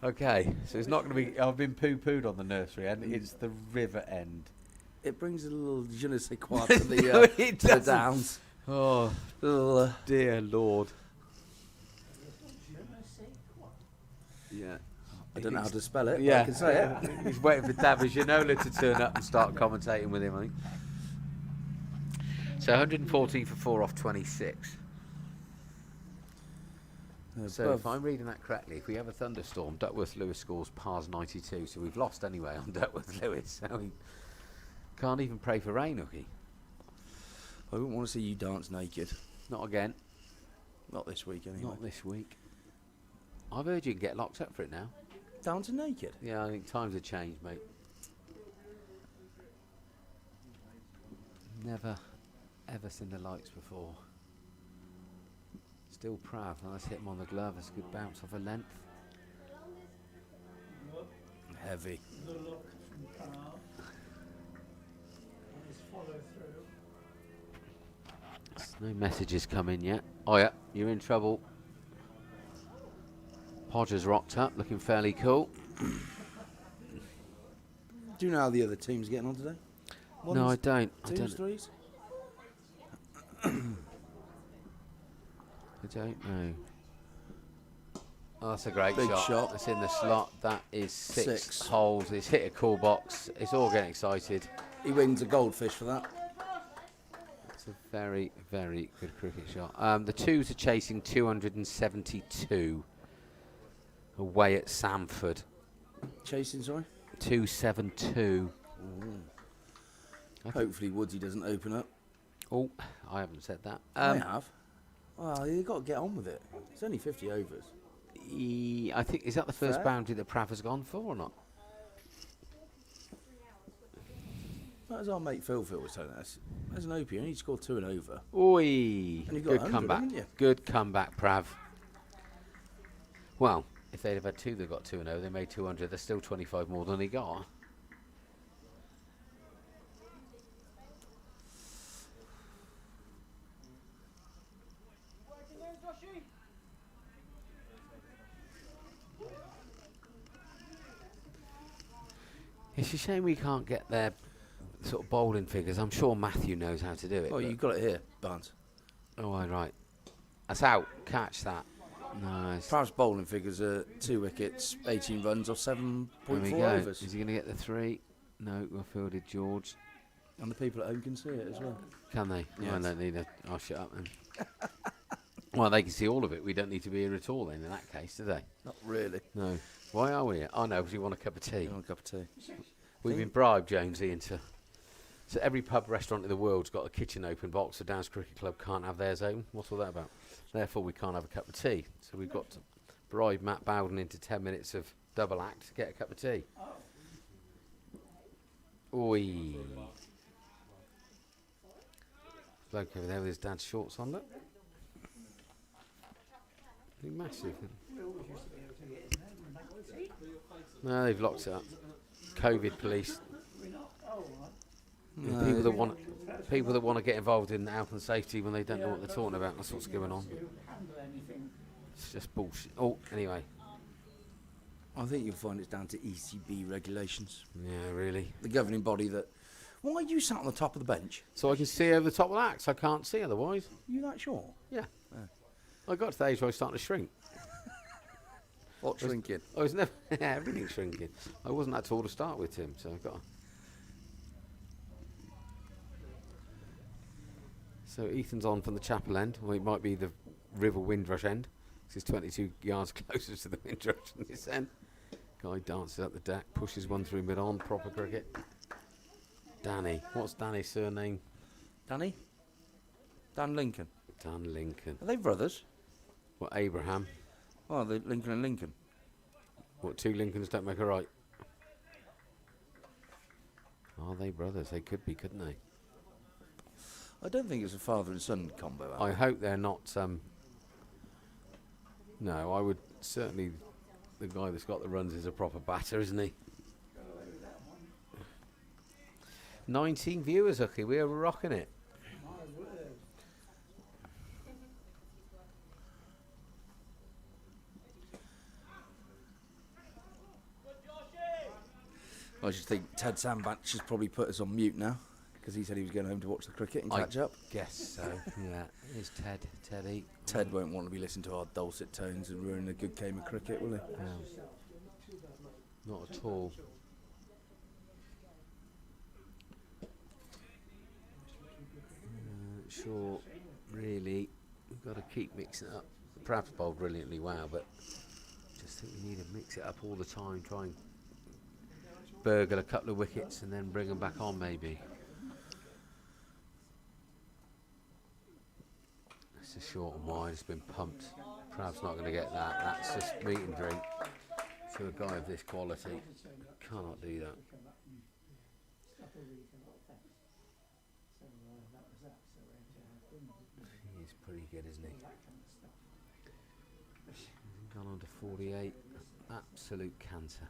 Speaker 18: Okay, so it's not going to be. I've been poo-pooed on the nursery end. It's the river end.
Speaker 17: It brings a little je ne sais quoi to the,
Speaker 18: It
Speaker 17: to the
Speaker 18: doesn't.
Speaker 17: downs.
Speaker 18: Oh, dear Lord. Yeah.
Speaker 17: I don't know how to spell it.
Speaker 18: Yeah,
Speaker 17: But I can say it.
Speaker 18: He's waiting for David Ginola to turn up and start commentating with him, I think. So 114 for 4 off 26. So if I'm reading that correctly, if we have a thunderstorm, Duckworth Lewis scores pars 92. So we've lost anyway on Duckworth Lewis. So we can't even pray for rain, Hookie.
Speaker 17: I wouldn't want to see you dance naked.
Speaker 18: Not again.
Speaker 17: Not this week, anyway.
Speaker 18: Not this week. I've heard you can get locked up for it now.
Speaker 17: Down to naked?
Speaker 18: Yeah, I think times have changed, mate. Never, ever seen the likes before. Still proud. Nice hit him on the glove. That's a good bounce off a length.
Speaker 17: Heavy.
Speaker 12: The look from Carl. And his follow through.
Speaker 18: No messages come in yet. Oh yeah, you're in trouble. Podger's rocked up, looking fairly cool.
Speaker 17: Do you know how the other team's getting on today?
Speaker 18: No, I don't.
Speaker 17: Twos, threes?
Speaker 18: I don't know. Oh, that's a great
Speaker 17: Big
Speaker 18: shot.
Speaker 17: shot.
Speaker 18: That's in the slot. That is six
Speaker 17: Six.
Speaker 18: holes. It's hit a cool box. It's all getting excited.
Speaker 17: He wins a goldfish for that.
Speaker 18: It's a very, very good cricket shot. The twos are chasing 272 away at Samford.
Speaker 17: Chasing, sorry?
Speaker 18: 272.
Speaker 17: Hopefully Woodsy doesn't open up.
Speaker 18: Oh, I haven't said that.
Speaker 17: I have. Well, you've got to get on with it. It's only 50 overs.
Speaker 18: I think, is that the first
Speaker 17: Fair.
Speaker 18: boundary that Prav has gone for or not?
Speaker 17: That was our mate Phil was telling us. As an OP, you only scored 2 and over.
Speaker 18: Oi!
Speaker 17: And you've got
Speaker 18: Good
Speaker 17: 100,
Speaker 18: comeback.
Speaker 17: haven't you?
Speaker 18: Good comeback, Prav. Well, if they'd have had two that got 2 and 0, they made 200. They're still 25 more than he got. It's a shame we can't get their sort of bowling figures. I'm sure Matthew knows how to do it.
Speaker 17: Oh, you've got it here, Barnes.
Speaker 18: Oh, right. That's out. Catch that. Nice.
Speaker 17: Prav's bowling figures are 2 wickets, 18 runs, or 7.4
Speaker 18: There we go.
Speaker 17: overs.
Speaker 18: Is he going to get the 3? No, well fielded, George.
Speaker 17: And the people at home can see it as well.
Speaker 18: Can they?
Speaker 17: Yes.
Speaker 18: No, I don't need a... I'll shut up then. Well, they can see all of it. We don't need to be here at all then, in that case, do they?
Speaker 17: Not really.
Speaker 18: No. Why are we here? Oh, no, because we want a cup of tea.
Speaker 17: You want a cup of tea?
Speaker 18: We've been bribed, Jonesy, into... So every pub restaurant in the world's got a kitchen open box. The Downs Cricket Club can't have theirs open. What's all that about? Therefore, we can't have a cup of tea. So we've got to bribe Matt Bowden into 10 minutes of double act to get a cup of tea. Oi. Bloke over there with his dad's shorts on, look. They're massive. No, they've locked it up. COVID police.
Speaker 17: No.
Speaker 18: People that want to get involved in health and safety when they don't know what they're talking about. That's what's going on. It's just bullshit. Oh, anyway.
Speaker 17: I think you'll find it's down to ECB regulations.
Speaker 18: Yeah, really.
Speaker 17: The governing body that... Why are you sat on the top of the bench?
Speaker 18: So I can see over the top of the axe. I can't see otherwise.
Speaker 17: You that sure?
Speaker 18: Yeah. I got to the age where I was starting to shrink.
Speaker 17: What shrinking?
Speaker 18: I was never... everything's shrinking. I wasn't that tall to start with, Tim, so I've got to... So Ethan's on from the chapel end. Well, it might be the river Windrush end. He's 22 yards closer to the Windrush than this end. Guy dances up the deck, pushes one through mid-on, proper cricket. Danny. What's Danny's surname?
Speaker 17: Danny? Dan Lincoln.
Speaker 18: Dan Lincoln.
Speaker 17: Are they brothers?
Speaker 18: What, Abraham?
Speaker 17: Oh, they're Lincoln and Lincoln.
Speaker 18: What, 2 Lincolns don't make a right? Are they brothers? They could be, couldn't they?
Speaker 17: I don't think it's a father and son combo.
Speaker 18: I hope they're not... no, I would certainly... The guy that's got the runs is a proper batter, isn't he? 19 viewers, Hooky. We are rocking it.
Speaker 12: My word.
Speaker 17: I just think Ted Sandbank should probably put us on mute now, because he said he was going home to watch the cricket and catch up.
Speaker 18: Guess so. Yeah. Here's Ted. Teddy.
Speaker 17: Ted won't want to be listening to our dulcet tones and ruin a good game of cricket, will he?
Speaker 18: Not at all. Sure, really, we've got to keep mixing it up. Perhaps bowled brilliantly, wow, but just think we need to mix it up all the time, try and burgle a couple of wickets and then bring them back on, maybe. It's a short and wide, it's been pumped. Perhaps not going to get that. That's just meat and drink to a guy of this quality. Cannot do that. He's pretty good, isn't he? He's gone on to 48. Absolute cancer.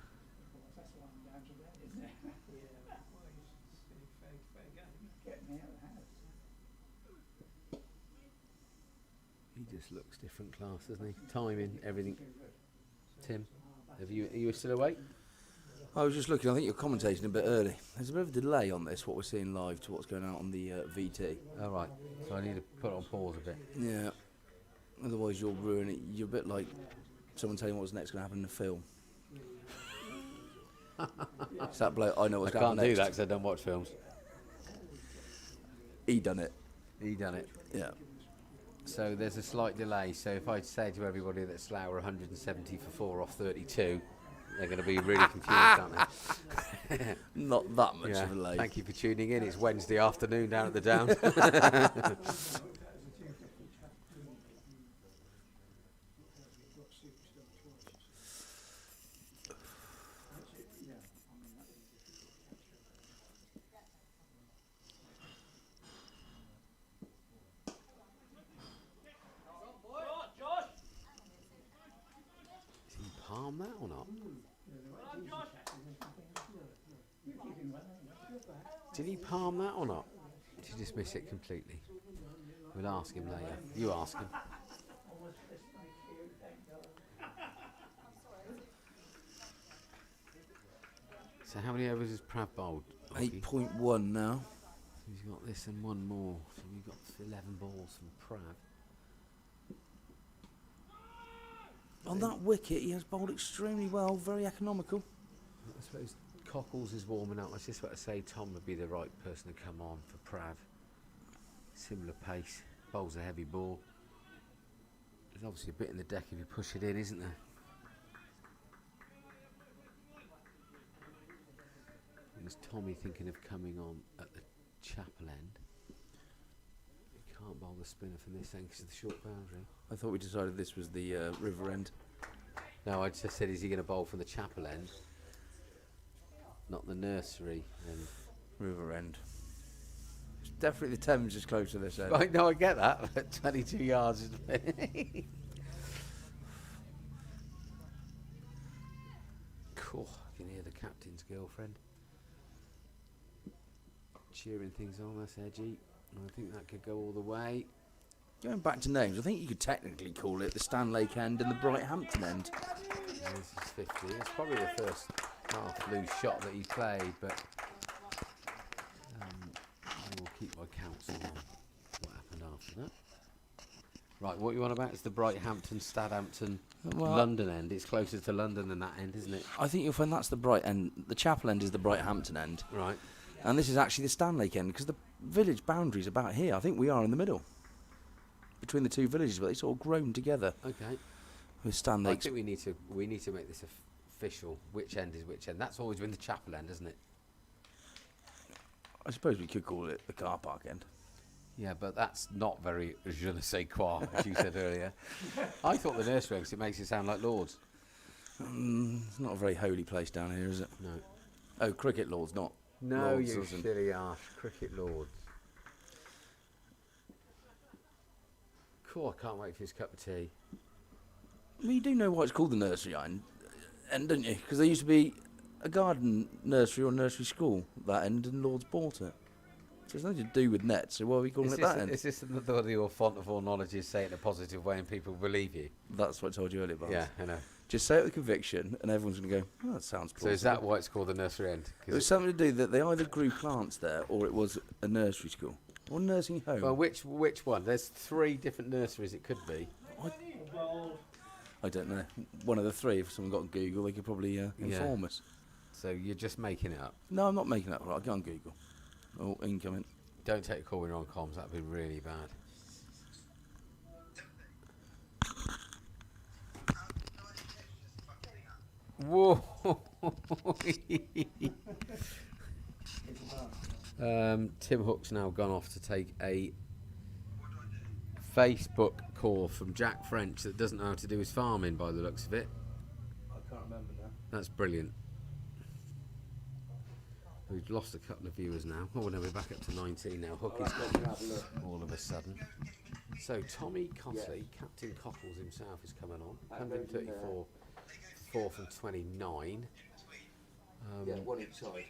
Speaker 18: He just looks different class, doesn't he? Timing, everything. Tim, are you still awake?
Speaker 17: I was just looking, I think you're commentating a bit early. There's a bit of a delay on this, what we're seeing live to what's going out on the VT.
Speaker 18: All right, so I need to put it on pause a bit.
Speaker 17: Yeah, otherwise you'll ruin it. You're a bit like someone telling you what's next going to happen in the film. It's that bloke, I know what's going to happen next.
Speaker 18: I can't do that because I don't watch films.
Speaker 17: He done it.
Speaker 18: He done it.
Speaker 17: Yeah.
Speaker 18: So there's a slight delay. So if I say to everybody that Slough are 170 for 4 off 32, they're going to be really confused, aren't they?
Speaker 17: Not that much of a delay.
Speaker 18: Thank you for tuning in. It's Wednesday afternoon down at the Down. Palm that or not? Did he palm that or not? Did he dismiss it completely? We'll ask him later. You ask him. So how many overs has Prav bowled?
Speaker 17: 8.1 now.
Speaker 18: He's got this and one more. So we've got 11 balls from Prav.
Speaker 17: On that wicket, he has bowled extremely well, very economical.
Speaker 18: I suppose Cockles is warming up. I was just about to say Tom would be the right person to come on for Prav. Similar pace, bowls a heavy ball. There's obviously a bit in the deck if you push it in, isn't there? Was Tommy thinking of coming on at the chapel end? He can't bowl the spinner from this end because of the short boundary.
Speaker 17: I thought we decided this was the river end.
Speaker 18: No, I just said, is he going to bowl from the chapel end? Not the nursery end.
Speaker 17: River end. It's definitely the Thames is close to this end.
Speaker 18: Right, no, I get that. But 22 yards is cool. I can hear the captain's girlfriend cheering things on. That's edgy. I think that could go all the way.
Speaker 17: Going back to names, I think you could technically call it the Stanlake end and the Brighthampton end.
Speaker 18: Yeah, this is 50. It's probably the first half loose shot that he played, but I will keep my counts on what happened after that. Right, what you want about is the Brighthampton, Stadhampton, London end. It's closer to London than that end, isn't it?
Speaker 17: I think you'll find that's the Bright end. The chapel end is the Brighthampton end.
Speaker 18: Right.
Speaker 17: And this is actually the Stanlake end, because the village boundary's about here. I think we are in the middle. Between the two villages, but they sort of grown together.
Speaker 18: Okay.
Speaker 17: With Stanlake.
Speaker 18: I think we need to make this official. Which end is which end? That's always been the chapel end, isn't it?
Speaker 17: I suppose we could call it the car park end.
Speaker 18: Yeah, but that's not very je ne sais quoi, as you said earlier. I thought the nursery end, 'cause it makes it sound like Lord's.
Speaker 17: It's not a very holy place down here, is it?
Speaker 18: No.
Speaker 17: Oh, Cricket Lord's not.
Speaker 18: No,
Speaker 17: Lord's
Speaker 18: you
Speaker 17: doesn't.
Speaker 18: silly arse. Cricket Lords. Cool, I can't wait for his cup of tea.
Speaker 17: Well, you do know why it's called the nursery end, don't you? Because there used to be a garden nursery or nursery school, that end, and Lord's bought it. So there's nothing to do with nets, so why are we calling it that end?
Speaker 18: Is this the font of all knowledge is say it in a positive way and people believe you?
Speaker 17: That's what I told you earlier, Bob.
Speaker 18: Yeah, I know.
Speaker 17: Just say it with conviction, and everyone's going to go, oh, that sounds plausible.
Speaker 18: So is that why it's called the nursery end?
Speaker 17: It was something to do that they either grew plants there, or it was a nursery school. Or nursing home.
Speaker 18: Well, which one? There's 3 different nurseries it could be.
Speaker 17: I don't know. One of the 3, if someone got on Google, they could probably inform us.
Speaker 18: So you're just making it up?
Speaker 17: No, I'm not making it up. Right, I'll go on Google. Oh, incoming.
Speaker 18: Don't take a call when you're on comms. That'd be really bad. Whoa! Tim Hook's now gone off to take a Facebook call from Jack French that doesn't know how to do his farming by the looks of it.
Speaker 17: I can't remember now.
Speaker 18: That's brilliant. We've lost a couple of viewers now. Oh, no, we're back up to 19 now. Hook is gone all of a sudden. So Tommy Cosley, Captain Cockles himself, is coming on. 134, 4 from 29.
Speaker 17: Yeah, one each side.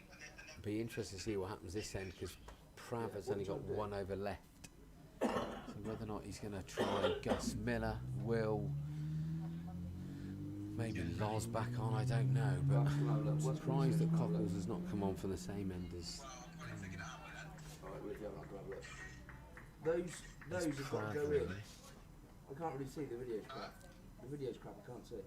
Speaker 18: Be interested to see what happens this end because Prav has only got 1 over left. So whether or not he's going to try Gus Miller, Will, maybe Loz back on, I don't know. But I'm surprised that Cockles has not come on from the same end as.
Speaker 17: Those have got to go in. I can't really see the video's crap. The video's crap, I can't see.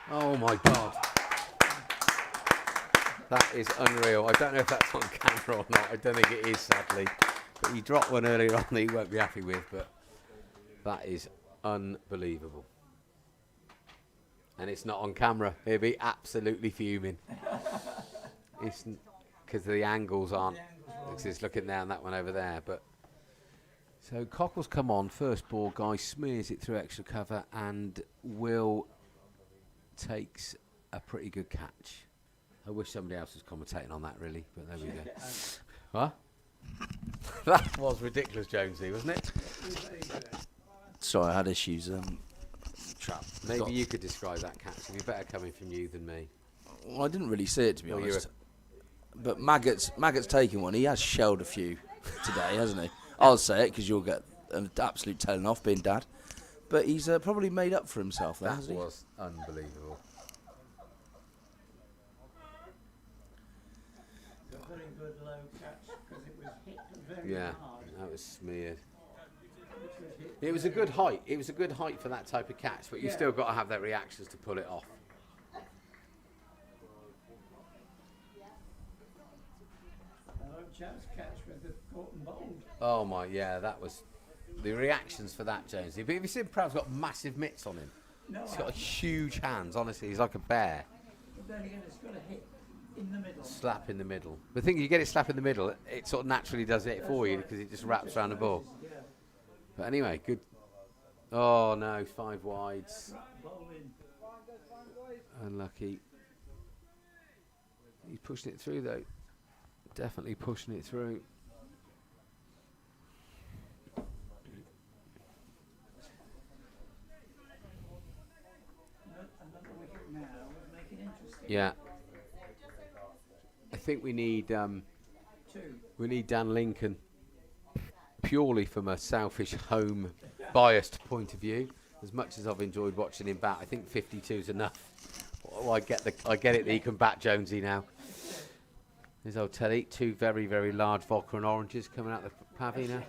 Speaker 18: Oh my God. That is unreal. I don't know if that's on camera or not. I don't think it is, sadly. But he dropped one earlier on that he won't be happy with, but that is unbelievable. And it's not on camera. He'll be absolutely fuming. It's because the angles aren't. Because it's looking down that one over there. But so Cockles come on. First ball, guy smears it through extra cover, and Will takes a pretty good catch. I wish somebody else was commentating on that, really, but there we go. What? That was ridiculous, Jonesy, wasn't it?
Speaker 17: Sorry, I had issues. Trap.
Speaker 18: Maybe you could describe that catch. It'd be better coming from you than me.
Speaker 17: Well, I didn't really see it, to be honest. But Maggot's taken one. He has shelled a few today, hasn't he? I'll say it because you'll get an absolute telling off being dad. But he's probably made up for himself there, hasn't he?
Speaker 18: That was unbelievable.
Speaker 12: A very good low catch because it was hit very hard.
Speaker 18: That was smeared. It was a good height. It was a good height for that type of catch, but you still got to have that reactions to pull it off.
Speaker 12: Hello, chaps, catch with the cotton bold.
Speaker 18: Oh my, yeah, that was the reactions for that, Jonesy. But have you seen Prav's got massive mitts on him?
Speaker 12: No,
Speaker 18: he's got huge hands. Honestly, he's like a bear.
Speaker 12: But then again, it's got to hit in the middle.
Speaker 18: Slap in the middle. The thing you get it slap in the middle, it sort of naturally does it for you because it just wraps around the ball. But anyway, good. Oh no, 5 wides. Unlucky. He's pushing it through though. Definitely pushing it through. Yeah. I think we need Dan Lincoln purely from a selfish home biased point of view. As much as I've enjoyed watching him bat, I think 52 is enough. Oh, I get it that he can bat Jonesy now. There's old Teddy, 2 very, very large vodka and oranges coming out the pavy now.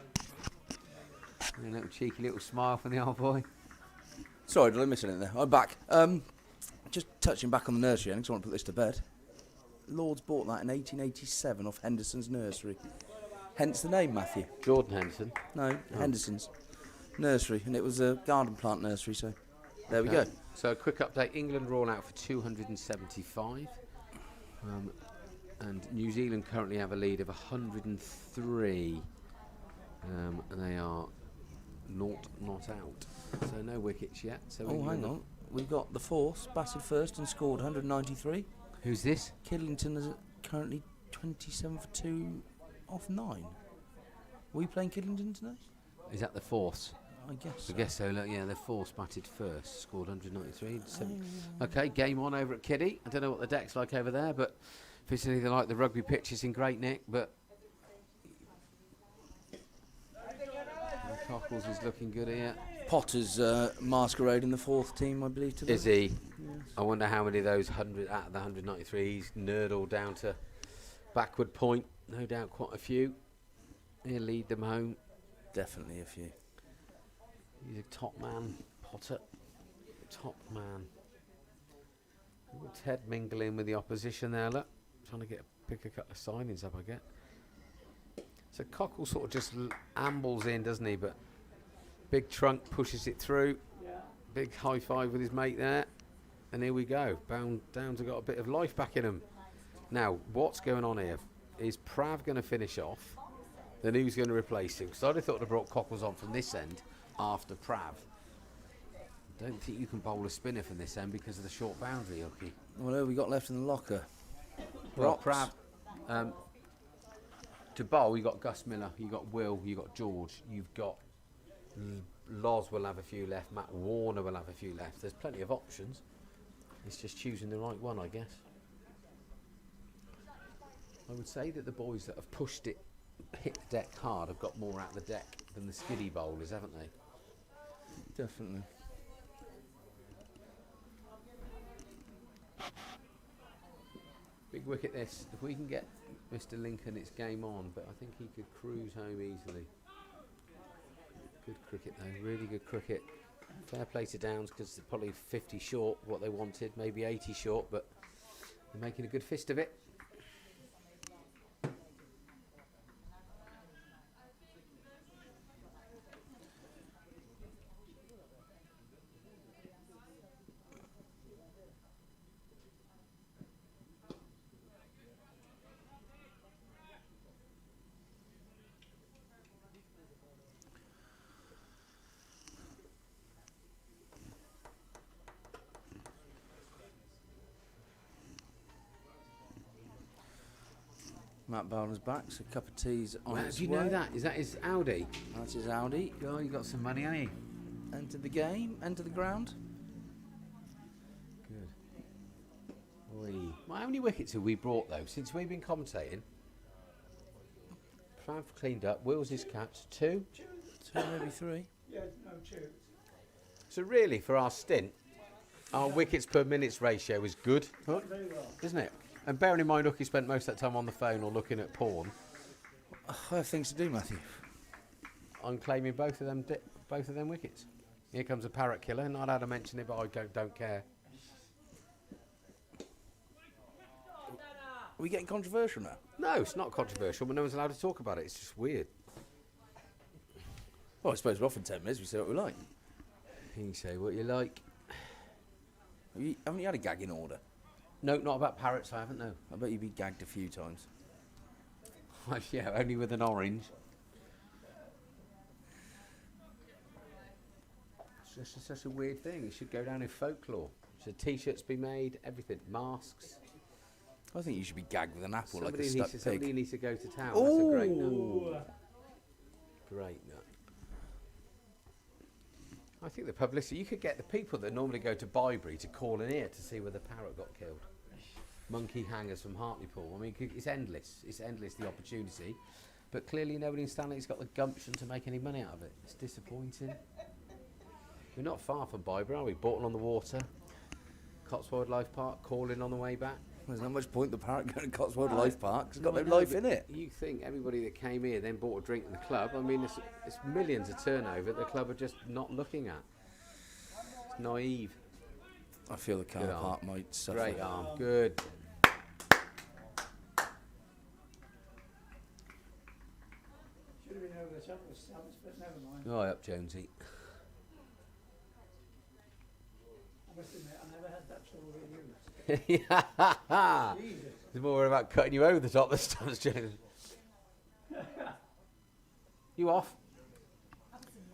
Speaker 18: And a little cheeky little smile from the old boy.
Speaker 17: Sorry, did I miss anything there? I'm back. Just touching back on the nursery, I just want to put this to bed. Lords bought that in 1887 off Henderson's nursery. Hence the name, Matthew.
Speaker 18: Jordan Henderson?
Speaker 17: No, Henderson's nursery. And it was a garden plant nursery, so there we go.
Speaker 18: So a quick update. England roll out for 275. And New Zealand currently have a lead of 103. And they are not out. So no wickets yet. So
Speaker 17: hang on. We've got the Force batted first and scored 193.
Speaker 18: Who's this?
Speaker 17: Kidlington is currently 27 for 2 off 9. Were you playing Kidlington today?
Speaker 18: Is that the Force?
Speaker 17: I guess.
Speaker 18: I guess so. Look, yeah, the Force batted first, scored 193. Okay, game on over at Kiddie. I don't know what the deck's like over there, but if it's anything like the rugby pitch, it's in great nick. But Cockles is looking good here.
Speaker 17: Potter's masquerading the fourth team, I believe, today.
Speaker 18: Is he?
Speaker 17: Yes.
Speaker 18: I wonder how many of those 100 out of the 193 he's nerdled down to backward point. No doubt quite a few. He'll lead them home.
Speaker 17: Definitely a few.
Speaker 18: He's a top man, Potter. Top man. Ted mingling with the opposition there, look. Trying to pick a couple of signings up, I get. So Cockle sort of just ambles in, doesn't he? But big trunk pushes it through.
Speaker 12: Yeah.
Speaker 18: Big high five with his mate there. And here we go. Downs have got a bit of life back in him. Now, what's going on here? Is Prav going to finish off? Then who's going to replace him? Because I'd have thought they brought Cockles on from this end after Prav. Don't think you can bowl a spinner from this end because of the short boundary, Hooky.
Speaker 17: What have we got left in the locker?
Speaker 18: Well, Prav. To bowl, you got Gus Miller, you got Will, you got George, you've got Loz will have a few left, Matt Warner will have a few left. There's plenty of options. It's just choosing the right one, I guess. I would say that the boys that have pushed it, hit the deck hard, have got more out of the deck than the skiddy bowlers, haven't they?
Speaker 17: Definitely.
Speaker 18: Big wicket this. If we can get Mr. Lincoln, it's game on, but I think he could cruise home easily. Good cricket though, really good cricket. Fair play to Downs because they're probably 50 short what they wanted, maybe 80 short, but they're making a good fist of it.
Speaker 17: Matt Barnes back, so a cup of tea's on its
Speaker 18: Do you
Speaker 17: way.
Speaker 18: know that? Is that his Audi?
Speaker 17: That's his Audi.
Speaker 18: Oh, you got some money, ain't he?
Speaker 17: Enter the game, enter the ground.
Speaker 18: Good. Oi. Well, how many wickets have we brought though since we've been commentating? Prav cleaned up. Will's his catch. 2?
Speaker 17: 2, maybe 3.
Speaker 12: Yeah, no, 2.
Speaker 18: So really, for our stint, our wickets per minutes ratio is good,
Speaker 12: Very well.
Speaker 18: isn't it? And bearing in mind, Hooky spent most of that time on the phone or looking at porn.
Speaker 17: I have things to do, Matthew.
Speaker 18: I'm claiming both of them wickets. Here comes a parrot killer. Not how to mention it, but I don't care.
Speaker 17: Are we getting controversial now?
Speaker 18: No, it's not controversial, but no one's allowed to talk about it. It's just weird.
Speaker 17: Well, I suppose we're off in 10 minutes. We say what we like.
Speaker 18: You can say what you like.
Speaker 17: Haven't you had a gagging order?
Speaker 18: No, not about parrots. I haven't. No.
Speaker 17: I bet you've been gagged a few times.
Speaker 18: Yeah, only with an orange. It's just such a weird thing. It should go down in folklore. Should T-shirts be made? Everything. Masks.
Speaker 17: I think you should be gagged with an apple like a
Speaker 18: Somebody
Speaker 17: stuck pig.
Speaker 18: somebody needs to go to town.
Speaker 17: Ooh.
Speaker 18: That's a great nut. Great nut. I think the publicity, you could get the people that normally go to Bybury to call in here to see where the parrot got killed. Monkey hangers from Hartlepool. I mean, it's endless. It's endless, the opportunity. But clearly nobody in Stanley's got the gumption to make any money out of it. It's disappointing. We're not far from Bybury, are we? Borton on the Water, Cotswold Life Park, calling on the way back.
Speaker 17: There's not much point the parrot going to Cotswold Life Park. It's got no life in it.
Speaker 18: You think everybody that came here then bought a drink in the club? I mean, it's millions of turnover the club are just not looking at. It's naive.
Speaker 17: I feel the car park might suffer.
Speaker 18: Great arm. Good.
Speaker 12: Should have been over the top of the stumps, but never mind.
Speaker 18: Oh, up, Jonesy.
Speaker 12: I must admit, I never had that trouble with you.
Speaker 18: Jesus. It's more worried about cutting you over the top this time, James. You off?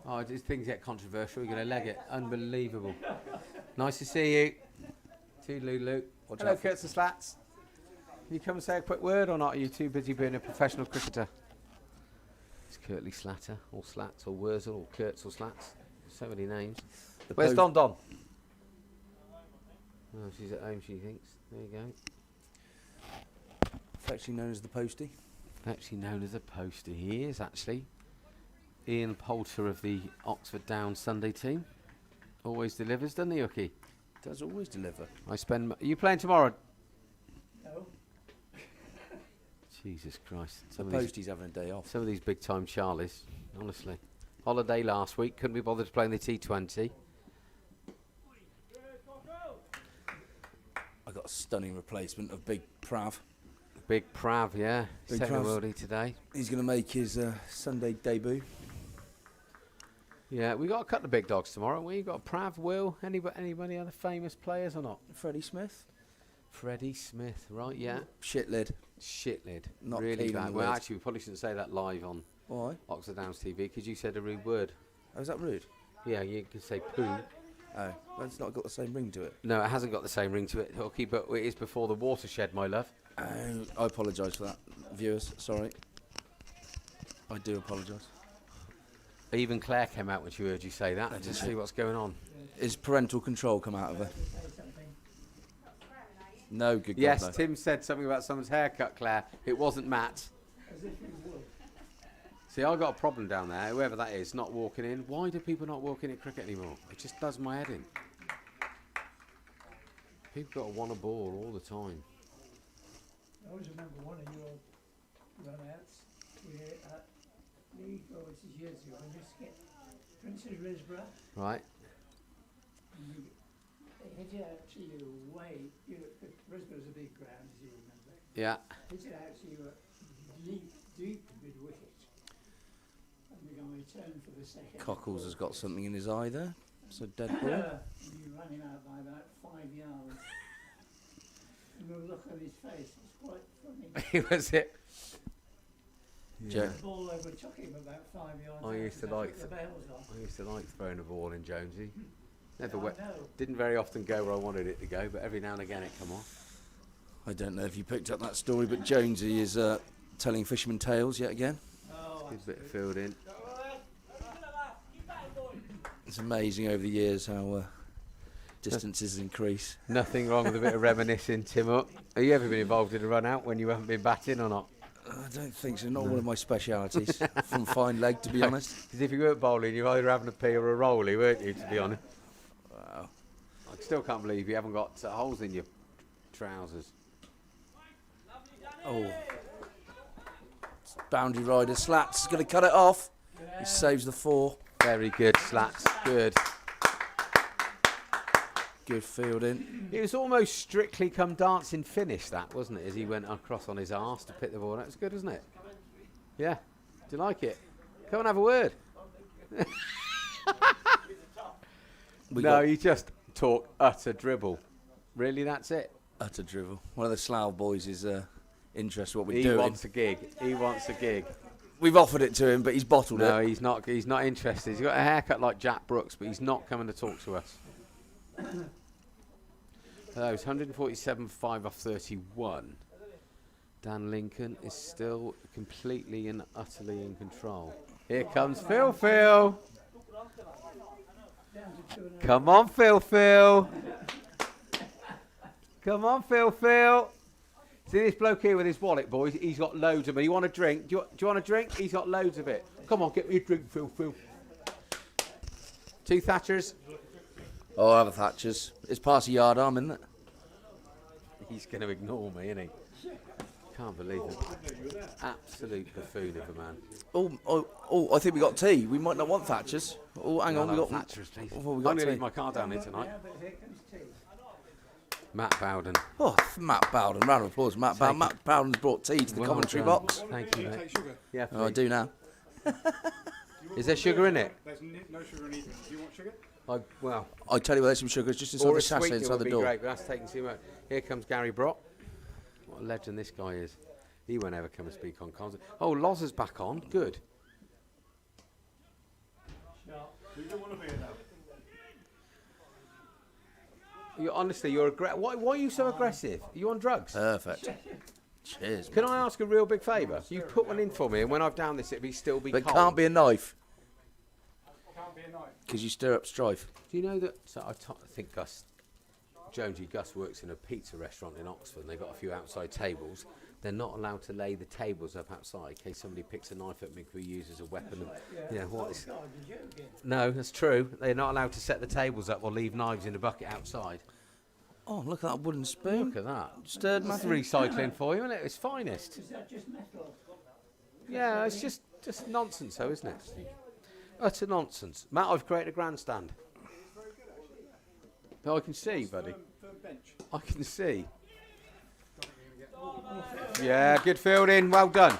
Speaker 18: Oh, things get controversial. You're going to leg it. Unbelievable. Nice to see you. Toodaloo. Hello, Kurtz and Slats. Can you come and say a quick word or not? Are you too busy being a professional cricketer? It's Kirtley Slatter, or Slats, or Wurzel, or Kurtz, or Slats. So many names.
Speaker 17: The
Speaker 18: Where's
Speaker 17: post-
Speaker 18: Don? Oh, she's at home, she thinks. There you go.
Speaker 17: Affectionately known as the Postie.
Speaker 18: Actually known as a Postie. He is, actually. Ian Poulter of the Oxford Downs Sunday team. Always delivers, doesn't he, Hookie?
Speaker 17: Does always deliver.
Speaker 18: Are you playing tomorrow?
Speaker 12: No.
Speaker 18: Jesus Christ.
Speaker 17: The Postie's having a day off.
Speaker 18: Some of these big-time Charlies, honestly. Holiday last week, couldn't be bothered to play in the T20.
Speaker 17: I got a stunning replacement of Big Prav.
Speaker 18: Big Prav, yeah.
Speaker 17: Big
Speaker 18: He's taking a
Speaker 17: Prav's-
Speaker 18: worldie today.
Speaker 17: He's going to make his Sunday debut.
Speaker 18: Yeah, we got a couple of big dogs tomorrow. We got Prav, Will, anybody other famous players or not?
Speaker 17: Freddie Smith.
Speaker 18: Freddie Smith, right? Yeah.
Speaker 17: Shitlid. Not
Speaker 18: really
Speaker 17: keen on
Speaker 18: bad.
Speaker 17: the
Speaker 18: Well,
Speaker 17: word.
Speaker 18: actually, we probably shouldn't say that live on
Speaker 17: Why?
Speaker 18: Oxford Downs TV because you said a rude word.
Speaker 17: Oh, is that rude?
Speaker 18: Yeah, you could say poo.
Speaker 17: Oh, that's not got the same ring to it.
Speaker 18: No, it hasn't got the same ring to it, Hooky, but it is before the watershed, my love.
Speaker 17: Oh, I apologise for that, viewers. Sorry. I do apologise.
Speaker 18: Even Claire came out when she heard you say that to see what's going on.
Speaker 17: Is parental control come out of her? No, good
Speaker 18: Yes,
Speaker 17: God, no.
Speaker 18: Tim said something about someone's haircut, Claire. It wasn't Matt.
Speaker 12: As if you would.
Speaker 18: See, I've got a problem down there, whoever that is, not walking in. Why do people not walk in at cricket anymore? It just does my head in. People got to want a ball all the time.
Speaker 12: I always remember one of your run-outs here at League, oh, this is years ago, I used to get Prince's Risborough,
Speaker 18: Right?
Speaker 12: and they hit it out to you way, Risborough's a big ground, as you remember.
Speaker 18: Yeah.
Speaker 12: Hit it out to you deep mid-wicket, and the guy turned for the second.
Speaker 17: Cockles has got something in his eye there. It's a dead ball.
Speaker 12: You ran him out by about 5 yards. And the look on his face was quite funny.
Speaker 18: Was it?
Speaker 17: Yeah.
Speaker 12: The ball overtook him about 5 yards.
Speaker 18: I
Speaker 12: out
Speaker 18: used to
Speaker 12: and they
Speaker 18: like
Speaker 12: took the bails off.
Speaker 18: I used to like throwing a ball in Jonesy. Never
Speaker 12: Yeah, I
Speaker 18: went.
Speaker 12: know.
Speaker 18: Didn't very often go where I wanted it to go, but every now and again it come off.
Speaker 17: I don't know if you picked up that story, but Jonesy is telling fisherman tales yet again.
Speaker 18: Good bit of fielding.
Speaker 17: It's amazing over the years how distances increase.
Speaker 18: Nothing wrong with a bit of reminiscing, Tim. Up. Have you ever been involved in a run out when you haven't been batting or not?
Speaker 17: I don't think so. Not one of my specialities. From fine leg, to be honest.
Speaker 18: Because if you weren't bowling, you're either having a pee or a rollie, weren't you? To be honest.
Speaker 17: Wow.
Speaker 18: I still can't believe you haven't got holes in your trousers.
Speaker 17: Oh. Boundary rider Slats going to cut it off. He saves the 4.
Speaker 18: Very good, Slats. Good.
Speaker 17: Good fielding.
Speaker 18: It was almost Strictly Come Dancing finish, that, wasn't it? As he went across on his arse to pick the ball. That was good, wasn't it? Yeah. Do you like it? Come and have a word. No, you just talk utter dribble. Really, that's it?
Speaker 17: Utter dribble. One of the Slough boys is interested in what we're
Speaker 18: He
Speaker 17: doing.
Speaker 18: wants a gig. He wants a gig.
Speaker 17: We've offered it to him, but he's bottled it.
Speaker 18: No, he's not. He's not interested. He's got a haircut like Jack Brooks, but he's not coming to talk to us. That was 147.5 off 31. Dan Lincoln is still completely and utterly in control. Here comes Phil. Come on, Phil. Come on, Phil. See this bloke here with his wallet, boys? He's got loads of it. You want a drink? Do you want a drink? He's got loads of it. Come on, get me a drink, Phil. 2 Thatchers.
Speaker 17: Oh, I have a Thatcher's. It's past a yard arm, isn't it?
Speaker 18: He's going to ignore me, isn't he? Can't believe it. Absolute buffoon of a man.
Speaker 17: Oh, I think we got tea. We might not want Thatcher's. Oh, hang on, we got
Speaker 18: Thatcher's, please.
Speaker 17: Oh, we
Speaker 18: I'm
Speaker 17: got
Speaker 18: going to
Speaker 17: tea.
Speaker 18: leave my car down here tonight. Matt Bowden.
Speaker 17: Oh, Matt Bowden. Round of applause, Matt Bowden. Matt Bowden's brought tea to the
Speaker 18: Well
Speaker 17: commentary
Speaker 18: done.
Speaker 17: box.
Speaker 18: Thank you, mate. Yeah,
Speaker 17: Oh, I
Speaker 18: please.
Speaker 17: do now.
Speaker 18: Is there sugar in it?
Speaker 1: There's no sugar in either. Do you want sugar?
Speaker 17: I tell you what, there's some sugar. It's just inside
Speaker 18: Or
Speaker 17: the
Speaker 18: a
Speaker 17: sachet
Speaker 18: sweetener
Speaker 17: inside
Speaker 18: would
Speaker 17: the
Speaker 18: be
Speaker 17: door.
Speaker 18: great, but that's taking too much. Here comes Gary Brock. What a legend this guy is. He won't ever come and speak on concert. Oh, Loz is back on. Good.
Speaker 10: We don't want to be in that.
Speaker 18: Honestly, you're why are you so aggressive? Are you on drugs?
Speaker 17: Perfect.
Speaker 2: Cheers.
Speaker 18: Can I ask a real big favour? You put one in for me, and when I've down this, it'll still be
Speaker 17: But
Speaker 18: cold.
Speaker 17: can't be a knife.
Speaker 1: Can't be a knife.
Speaker 17: Because you stir up strife.
Speaker 18: Do you know that? So I think Gus, Jonesy Gus works in a pizza restaurant in Oxford, and they've got a few outside tables. They're not allowed to lay the tables up outside in case somebody picks a knife at me we use as a weapon. And, you know, what is... No, that's true. They're not allowed to set the tables up or leave knives in a bucket outside.
Speaker 17: Oh, look at that wooden spoon.
Speaker 18: Look at that.
Speaker 17: Stirred
Speaker 18: That's
Speaker 17: metal.
Speaker 18: recycling for you, isn't it? It's finest.
Speaker 12: Is that just metal?
Speaker 18: Yeah, it's just nonsense, though, isn't it? Utter nonsense. Matt, I've created a grandstand. No, I can see, buddy. I can see. Yeah, good fielding. Well done.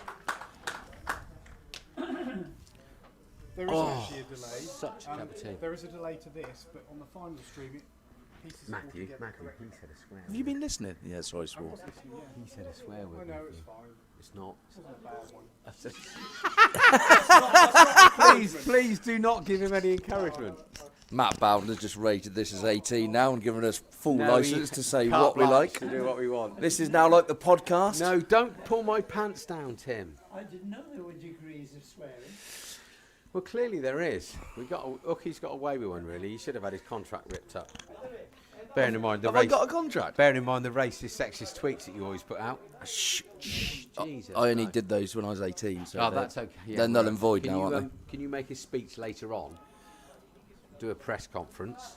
Speaker 1: There is actually a delay.
Speaker 18: Such a cup of tea.
Speaker 1: There is a delay to this, but on the final stream, pieces fall
Speaker 18: Matthew,
Speaker 1: together
Speaker 18: he
Speaker 1: correctly.
Speaker 18: said a swear.
Speaker 17: Have you been listening? Yeah, sorry,
Speaker 1: I
Speaker 17: swore.
Speaker 1: was listening, yeah.
Speaker 18: He said a swear word.
Speaker 1: I know,
Speaker 18: Matthew.
Speaker 1: it's fine.
Speaker 18: It's not.
Speaker 1: It wasn't a bad one.
Speaker 18: Please do not give him any encouragement.
Speaker 17: Matt Bowden has just rated this as 18 now and given us full
Speaker 18: No,
Speaker 17: licence to say
Speaker 18: carte
Speaker 17: what we
Speaker 18: blanche
Speaker 17: like.
Speaker 18: to do what we want.
Speaker 17: This is now like the podcast.
Speaker 18: No, don't pull my pants down, Tim.
Speaker 12: I didn't know there were degrees of swearing.
Speaker 18: Well, clearly there is. Hookie's got away with one, really. He should have had his contract ripped up. Bearing in mind the
Speaker 17: Have
Speaker 18: race.
Speaker 17: I got a contract?
Speaker 18: Bearing in mind the racist, sexist tweets that you always put out.
Speaker 17: Shh.
Speaker 18: Jesus,
Speaker 17: I only
Speaker 18: no.
Speaker 17: did those when I was 18. So
Speaker 18: Oh, that's okay. Yeah,
Speaker 17: they're null
Speaker 18: well,
Speaker 17: and void
Speaker 18: can
Speaker 17: now,
Speaker 18: you,
Speaker 17: aren't
Speaker 18: Can you make a speech later on? Do a press conference.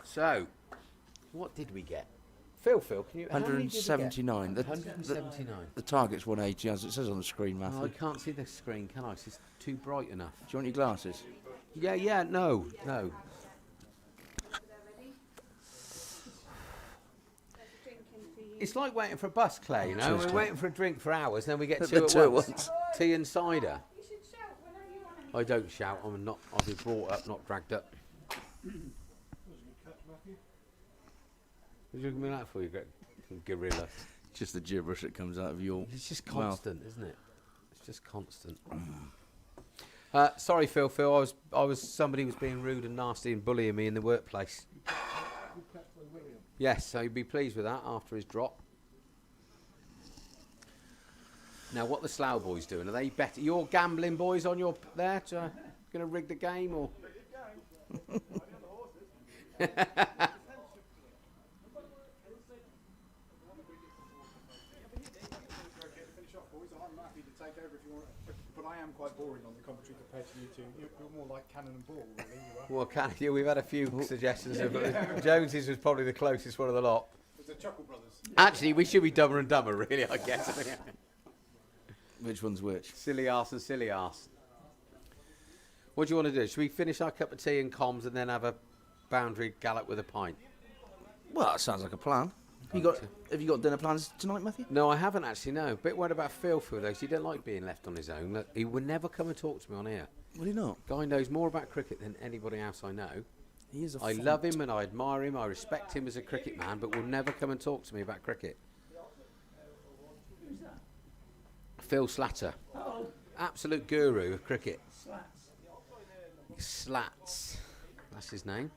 Speaker 18: So, what did we get? Phil, can you?
Speaker 17: they?
Speaker 18: How many did we get?
Speaker 17: 179.
Speaker 18: 179.
Speaker 17: The target's 180, as it says on the screen, Matthew.
Speaker 18: Oh, I can't see the screen, can I? It's too bright enough.
Speaker 17: Do you want your glasses?
Speaker 18: Yeah, no. It's like waiting for a bus, Clay, you know?
Speaker 17: Cheers,
Speaker 18: We're
Speaker 17: Clay.
Speaker 18: waiting for a drink for hours, then we get
Speaker 17: The
Speaker 18: two
Speaker 17: two
Speaker 18: at
Speaker 17: at
Speaker 18: once.
Speaker 17: once.
Speaker 18: Tea and cider. I don't shout. I've been brought up, not dragged up. What are you looking at that for, you gorilla?
Speaker 17: Just the gibberish that comes out of your
Speaker 18: It's just
Speaker 17: mouth.
Speaker 18: constant, isn't it? It's just constant. Sorry, Phil. I was somebody was being rude and nasty and bullying me in the workplace. Yes, so you'd be pleased with that after his drop. Now, what the Slough boys doing? Are they better? Your gambling boys on your there? Going to rig the game or?
Speaker 1: I'm happy to take over if you want, but I am quite boring on the commentary compared to you two. You're more like Cannon and Ball, really. You are.
Speaker 18: Well, we've had a few suggestions. Jonesy's was probably the closest one of the lot.
Speaker 1: It's the Chuckle Brothers.
Speaker 18: Actually, we should be Dumber and Dumber, really, I guess.
Speaker 17: Which one's which?
Speaker 18: Silly arse and silly arse. What do you want to do? Should we finish our cup of tea and comms and then have a boundary gallop with a pint?
Speaker 17: Well, that sounds like a plan. Have you got dinner plans tonight, Matthew?
Speaker 18: No, I haven't actually, no. Bit worried about Phil though, because he don't like being left on his own. Look, he would never come and talk to me on here.
Speaker 17: Will he not?
Speaker 18: Guy knows more about cricket than anybody else I know.
Speaker 17: He is a
Speaker 18: I
Speaker 17: font.
Speaker 18: love him and I admire him. I respect him as a cricket man, but will never come and talk to me about cricket.
Speaker 12: Who's that?
Speaker 18: Phil Slatter.
Speaker 12: Oh,
Speaker 18: Absolute guru of cricket.
Speaker 12: slats.
Speaker 18: Slats. That's his name.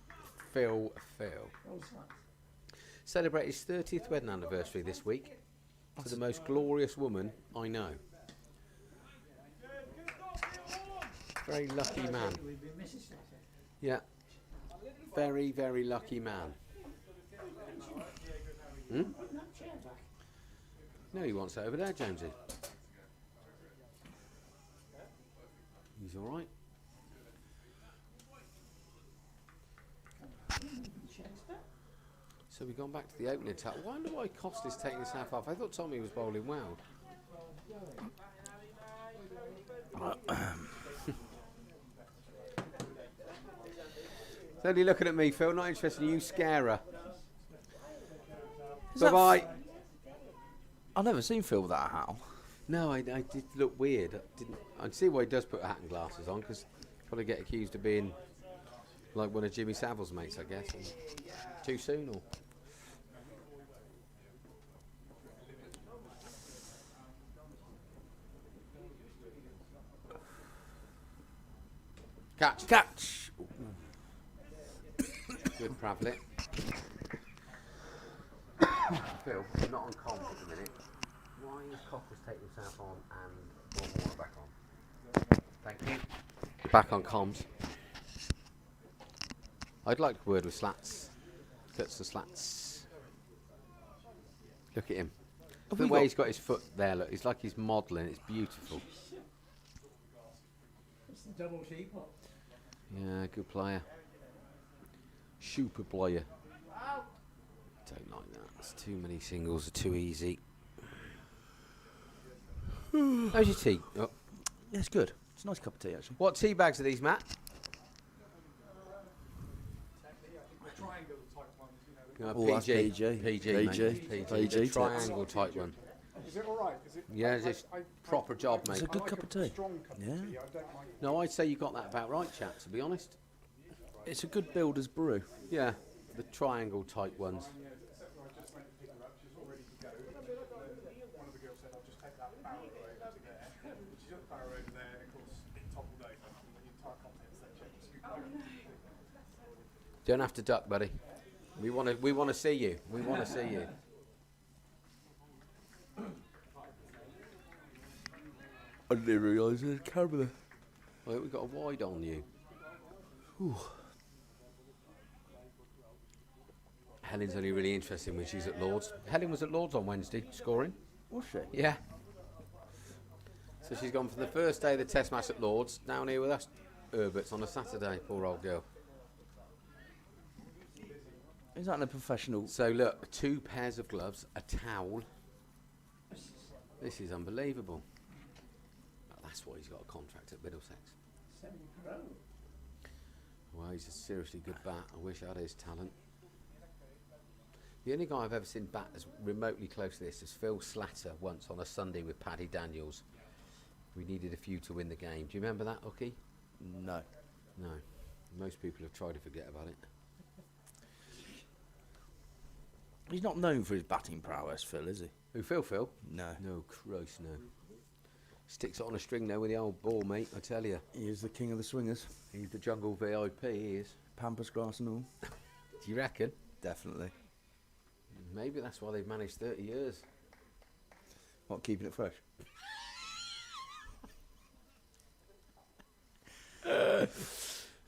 Speaker 18: Phil.
Speaker 12: Oh, slats.
Speaker 18: Celebrate his 30th wedding anniversary this week to the most glorious woman I know. Very lucky man.
Speaker 12: We've been missing Slatter.
Speaker 18: Yeah. Very, very lucky man. Hmm?
Speaker 12: Put that chair back.
Speaker 18: No, he wants it over there, Jonesy. He's all right. So we've gone back to the opening tap. I wonder why Costa's taking his half off. I thought Tommy was bowling well. He's only looking at me, Phil. Not interested in you, scarer. Bye-bye.
Speaker 17: I've never seen Phil with that hat on.
Speaker 18: No, I did look weird. I'd see why he does put a hat and glasses on, because probably get accused of being like one of Jimmy Savile's mates, I guess. And too soon, or? Catch! Good Pravlit. Phil, you're not on comms at the minute. Why is Cockles taking himself on and one more back on? Thank you. Back on comms. I'd like a word with Slats. That's the Slats. Look at him. The way he's got his foot there, look, it's like he's modelling. It's beautiful.
Speaker 12: It's the double teapot.
Speaker 18: Yeah, good player. Super player. Don't like that. It's too many singles are too easy. How's your tea? Oh.
Speaker 19: Yeah, it's good. It's a nice cup of tea, actually.
Speaker 18: What tea bags are these, Matt? PG, the triangle type one.
Speaker 1: Is it all right? Is it?
Speaker 18: Yeah, it's proper job, mate.
Speaker 19: It's a good cup of tea. Yeah.
Speaker 18: No, I'd say you got that about right, chap. To be honest,
Speaker 19: it's a good builder's brew.
Speaker 18: Yeah, the triangle type ones. Don't have to duck, buddy. We want to see you. We want to see you.
Speaker 19: I didn't realise there's a camera.
Speaker 18: Well, we've got a wide on you.
Speaker 19: Ooh.
Speaker 18: Helen's only really interesting when she's at Lord's. Helen was at Lord's on Wednesday, scoring.
Speaker 19: Was she?
Speaker 18: Yeah. So she's gone for the first day of the test match at Lord's, down here with us Herberts on a Saturday, poor old girl.
Speaker 19: Is that in a professional?
Speaker 18: So look, 2 pairs of gloves, a towel. This is unbelievable. That's why he's got a contract at Middlesex. Well, he's a seriously good bat. I wish I had his talent. The only guy I've ever seen bat as remotely close to this is Phil Slatter once on a Sunday with Paddy Daniels. We needed a few to win the game. Do you remember that, Hookie?
Speaker 19: No.
Speaker 18: No. Most people have tried to forget about it.
Speaker 19: He's not known for his batting prowess, Phil, is he?
Speaker 18: Who, Phil?
Speaker 19: No.
Speaker 18: No, Christ, no. Sticks it on a string there with the old ball, mate, I tell you.
Speaker 19: He is the king of the swingers.
Speaker 18: He's the jungle VIP, he is.
Speaker 19: Pampas grass and all.
Speaker 18: Do you reckon?
Speaker 19: Definitely.
Speaker 18: Maybe that's why they've managed 30 years.
Speaker 19: What, keeping it fresh?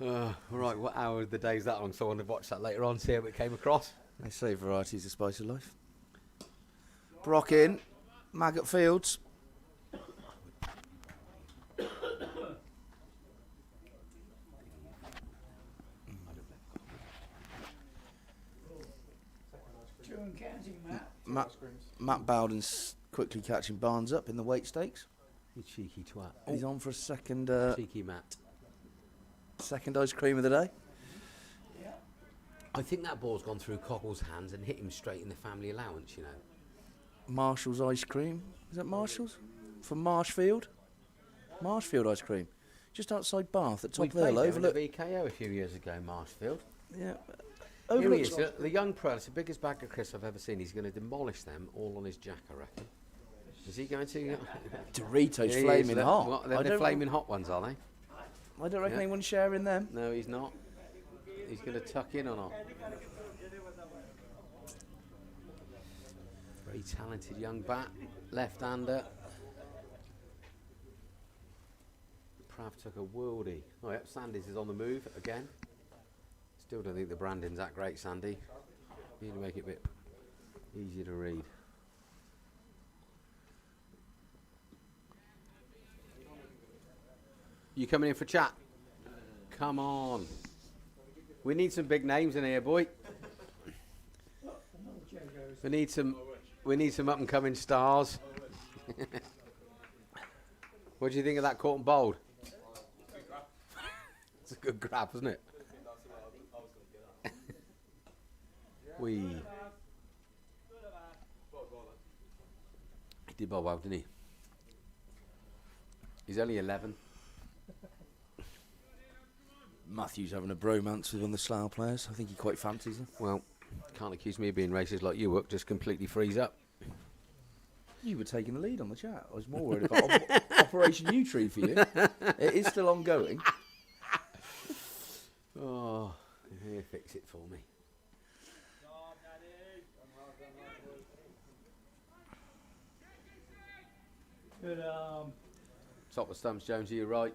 Speaker 18: All right, what hour of the day is that on? So I want to watch that later on, see how it came across.
Speaker 19: They say variety's the spice of life. Brock in, Maggot Fields. Matt Bowden's quickly catching Barnes up in the weight stakes.
Speaker 18: You cheeky twat.
Speaker 19: He's on for a second.
Speaker 18: Cheeky Matt.
Speaker 19: Second ice cream of the day.
Speaker 18: I think that ball's gone through Cockle's hands and hit him straight in the family allowance, you know.
Speaker 19: Marshall's ice cream. Is that Marshall's? From Marshfield? Marshfield ice cream. Just outside Bath at top of the hill.
Speaker 18: Overlook VKO a few years ago, Marshfield.
Speaker 19: Yeah.
Speaker 18: Here he is, the young pro. It's the biggest bag of crisps I've ever seen. He's going to demolish them all on his jack, I reckon. Is he going to?
Speaker 19: Doritos flaming hot.
Speaker 18: What, they're the flaming hot ones, are they?
Speaker 19: I don't reckon anyone's sharing them.
Speaker 18: No, he's not. He's going to tuck in or not. Very talented young bat, left-hander. Prav took a worldie. Oh, yep, Sandys is on the move again. Still don't think the branding's that great, Sandy. You need to make it a bit easier to read. You coming in for chat? Come on. We need some big names in here, boy. We need some up and coming stars. What do you think of that caught and bowled? It's a good grab, isn't it? He did bowl well, didn't he? He's only 11.
Speaker 19: Matthew's having a bromance with one of the Slough players. I think he quite fancies him.
Speaker 18: Well, can't accuse me of being racist like you, Hook. Just completely freeze up.
Speaker 19: You were taking the lead on the chat. I was more worried about Operation U-Tree for you. It is still ongoing.
Speaker 18: Oh, here, fix it for me.
Speaker 12: But
Speaker 18: Top of stumps, Jonesy, you're right.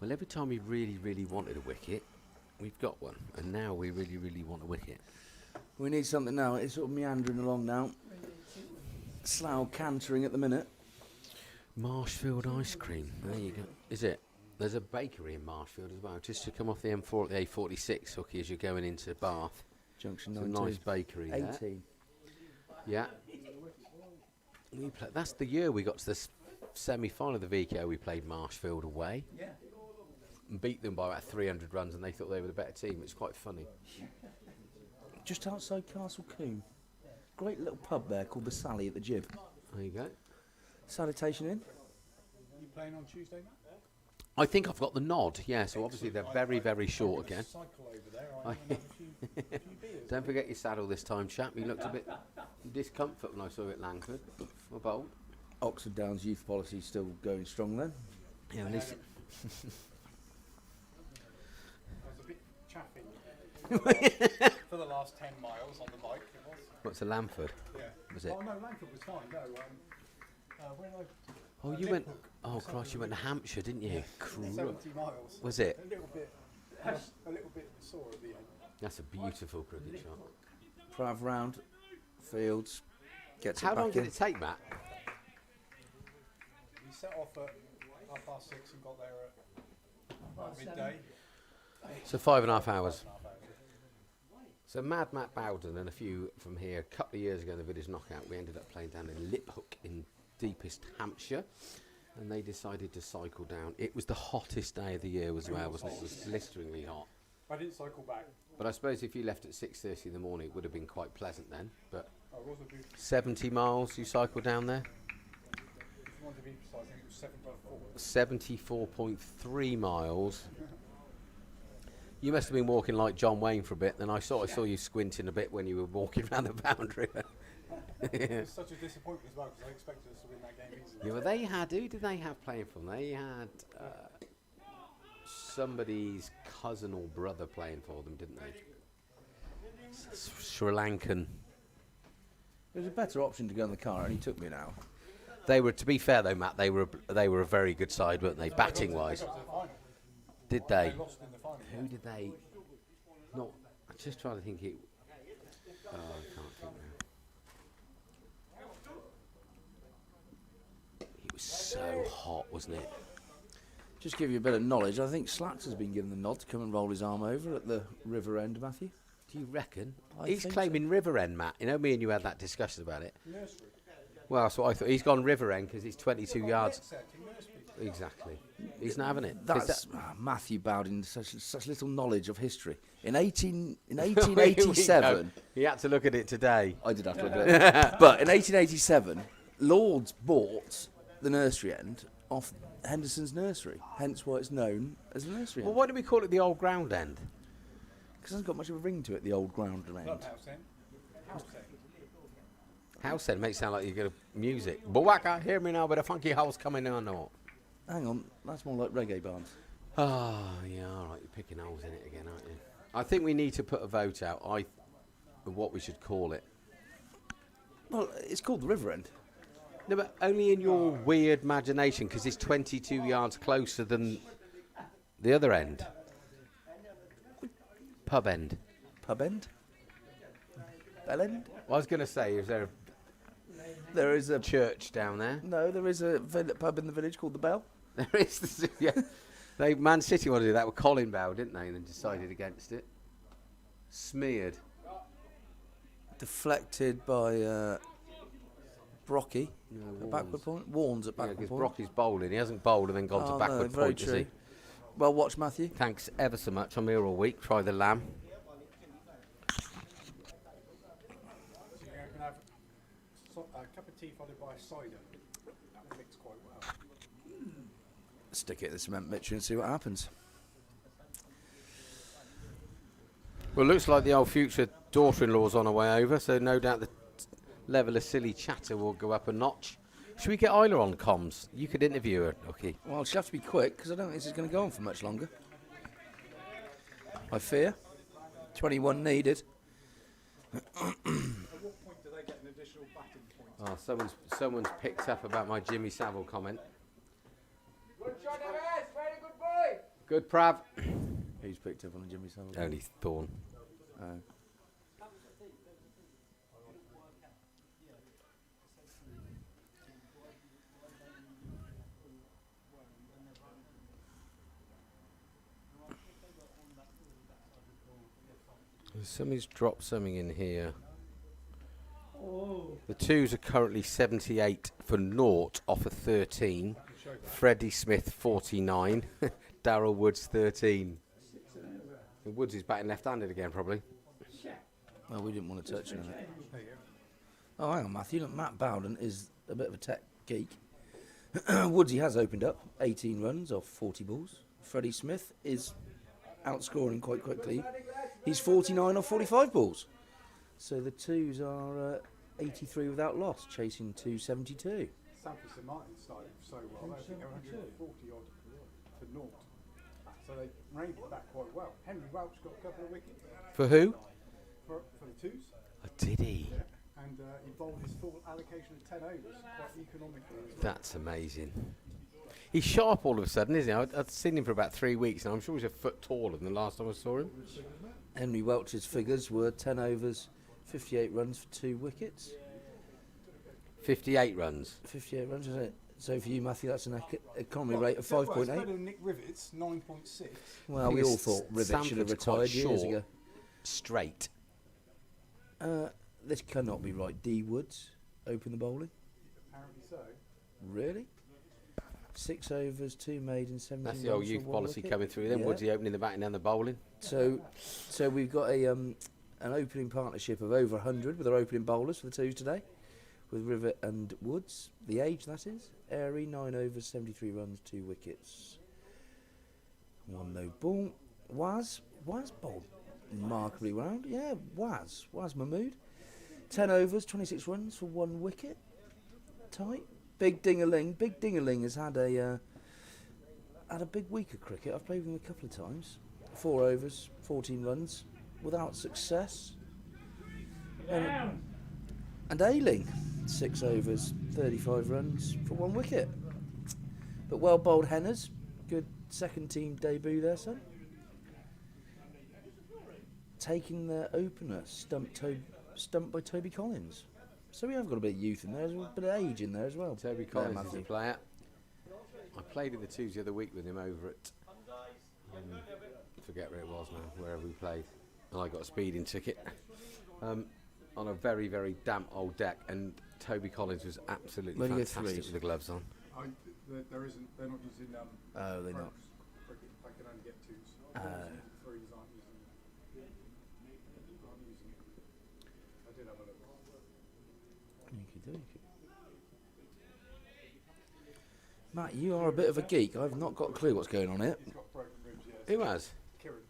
Speaker 18: Well, every time we really, really wanted a wicket, we've got one. And now we really, really want a wicket.
Speaker 19: We need something now. It's sort of meandering along now. Slough cantering at the minute.
Speaker 18: Marshfield ice cream. There you go. Is it? There's a bakery in Marshfield as well. Just to come off the M4 at the A46, Hooky, as you're going into Bath.
Speaker 19: Junction
Speaker 18: It's
Speaker 19: 19.
Speaker 18: a nice bakery there.
Speaker 19: 18.
Speaker 18: Yeah. That's the year we got to the semi-final of the VKO. We played Marshfield away.
Speaker 12: Yeah.
Speaker 18: And beat them by about 300 runs, and they thought they were the better team. It's quite funny.
Speaker 19: Just outside Castle Combe. Great little pub there called the Sally at the Jib.
Speaker 18: There you go.
Speaker 19: Salutation in.
Speaker 10: You playing on Tuesday, Matt?
Speaker 18: I think I've got the nod, yeah, so obviously they're very, very short again.
Speaker 10: Cycle over there. I have a few beers.
Speaker 18: Don't forget your saddle this time, chap. You looked a bit discomfort when I saw you at Langford. For bold.
Speaker 19: Oxford Downs youth policy still going strong then.
Speaker 18: Yeah, at least
Speaker 10: I was a bit chaffy for the last 10 miles on the bike. It was.
Speaker 18: What's a Langford?
Speaker 10: Yeah.
Speaker 18: Was it?
Speaker 10: Oh no, Langford was fine. No, when I.
Speaker 18: Oh, you went. Oh, Christ, you went to Hampshire, didn't you?
Speaker 10: 70 miles.
Speaker 18: Was it?
Speaker 10: A little bit sore at the end.
Speaker 18: That's a beautiful cricket shot.
Speaker 19: Drive round fields. Gets
Speaker 18: How
Speaker 19: it back
Speaker 18: long did
Speaker 19: in.
Speaker 18: it take, Matt?
Speaker 10: We set off at 6:30 and got there at midday.
Speaker 18: So 5.5 hours. So Mad Matt Bowden and a few from here, a couple of years ago in the Village Knockout, we ended up playing down in Liphook in deepest Hampshire, and they decided to cycle down. It was the hottest day of the year as well, wasn't it? It was blisteringly hot.
Speaker 10: I didn't cycle back.
Speaker 18: But I suppose if you left at 6:30 in the morning, it would have been quite pleasant then. But
Speaker 10: I was a bit.
Speaker 18: 70 miles you cycled down there?
Speaker 10: If you want to be precise, I think it was 7.4.
Speaker 18: 74.3 miles. You must have been walking like John Wayne for a bit. Then I saw you squinting a bit when you were walking around the boundary.
Speaker 10: It was such a disappointment as well because I expected us to win that game easily.
Speaker 18: Yeah, well, they had. Who did they have playing for them? They had somebody's cousin or brother playing for them, didn't they? Sri Lankan.
Speaker 19: It was a better option to go in the car, and he took me an hour.
Speaker 18: They were, to be fair though, Matt. They were a very good side, weren't they? Batting wise. Did they?
Speaker 10: They lost in the final.
Speaker 18: Who did they? Not. I'm just trying to think. I can't think now. It was so hot, wasn't it?
Speaker 19: Just give you a bit of knowledge, I think Slats has been given the nod to come and roll his arm over at the river end, Matthew.
Speaker 18: Do you reckon?
Speaker 19: I
Speaker 18: He's
Speaker 19: think
Speaker 18: claiming River End, Matt. You know, me and you had that discussion about it.
Speaker 10: Nursery.
Speaker 18: Well, that's what I thought. He's gone River End because he's 22 yards. Exactly. He's not having it.
Speaker 19: That's Matthew Bowden, such little knowledge of history. In
Speaker 18: Here
Speaker 19: 1887...
Speaker 18: we go. He had to look at it today.
Speaker 19: I did have to look at it. But in 1887, Lords bought the nursery end off Henderson's nursery, hence why it's known as the nursery
Speaker 18: Well,
Speaker 19: end.
Speaker 18: why do we call it the Old Ground End?
Speaker 19: Because it hasn't got much of a ring to it, the old ground end.
Speaker 10: Clubhouse end. House end.
Speaker 18: House End makes it sound like you get music. But waka, hear me now, but a funky house coming on or.
Speaker 19: Hang on, that's more like reggae bands.
Speaker 18: Oh, yeah, all right. You're picking holes in it again, aren't you? I think we need to put a vote out. Of what we should call it.
Speaker 19: Well, it's called the River End.
Speaker 18: No, but only in your weird imagination, because it's 22 yards closer than the other end. Pub end.
Speaker 19: Pub end? Bell end?
Speaker 18: Well, I was going to say,
Speaker 19: There is a
Speaker 18: church down there?
Speaker 19: No, there is a pub in the village called the Bell.
Speaker 18: There is, yeah. Man City wanted to do that with Colin Bow, didn't they? And then decided against it. Smeared.
Speaker 19: Deflected by Brocky at backward point. Warns at backward
Speaker 18: because
Speaker 19: point.
Speaker 18: Brocky's bowling. He hasn't bowled and then gone to backward
Speaker 19: very
Speaker 18: point,
Speaker 19: true.
Speaker 18: has he?
Speaker 19: Well, watch Matthew.
Speaker 18: Thanks ever so much. I'm here all week. Try the lamb.
Speaker 10: So you're going to have a cup of tea followed by a cider. That will mix quite well.
Speaker 19: Stick it in the cement mixture and see what happens.
Speaker 18: Well, looks like the old future daughter-in-law's on her way over, so no doubt the level of silly chatter will go up a notch. Should we get Isla on comms? You could interview her, okay?
Speaker 19: Well, she'll have to be quick because I don't think this is going to go on for much longer. I fear. 21 needed.
Speaker 10: At what point do they get an additional
Speaker 18: Oh, someone's picked up about my Jimmy Savile comment.
Speaker 8: Good shot, MS. Very good boy.
Speaker 18: Good Prav.
Speaker 19: Who's picked up on Jimmy Savile?
Speaker 18: Only Thorn. Somebody's dropped something in here.
Speaker 12: Oh.
Speaker 18: The twos are currently 78 for naught off of 13. Freddie Smith 49. Darryl Woods 13. And Woods is batting left-handed again, probably.
Speaker 19: Well, we didn't want to touch on it. Oh, hang on, Matthew. Look, Matt Bowden is a bit of a tech geek. Woodsy has opened up 18 runs off 40 balls. Freddie Smith is outscoring quite quickly. He's 49 off 45 balls. So the twos are 83 without loss, chasing 272.
Speaker 1: Sanford St Martin started so well. I think they're 140 odd for naught. So they reined it back quite well. Henry Welch got a couple of wickets.
Speaker 18: For who?
Speaker 1: For the twos.
Speaker 18: Oh, did he?
Speaker 1: Yeah. And he bowled his full allocation of 10 overs quite economically as well.
Speaker 18: That's amazing. He's sharp all of a sudden, isn't he? I've seen him for about 3 weeks now. I'm sure he's a foot taller than the last time I saw him.
Speaker 19: Henry Welch's figures were 10 overs, 58 runs for 2 wickets.
Speaker 18: 58 runs.
Speaker 19: 58 runs, isn't it? So for you, Matthew, that's an economy rate of 5.8.
Speaker 1: It's better than Nick Rivett's 9.6.
Speaker 19: Well, we all thought Rivet should have retired years ago.
Speaker 18: Straight.
Speaker 19: This cannot be right. D Woods open the bowling.
Speaker 1: Apparently so.
Speaker 19: Really? 6 overs, 2 maiden, 17
Speaker 18: That's the old
Speaker 19: runs
Speaker 18: youth
Speaker 19: for 1
Speaker 18: policy
Speaker 19: wicket.
Speaker 18: coming through. Then
Speaker 19: Yeah.
Speaker 18: Woodsy opening the batting and the bowling.
Speaker 19: So we've got an opening partnership of over 100 with our opening bowlers for the twos today, with Rivet and Woods. The age, that is. Airy, 9 overs, 73 runs, 2 wickets. 1 no ball. Waz bowled remarkably round. Yeah, Waz Mahmood. 10 overs, 26 runs for 1 wicket. Tight. Big Dingaling has had a big week of cricket. I've played with him a couple of times. 4 overs, 14 runs, without success. And Ailing, 6 overs, 35 runs for 1 wicket. But well bowled Henners. Good second team debut there, son. Taking their opener, stumped by Toby Collins. So we have got a bit of youth in there, a bit of age in there as well.
Speaker 18: Toby Collins is a player. I played in the twos the other week with him over at, forget where it was now, wherever we played. And I got a speeding ticket on a very, very damp old deck. And Toby Collins was absolutely fantastic with the gloves on.
Speaker 1: There isn't. They're not using.
Speaker 19: Oh, they're not.
Speaker 1: Cricket. I can only get 2s. Threes aren't using it. I did have a look.
Speaker 19: Matt, you are a bit of a geek. I've not got a clue what's going on here.
Speaker 1: He's got broken ribs, yes.
Speaker 18: Who has?
Speaker 19: Kieran.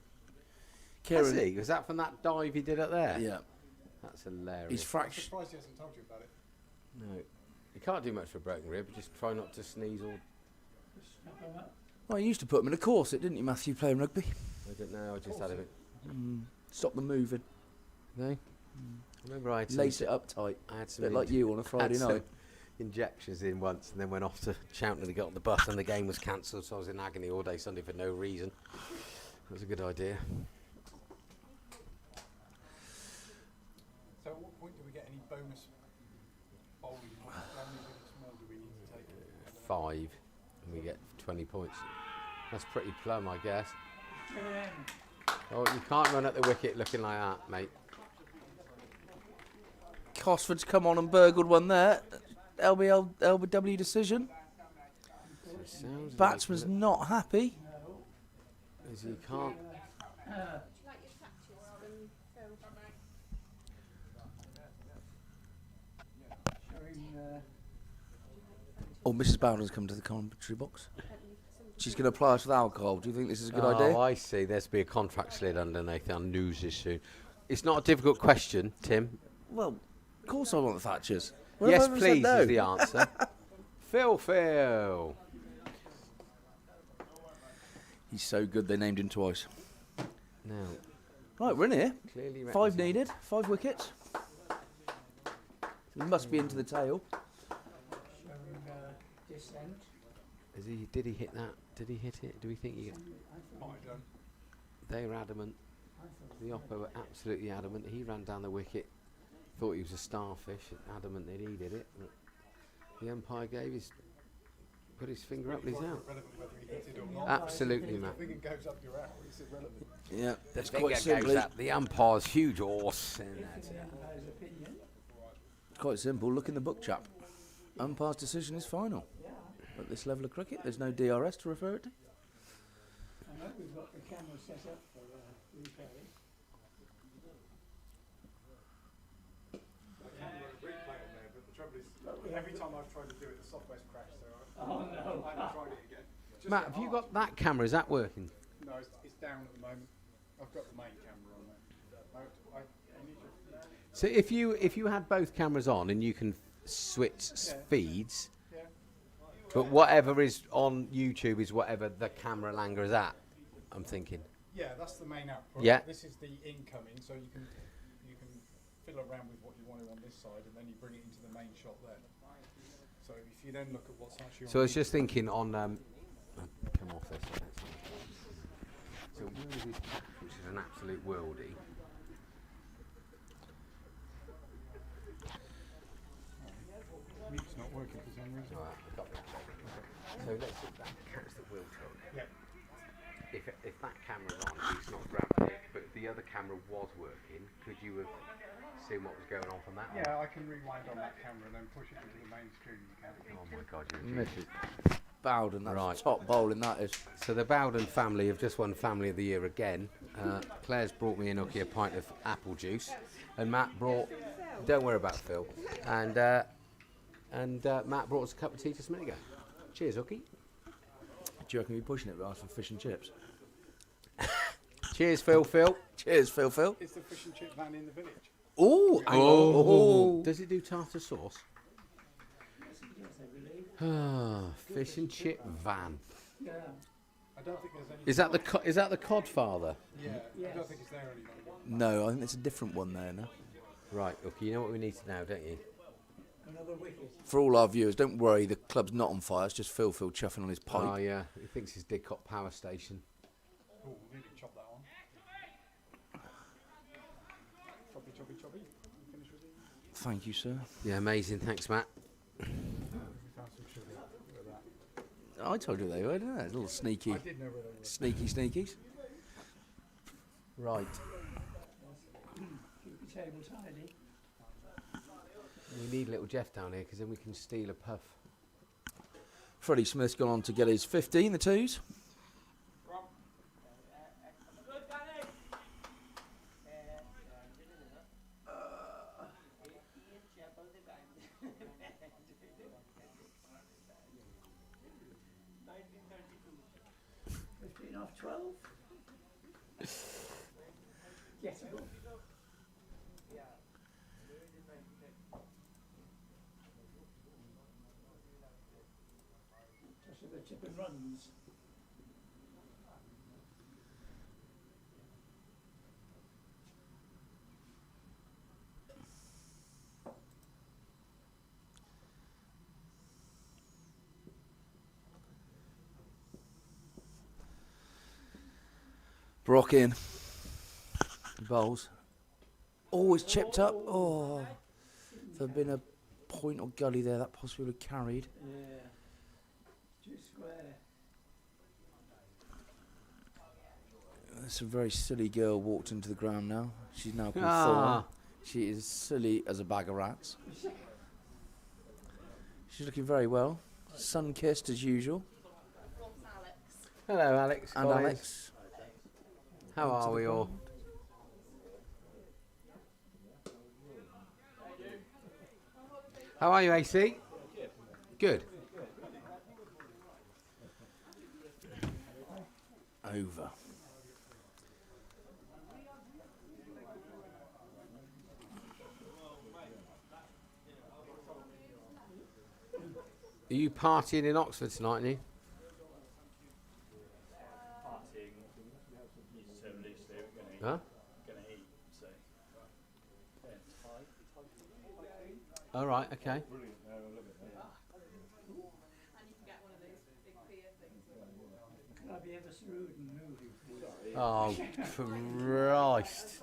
Speaker 18: Has he? Was that from that dive he did up there?
Speaker 19: Yeah.
Speaker 18: That's hilarious.
Speaker 19: He's
Speaker 1: I'm
Speaker 19: fractured.
Speaker 1: surprised he hasn't told you about it.
Speaker 18: No. You can't do much for a broken rib. Just try not to sneeze or...
Speaker 19: Well, you used to put him in a corset, didn't you, Matthew, playing rugby?
Speaker 18: I don't know. I just had a bit...
Speaker 19: Stop them moving.
Speaker 18: No? I remember I had some...
Speaker 19: Lace it up tight.
Speaker 18: I had some...
Speaker 19: Bit like you on a Friday night.
Speaker 18: Injections in once and then went off to Cheltenham to get on the bus and the game was cancelled, so I was in agony all day Sunday for no reason. That was a good idea.
Speaker 1: So at what point do we get any bonus bowling? How many wickets more do we need to take?
Speaker 18: 5 and we get 20 points. That's pretty plumb, I guess. Oh, you can't run at the wicket looking like that, mate.
Speaker 19: Cosford's come on and burgled one there. LBW decision. Batsman's not happy.
Speaker 18: As you can't.
Speaker 19: Oh, Mrs. Bowden's come to the commentary box. She's going to apply us with alcohol. Do you think this is a good idea?
Speaker 18: Oh, I see. There's be a contract slid underneath on news this soon. It's not a difficult question, Tim.
Speaker 19: Well, of course I want the Thatchers.
Speaker 18: Yes, please, is the answer. Phil.
Speaker 19: He's so good they named him twice.
Speaker 18: Now,
Speaker 19: right, we're in here.
Speaker 18: Clearly
Speaker 19: 5 needed, 5 wickets. It must be into the tail.
Speaker 12: Showing descent.
Speaker 18: Did he hit that? Did he hit it? Do we think he...
Speaker 1: Might have done.
Speaker 18: They were adamant. The Oppo were absolutely adamant. He ran down the wicket, thought he was a starfish, adamant that he did it. But the umpire put his finger up and he's out. Absolutely, Matt.
Speaker 1: The finger goes up your arrow, it's irrelevant.
Speaker 19: Yeah, that's
Speaker 18: The
Speaker 19: quite
Speaker 18: finger goes
Speaker 19: simply.
Speaker 18: up, the umpire's huge horse. And that's it.
Speaker 19: Quite simple. Look in the book, chap. Umpire's decision is final. At this level of cricket, there's no DRS to refer it to.
Speaker 12: I know we've got the camera set up for replay.
Speaker 1: But the trouble is, every time I've tried to do it, the software's crashed, so
Speaker 12: Oh, no.
Speaker 1: I haven't tried it again.
Speaker 18: Matt, have you got that camera? Is that working?
Speaker 1: No, it's down at the moment. I've got the main camera on there. I need to...
Speaker 18: So if you had both cameras on and you can switch feeds, but whatever is on YouTube is whatever the camera Langer is at, I'm thinking.
Speaker 1: Yeah, that's the main output.
Speaker 18: Yeah.
Speaker 1: This is the incoming, so you can fiddle around with what you want on this side, and then you bring it into the main shot there. So if you then look at what's actually on...
Speaker 18: So I was just thinking on... come off this. So where is his patch, which is an absolute worldie.
Speaker 1: Mute's not working for some reason.
Speaker 18: Right, I've got that. So let's catch the wheel tilt.
Speaker 1: Yeah.
Speaker 18: If that camera's on, he's not grabbed it, but the other camera was working, could you have seen what was going on from that one?
Speaker 1: Yeah, I can rewind on that camera and then push it into the main screen. You can.
Speaker 18: Oh my God, you're a genius.
Speaker 19: Bowden, that's
Speaker 18: Right.
Speaker 19: top bowling, that is.
Speaker 18: So the Bowden family have just won Family of the Year again. Claire's brought me and Nookie a pint of apple juice, and Matt brought... Don't worry about Phil. And Matt brought us a cup of tea just a minute ago. Cheers, Nookie.
Speaker 19: Do you reckon we're pushing it with us for fish and chips?
Speaker 18: Cheers, Phil.
Speaker 19: Cheers, Phil.
Speaker 1: Is the fish and chip van in the village?
Speaker 19: Ooh,
Speaker 18: Oh. Does it do tartar sauce? Fish and chip van.
Speaker 12: Yeah.
Speaker 1: I don't think there's any...
Speaker 18: Is that the Codfather?
Speaker 1: Yeah, I don't think it's there any longer.
Speaker 19: No, I think there's a different one there now.
Speaker 18: Right, okay, you know what we need to know, don't you?
Speaker 12: Another wicket.
Speaker 19: For all our viewers, don't worry, the club's not on fire, it's just Phil chuffing on his pipe.
Speaker 18: Oh yeah, he thinks it's Didcot Power Station.
Speaker 1: Oh, really chop that on. Choppy. You finish with these?
Speaker 19: Thank you, sir.
Speaker 18: Yeah, amazing, thanks Matt.
Speaker 1: We found some sugar with that.
Speaker 19: I told you they were, didn't I? Little sneaky.
Speaker 1: I did know where they were.
Speaker 19: Sneakies. Right.
Speaker 12: Keep your table tidy.
Speaker 18: We need little Jeff down here because then we can steal a puff.
Speaker 19: Freddie Smith's gone on to get his 15, the twos.
Speaker 12: Off 12. Gettable. Just with the tip and runs.
Speaker 19: Brock in. Bowls. Always chipped up. Oh, if there'd been a point or gully there, that possibly would have carried.
Speaker 12: Yeah. Just square.
Speaker 19: This a very silly girl walked into the ground now. She's now called
Speaker 18: Ah.
Speaker 19: Thorn. She is silly as a bag of rats. She's looking very well. Sun-kissed as usual.
Speaker 18: Hello Alex.
Speaker 19: And
Speaker 18: Collins.
Speaker 19: Alex.
Speaker 18: How
Speaker 19: Into
Speaker 18: are
Speaker 19: the
Speaker 18: we all?
Speaker 19: ground.
Speaker 18: How are you, AC? Good.
Speaker 19: Over.
Speaker 18: Are you partying in Oxford tonight, are you?
Speaker 9: Partying, use the term loosely, we're
Speaker 18: Huh?
Speaker 9: gonna eat, so. Yeah,
Speaker 18: All right, okay.
Speaker 10: Brilliant. No, I love it.
Speaker 11: And you can get one of those big beer things.
Speaker 12: Can I be ever rude and movie, please?
Speaker 18: Oh, Christ.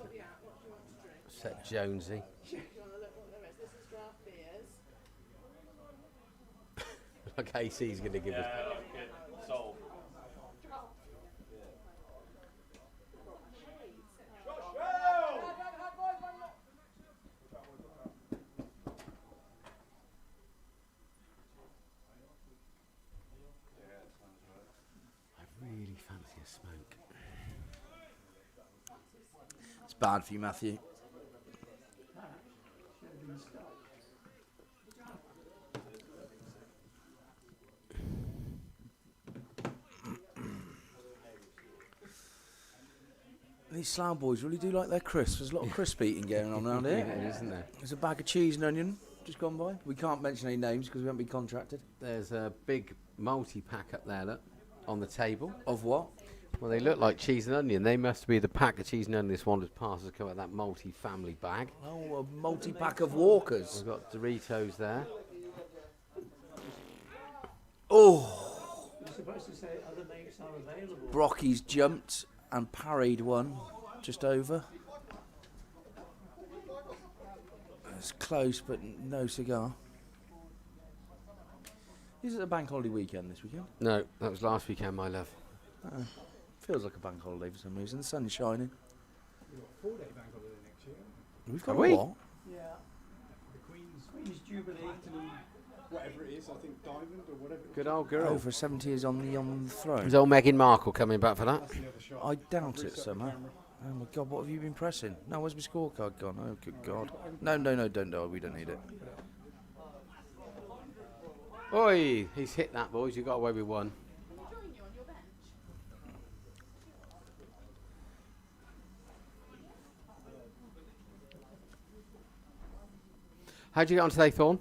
Speaker 18: Set Jonesy.
Speaker 11: Do you want to look what there is? This is draft beers.
Speaker 18: Like AC's going to give us.
Speaker 9: good. Sold.
Speaker 18: I really fancy a smoke.
Speaker 19: It's bad for you, Matthew. These Slough boys really do like their crisps. There's a lot of crisp eating going on around here.
Speaker 18: Yeah, isn't there?
Speaker 19: There's a bag of cheese and onion just gone by. We can't mention any names because we haven't been contracted.
Speaker 18: There's a big multi-pack up there, look, on the table.
Speaker 19: Of what?
Speaker 18: Well, they look like cheese and onion. They must be the pack of cheese and onion this wanders past has come out of that multi-family bag.
Speaker 19: Oh, a multi-pack of Walkers.
Speaker 18: We've got Doritos there.
Speaker 19: Oh!
Speaker 12: You're supposed to say other mates are available.
Speaker 19: Brocky's jumped and parried one just over. It's close, but no cigar. Is it a bank holiday weekend this weekend?
Speaker 18: No, that was last weekend, my love.
Speaker 19: Feels like a bank holiday for some reason. The sun's shining.
Speaker 10: We've got a 4-day bank holiday next year.
Speaker 19: We've got
Speaker 18: Have we?
Speaker 19: what?
Speaker 12: Yeah.
Speaker 10: The
Speaker 12: Queen's Jubilee.
Speaker 10: Platinum, whatever it is, I think Diamond or whatever.
Speaker 18: Good old girl.
Speaker 19: Over 70 years on the throne.
Speaker 18: Is old Meghan Markle coming back for that?
Speaker 10: That's the other shot.
Speaker 19: I doubt it
Speaker 10: Reset the
Speaker 19: somehow.
Speaker 10: camera.
Speaker 19: Oh my God, what have you been pressing? No, where's my scorecard gone? Oh, good God. No, don't. We don't need it.
Speaker 18: Oi, he's hit that, boys. You got away with one. How'd you get on today, Thorne?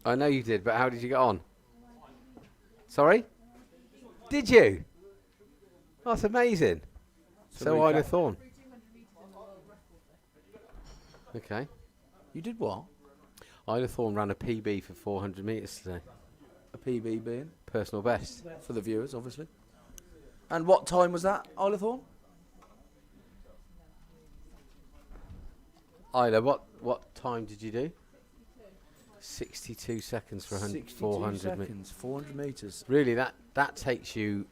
Speaker 18: I know you did, but how did you get on? Sorry? Did you? Oh, that's amazing. So I'd have Thorne. Okay.
Speaker 19: You did what?
Speaker 18: Isla Thorne ran a PB for 400 metres today.
Speaker 19: A PB being?
Speaker 18: Personal best.
Speaker 19: For the viewers, obviously. And what time was that, Isla Thorne?
Speaker 18: Isla, what time did you do? 62 seconds for 400
Speaker 19: seconds, 400 metres.
Speaker 18: Really, that takes you...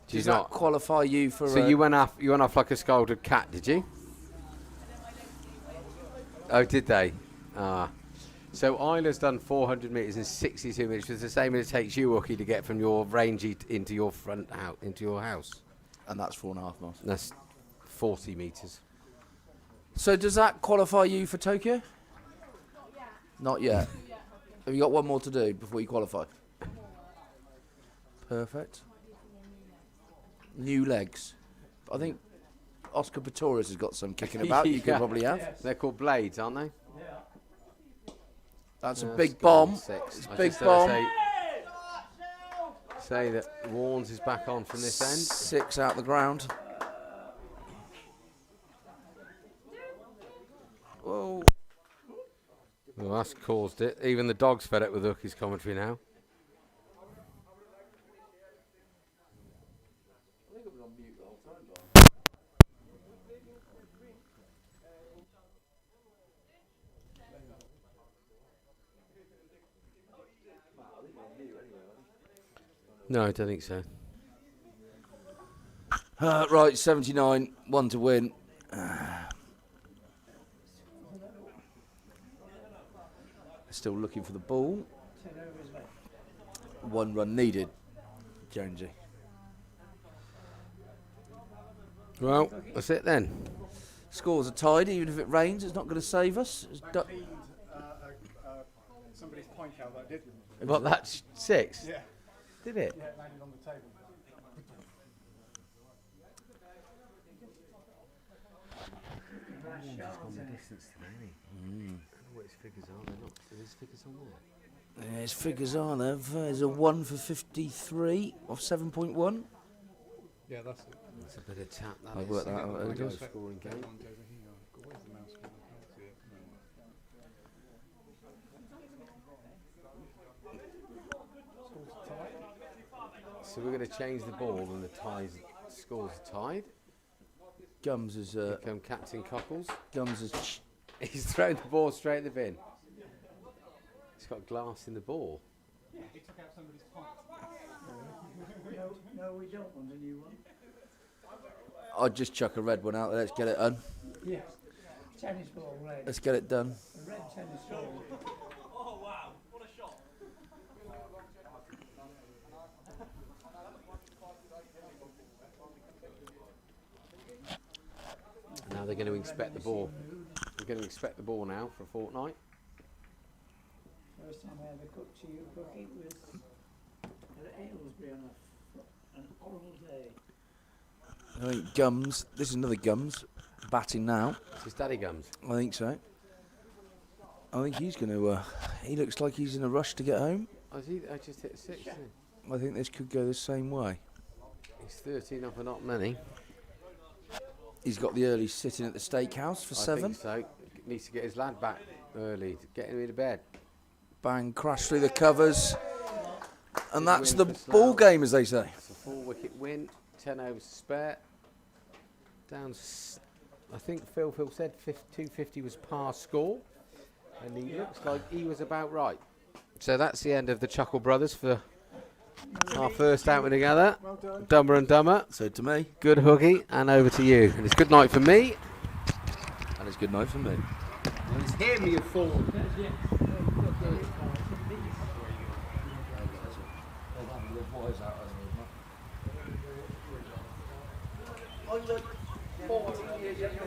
Speaker 19: Does that qualify you for...
Speaker 18: So you went off like a scalded cat, did you? Oh, did they? Ah. So Isla's done 400 metres in 62 minutes, which is the same as it takes you, Wookie, to get from your rangy into your front out into your house.
Speaker 19: And that's 4.5 miles.
Speaker 18: That's 40 metres.
Speaker 19: So does that qualify you for Tokyo? Not yet. Have you got one more to do before you qualify? Perfect. New legs. I think Oscar Pistorius has got some kicking about. You could probably have.
Speaker 18: Yes. They're called blades, aren't they?
Speaker 12: Yeah.
Speaker 19: That's a big bomb. It's a big bomb.
Speaker 18: Say that Warnes is back on from this end.
Speaker 19: 6 out the ground. Whoa.
Speaker 18: Well, that's caused it. Even the dog's fed up with Hookie's commentary now. No, I don't think so.
Speaker 19: Right, 79, 1 to win. Still looking for the ball.
Speaker 12: 10 overs left.
Speaker 19: 1 run needed, Jonesy.
Speaker 18: Well, that's it then.
Speaker 19: Scores are tied, even if it rains, it's not going to save us. It's
Speaker 10: That cleaned somebody's pint out that did.
Speaker 18: What, that's 6?
Speaker 10: Yeah.
Speaker 18: Did it?
Speaker 10: Yeah, it landed on the table.
Speaker 18: Warnes has gone the distance today, hasn't he? I don't know what his figures are. They're not. Are his figures on there?
Speaker 19: His figures are there. There's a 1 for 53 of 7.1.
Speaker 1: Yeah, that's it.
Speaker 18: It's a bit of tap. That
Speaker 19: I've
Speaker 18: is.
Speaker 19: worked that out.
Speaker 18: Low
Speaker 19: It does.
Speaker 18: scoring game.
Speaker 1: One's over here. Where's the mouse gone? I can't see it. No.
Speaker 18: So we're going to change the ball and the scores are tied.
Speaker 19: Gums is
Speaker 18: Here come Captain Cockles.
Speaker 19: Gums is.
Speaker 18: He's thrown the ball straight in the bin. He's got glass in the ball.
Speaker 10: Yeah, he took out somebody's pint.
Speaker 12: No, we don't want a new one.
Speaker 19: I'd just chuck a red one out there. Let's get it done.
Speaker 12: Yeah. Tennis ball red.
Speaker 19: Let's get it done.
Speaker 12: A red tennis ball.
Speaker 9: Oh wow, what a shot.
Speaker 18: Now they're going to inspect the ball. We're going to inspect the ball now for a fortnight.
Speaker 12: First time I ever cooked to you, cooking with Aylesbury on an oral day.
Speaker 19: I think Gums. This is another Gums batting now.
Speaker 18: This is Daddy Gums.
Speaker 19: I think so. I think he's going to. He looks like he's in a rush to get home.
Speaker 18: Oh, I just hit 6. didn't he?
Speaker 19: I think this could go the same way.
Speaker 18: He's 13 up and not many.
Speaker 19: He's got the early sitting at the steakhouse for 7.
Speaker 18: I think so. Needs to get his lad back early to get him into bed.
Speaker 19: Bang, crash through the covers. And that's the
Speaker 18: Win for
Speaker 19: ball
Speaker 18: Slough.
Speaker 19: game, as they say.
Speaker 18: It's a 4-wicket win. 10 overs to spare. Down. I think Phil said 250 was par score, and he looks like he was about right. So that's the end of the Chuckle Brothers for our first outing together.
Speaker 1: Well done.
Speaker 18: Dumber and Dumber.
Speaker 19: So to me.
Speaker 18: Good hooky, and over to you. And it's good night for me.
Speaker 19: And it's good night for me.
Speaker 18: And it's hear me, you fool.
Speaker 12: I'm like 14 years younger.